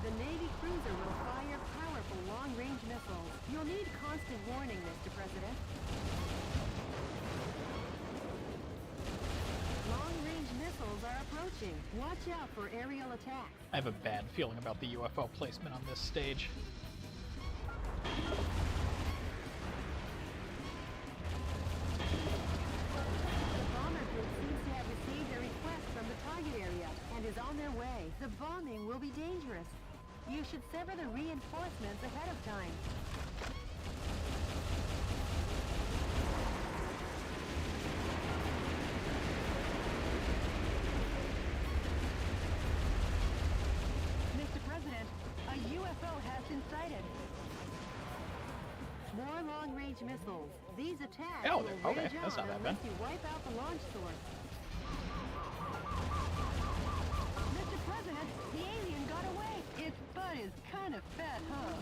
The Navy cruiser will fire powerful long-range missiles. You'll need constant warning, Mr. President. Long-range missiles are approaching. Watch out for aerial attacks. I have a bad feeling about the UFO placement on this stage. The bomber group seems to have received a request from the target area and is on their way. The bombing will be dangerous. You should sever the reinforcements ahead of time. Mr. President, a UFO has been sighted. More long-range missiles. These attacks Oh, will okay, rage that's on not that unless bad. you wipe out the launch source. Mr. President, the alien got away. Its butt is kind of fat, huh?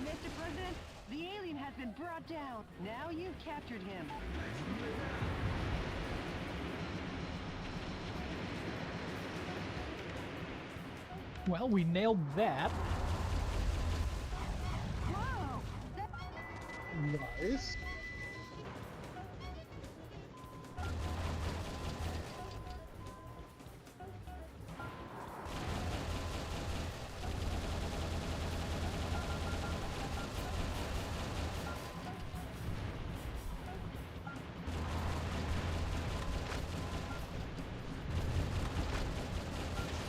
Mr. President, the alien has been brought down. Now you've captured him. Well, we nailed that. Whoa! That... Nice.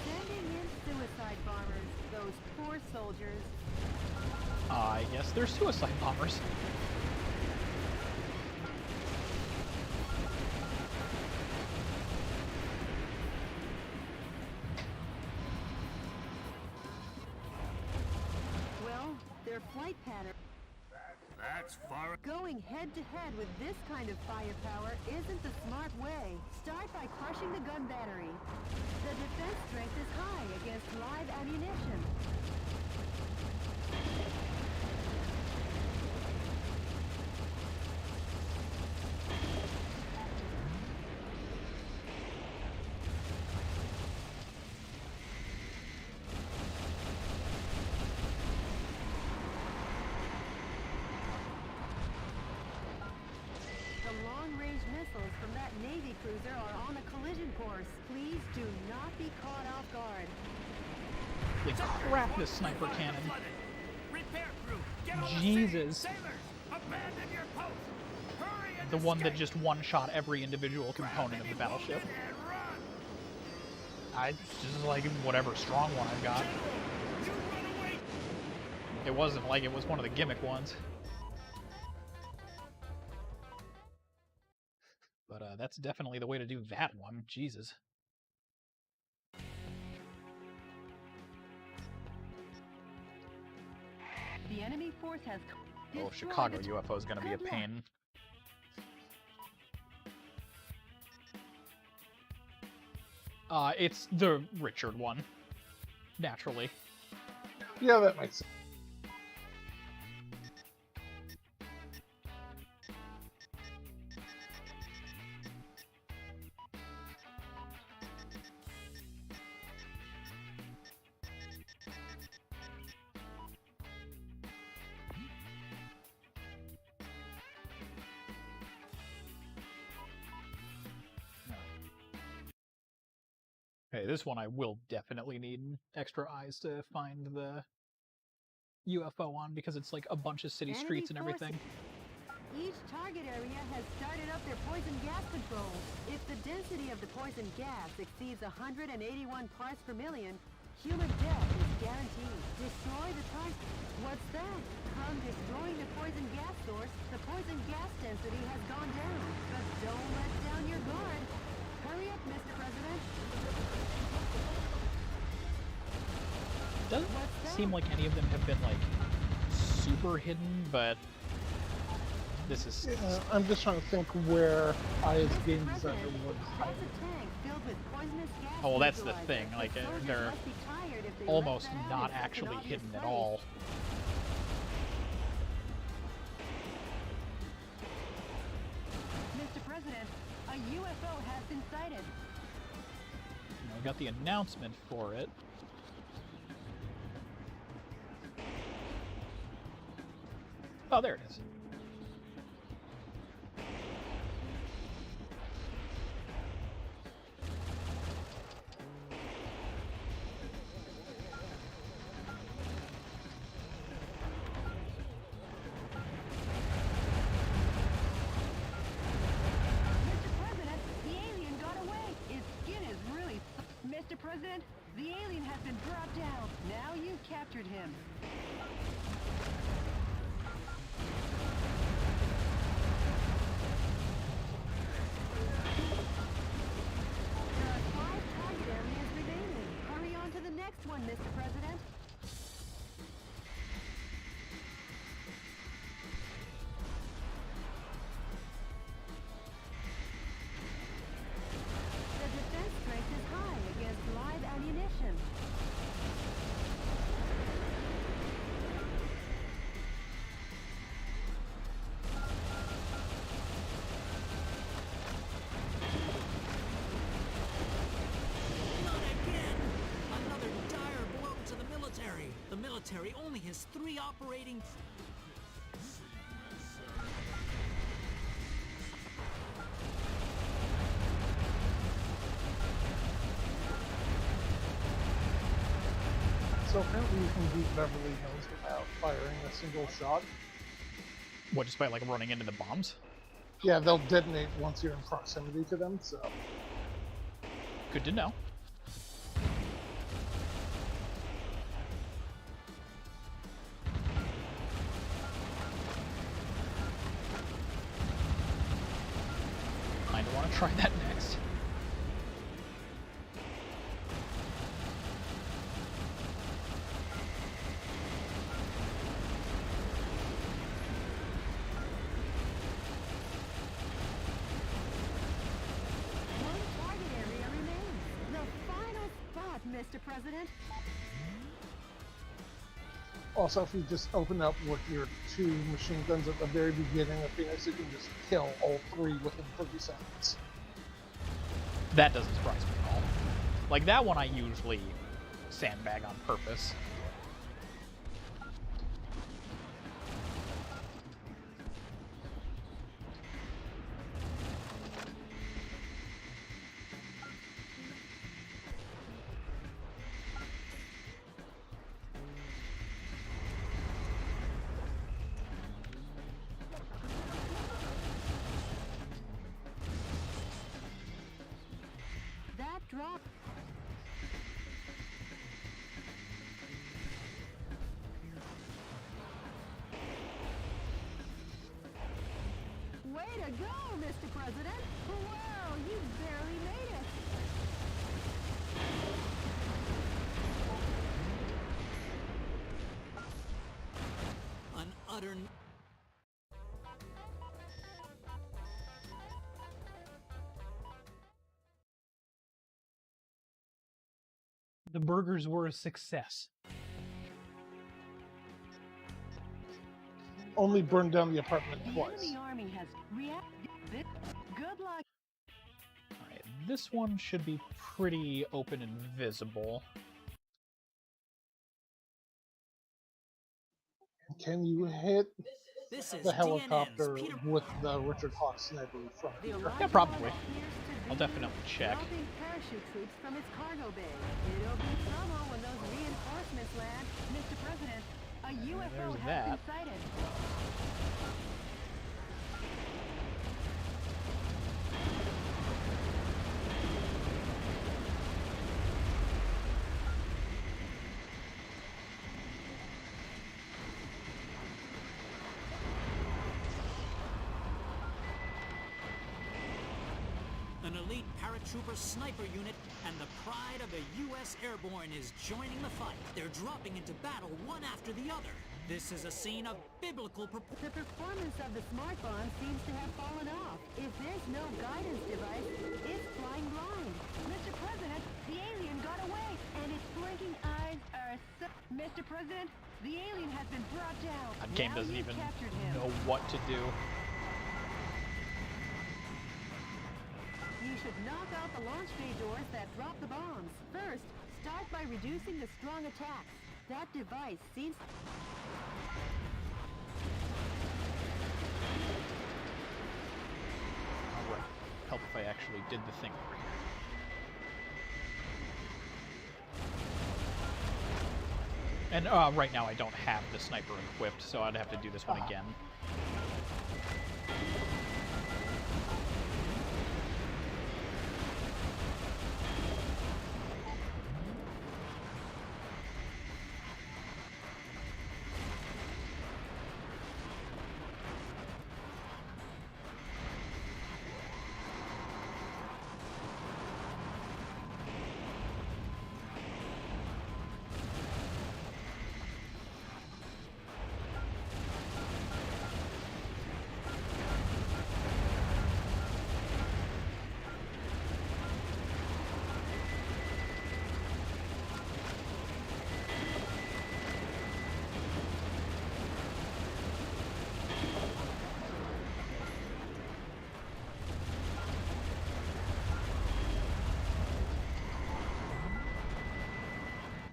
Sending in suicide bombers. Those poor soldiers. I guess they're suicide bombers. Well, their flight pattern... That's far. Going head-to-head with this kind of firepower isn't the smart way. Start by crushing the gun battery. The defense strength is high against live ammunition. the long-range missiles from that Navy cruiser are on a collision course. Please do not be caught off guard. Holy crap, this sniper cannon. Repair crew, get on Jesus. Sailors, abandon your post. Hurry and The one that escape. just one-shot every individual component of the battleship. And run. I just like whatever strong one I've got. You run away. It wasn't like it was one of the gimmick ones. But that's definitely the way to do that one. Jesus. The enemy force has Oh, destroyed Chicago the UFO is going to be a Good luck. pain. It's the Richard one. Naturally. Yeah, that makes sense. Okay, this one I will definitely need extra eyes to find the UFO on because it's like a bunch of city Enemy streets and everything. Each target area has started up their poison gas controls. If the density of the poison gas exceeds 181 parts per million, human death is guaranteed. Destroy the target. What's that? From destroying the poison gas source, the poison gas density has gone down. But don't let down your guard. Hurry up, Mr. President. Doesn't seem like any of them have been like super hidden, but this is. Yeah, I'm just trying to think where IS Game Designer would hide. That's a tank filled with poisonous gas. Oh, well, that's the neutralizer. thing. Like soldiers they're must be tired if they almost left that out not in such an actually obvious hidden at place. all. Mr. President, a UFO has been sighted. You know, we got the announcement for it. Oh, there it is. Mr. President, the alien got away. Its skin is really... Mr. President, the alien has been brought down. Now you've captured him. There are 5 target areas remaining. Hurry on to the next one, Mr. President. The defense strength is high against live ammunition. Not again! Another dire blow to the military. The military only has 3 operating... So apparently you can beat Beverly Hills without firing a single shot. What, just by like running into the bombs? Yeah, they'll detonate once you're in proximity to them, so... Good to know. Kinda want to try that next. One target area remains. The final spot, Mr. President. Also, if you just open up with your 2 machine guns at the very beginning of Phoenix, you can just kill all 3 within 30 seconds. That doesn't surprise me at all. Like that one I usually sandbag on purpose. drop. Way to go, Mr. President! Wow, you barely made it! An utter... The burgers were a success. Only burned down the apartment The twice. enemy army has reacted. Good luck. Alright, this one should be pretty open and visible. Can you hit This is the DNN's helicopter Peter... with the Richard Hawk sniper from The here? Yeah, probably. I'll definitely check. Dropping parachute troops from its cargo bay. It'll be trouble when those reinforcements land. Mr. President, a UFO there's has that. been sighted. An elite paratrooper sniper unit and the pride of the U.S. Airborne is joining the fight. They're dropping into battle one after the other. This is a scene of biblical proportion. The performance of the smart bomb seems to have fallen off. If there's no guidance device, it's flying blind. Mr. President, the alien got away, and its blinking eyes are so... Mr. President, the alien has been brought down. That game Now doesn't you've even captured him. know what to do. You should knock out the launch bay doors that drop the bombs. First, start by reducing the strong attacks. That device seems... Alright, help if I actually did the thing over here. And right now I don't have the sniper equipped, so I'd have to do this one again.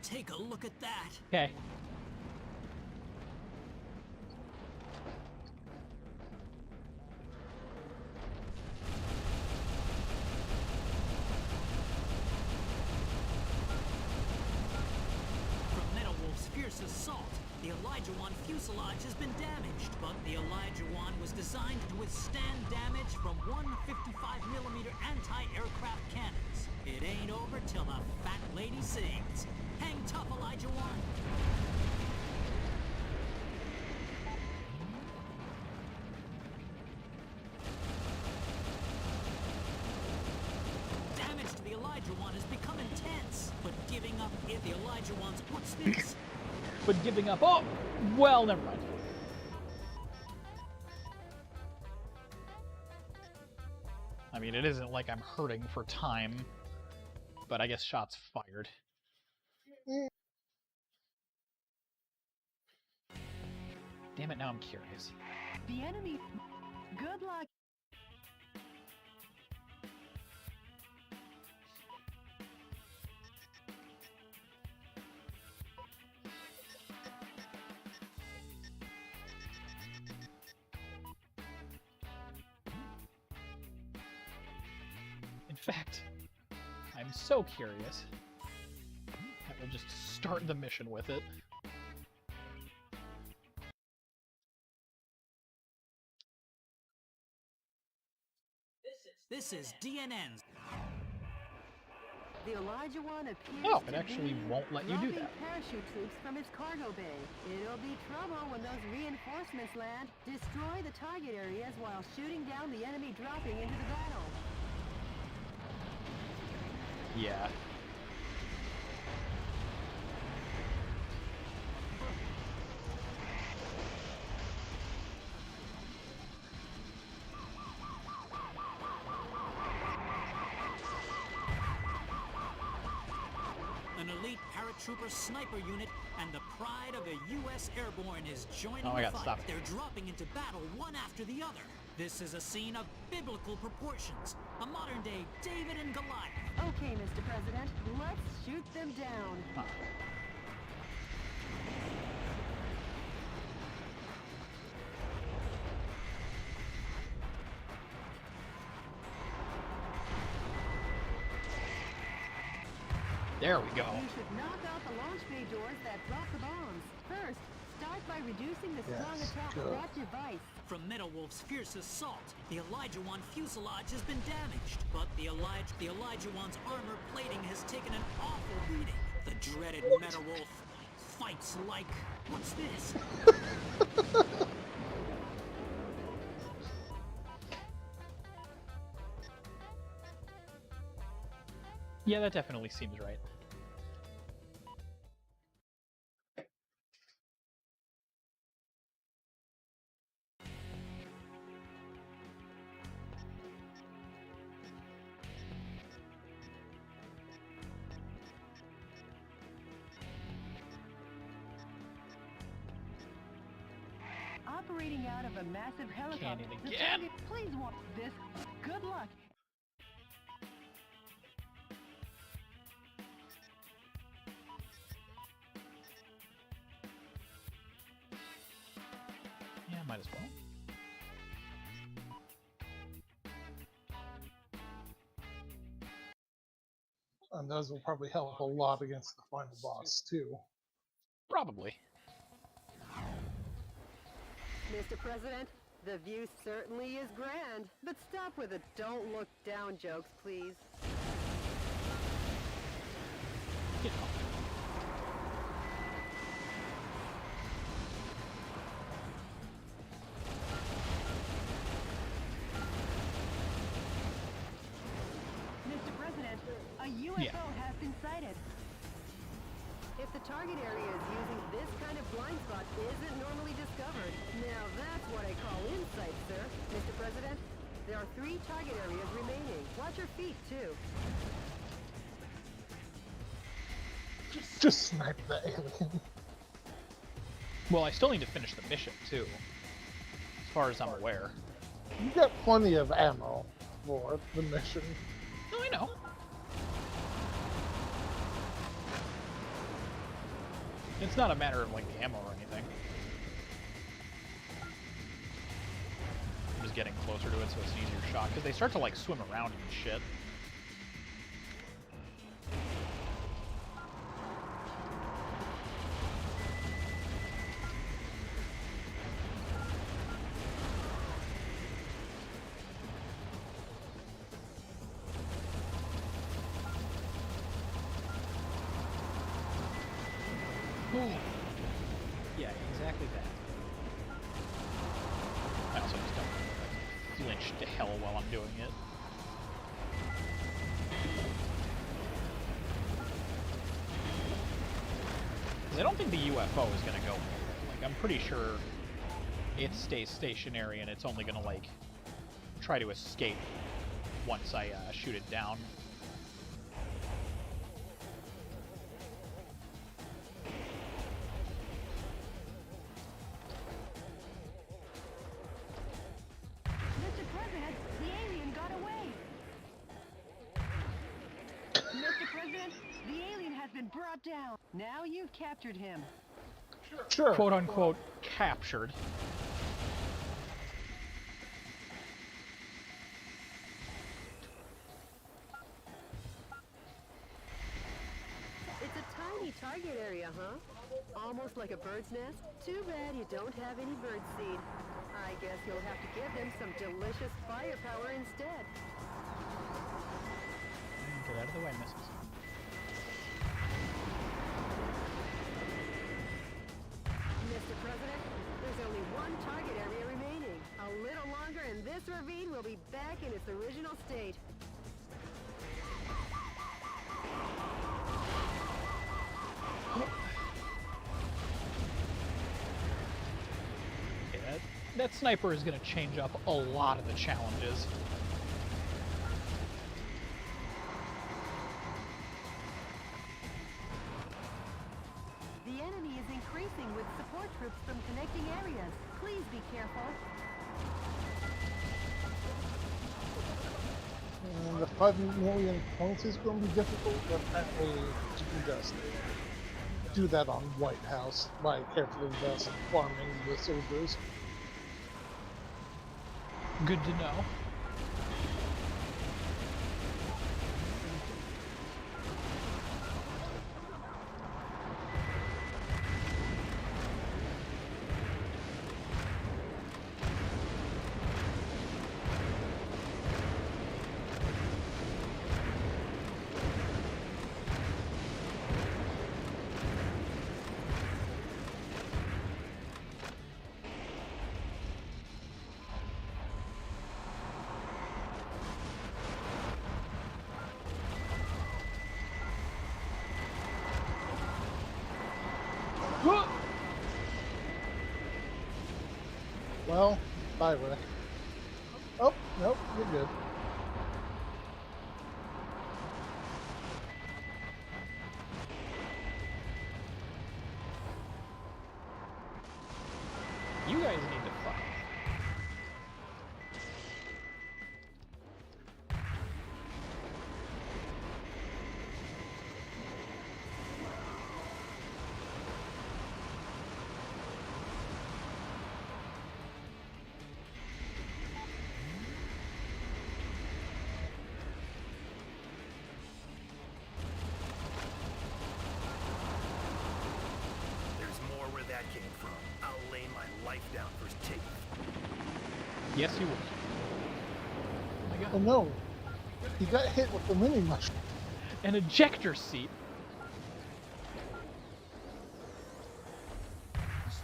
Take a look at that. Okay. From Meadowwolf's fierce assault, the Elijah One fuselage has been damaged, but the Elijah One was designed to withstand damage from 155mm anti-aircraft cannons. It ain't over till the fat lady sings. Hang tough, Elijah One! Damage to the Elijah One has become intense, but giving up if the Elijah One's what's this? But giving up... Oh! Well, never mind. I mean, it isn't like I'm hurting for time, but I guess shots fired. Damn it, now I'm curious. The enemy... Good luck. In fact, I'm so curious that we'll just start the mission with it. This is DNN's. The Elijah One appears Oh, to it actually be won't let you do dropping that. parachute troops from its cargo bay. It'll be trouble when those reinforcements land. Destroy the target areas while shooting down the enemy dropping into the battle. Yeah. An elite paratrooper sniper unit and the pride of the U.S. Airborne is joining Oh, I the got fight. stopped. They're dropping into battle one after the other. This is a scene of biblical proportions. A modern-day David and Goliath. Okay, Mr. President, let's shoot them down. Huh. There we go. You should knock out the launch bay doors that drop the bombs. First, start by reducing the strong Yes, attack good. of that device. From Metal Wolf's fierce assault, the Elijah One fuselage has been damaged, but the Elijah One's armor plating has taken an awful beating. The dreaded Metal Wolf fights like... What's this? Yeah, that definitely seems right. Operating out of a massive helicopter. Canyon The again. target, please want this. Good luck. Yeah, might as well. And those will probably help a lot against the final boss, too. Probably. Mr. President, the view certainly is grand, but stop with the don't look down jokes, please. You know. Mr. President, a UFO has been sighted. If the target area is using this kind of blind spot isn't normally discovered, now that's what I call insight, sir. Mr. President, there are 3 target areas remaining. Watch your feet, too. Just snipe the alien. Well, I still need to finish the mission, too. As far as I'm aware. You got plenty of ammo for the mission. No, I know. It's not a matter of, like, the ammo or anything. I'm just getting closer to it so it's an easier shot, because they start to, like, swim around and shit. Yeah, exactly that. I also just don't flinch to hell while I'm doing it. Because I don't think the UFO is going to go anywhere. Like, I'm pretty sure it stays stationary and it's only going to, like, try to escape once I shoot it down. Mr. President, the alien got away. Mr. President, the alien has been brought down. Now you've captured him. Sure. Quote unquote captured. It's a tiny target area, huh? Almost like a bird's nest? Too bad you don't have any bird seed. I guess you'll have to give them some delicious firepower instead. Get out of the way, missus. Mr. President. There's only one target area remaining. A little longer and this ravine will be back in its original state. Okay, that sniper is going to change up a lot of the challenges. The enemy is increasing with support troops from connecting areas. Please be careful. And the 5 million points is going to be difficult, apparently, to just do that on White House by carefully just farming the soldiers. Good to know. Well, bye, Rick. Oh, nope, you're good. You guys need to fuck. There's more where that came from. I'll lay my life down for tape. Yes, you will. Oh my god. Oh no, he got hit with the mini mushroom. An ejector seat.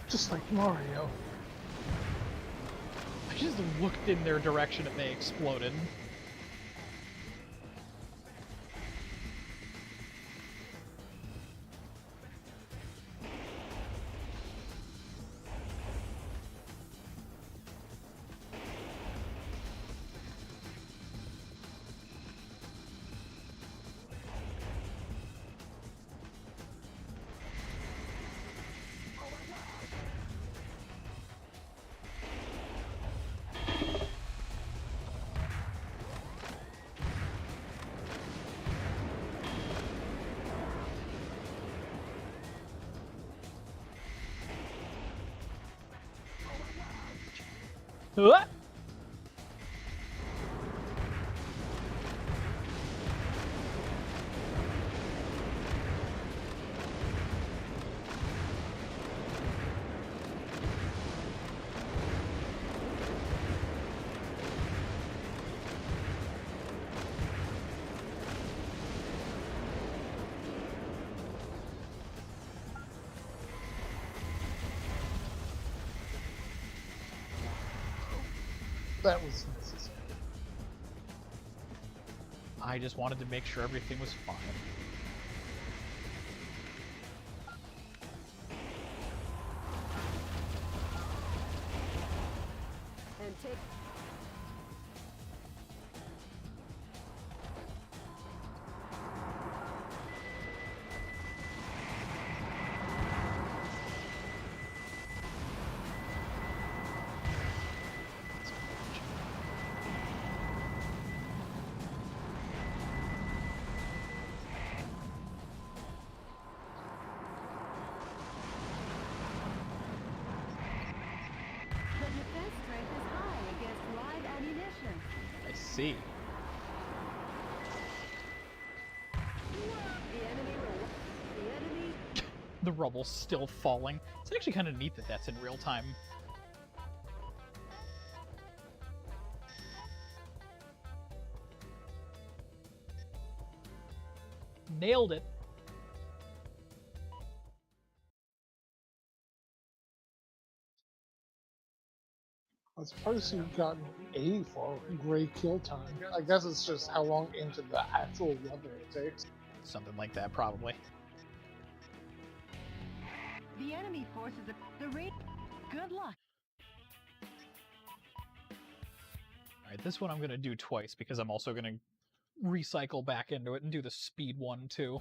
Just like Mario. I just looked in their direction and they exploded. What? That was necessary. I just wanted to make sure everything was fine. And take... The defense strength is high against live ammunition. I see. The enemy... The rubble's still falling. It's actually kind of neat that that's in real time. Nailed it. I'm surprised you got an A for gray kill time. I guess it's just how long into the actual level it takes. Something like that, probably. The enemy forces the raid. Good luck. Alright, this one I'm going to do twice because I'm also going to recycle back into it and do the speed one too.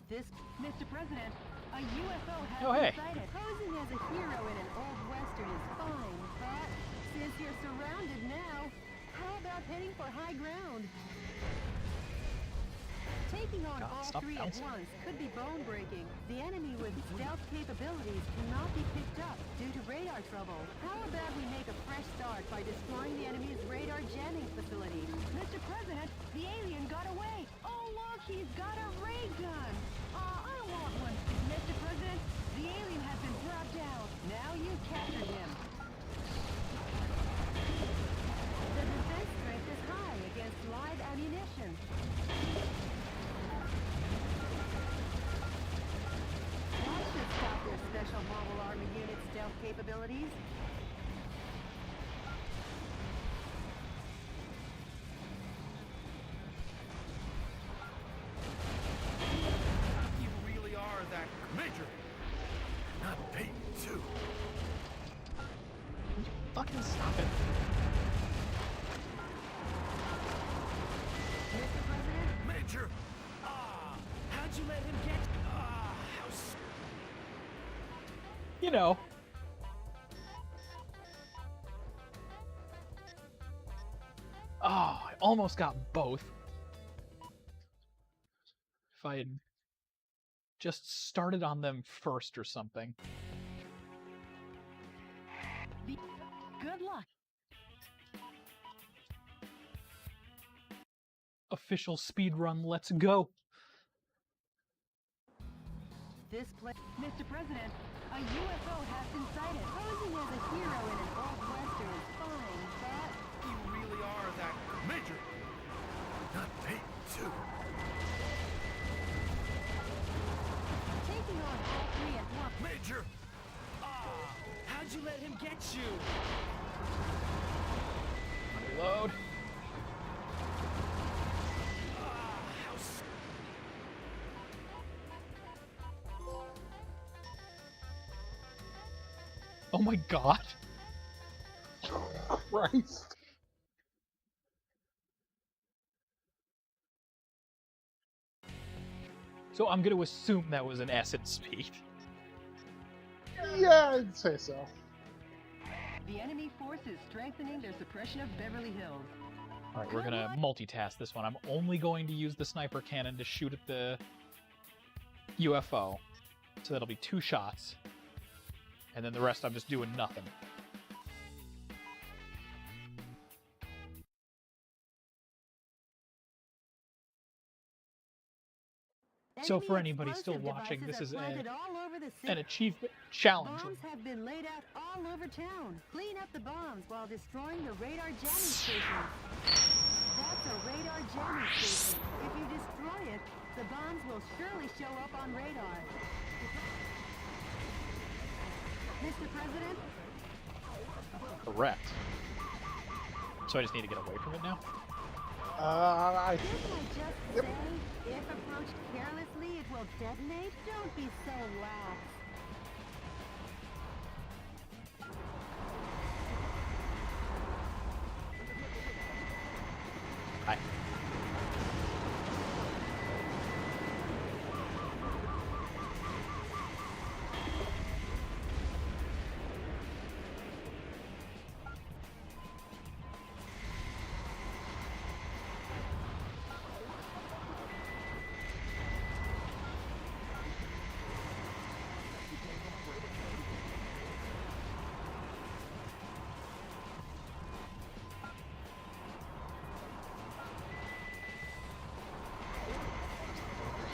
This, Mr. President, a UFO has Oh, hey. been sighted. Posing as a hero in an old western is fine, but since you're surrounded now, how about heading for high ground? Taking on God, all stop three bouncing. at once could be bone-breaking. The enemy with stealth capabilities cannot be picked up due to radar trouble. How about we make a fresh start by destroying the enemy's radar jamming facility? Mr. President, the alien got away. Oh, look, he's got a ray gun. I want one. Mr. President, the alien has been brought down. Now you've captured him. The defense strength is high against live ammunition. That should stop their special mobile army unit stealth capabilities. You really are that Major. Not Peyton, too. Fucking stop it. Mr. President, Major! How'd you let him get... how You know. Oh, I almost got both. If I had just started on them first or something. Good luck. Official speed run, let's go. this place... Mr. President, a UFO has been sighted. Posing as a hero in an old western is fine, but... You really are that Major. Not Peyton, too. Taking on all three at once... Major! How'd you let him get you? Reload. Oh my god. Christ. So I'm going to assume that was an S in speed. Yeah, I'd say so. The enemy force is strengthening their suppression of Beverly Hills. Alright, we're going to multitask this one. I'm only going to use the sniper cannon to shoot at the UFO. So that'll be 2 shots. And then the rest I'm just doing nothing. So for anybody still watching, this is an achievement challenge. Bombs have been laid out all over town. Clean up the bombs while destroying the radar jamming station. That's a radar jamming station. If you destroy it, the bombs will surely show up on radar. Mr. President? Correct. So I just need to get away from it now? Didn't I just say, if approached carelessly, it will detonate? Don't be so lax. Hi.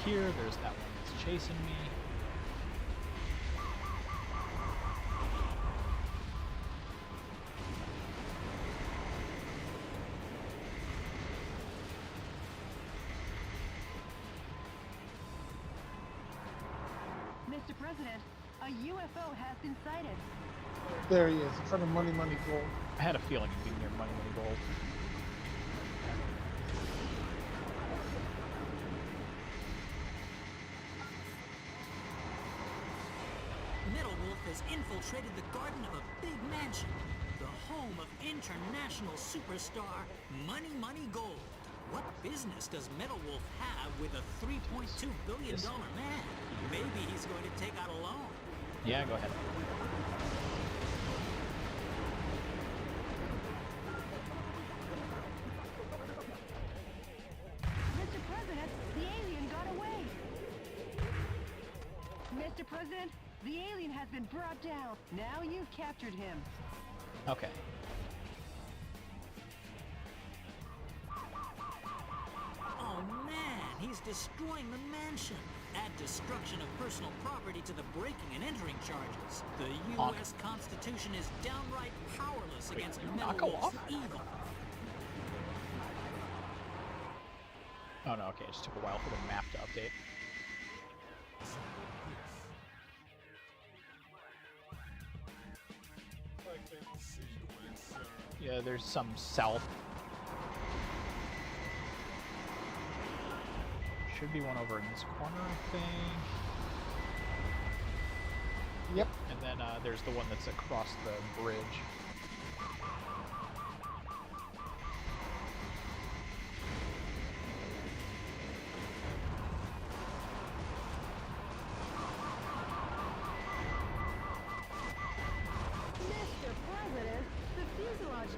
Here, there's that one that's chasing me. Mr. President, a UFO has been sighted. There he is, in front of Money Money Gold. I had a feeling it'd be near Money Money Gold. Metal Wolf has infiltrated the garden of a big mansion, the home of international superstar Money Money Gold. What business does Metal Wolf have with a $3.2 billion man? Maybe he's going to take out a loan. Yeah, go ahead. Mr. President, the alien got away! Mr. President, the alien has been brought down. Now you've captured him. Okay. Oh man, he's destroying the mansion. Add destruction of personal property to the breaking and entering charges. The U.S. Constitution is downright powerless against Metal Wolf's evil. Oh no, okay, it just took a while for the map to update. Yeah, there's some south. Should be one over in this corner, I think. Yep. And then there's the one that's across the bridge.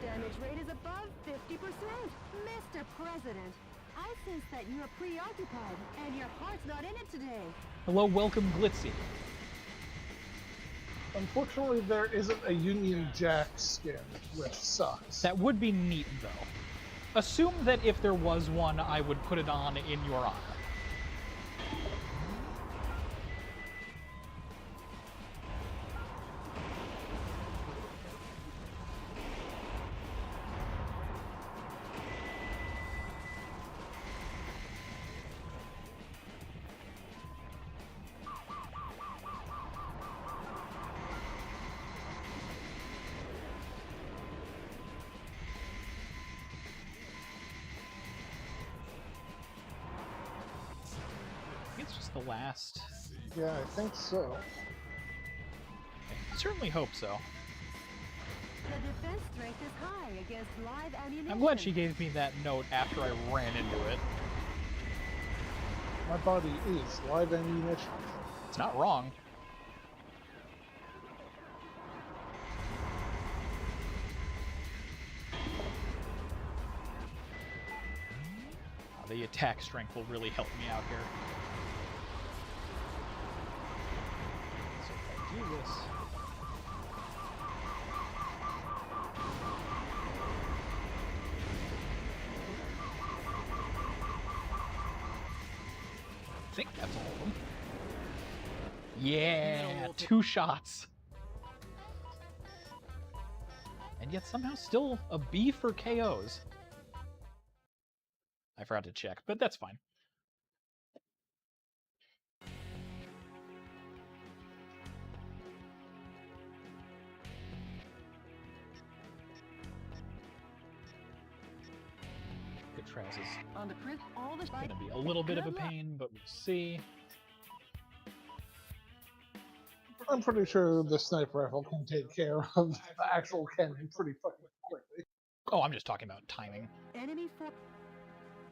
Damage rate is above 50%. Mr. President, I sense that you're preoccupied and your heart's not in it today. Hello, welcome, Glitzy. Unfortunately, there isn't a Union Jack skin, which sucks. That would be neat, though. Assume that if there was one, I would put it on in your honor. It's just the last. Yeah, I think so. I certainly hope so. The defense strength is high against live ammunition. I'm glad she gave me that note after I ran into it. My body is live ammunition. It's not wrong. The attack strength will really help me out here. So if I do this... I think that's all of them. Yeah, 2 shots. And yet somehow still a B for KOs. I forgot to check, but that's fine. Good trousers. On the crisp, all the It's gonna be a little bit of a pain, but we'll see. I'm pretty sure the sniper rifle can take care of the actual cannon pretty fucking quickly. Oh, I'm just talking about timing. Enemy for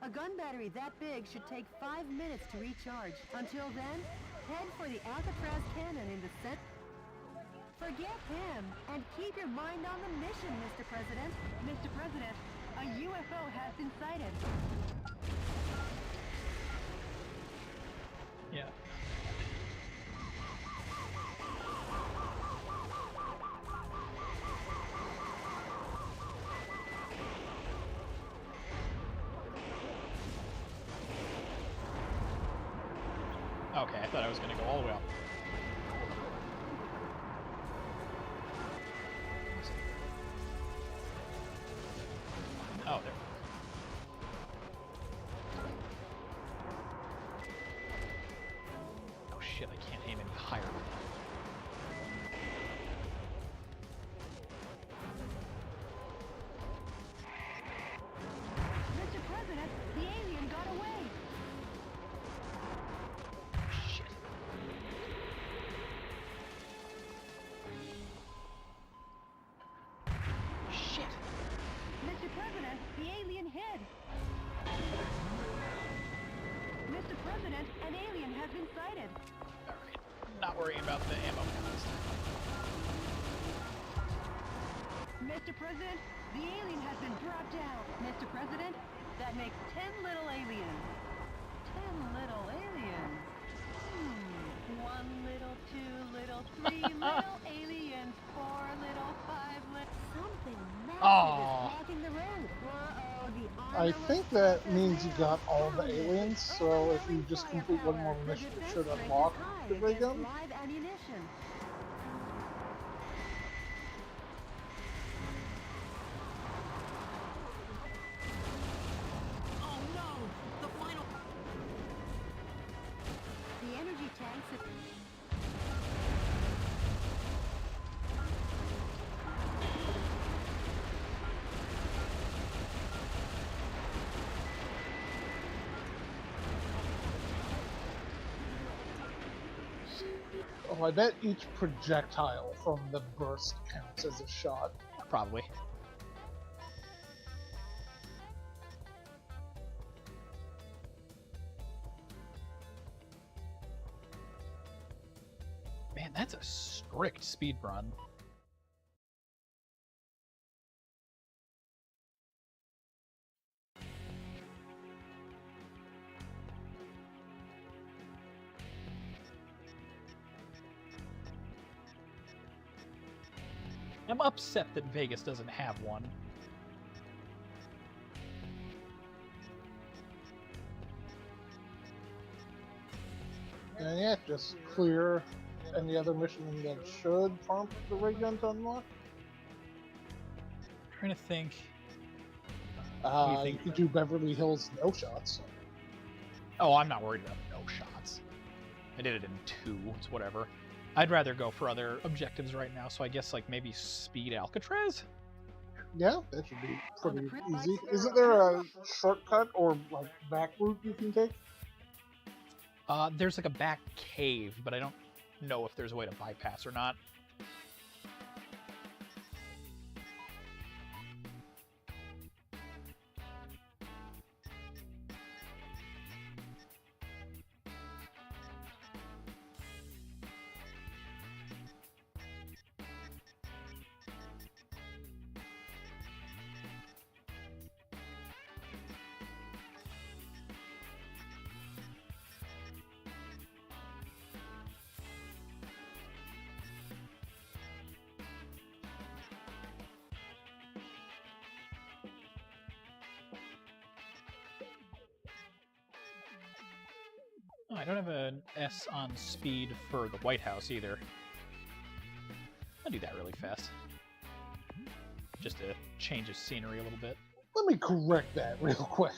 a gun battery that big should take 5 minutes to recharge. Until then, head for the Alcatraz cannon in the set. Forget him and keep your mind on the mission, Mr. President. Mr. President, a UFO has been sighted. Yeah. Okay, I thought I was going to go all the way up. Oh, there. Oh shit, I can't aim any higher. President, an alien has been sighted. Alright, not worrying about the ammo cost. Mr. President, the alien has been brought down. Mr. President, that makes 10 little aliens. 10 little aliens. 1 little, 2 little, 3 little aliens, 4 little, 5 little... Something massive Aww. is blocking the road. Whoa, the I armor think was that stuck in means you there. got all the Found it. aliens, so if you just complete one more The mission, it defense should strength unlock is high the ray against gun. live ammunition. Oh no! The final... The energy tanks have... Oh, I bet each projectile from the burst counts as a shot. Probably. Man, that's a strict speed run. I'm upset that Vegas doesn't have one. And yeah, just clear any other mission that should prompt the ray gun to unlock. Trying to think. You think? could do Beverly Hills no shots. Oh, I'm not worried about no shots. I did it in 2, it's whatever. I'd rather go for other objectives right now, so I guess like maybe Speed Alcatraz? Yeah, that should be pretty easy. Isn't there a shortcut or like back route you can take? There's like a back cave, but I don't know if there's a way to bypass or not. Oh, I don't have an S on speed for the White House either. I'll do that really fast. Just to change the scenery a little bit. Let me correct that real quick.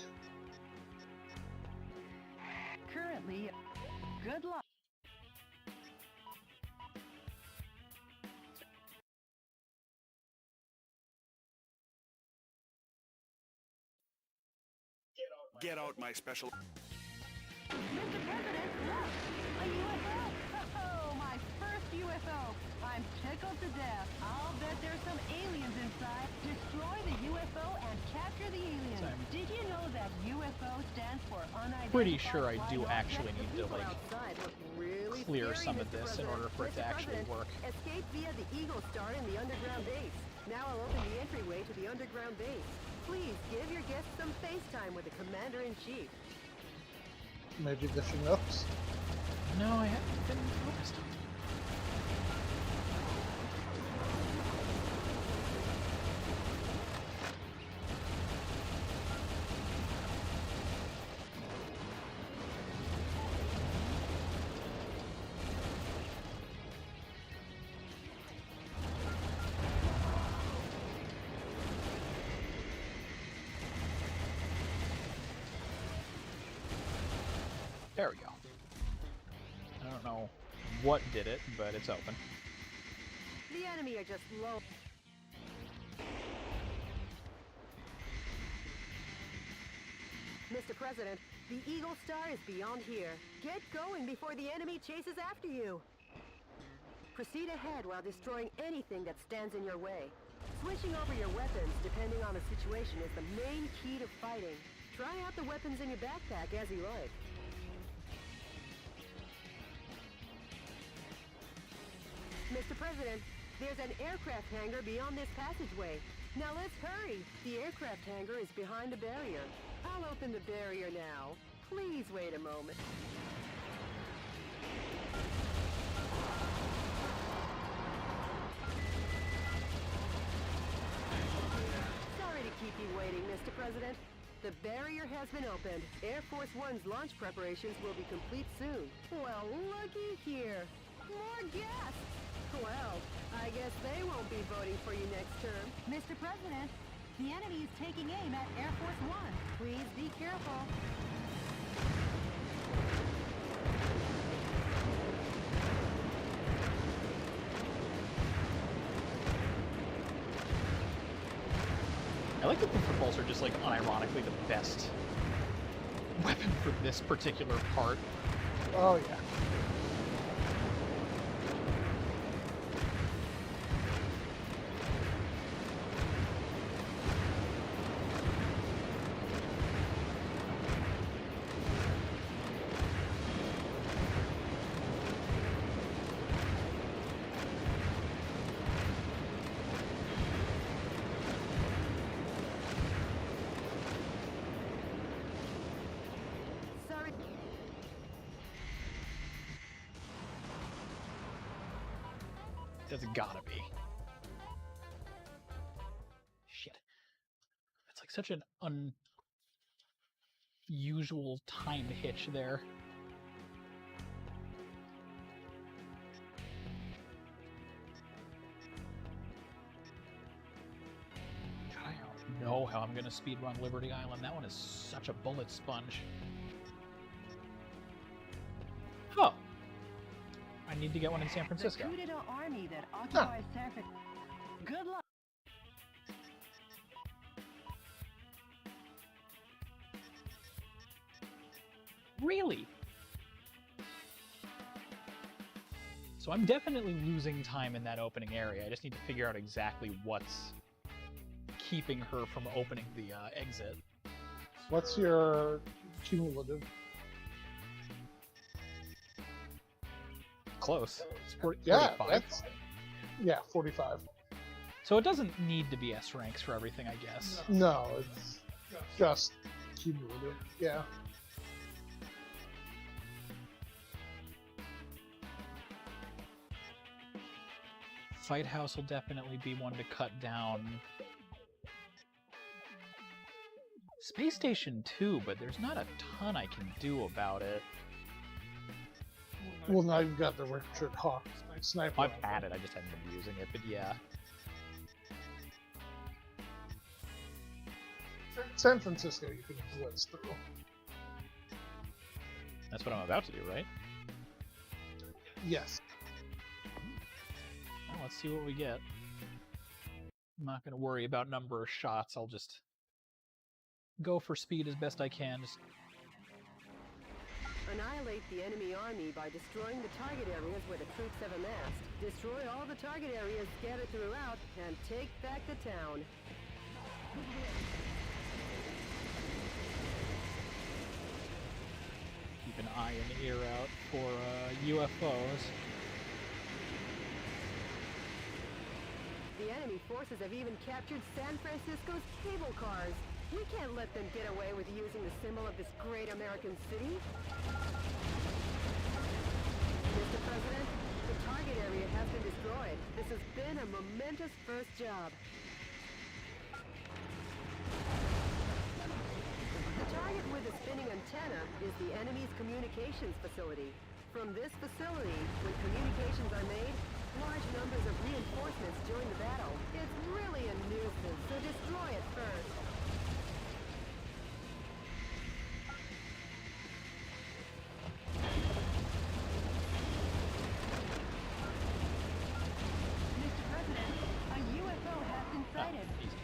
Currently, good luck. Get out my special... Mr. President, look! A UFO! Oh, my first UFO! I'm tickled to death. I'll bet there's some aliens inside. Destroy the UFO and capture the aliens. Did you know that UFO stands for unidentified? Pretty sure I do actually The need to people like outside look really clear scary, some of Mr. this in President. order for it to Mr. actually President, work. Escape via the Eagle Star in the underground base. Now I'll open the entryway to the underground base. Please give your guests some FaceTime with the Commander-in-Chief. Maybe the Chinooks. No, I haven't been focused on. There we go. I don't know what did it, but it's open. The enemy are just low. Mr. President, the Eagle Star is beyond here. Get going before the enemy chases after you. Proceed ahead while destroying anything that stands in your way. Switching over your weapons, depending on the situation, is the main key to fighting. Try out the weapons in your backpack as you like. Mr. President, there's an aircraft hangar beyond this passageway. Now let's hurry. The aircraft hangar is behind a barrier. I'll open the barrier now. Please wait a moment. Sorry to keep you waiting, Mr. President. The barrier has been opened. Air Force One's launch preparations will be complete soon. Well, looky here. More guests! Well, I guess they won't be voting for you next term. Mr. President, the enemy is taking aim at Air Force One. Please be careful. I like that the footballs are just like unironically the best weapon for this particular part. Oh yeah. Sorry. That's gotta be. Shit. It's like such an unusual timed hitch there. God, I don't know how I'm gonna speedrun Liberty Island. That one is such a bullet sponge. Oh. I need to get one in San Francisco. The coup d'etat army that occupies San Francisco. Good luck. Really? So I'm definitely losing time in that opening area. I just need to figure out exactly what's keeping her from opening the exit. What's your cumulative? Close. It's 45. Yeah, 45. So it doesn't need to be S ranks for everything, I guess. No, it's just cumulative. Yeah. Fight House will definitely be one to cut down. Space Station too, but there's not a ton I can do about it. Well, now you've got the Richard Hawk sniper. I've had it, I just haven't been using it, but yeah. San Francisco, you can blitz through. That's what I'm about to do, right? Yes. Well, let's see what we get. I'm not going to worry about number of shots. I'll just go for speed as best I can. Just Annihilate the enemy army by destroying the target areas where the troops have amassed. Destroy all the target areas scattered throughout, and take back the town. keep an eye and ear out for UFOs. The enemy forces have even captured San Francisco's cable cars. We can't let them get away with using the symbol of this great American city. Mr. President, the target area has been destroyed. This has been a momentous first job. The target with the spinning antenna is the enemy's communications facility. From this facility, when communications are made, large numbers of reinforcements join the battle. It's really a nuisance, so destroy it first. Mr. President, a UFO has been sighted. Easy.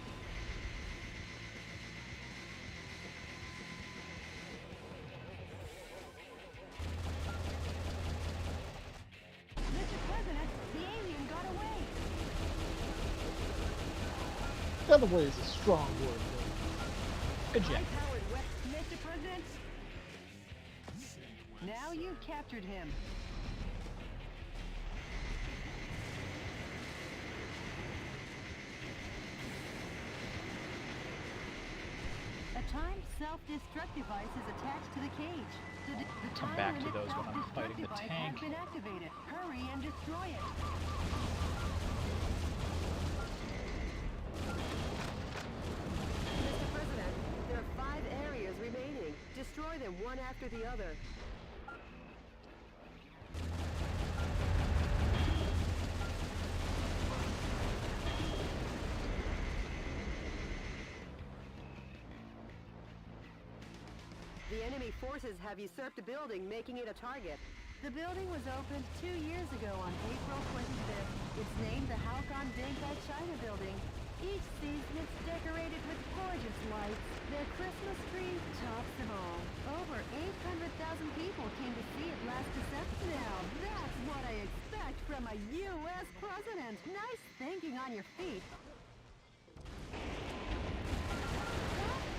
Mr. President, the alien got away. Got away is a strong word. Good job. High-powered Mr. President. Now you've captured him. timed self-destruct device is attached to the cage. The Come time back to limit those when I'm self-destruct fighting the device tank. has been activated. Hurry and destroy it. Mr. President, there are 5 areas remaining. Destroy them one after the other. The enemy forces have usurped a building, making it a target. The building was opened 2 years ago on April 25th. It's named the Halcon Denkai China Building. Each season it's decorated with gorgeous lights. Their Christmas tree tops them all. Over 800,000 people came to see it last December. Now that's what I expect from a U.S. president. Nice thinking on your feet.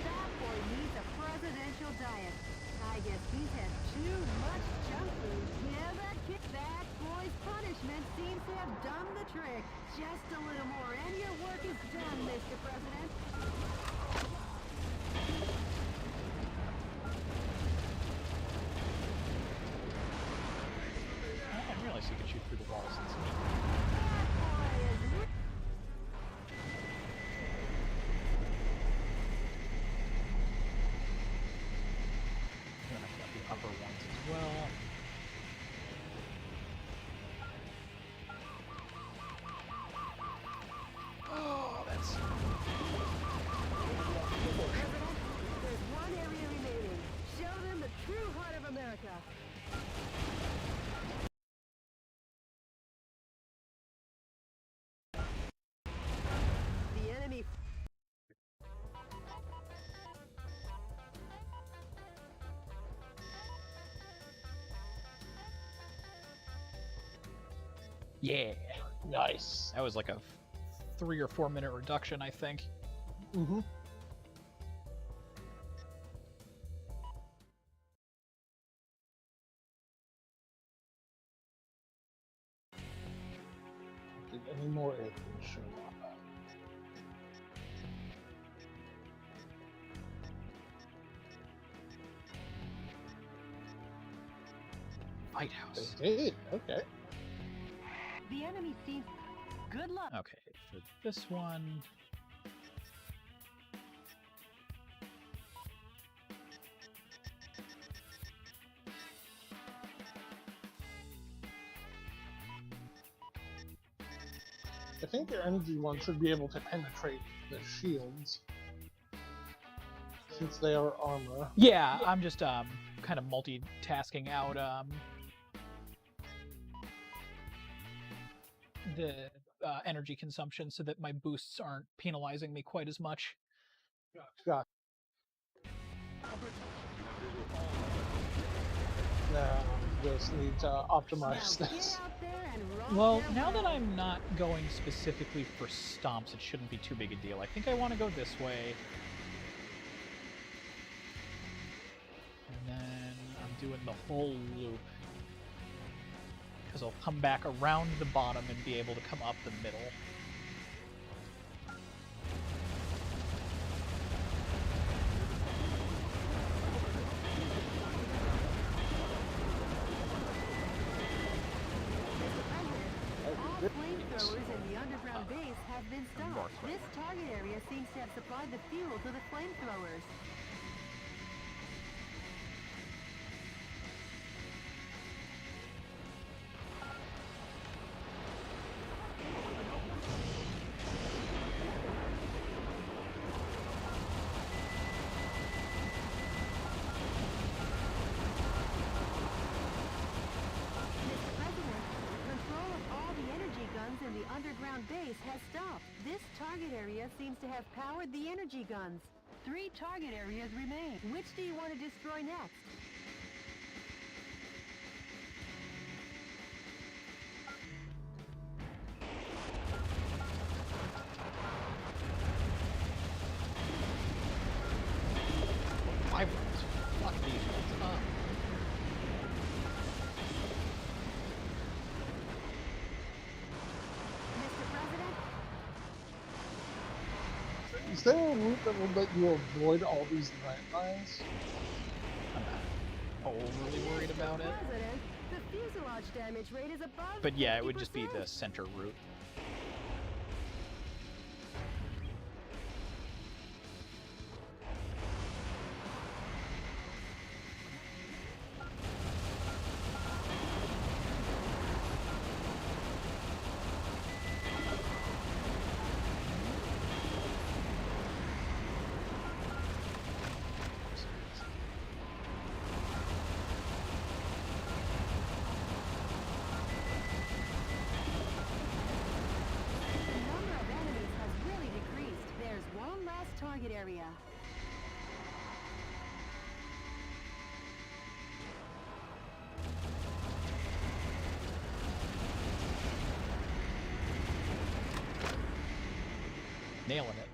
That boy needs a presidential diet. I guess he's had too much junk food. Yeah, that boy's punishment seems to have done the trick. Just a little more and your work is done, Mr. President. I didn't realize you could shoot through the walls. That's neat. That boy is... Then I've got the upper ones as well. Oh, that's... President, there's one area remaining. Show them the true heart of America. The enemy... Yeah! Nice. That was like a 3 or 4 minute reduction, I think. Mm-hmm. Did any more aliens show up? Lighthouse. They did. Okay. The enemy sees... Good luck. Okay, for this one... I think the energy one should be able to penetrate the shields, since they are armor. Yeah, I'm just kind of multitasking out the energy consumption so that my boosts aren't penalizing me quite as much. Got. Now just need to optimize Now this. get out there and rock Well, their now that world. I'm not going specifically for stomps, it shouldn't be too big a deal. I think I want to go this way. And then I'm doing the whole loop. Because I'll come back around the bottom and be able to come up the middle. All flamethrowers in the underground base have been stopped. This target area seems to have supplied the fuel to the flamethrowers. Mr. President, control of all the energy guns in the underground base has stopped. This target area seems to have powered the energy guns. 3 target areas remain. Which do you want to destroy next? Vibrant. Fuck these ones up. Mr. President, Is there a route that will let you avoid all these landmines? I'm not overly worried about it. President, the fuselage damage rate is above But yeah, it would just be 50%. the center route. The number of enemies has really decreased. There's one last target area. Nailing it.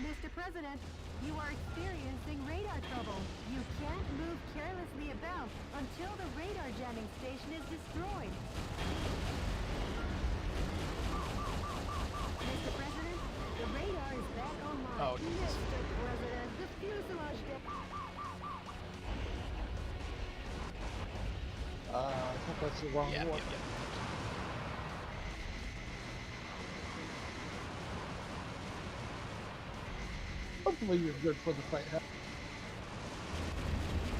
Mr. President, you are experiencing radar trouble. You can't move carelessly about until the radar jamming station is destroyed. Mr. President, the radar is back online. Oh, geez. Mr. President, the fuselage I think that's the wrong Yep, one. yep, yep. Hopefully you're good for the fight.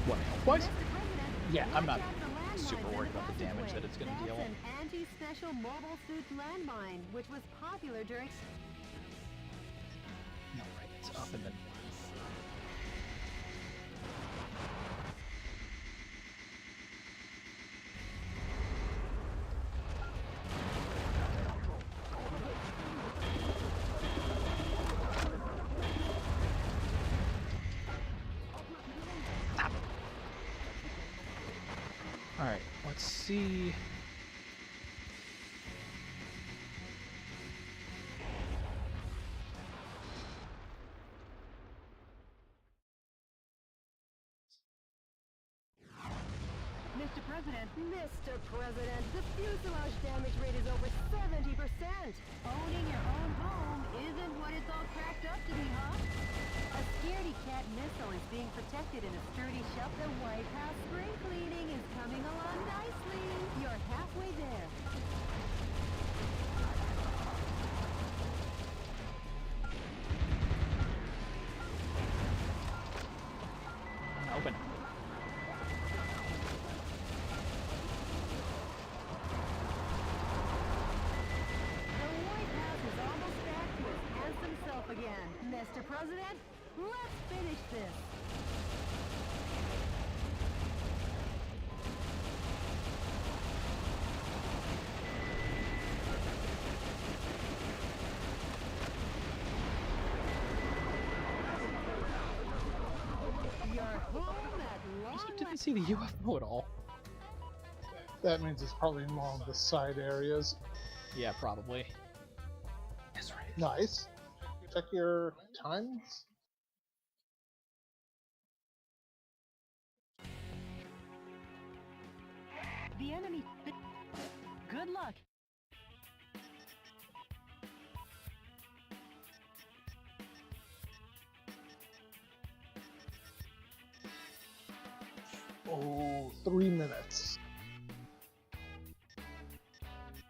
What, health-wise? Mr. President, Yeah, I'm not watch out for landmines super in worried the about the damage passageway. that it's going to deal. That's an anti-special mobile suit landmine, which was popular during... No, right, it's up and then... Alright, let's see... Mr. President, the fuselage damage rate is over 70%. Owning your own home isn't what it's all cracked up to be, huh? A scaredy cat missile is being protected in a sturdy shelf. The White House spring cleaning is coming along nicely. You're halfway there. Open. The White House is almost back to its handsome self again. Mr. President, let's finish this. You're home at long Didn't see the UFO at all. That means it's probably in one of the side areas. Yeah, probably. That's right. Nice. Check your times. The enemy... Good luck. Oh, 3 minutes.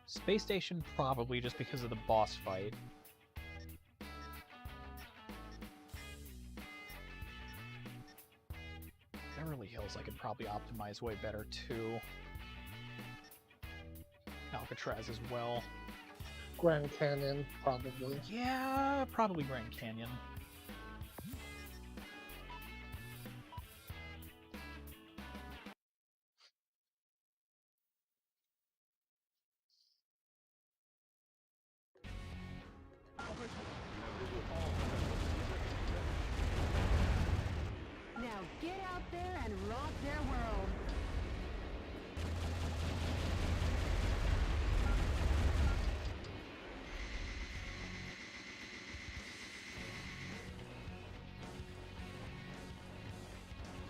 Space Station, probably just because of the boss fight. Beverly Hills I could probably optimize way better too. Alcatraz as well. Grand Canyon, probably. Yeah, probably Grand Canyon. Now get out there and rock their world.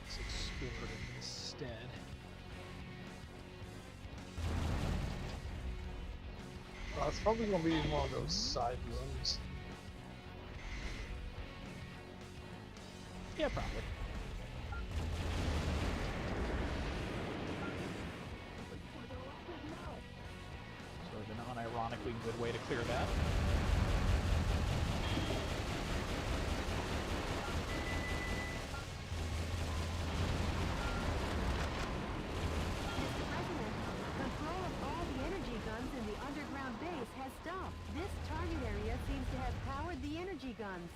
Let's explore it instead. It's probably gonna be in one of those side rooms. Yeah, probably. Sort of an unironically good way to clear that. Control of all the energy guns in the underground base has stopped. This target area seems to have powered the energy guns.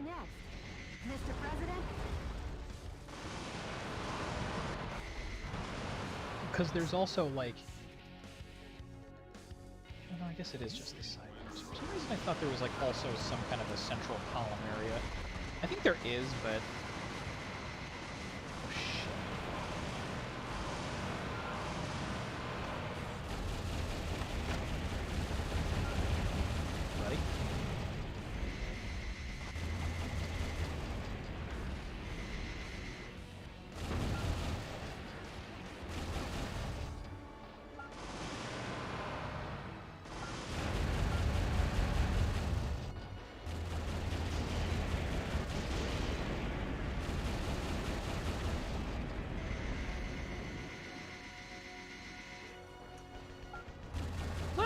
Next, Mr. President? Because there's also, like... Well, no, I guess it is just the side. For some reason I thought there was, like, also some kind of a central column area. I think there is, but... Oh, shit. Buddy?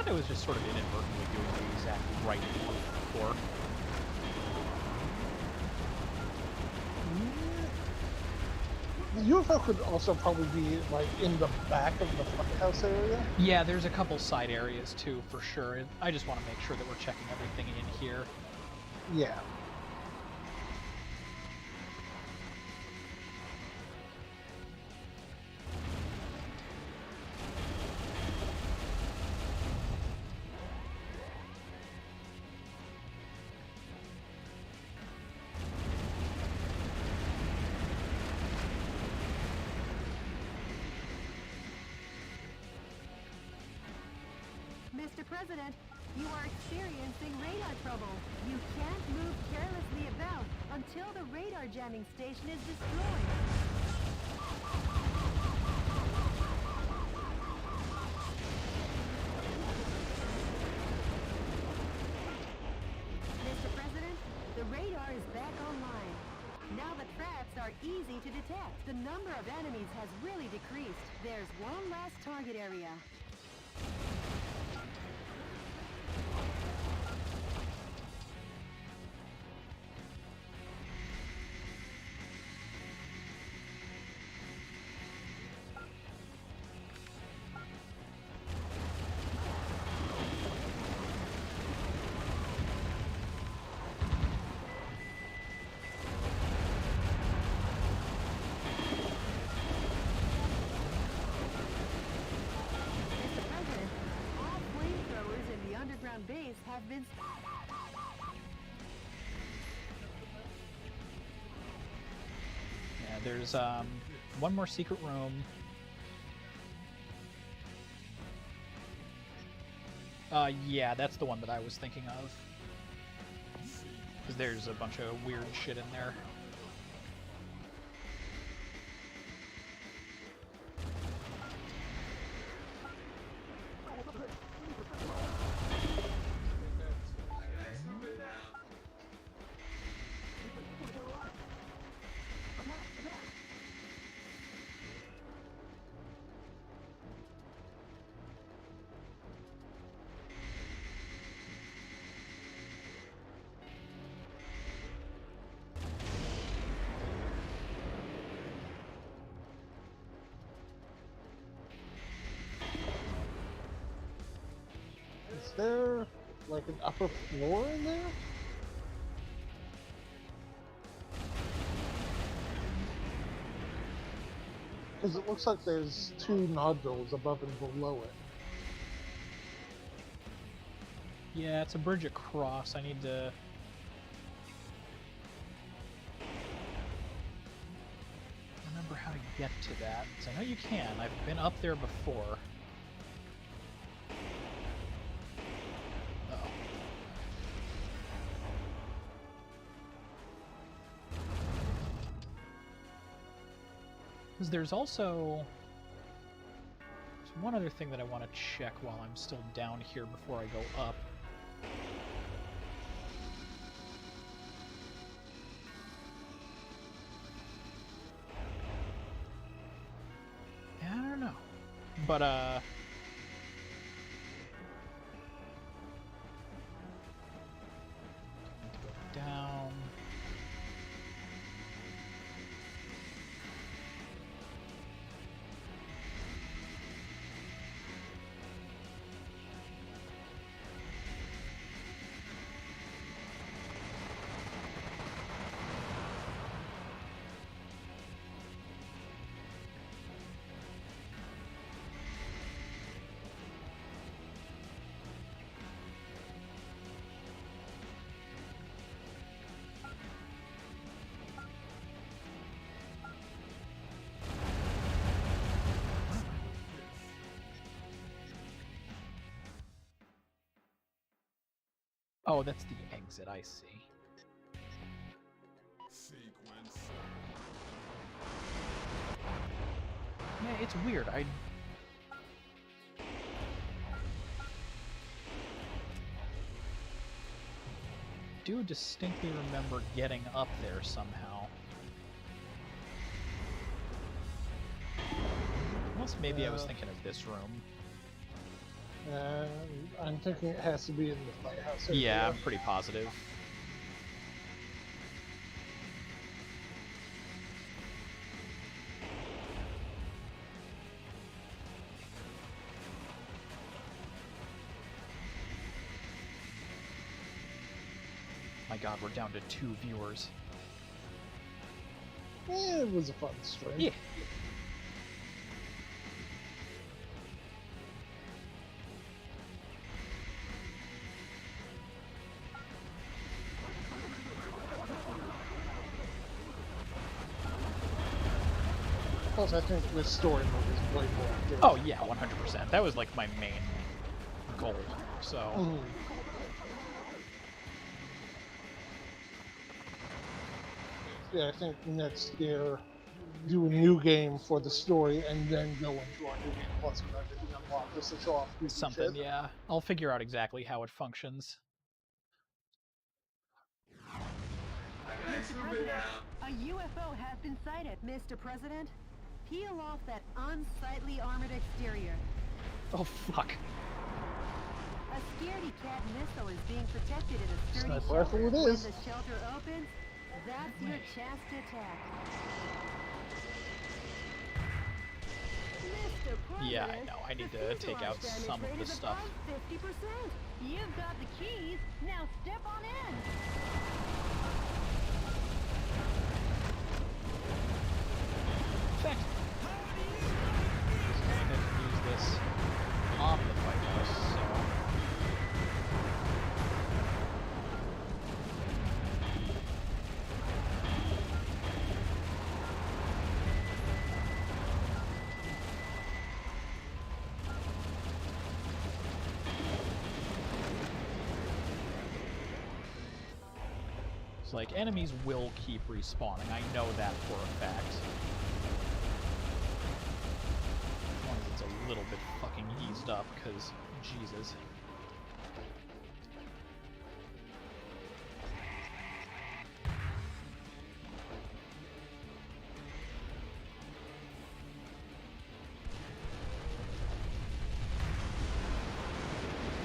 I was just sort of inadvertently doing the exact right one before. The UFO could also probably be like in the back of the house area. Yeah, there's a couple side areas too, for sure. I just want to make sure that we're checking everything in here. Yeah. Mr. President, you are experiencing radar trouble. You can't move carelessly about until the radar jamming station is destroyed. Mr. President, the radar is back online. Now the traps are easy to detect. The number of enemies has really decreased. There's one last target area. Base have been... Yeah, there's one more secret room. Yeah, that's the one that I was thinking of. Because there's a bunch of weird shit in there. Is there like an upper floor in there? Because it looks like there's two nodules above and below it. Yeah, it's a bridge across. I need to... remember how to get to that. Because I know you can. I've been up there before. Uh-oh. Because there's also... there's one other thing that I want to check while I'm still down here before I go up. I don't know. But, need to go down. Oh, that's the exit, I see. Sequence. Yeah, it's weird. I do distinctly remember getting up there somehow. Unless maybe I was thinking of this room. I'm thinking it has to be in the lighthouse area. Yeah, I'm pretty positive. My god, we're down to 2 viewers. It was a fun stream. Yeah. Plus, I think this story mode is way more engaging. Oh yeah, 100%. That was like my main goal, so... Yeah, I think next year, do a new game for the story, and then go into our new game plus with everything unlocked just to show off something, yeah. I'll figure out exactly how it functions. Mr. President, a UFO has been sighted. Mr. President, peel off that unsightly armored exterior. Oh, fuck. A scaredy cat missile is being protected in a sturdy Sniper shelter. rifle it When is. the shelter opens, that's your chance to attack. Mr. President, Yeah, I know. I need to take out some of the stuff. 50%. You've got the keys. Now step on in. In fact, I can use this on the White House, so... It's like, enemies will keep respawning. I know that for a fact. As long as it's a little bit fucking eased up, because, Jesus.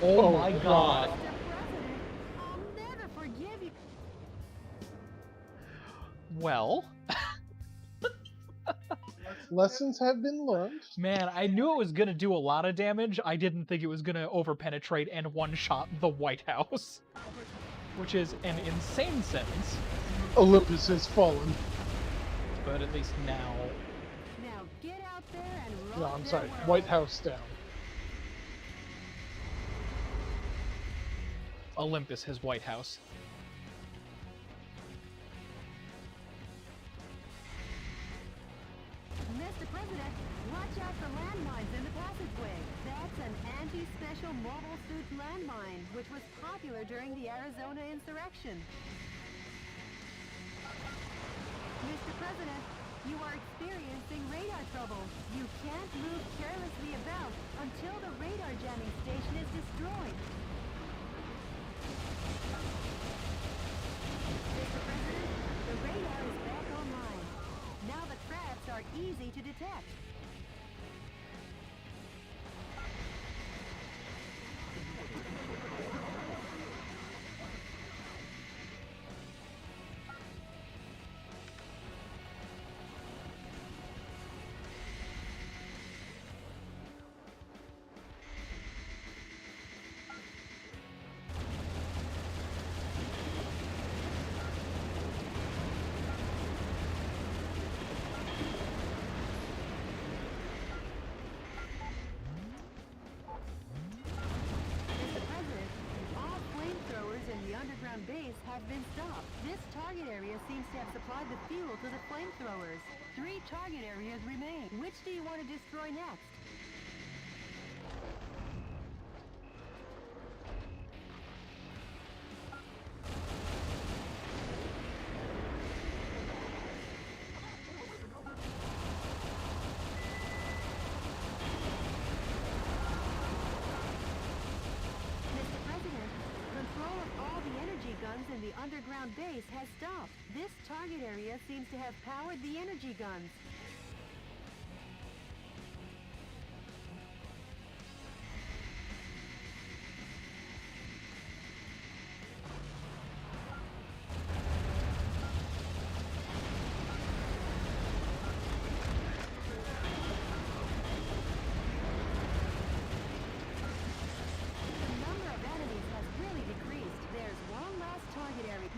Oh my god. I'll never forgive you. Well... Lessons have been learned. Man, I knew it was gonna do a lot of damage. I didn't think it was gonna overpenetrate and one-shot the White House. Which is an insane sentence. Olympus has fallen. But at least now... Now get out No, I'm sorry. White House down. Olympus has White House. Mr. President, watch out for landmines in the passageway. That's an anti-special mobile suit landmine, which was popular during the Arizona insurrection. Mr. President, you are experiencing radar trouble. You can't move carelessly about until the radar jamming station is destroyed. Mr. President, the radar is back online. Now the traps are easy to detect. Base have been stopped. This target area seems to have supplied the fuel to the flamethrowers. 3 target areas remain. Which do you want to destroy next? In the underground base has stopped. This target area seems to have powered the energy guns.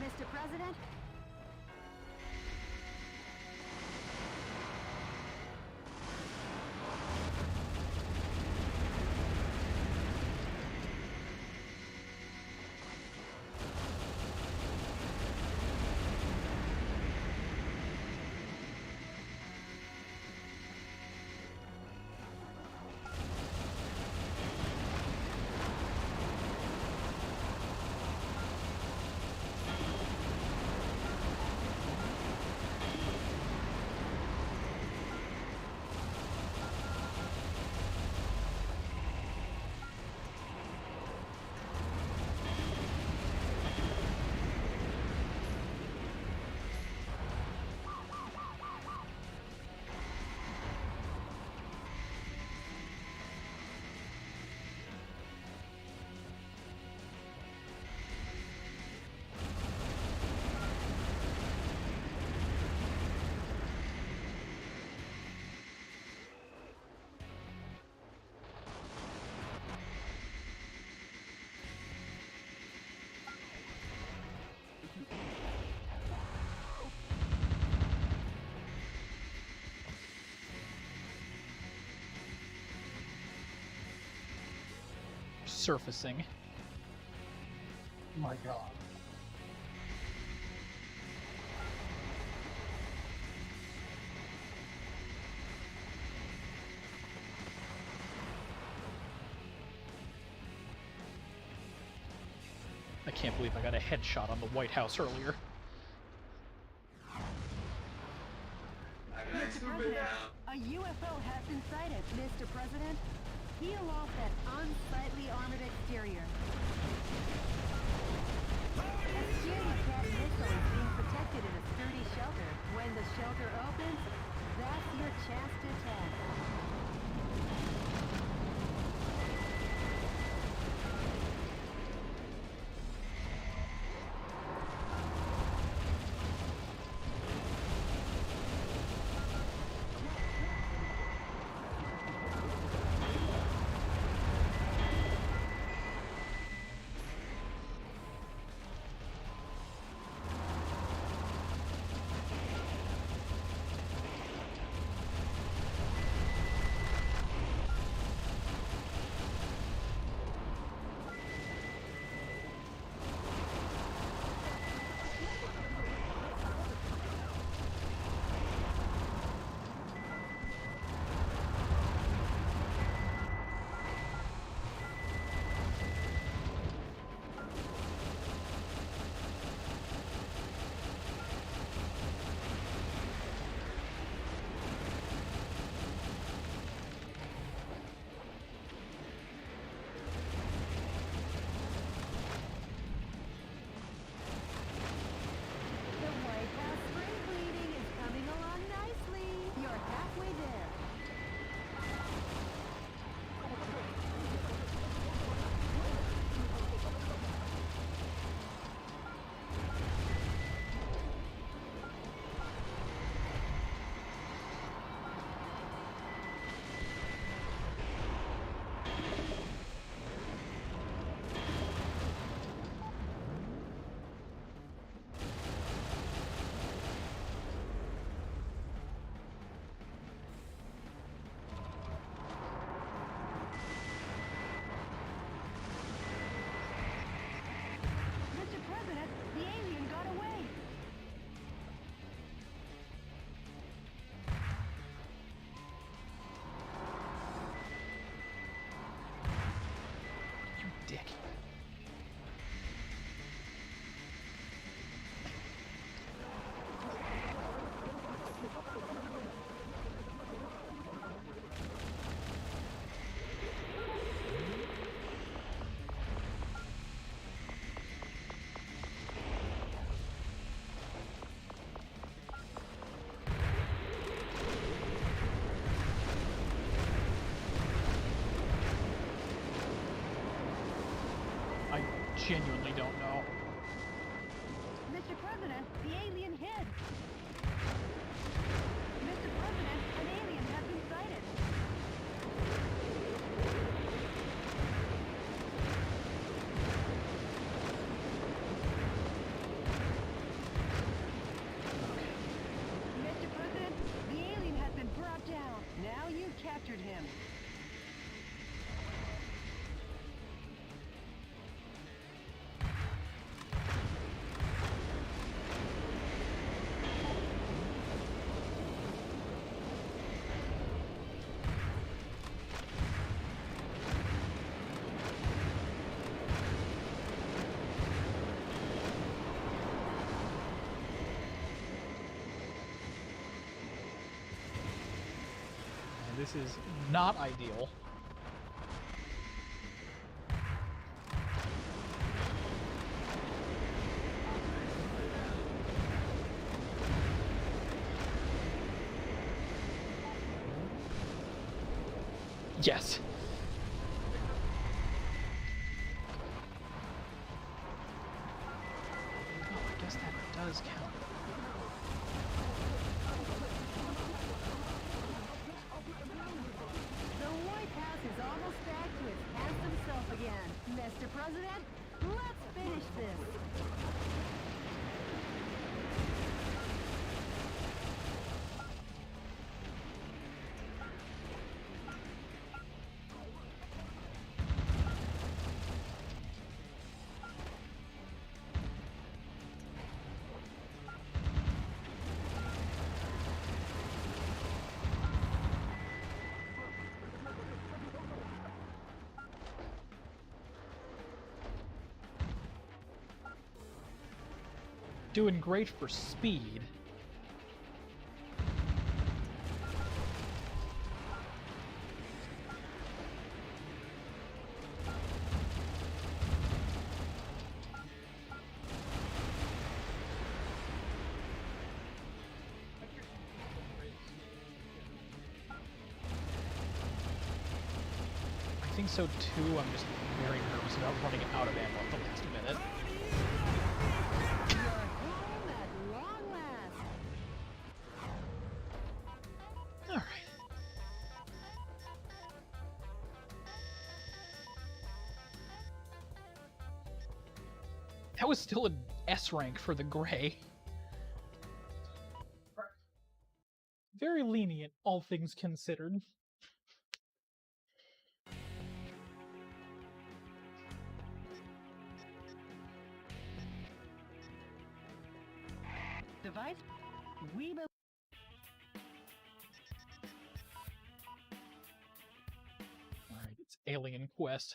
Mr. President? Surfacing. My God. I can't believe I got a headshot on the White House earlier. Mr. President, a UFO has been sighted. Mr. President, peel off that unsightly armored exterior. A Scaredy-Cat missile is being protected in a sturdy shelter. When the shelter opens, that's your chance to attack. genuinely don't know. Mr. President, the alien hid! Mr. President, an alien has been sighted! Mr. President, the alien has been brought down. Now you've captured him. This is not ideal. Yes. Oh, I guess that does count. The White House is almost back to its handsome self again. Mr. President, let's finish this. Doing great for speed. I think so too. I'm just very nervous about running out of ammo at the last minute. That was still an S rank for the gray. Very lenient, all things considered. Device, we believe. Alright, it's Alien Quest.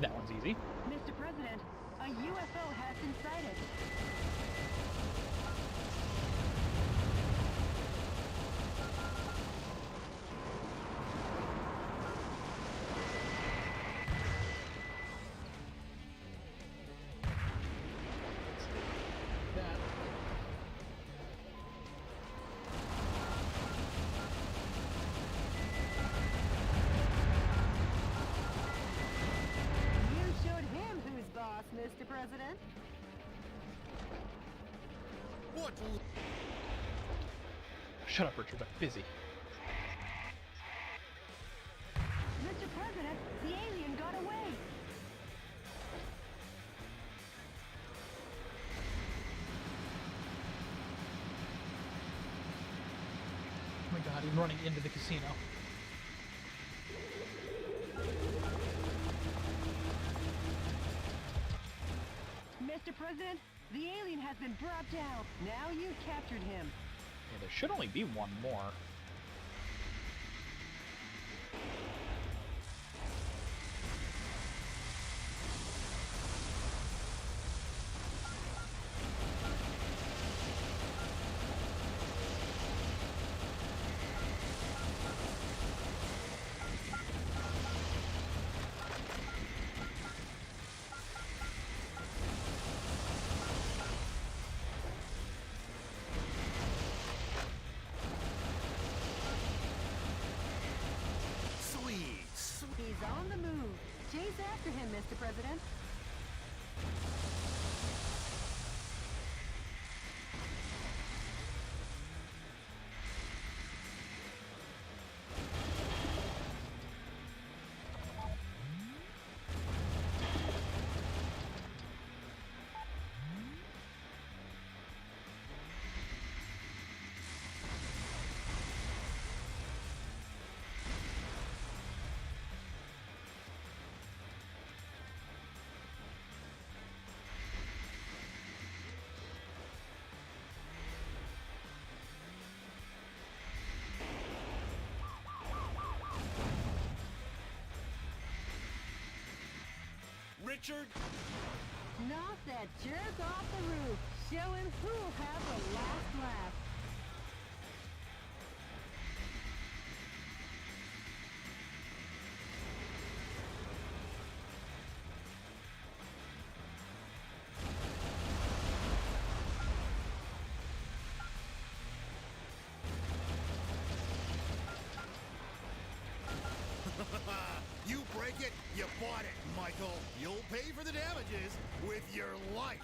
That one's easy. Mr. President, a UFO has been sighted. Mr. President? What? Shut up, Richard. I'm busy. Mr. President, the alien got away. Oh my god, he's running into the casino. Mr. President, the alien has been brought down. Now you've captured him. Yeah, there should only be one more. after him, Mr. President. Richard? Knock that jerk off the roof. Show him who'll have the last laugh. You break it, you bought it, Michael. You'll pay for the damages with your life.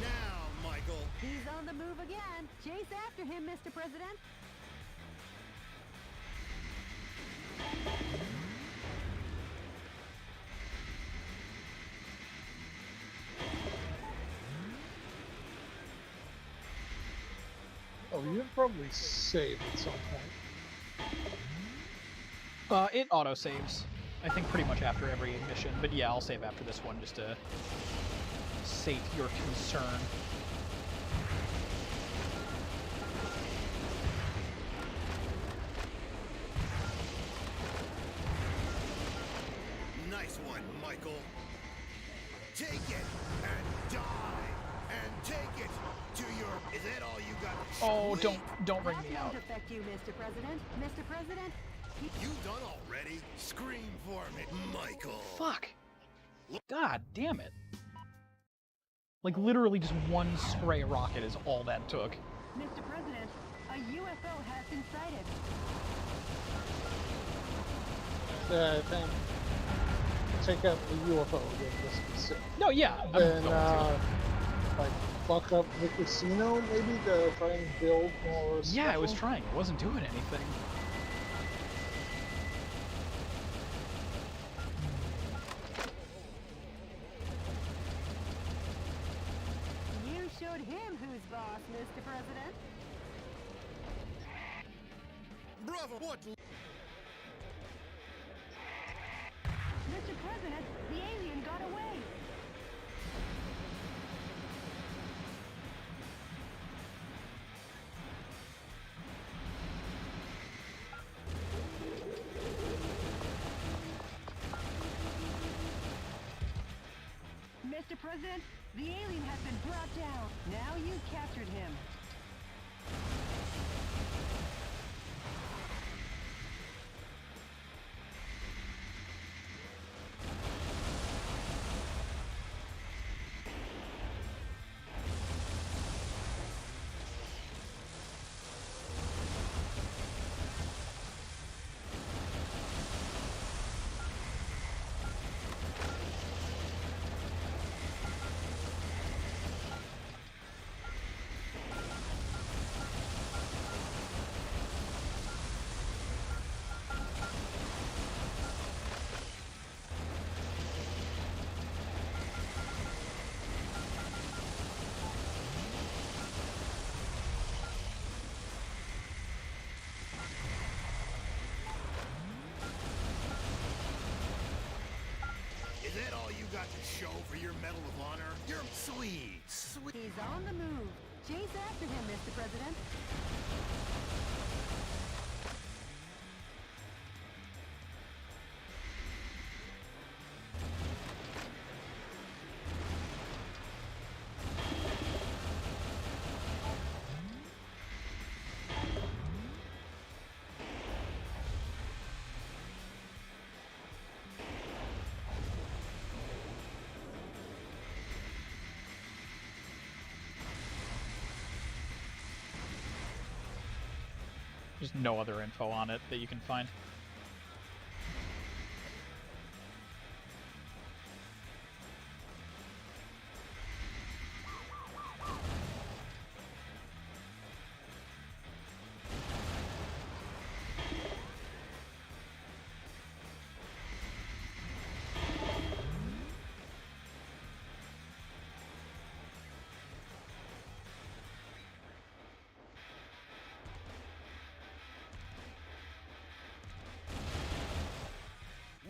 Now, Michael. He's on the move again. Chase after him, Mr. President. Oh, you'd probably save at some point. It auto-saves. I think pretty much after every mission, but yeah, I'll save after this one just to sate your concern. Nice one, Michael. Take it and die, and take it to your... Is that all you got? Oh, don't bring me out. That won't affect you, Mr. President. Mr. President? You done already? Scream for me, Michael. Fuck. God damn it. Like, literally just one stray rocket is all that took. Mr. President, a UFO has been sighted. I think take out the UFO again, just to be safe. No, yeah. Then, like, fuck up the casino, maybe, to try and build more stuff. Yeah, I was trying. It wasn't doing anything. You showed him who's boss, Mr. President. Bravo, what? Mr. President, the alien got away. Mr. President, the alien has been brought down. Now you've captured him. Is that all you got to show for your Medal of Honor? You're sweet, sweet. He's on the move. Chase after him, Mr. President. There's no other info on it that you can find.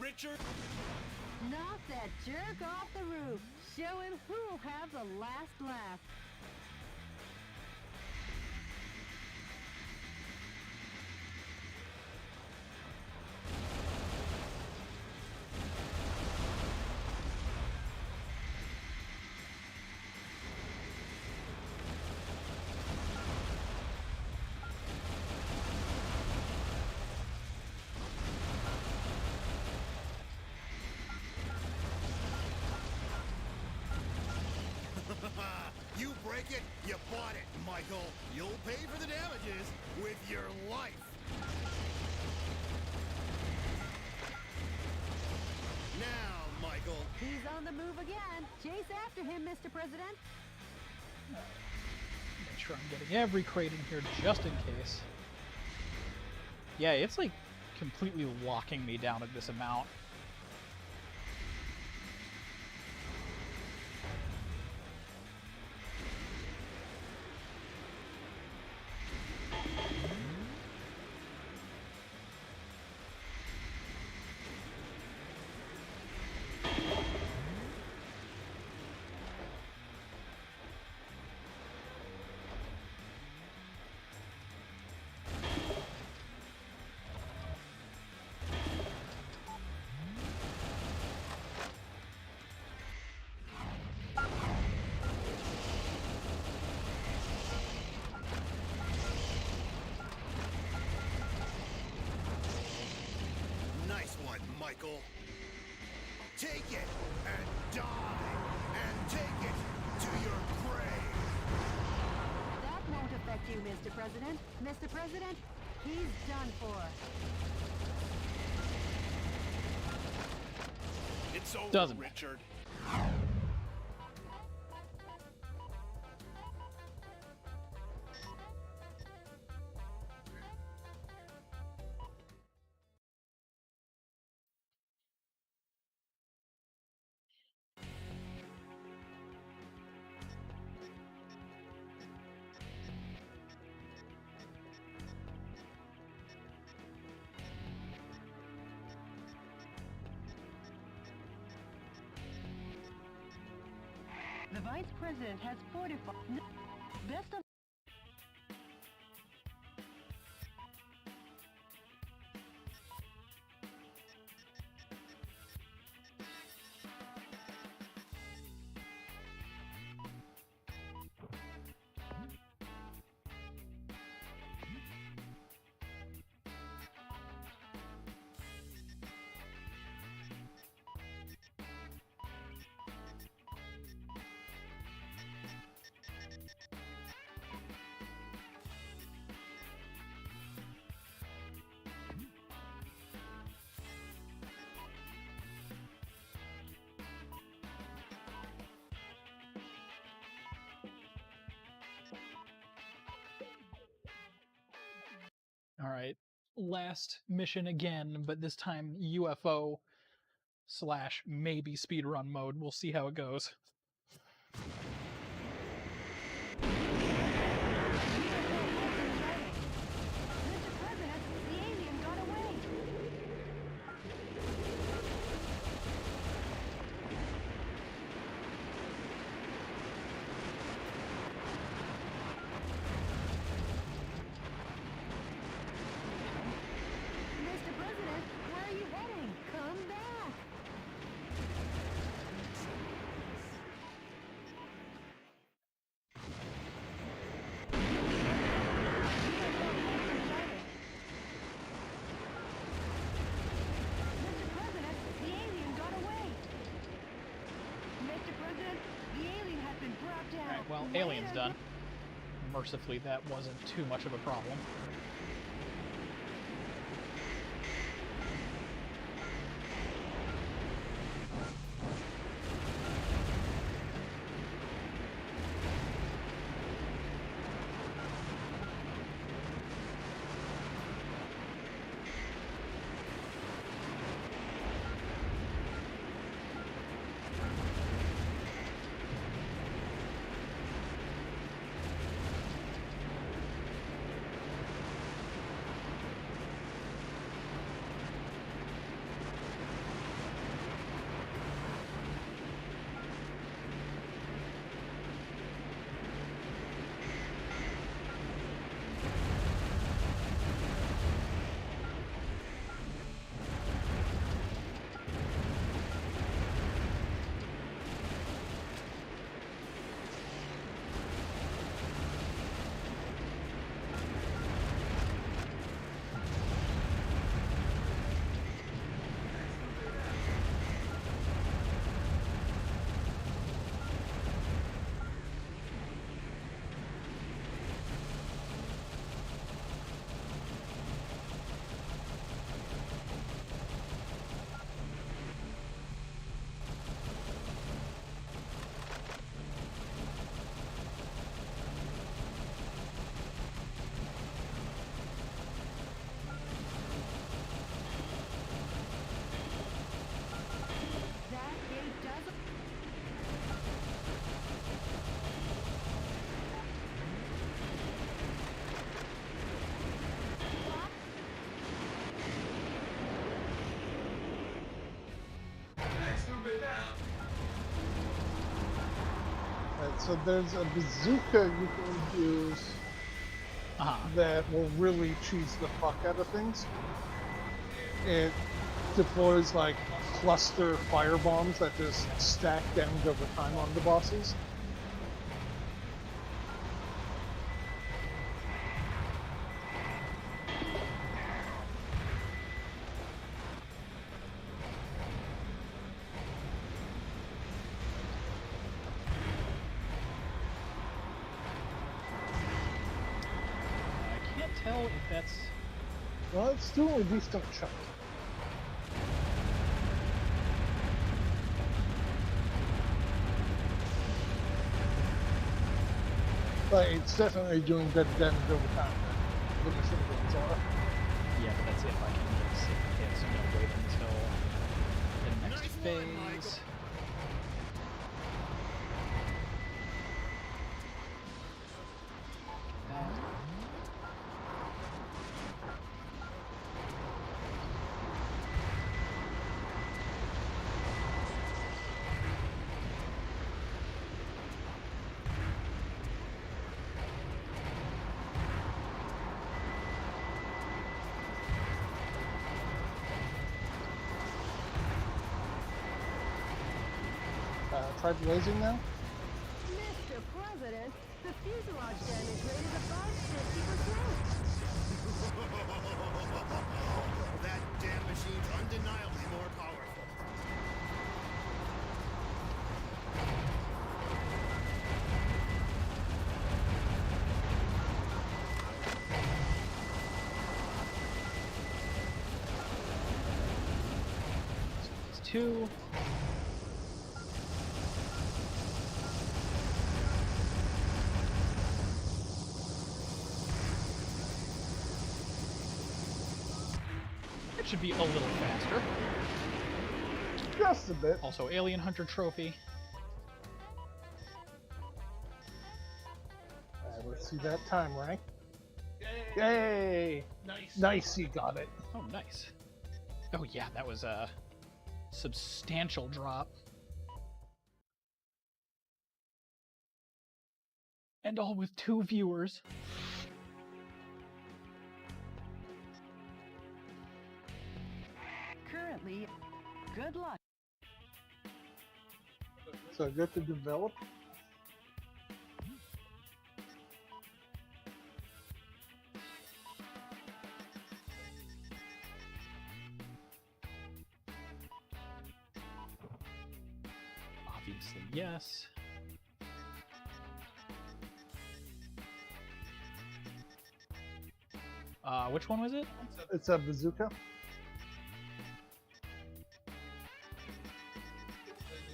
Richard? Knock that jerk off the roof. Show him who'll have the last laugh. You break it, you bought it, Michael. You'll pay for the damages with your life. Now, Michael. He's on the move again. Chase after him, Mr. President. Make sure I'm getting every crate in here just in case. Yeah, it's like completely locking me down at this amount. Michael. Take it and die, and take it to your grave. That won't affect you, Mr. President. Mr. President, he's done for. It's over, Doesn't. Richard. The Vice President has fortified... Best of... All right, last mission again, but this time UFO / maybe speedrun mode. We'll see how it goes. Well, alien's done. Mercifully, that wasn't too much of a problem. Right, so there's a bazooka you can use that will really cheese the fuck out of things. It deploys like cluster fire bombs that just stack damage over time on the bosses. I can't tell if that's... Well, it's doing a decent chunk. But it's definitely doing better damage over time than the machine guns are. Yeah, but that's if I can get sick hits, I'm gonna wait until the next phase. Try blazing now? Mr. President, the fuselage damage rate is above 50%. That damn machine's undeniably more powerful. It's 2. It should be a little faster. Just a bit. Also, Alien Hunter trophy. Let's see that time rank. Yay! Nice, he got it. Oh, nice. Oh yeah, that was a substantial drop. And all with 2 viewers. Currently, good luck. So good to develop. Obviously, yes. Which one was it? It's a bazooka.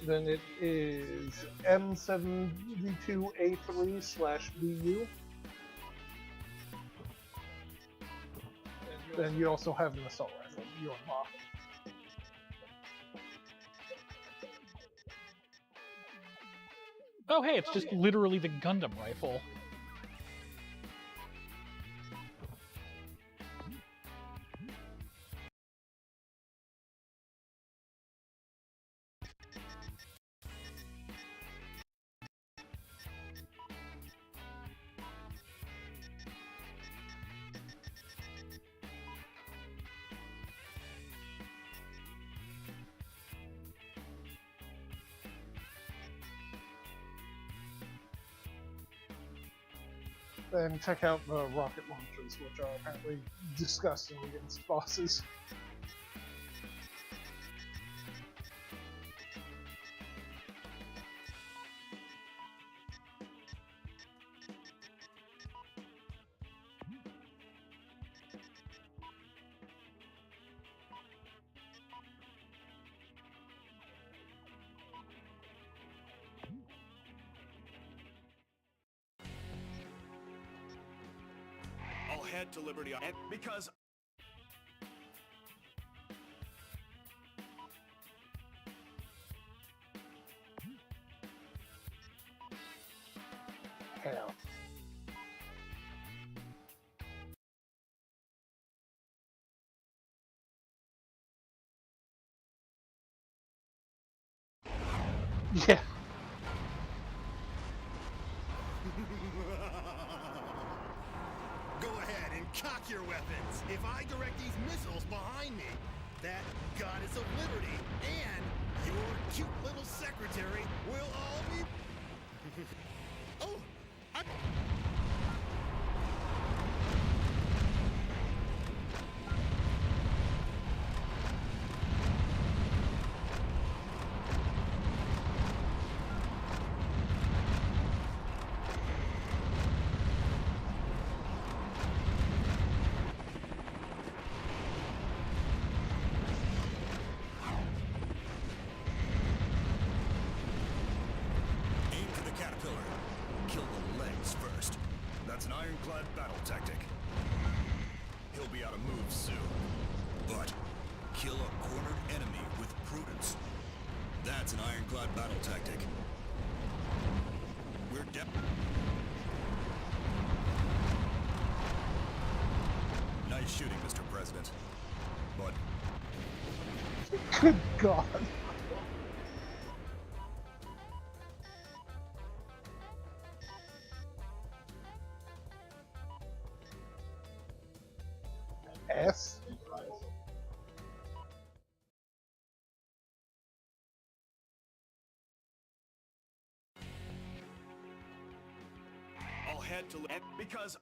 Then it is M72A3/BU. Then you also have an assault rifle you unlock. Oh hey, it's just literally the Gundam rifle. And check out the rocket launchers, which are apparently disgusting against bosses. I'll head to Liberty Island because Hell. Yeah. Go ahead and cock your weapons. If I direct these missiles behind me, that goddess of liberty and your cute little secretary will all be... Oh, Aim for the caterpillar. Kill the legs first. That's an ironclad battle tactic. He'll be out of moves soon. But kill a cornered enemy with prudence. That's an ironclad battle tactic. We're Nice shooting, Mr. President. But Good God. S. I'll head to because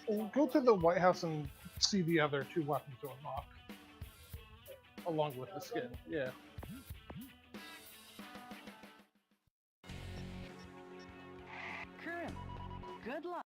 We'll go to the White House and see the other 2 weapons to unlock. Along with the skin, yeah. Curran, good luck.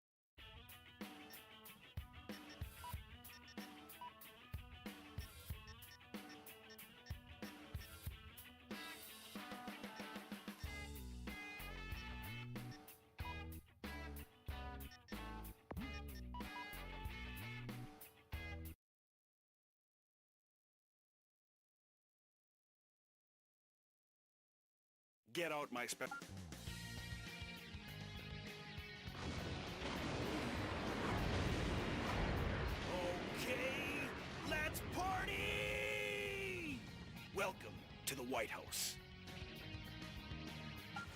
get out my Okay, let's party! Welcome to the White House.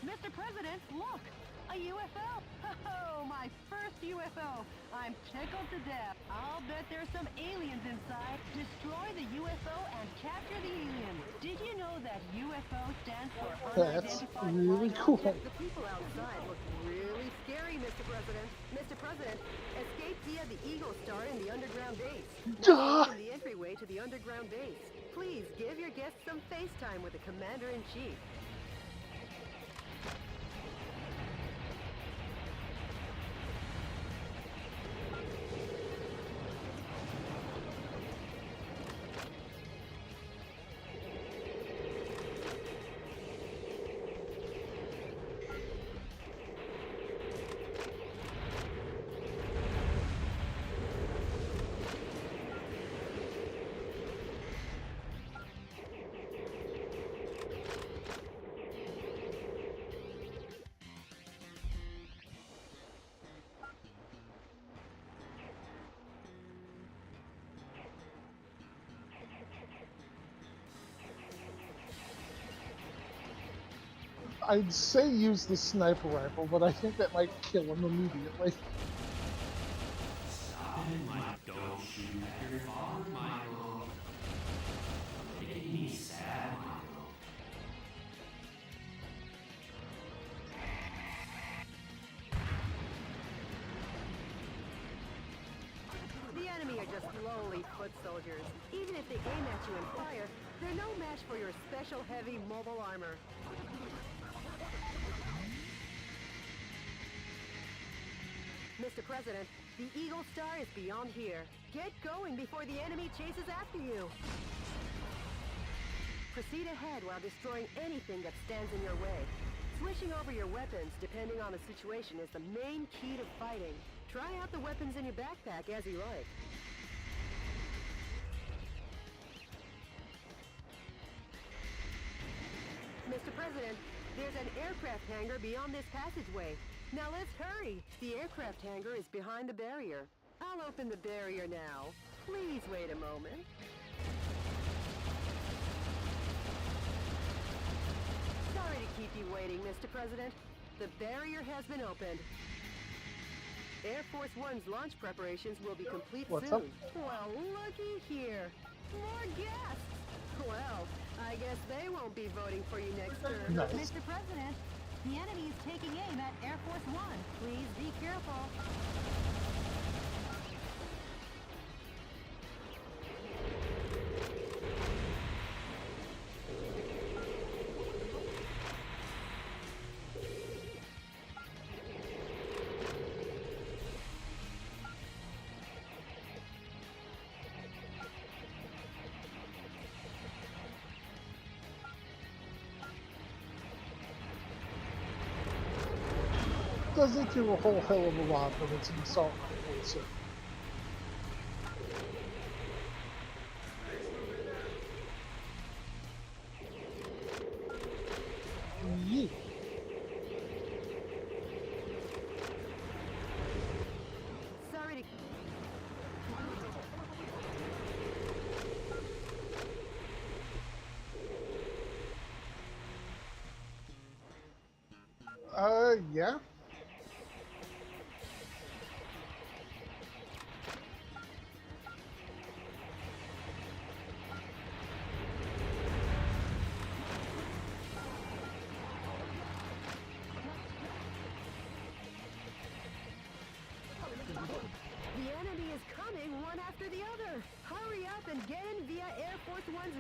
Mr. President, look! A UFO! Oh, my first UFO! I'm tickled to death. I'll bet there's some aliens inside. Destroy the UFO and capture the alien. Did you know that UFO stands for That's unidentified really flying cool. object? The people outside look really scary, Mr. President. Mr. President, escape via the Eagle Star in the underground base. Now open the entryway to the underground base. Please give your guests some FaceTime with the Commander-in-Chief. I'd say use the sniper rifle, but I think that might kill him immediately. Don't shoot your father, Michael. Making me sad, Michael. The enemy are just lowly foot soldiers. Even if they aim at you and fire, they're no match for your special heavy mobile armor. Mr. President, the Eagle Star is beyond here. Get going before the enemy chases after you. Proceed ahead while destroying anything that stands in your way. Switching over your weapons, depending on the situation, is the main key to fighting. Try out the weapons in your backpack as you like. Mr. President, there's an aircraft hangar beyond this passageway. Now let's hurry. The aircraft hangar is behind the barrier. I'll open the barrier now. Please wait a moment. Sorry to Mr. President. The barrier has been opened. Air Force One's launch preparations will be complete What's soon. up? Well, looky here. More guests! Well, I guess they won't be voting for you next term. Nice. Mr. President, the enemy is taking aim at Air Force One. Please be careful. Doesn't do a whole hell of a lot, but it's an assault rifle, so. Yeet. Sorry to... Yeah. The enemy is coming one after the other. Hurry up and get in via Air Force One's